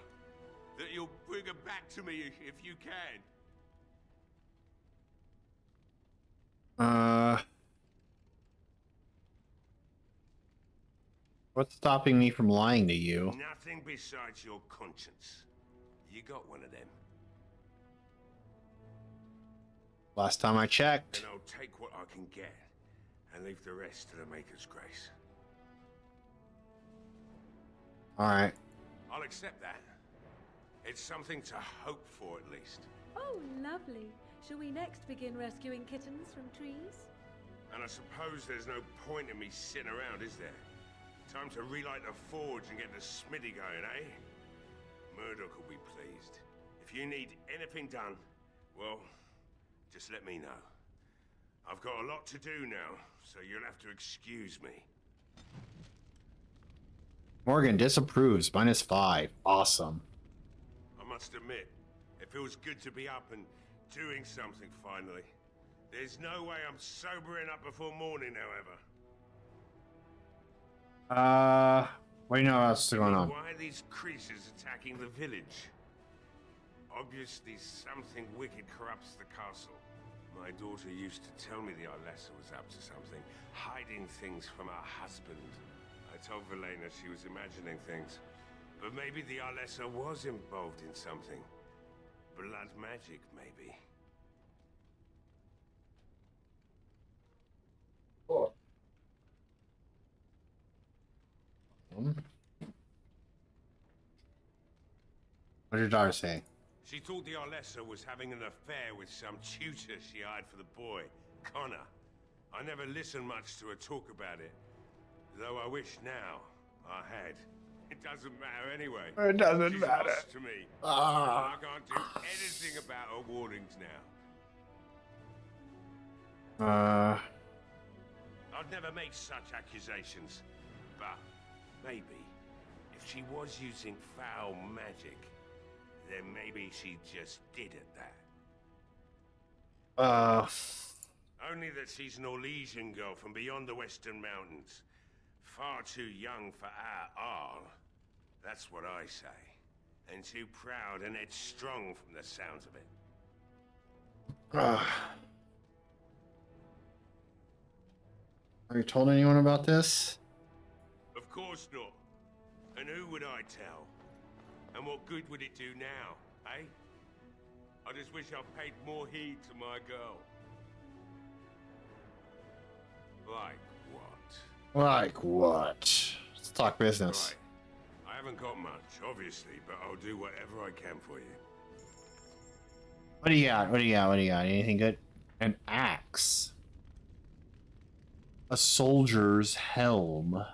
That you'll bring her back to me if you can. What's stopping me from lying to you? Nothing besides your conscience. You got one of them. Last time I checked. Then I'll take what I can get and leave the rest to the Maker's grace. Alright. I'll accept that. It's something to hope for, at least. Oh, lovely. Shall we next begin rescuing kittens from trees? And I suppose there's no point in me sitting around, is there? Time to relight the forge and get the smithy going, eh? Murdoch will be pleased. If you need anything done, well, just let me know. I've got a lot to do now, so you'll have to excuse me. Morgan disapproves. -5. Awesome. I must admit, it feels good to be up and doing something finally. There's no way I'm sobering up before morning, however. What do you know else going on? Why are these creatures attacking the village? Obviously, something wicked corrupts the castle. My daughter used to tell me the Alessa was up to something, hiding things from her husband. I told Velena she was imagining things. But maybe the Alessa was involved in something. Blood magic, maybe. Cool. What did your daughter say? She thought the Alessa was having an affair with some tutor she hired for the boy, Connor. I never listened much to her talk about it, though I wish now I had. It doesn't matter anyway. It doesn't She's matter. lost to me. Ah. I can't do anything about her warnings now. I'd never make such accusations, but maybe if she was using foul magic, then maybe she just did at that. Only that she's an Orlesian girl from beyond the Western Mountains. Far too young for our Arl. That's what I say. And too proud and headstrong from the sounds of it. Have you told anyone about this? Of course not. And who would I tell? And what good would it do now, eh? I just wish I paid more heed to my girl. Like what? Like what? Let's talk business. Right. I haven't got much, obviously, but I'll do whatever I can for you. What do you got? What do you got? What do you got? Anything good? An axe. A soldier's helm.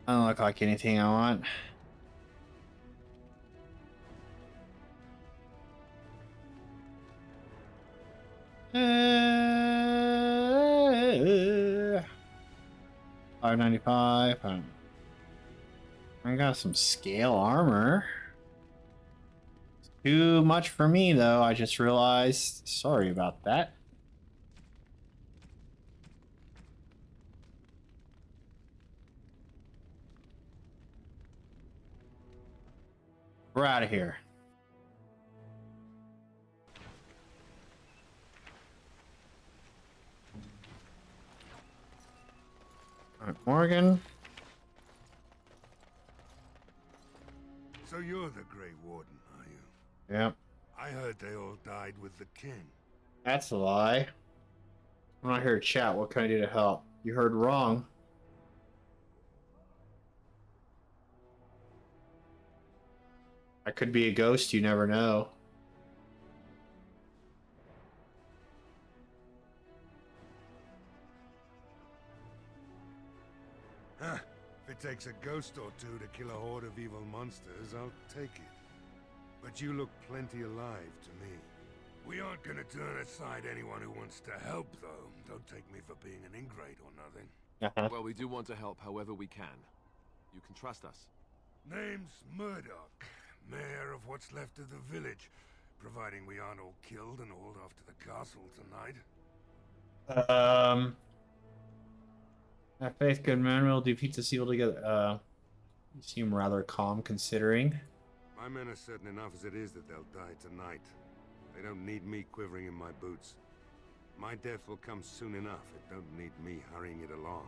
I don't look like anything I want. $5.95. I got some scale armor. Too much for me, though. I just realized. Sorry about that. We're out of here. All right, Morgan. So you're the Grey Warden, are you? Yep. I heard they all died with the king. That's a lie. I'm not here to chat. What can I do to help? You heard wrong. I could be a ghost, you never know. Huh. If it takes a ghost or two to kill a horde of evil monsters, I'll take it. But you look plenty alive to me. We aren't gonna turn aside anyone who wants to help, though. Don't take me for being an ingrate or nothing. Well, we do want to help however we can. You can trust us. Name's Murdoch, mayor of what's left of the village, providing we aren't all killed and hauled off to the castle tonight. Have faith, good man. We'll defeat this evil together. You seem rather calm considering. My men are certain enough as it is that they'll die tonight. They don't need me quivering in my boots. My death will come soon enough. It don't need me hurrying it along.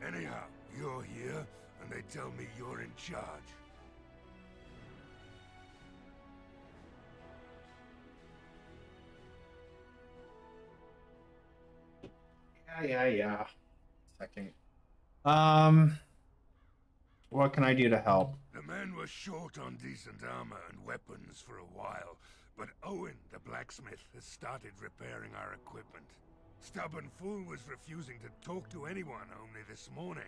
Anyhow, you're here, and they tell me you're in charge. Yeah. Second. What can I do to help? The men were short on decent armor and weapons for a while, but Owen, the blacksmith, has started repairing our equipment. Stubborn fool was refusing to talk to anyone only this morning.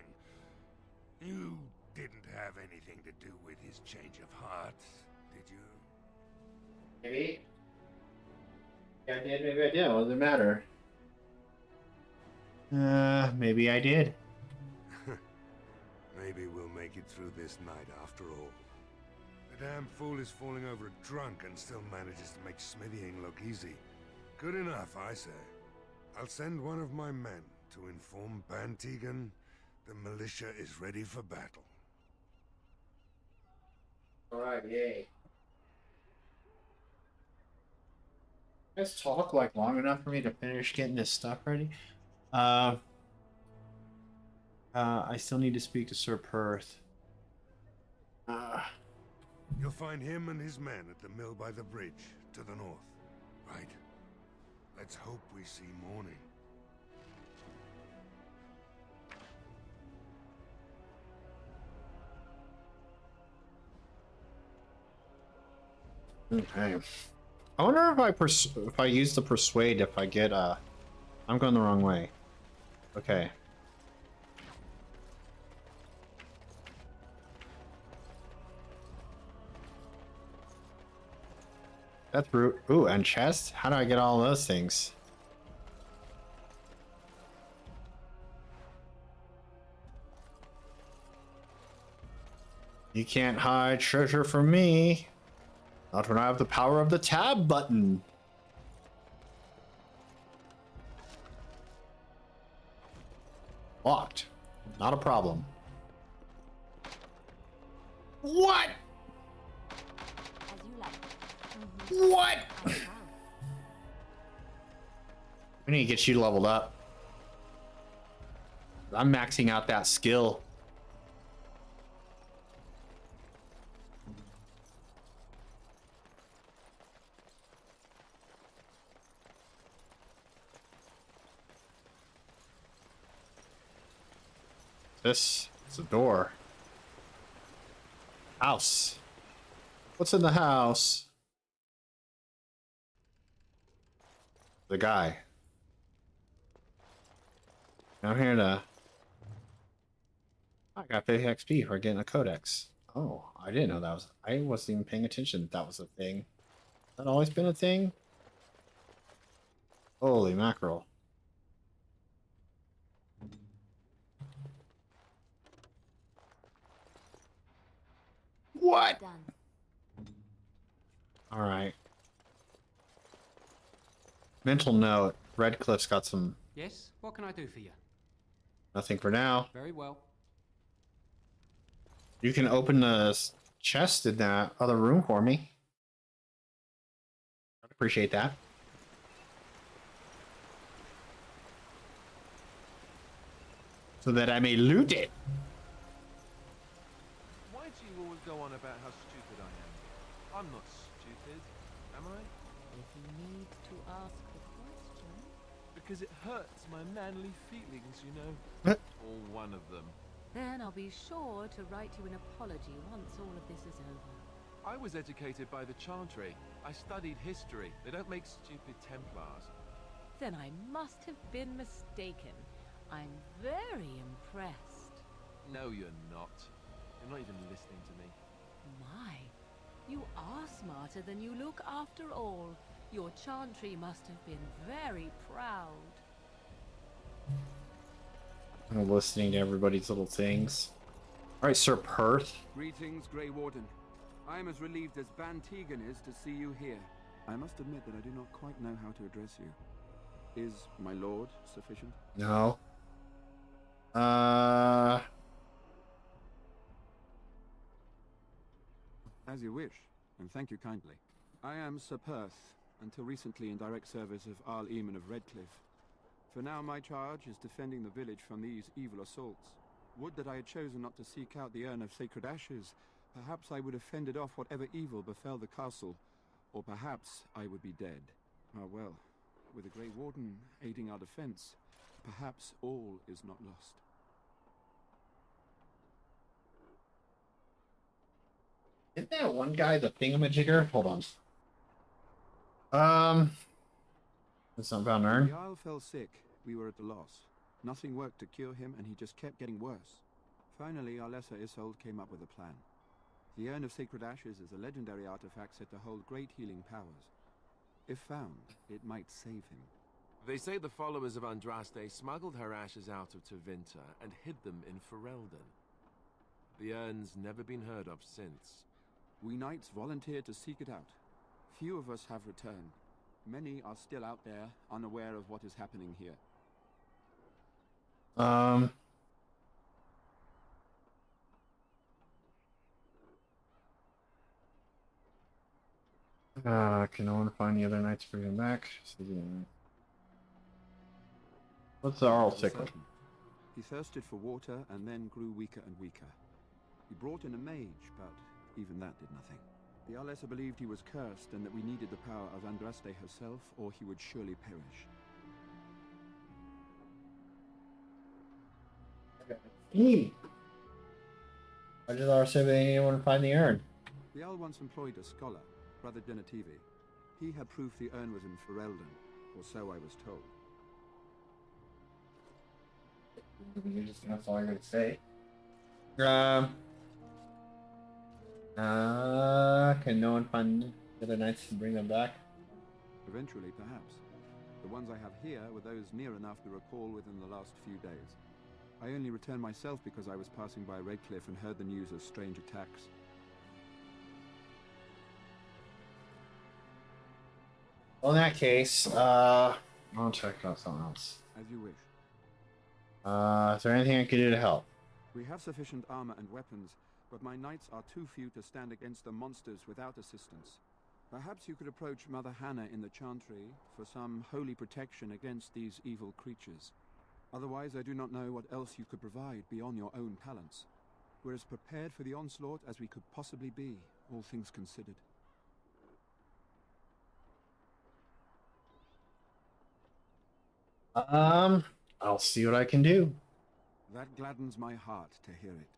You didn't have anything to do with his change of heart, did you? Maybe. Yeah, I did. Maybe I did. What does it matter? Maybe I did. Maybe we'll make it through this night after all. The damn fool is falling over drunk and still manages to make smithying look easy. Good enough, I say. I'll send one of my men to inform Bantegan the militia is ready for battle. Alright, yay. Let's talk like long enough for me to finish getting this stuff ready. I still need to speak to Sir Perth. You'll find him and his men at the mill by the bridge to the north, right? Let's hope we see morning. Okay. I wonder if I use the persuade if I get I'm going the wrong way. Okay. That's root. Ooh, and chest? How do I get all those things? You can't hide treasure from me. Not when I have the power of the tab button. Locked. Not a problem. What? What? We need to get you leveled up. I'm maxing out that skill. This is a door. House. What's in the house? The guy. I'm here to... I got 50 XP for getting a codex. Oh, I didn't know that was... I wasn't even paying attention that was a thing. That always been a thing? Holy mackerel. What? Alright. Mental note. Redcliffe's got some... Yes? What can I do for you? Nothing for now. Very well. You can open the chest in that other room for me. I'd appreciate that. So that I may loot it. Why do you always go on about how stupid I am? I'm not stupid, am I? If you need to ask the question. Because it hurts my manly feelings, you know. Or one of them. Then I'll be sure to write you an apology once all of this is over. I was educated by the Chantry. I studied history. They don't make stupid Templars. Then I must have been mistaken. I'm very impressed. No, you're not. You're not even listening to me. My, you are smarter than you look after all. Your Chantry must have been very proud. I'm listening to everybody's little things. Alright, Sir Perth. Greetings, Grey Warden. I am as relieved as Van Tegan is to see you here. I must admit that I do not quite know how to address you. Is my lord sufficient? No. As you wish, and thank you kindly. I am Sir Perth, until recently in direct service of Arl Eamon of Redcliffe. For now my charge is defending the village from these evil assaults. Would that I had chosen not to seek out the urn of sacred ashes. Perhaps I would have fended off whatever evil befell the castle, or perhaps I would be dead. Ah well, with the Grey Warden aiding our defense, perhaps all is not lost. Isn't that one guy the thingamajigger? Hold on. It's not about an urn. The Isle fell sick. We were at a loss. Nothing worked to cure him, and he just kept getting worse. Finally, our lesser Isolde came up with a plan. The Urn of Sacred Ashes is a legendary artifact said to hold great healing powers. If found, it might save him. They say the followers of Andraste smuggled her ashes out of Tevinter and hid them in Ferelden. The urn's never been heard of since. We knights volunteered to seek it out. Few of us have returned. Many are still out there, unaware of what is happening here. Can no one find the other knights to bring him back? What's the Arl secret? He thirsted for water and then grew weaker and weaker. He brought in a mage, but even that did nothing. The Arlessa believed he was cursed and that we needed the power of Andraste herself, or he would surely perish. Why did our sibling anyone find the urn? The Arl once employed a scholar, Brother Denativi. He had proof the urn was in Ferelden, or so I was told. That's all I'm gonna say. Can no one find the other knights and bring them back? Eventually, perhaps. The ones I have here were those near enough to recall within the last few days. I only returned myself because I was passing by Redcliffe and heard the news of strange attacks. Well, in that case, I'll check out something else. As you wish. Is there anything I could do to help? We have sufficient armor and weapons, but my knights are too few to stand against the monsters without assistance. Perhaps you could approach Mother Hannah in the Chantry for some holy protection against these evil creatures. Otherwise, I do not know what else you could provide beyond your own talents. We're as prepared for the onslaught as we could possibly be, all things considered. I'll see what I can do. That gladdens my heart to hear it.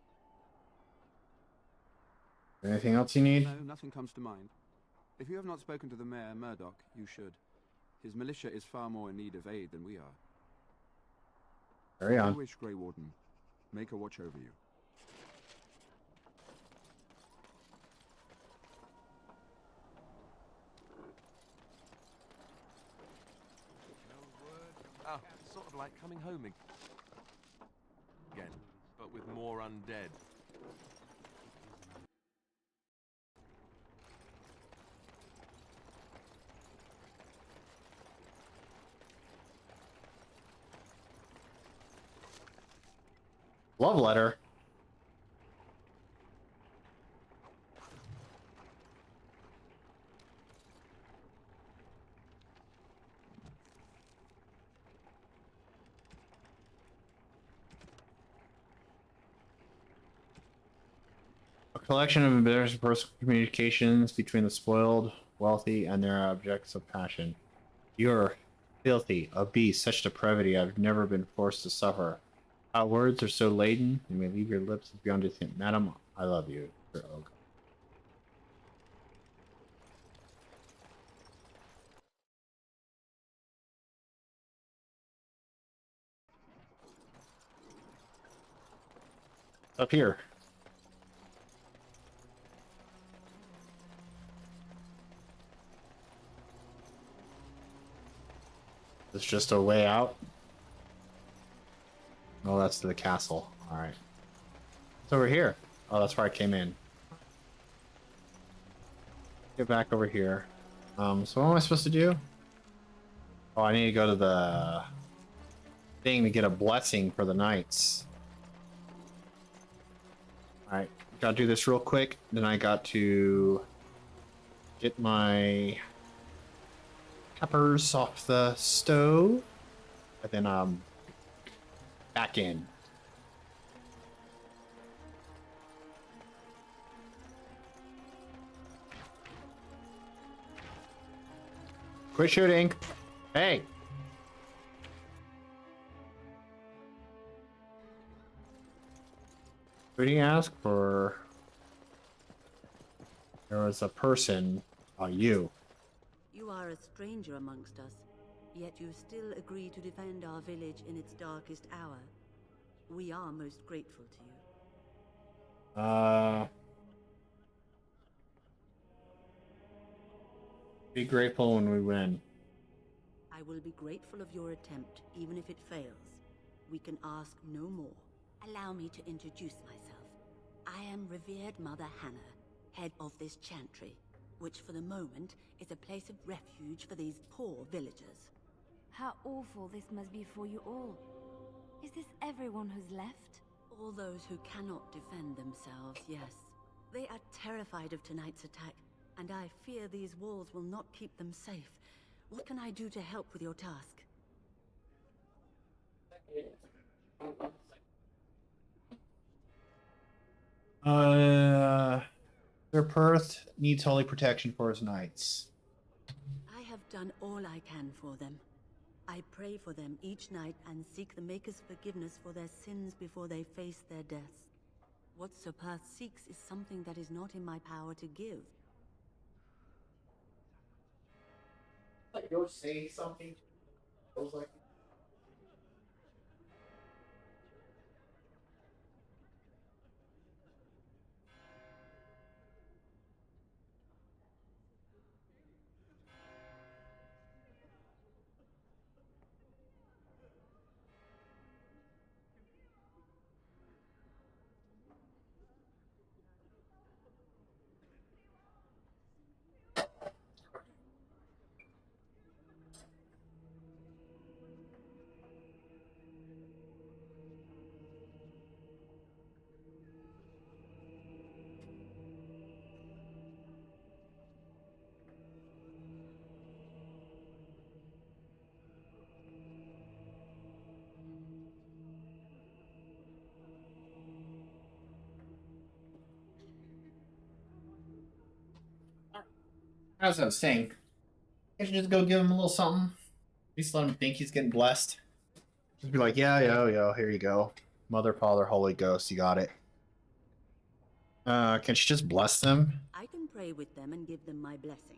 Anything else you need? No, nothing comes to mind. If you have not spoken to the Mayor, Murdoch, you should. His militia is far more in need of aid than we are. Carry on. I wish, Grey Warden. Make a watch over you. Sort of like coming home again, but with more undead. Love letter. A collection of embarrassing personal communications between the spoiled, wealthy, and their objects of passion. You're filthy, a beast, such depravity I've never been forced to suffer. Our words are so laden, they may leave your lips beyond to think. Madam, I love you. Your oak. Up here. It's just a way out. Oh, that's to the castle. Alright. It's over here. Oh, that's where I came in. Get back over here. So what am I supposed to do? Oh, I need to go to the thing to get a blessing for the knights. Alright, gotta do this real quick. Then I got to get my peppers off the stove. And then back in. Quit shooting. Hey. Who did he ask for? There was a person. You. You are a stranger amongst us, yet you still agree to defend our village in its darkest hour. We are most grateful to you. Be grateful when we win. I will be grateful of your attempt, even if it fails. We can ask no more. Allow me to introduce myself. I am revered Mother Hannah, head of this chantry, which for the moment is a place of refuge for these poor villagers. How awful this must be for you all. Is this everyone who's left? All those who cannot defend themselves, yes. They are terrified of tonight's attack, and I fear these walls will not keep them safe. What can I do to help with your task? Sir Perth needs holy protection for his knights. I have done all I can for them. I pray for them each night and seek the Maker's forgiveness for their sins before they face their deaths. What Sir Perth seeks is something that is not in my power to give. Like you'll say something. I was like. As I was saying, I should just go give him a little something. At least let him think he's getting blessed. Just be like, yeah, here you go. Mother, Father, Holy Ghost, you got it. Can she just bless them? I can pray with them and give them my blessing.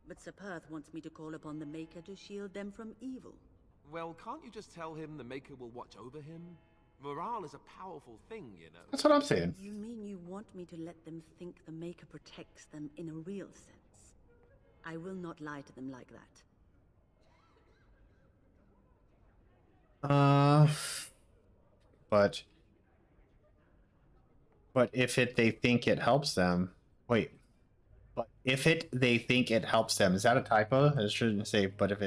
But Sir Perth wants me to call upon the Maker to shield them from evil. Well, can't you just tell him the Maker will watch over him? Morale is a powerful thing, you know. That's what I'm saying. You mean you want me to let them think the Maker protects them in a real sense? I will not lie to them like that. But if they think it helps them, wait. But if they think it helps them, is that a typo? I shouldn't say. But if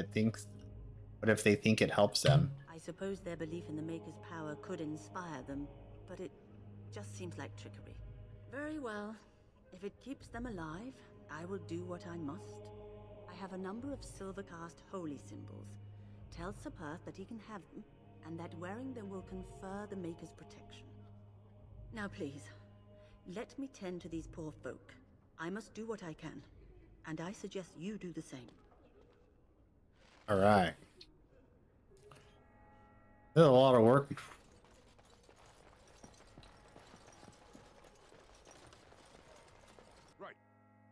they think it helps them. I suppose their belief in the Maker's power could inspire them, but it just seems like trickery. Very well. If it keeps them alive, I will do what I must. I have a number of silver-cast holy symbols. Tell Sir Perth that he can have them, and that wearing them will confer the Maker's protection. Now please, let me tend to these poor folk. I must do what I can, and I suggest you do the same. All right. There's a lot of work.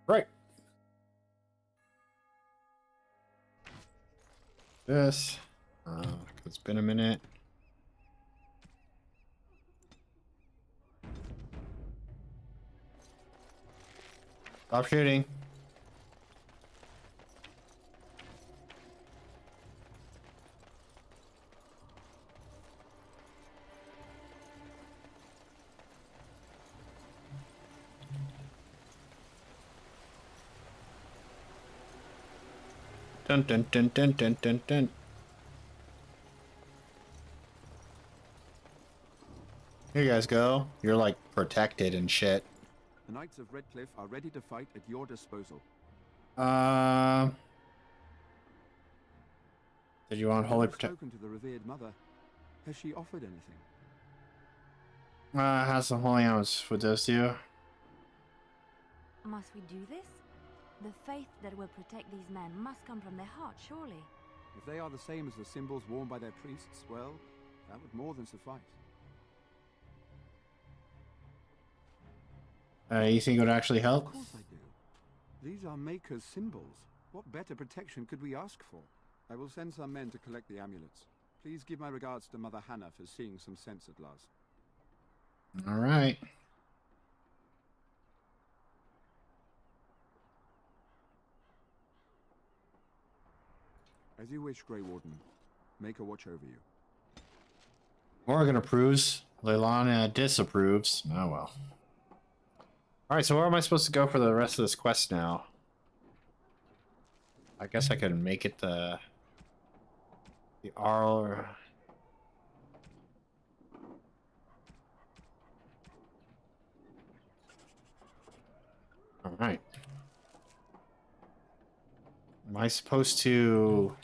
Right. This. It's been a minute. Stop shooting. Dun dun dun dun dun dun dun. Here you guys go. You're like protected and shit. The Knights of Redcliffe are ready to fight at your disposal. Did you want holy protection? Spoken to the revered mother. Has she offered anything? How's the holy hours with those two? Must we do this? The faith that will protect these men must come from their heart, surely. If they are the same as the symbols worn by their priests, well, that would more than suffice. You think it would actually help? Of course I do. These are Maker's symbols. What better protection could we ask for? I will send some men to collect the amulets. Please give my regards to Mother Hannah for seeing some sense at last. All right. As you wish, Grey Warden. Maker watch over you. Morgan approves. Leilani disapproves. Oh well. Alright, so where am I supposed to go for the rest of this quest now? I guess I could make it the Arl. Alright. Am I supposed to...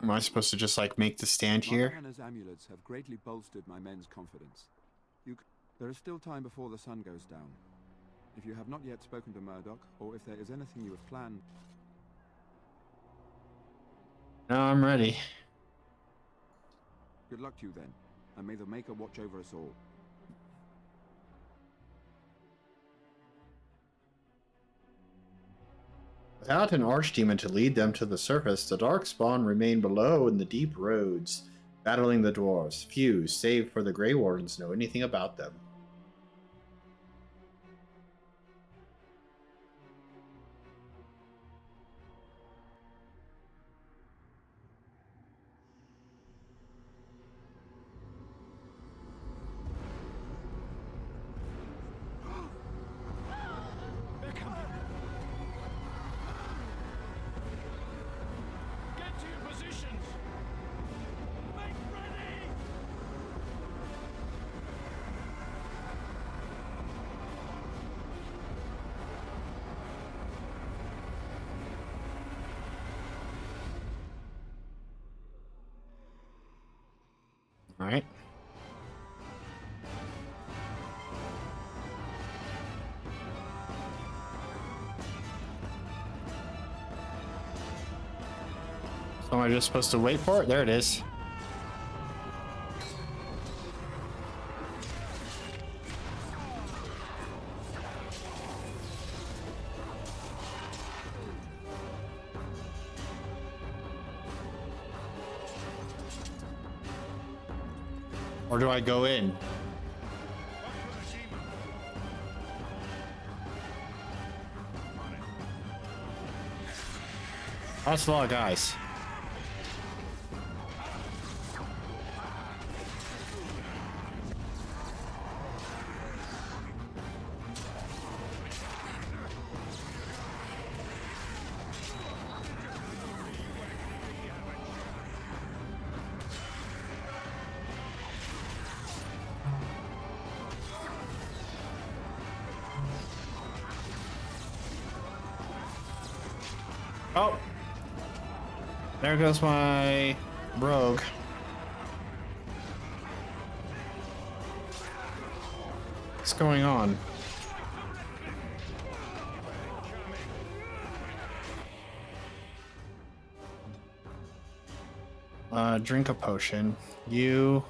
Am I supposed to just like make the stand here? Hannah's amulets have greatly bolstered my men's confidence. There is still time before the sun goes down. If you have not yet spoken to Murdoch, or if there is anything you have planned... No, I'm ready. Good luck to you then, and may the Maker watch over us all. Without an archdemon to lead them to the surface, the Darkspawn remain below in the deep roads, battling the dwarves. Few, save for the Grey Wardens, know anything about them. Alright. am I just supposed to wait for it? There it is. Or do I go in? That's a lot of guys. Oh, there goes my rogue. What's going on? Drink a potion. You,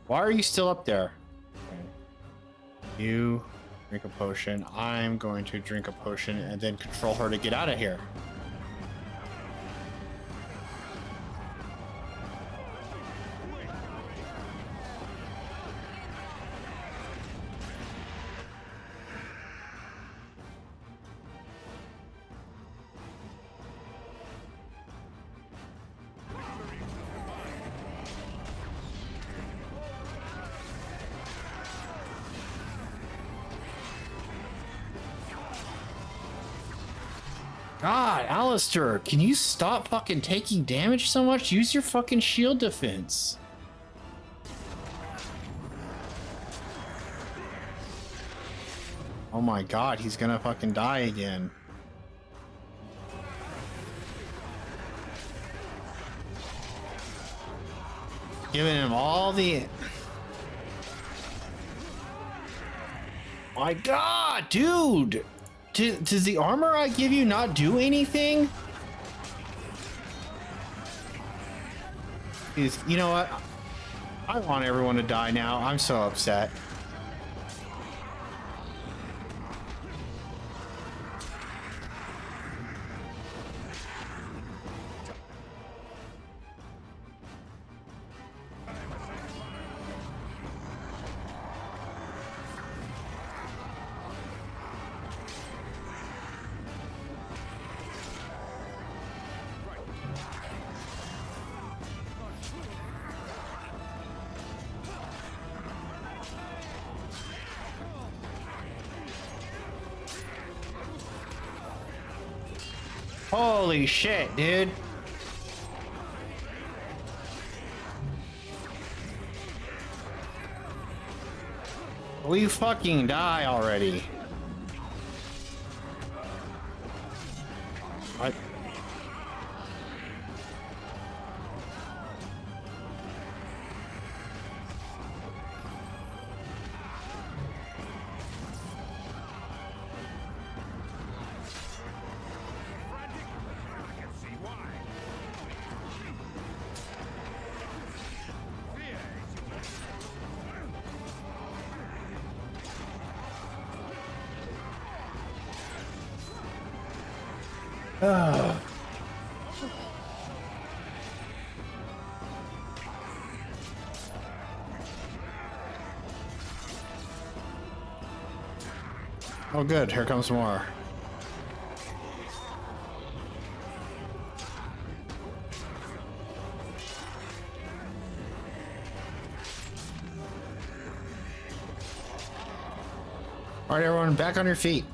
why are you still up there? Okay. You drink a potion. I'm going to drink a potion and then control her to get out of here. God, Alistair, can you stop fucking taking damage so much? Use your fucking shield defense. Oh my god, he's gonna fucking die again. Giving him all the... My god, dude! Does the armor I give you not do anything? You know what? I want everyone to die now. I'm so upset. Holy shit, dude. Will you fucking die already? What? Oh good, here comes more. All right, everyone, back on your feet.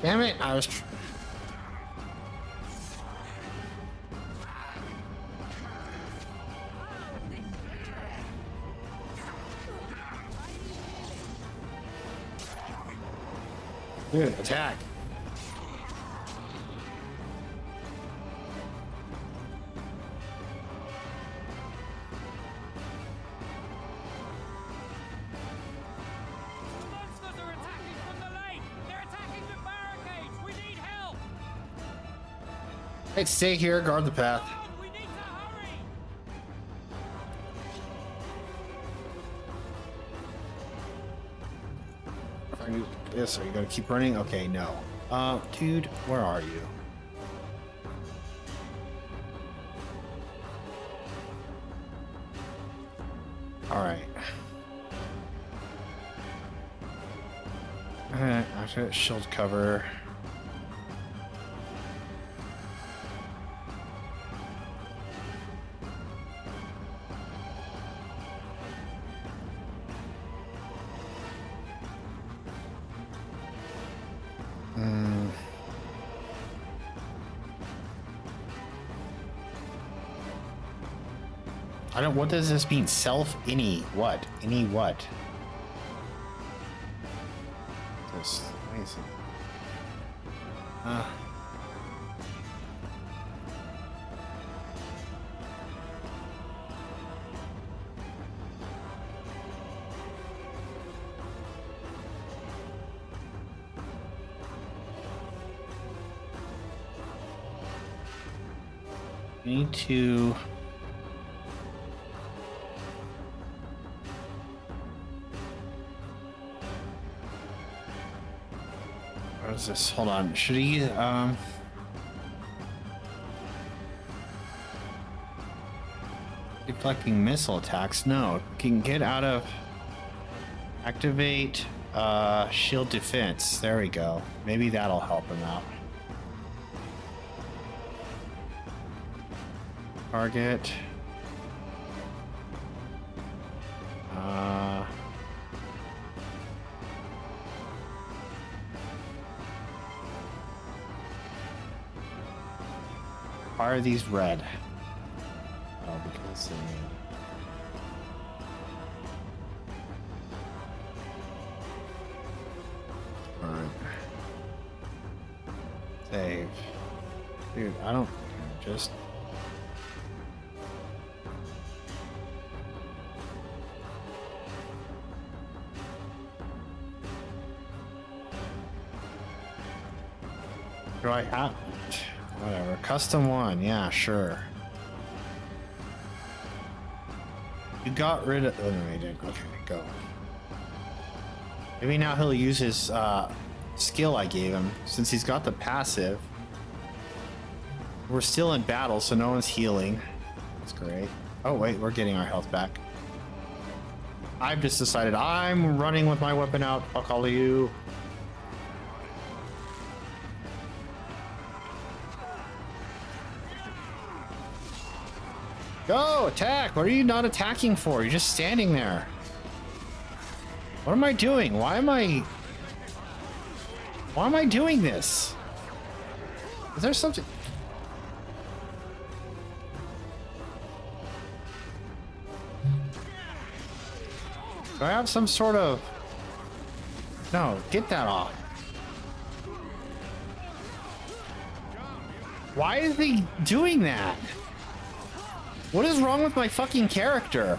Damn it, I was... Dude, attack. Hey, stay here, guard the path. If I do this, are you gonna keep running? Okay, no. Dude, where are you? Alright. After shield cover. I don't. What does this mean? Self any what? Any what? This amazing. Need to. What is this? Hold on. Should he, deflecting missile attacks? No. Can get out of... Activate, shield defense. There we go. Maybe that'll help him out. Target. Why are these red? Oh, because alright. Save. Dude, I don't just do I have whatever. Custom one, yeah, sure. You got rid of... Oh, no, he didn't. Okay, go. Maybe now he'll use his skill I gave him, since he's got the passive. We're still in battle, so no one's healing. That's great. Oh, wait, we're getting our health back. I've just decided I'm running with my weapon out. Fuck all of you. Go, attack! What are you not attacking for? You're just standing there. What am I doing? Why am I doing this? Is there something... Do I have some sort of... No, get that off. Why is he doing that? What is wrong with my fucking character?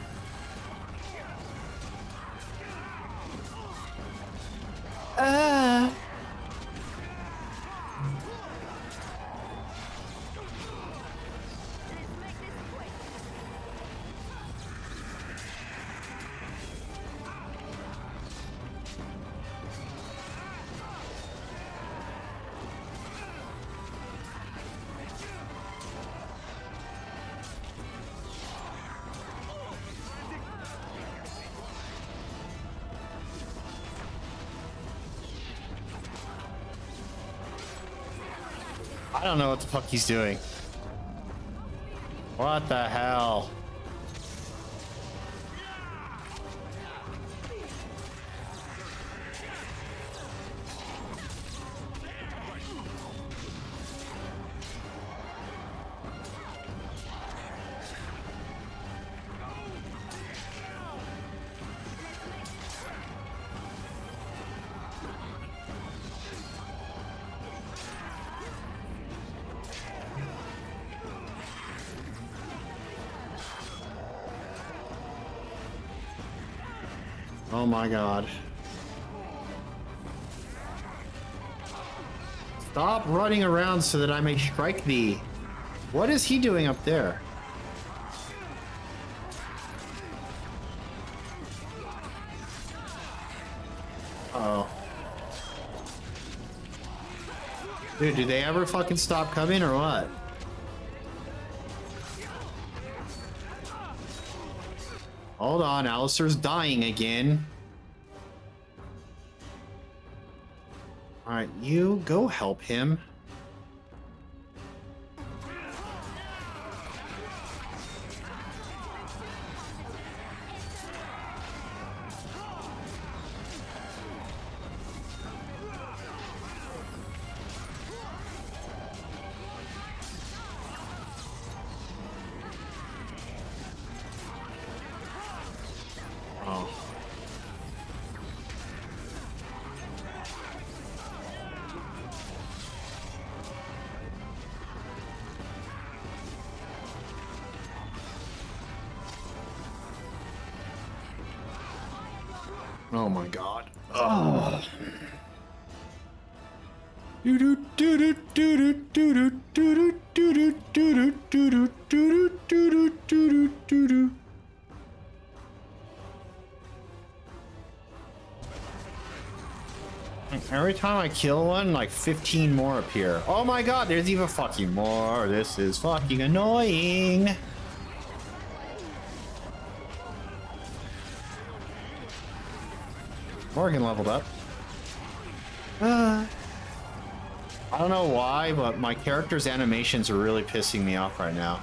I don't know what the fuck he's doing. What the hell? Oh my god. Stop running around so that I may strike thee. What is he doing up there? Uh-oh. Dude, do they ever fucking stop coming or what? Hold on, Alistair's dying again. Alright, you go help him. Oh my god. Oh. Every time I kill one, like 15 more appear. Oh my god, there's even fucking more. This is fucking annoying. Morgan leveled up. I don't know why, but my character's animations are really pissing me off right now.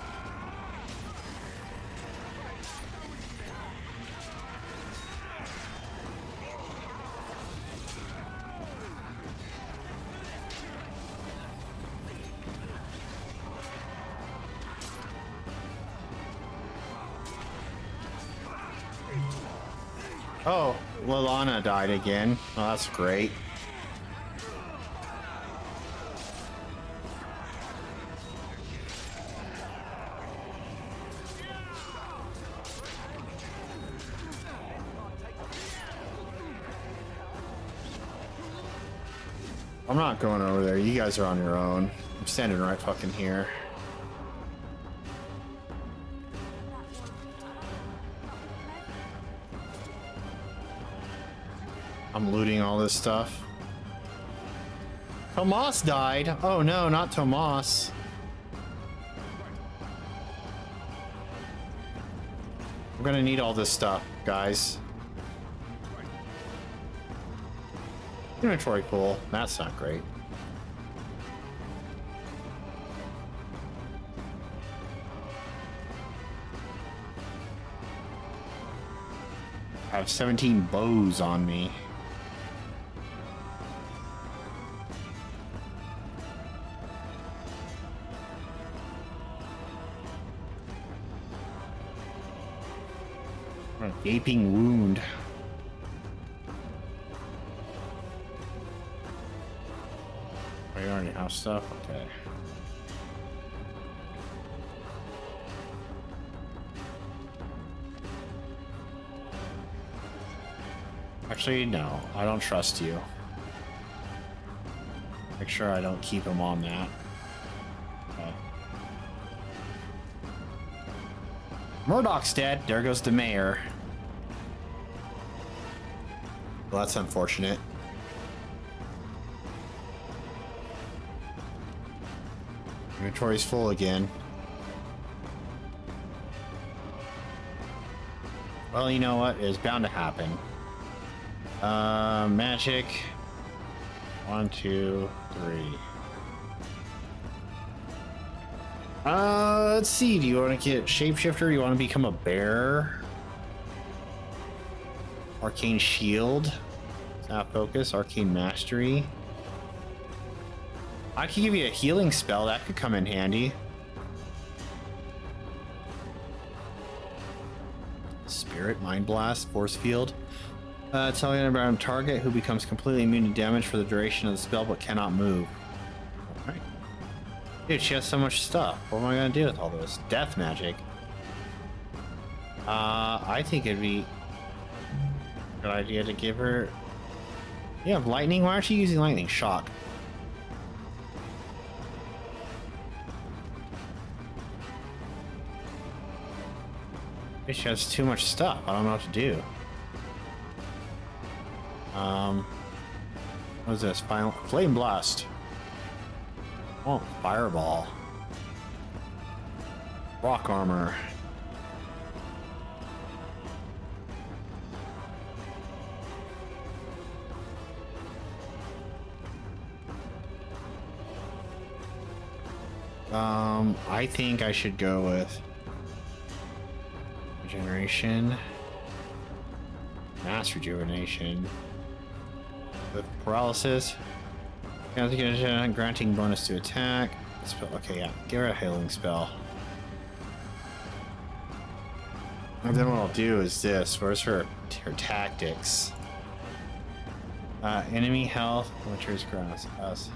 Oh, Lilana died again. Oh, that's great. I'm not going over there. You guys are on your own. I'm standing right fucking here. I'm looting all this stuff. Tomas died. Oh no, not Tomas. I'm gonna need all this stuff, guys. Inventory full. That's not great. I have 17 bows on me. A gaping wound. Oh, you already have stuff? Okay. Actually, no. I don't trust you. Make sure I don't keep him on that. Okay. Murdoch's dead. There goes the mayor. Well, that's unfortunate. Inventory's full again. Well, you know what? It's bound to happen. Magic. 1, 2, 3. Let's see. Do you want to get shapeshifter? Do you want to become a bear? Arcane shield. Snap focus. Arcane mastery. I could give you a healing spell. That could come in handy. Spirit, mind blast, force field. Telling about a target who becomes completely immune to damage for the duration of the spell but cannot move. Alright. Dude, she has so much stuff. What am I gonna do with all this? Death magic. I think it'd be a good idea to give her... You have lightning? Why aren't you using lightning? Shock. Bitch has too much stuff. I don't know what to do. What is this? Flame blast. Oh, fireball. Rock armor. I think I should go with regeneration, mass rejuvenation, with paralysis, granting bonus to attack. Spell. Okay, yeah, give her a healing spell. And then what I'll do is this. Where's her tactics? Enemy health, winter's grass. Us.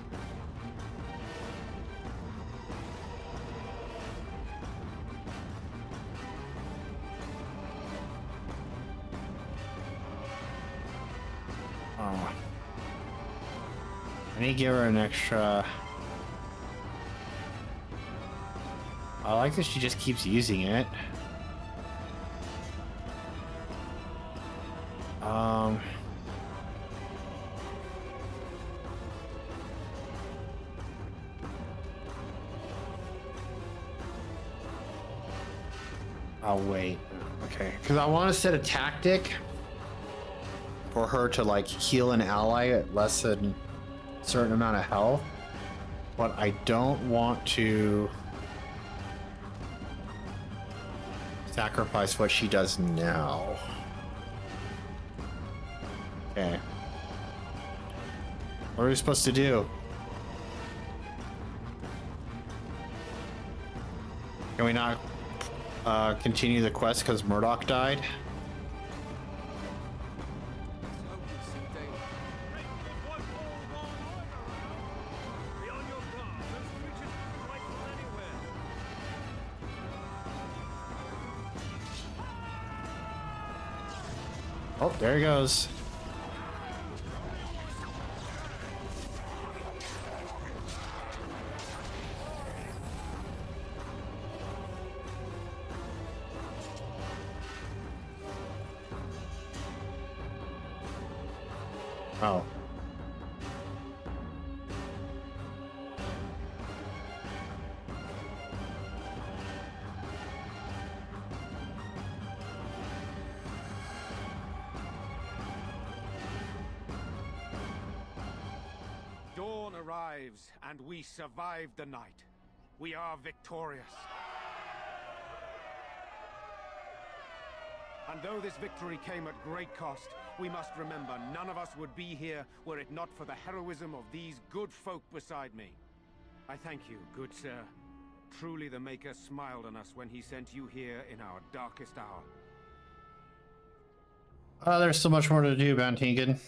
Oh. I need to give her an extra. I like that she just keeps using it. I'll wait. Okay, because I want to set a tactic for her to like heal an ally at less than a certain amount of health, but I don't want to sacrifice what she does now. Okay. What are we supposed to do? Can we not continue the quest because Murdoch died? Oh, there he goes. Oh. Dawn arrives, and we survive the night. We are victorious. And though this victory came at great cost, we must remember none of us would be here were it not for the heroism of these good folk beside me. I thank you, good sir. Truly the Maker smiled on us when he sent you here in our darkest hour. There's so much more to do, Bantingan.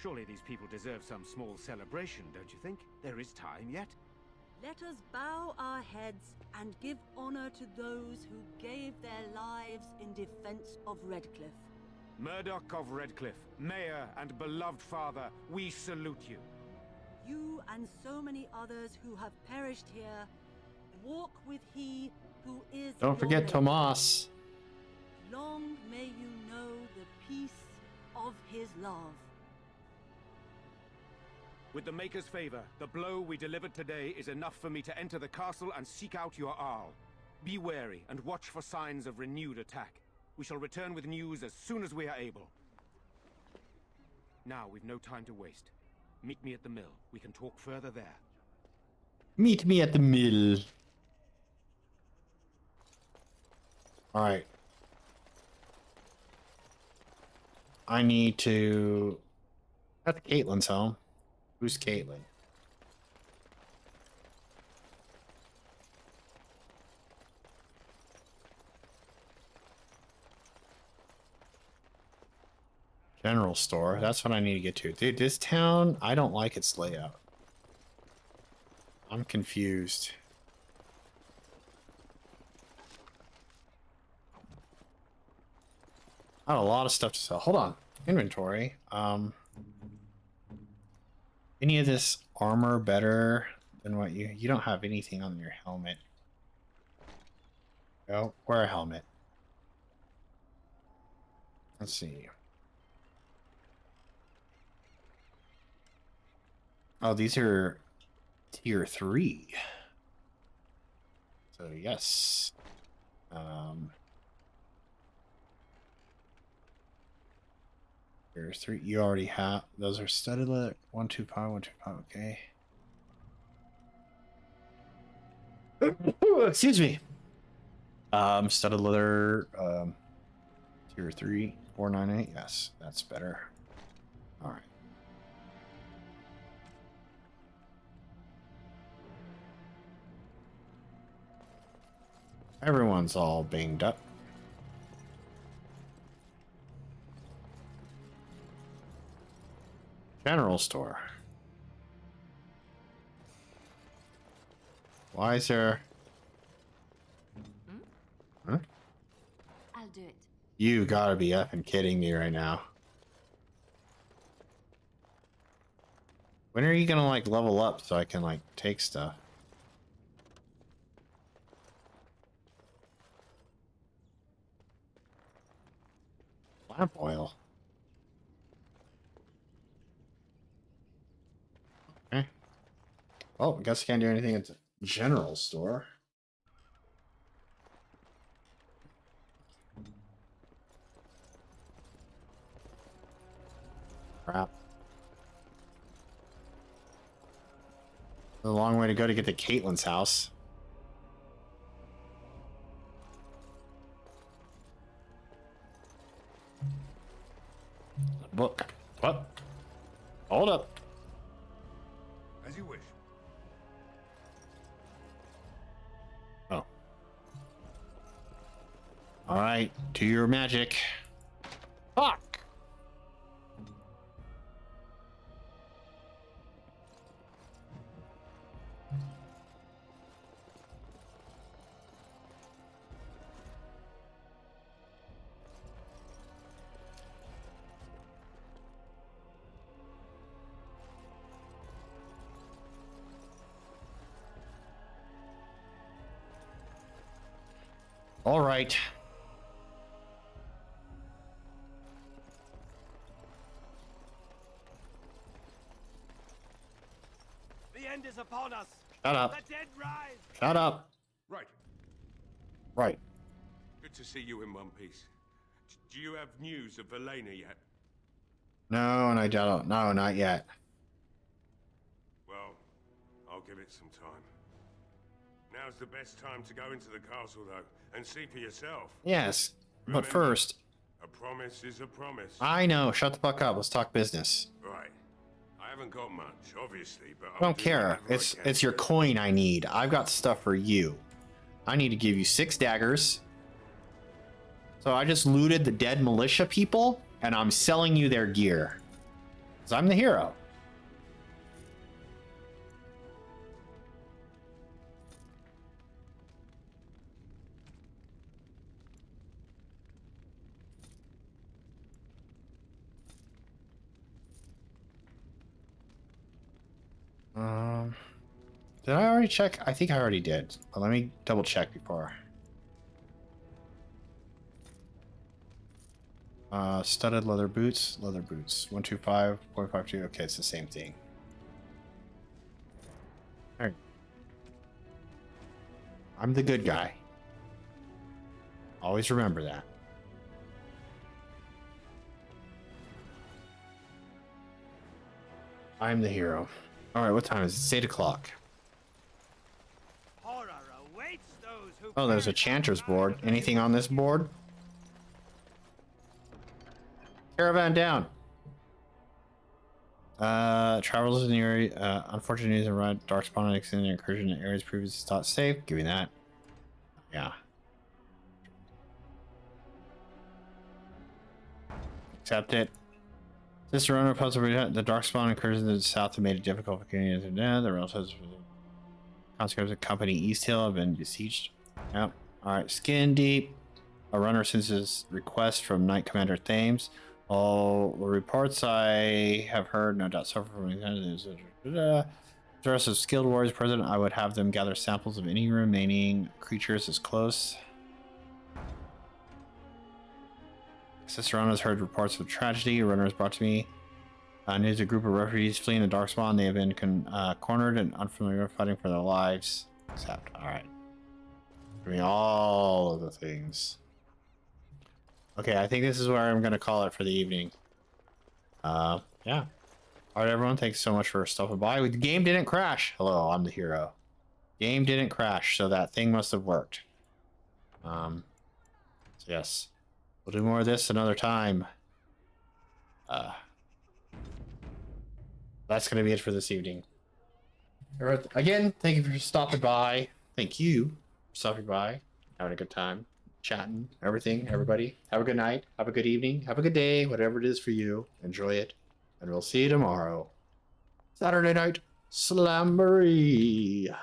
Surely these people deserve some small celebration, don't you think? There is time yet. Let us bow our heads and give honor to those who gave their lives in defense of Redcliffe. Murdoch of Redcliffe, Mayor and beloved father, we salute you. You and so many others who have perished here, walk with he who is. Don't forget your Tomas. Long may you know the peace of his love. With the Maker's favor, the blow we delivered today is enough for me to enter the castle and seek out your Arl. Be wary and watch for signs of renewed attack. We shall return with news as soon as we are able. Now we've no time to waste. Meet me at the mill. We can talk further there. Meet me at the mill. Alright. I need to... That's Caitlin's home. Who's Caitlin? General store. That's what I need to get to. Dude, this town, I don't like its layout. I'm confused. I have a lot of stuff to sell. Hold on. Inventory. Any of this armor better than what you don't have anything on your helmet. Go. Wear a helmet. Let's see. Oh, these are tier 3. So yes. Tier 3. You already have. Those are studded leather. 125, 125. Okay. Excuse me. Studded leather. Tier 3, 498. Yes, that's better. All right. Everyone's all banged up. General store. Why is there... Huh? I'll do it. You gotta be effing kidding me right now. When are you gonna like level up so I can like take stuff? Lamp oil. Okay. Well, I guess I can't do anything at the general store. Crap. A long way to go to get to Caitlin's house. Book. What? Hold up. As you wish. Oh. All right. Do your magic. Fuck. All right. The end is upon us. Shut up. The dead rise. Shut up. Right. Right. Good to see you in one piece. Do you have news of Elena yet? No, and I don't. No, not yet. Well, I'll give it some time. Now's the best time to go into the castle, though, and see for yourself. Yes, Remember, but first. A promise is a promise. I know. Shut the fuck up. Let's talk business. Right. I haven't got much, obviously, but I don't care. It's your coin I need. I've got stuff for you. I need to give you 6 daggers. So I just looted the dead militia people, and I'm selling you their gear. Because I'm the hero. Did I already check? I think I already did. But let me double check before. Studded leather boots. 125, 0.52. Okay, it's the same thing. Alright. I'm the good guy. Always remember that. I'm the hero. Alright, what time is it? It's 8 o'clock. Horror awaits those who Oh, there's a chanter's board. Anything on this board? Caravan down. Travels in the area. Unfortunate news and darkspawn extended incursion in areas previously thought safe. Give me that. Yeah. Accept it. Cicerone puzzle. The darkspawn incursion to the south have made it difficult for Canadians to know. The relatives of the conscripts of Company East Hill have been besieged. Yep. Alright, skin deep. A runner sends his request from Knight Commander Thames. All reports I have heard, no doubt, suffer from the of skilled warriors present. I would have them gather samples of any remaining creatures as close. Sister Anna's heard reports of tragedy. A runner is brought to me. News a group of refugees fleeing the Darkspawn. They have been cornered and unfamiliar, fighting for their lives. Except, alright. Give me all of the things. Okay, I think this is where I'm going to call it for the evening. Yeah. Alright, everyone. Thanks so much for stopping by. The game didn't crash. Hello, I'm the hero. Game didn't crash, so that thing must have worked. So yes. We'll do more of this another time. That's going to be it for this evening. Again, thank you for stopping by. Thank you for stopping by. Having a good time. Chatting. Everything. Everybody. Have a good night. Have a good evening. Have a good day. Whatever it is for you. Enjoy it. And we'll see you tomorrow. Saturday night. Slamboree.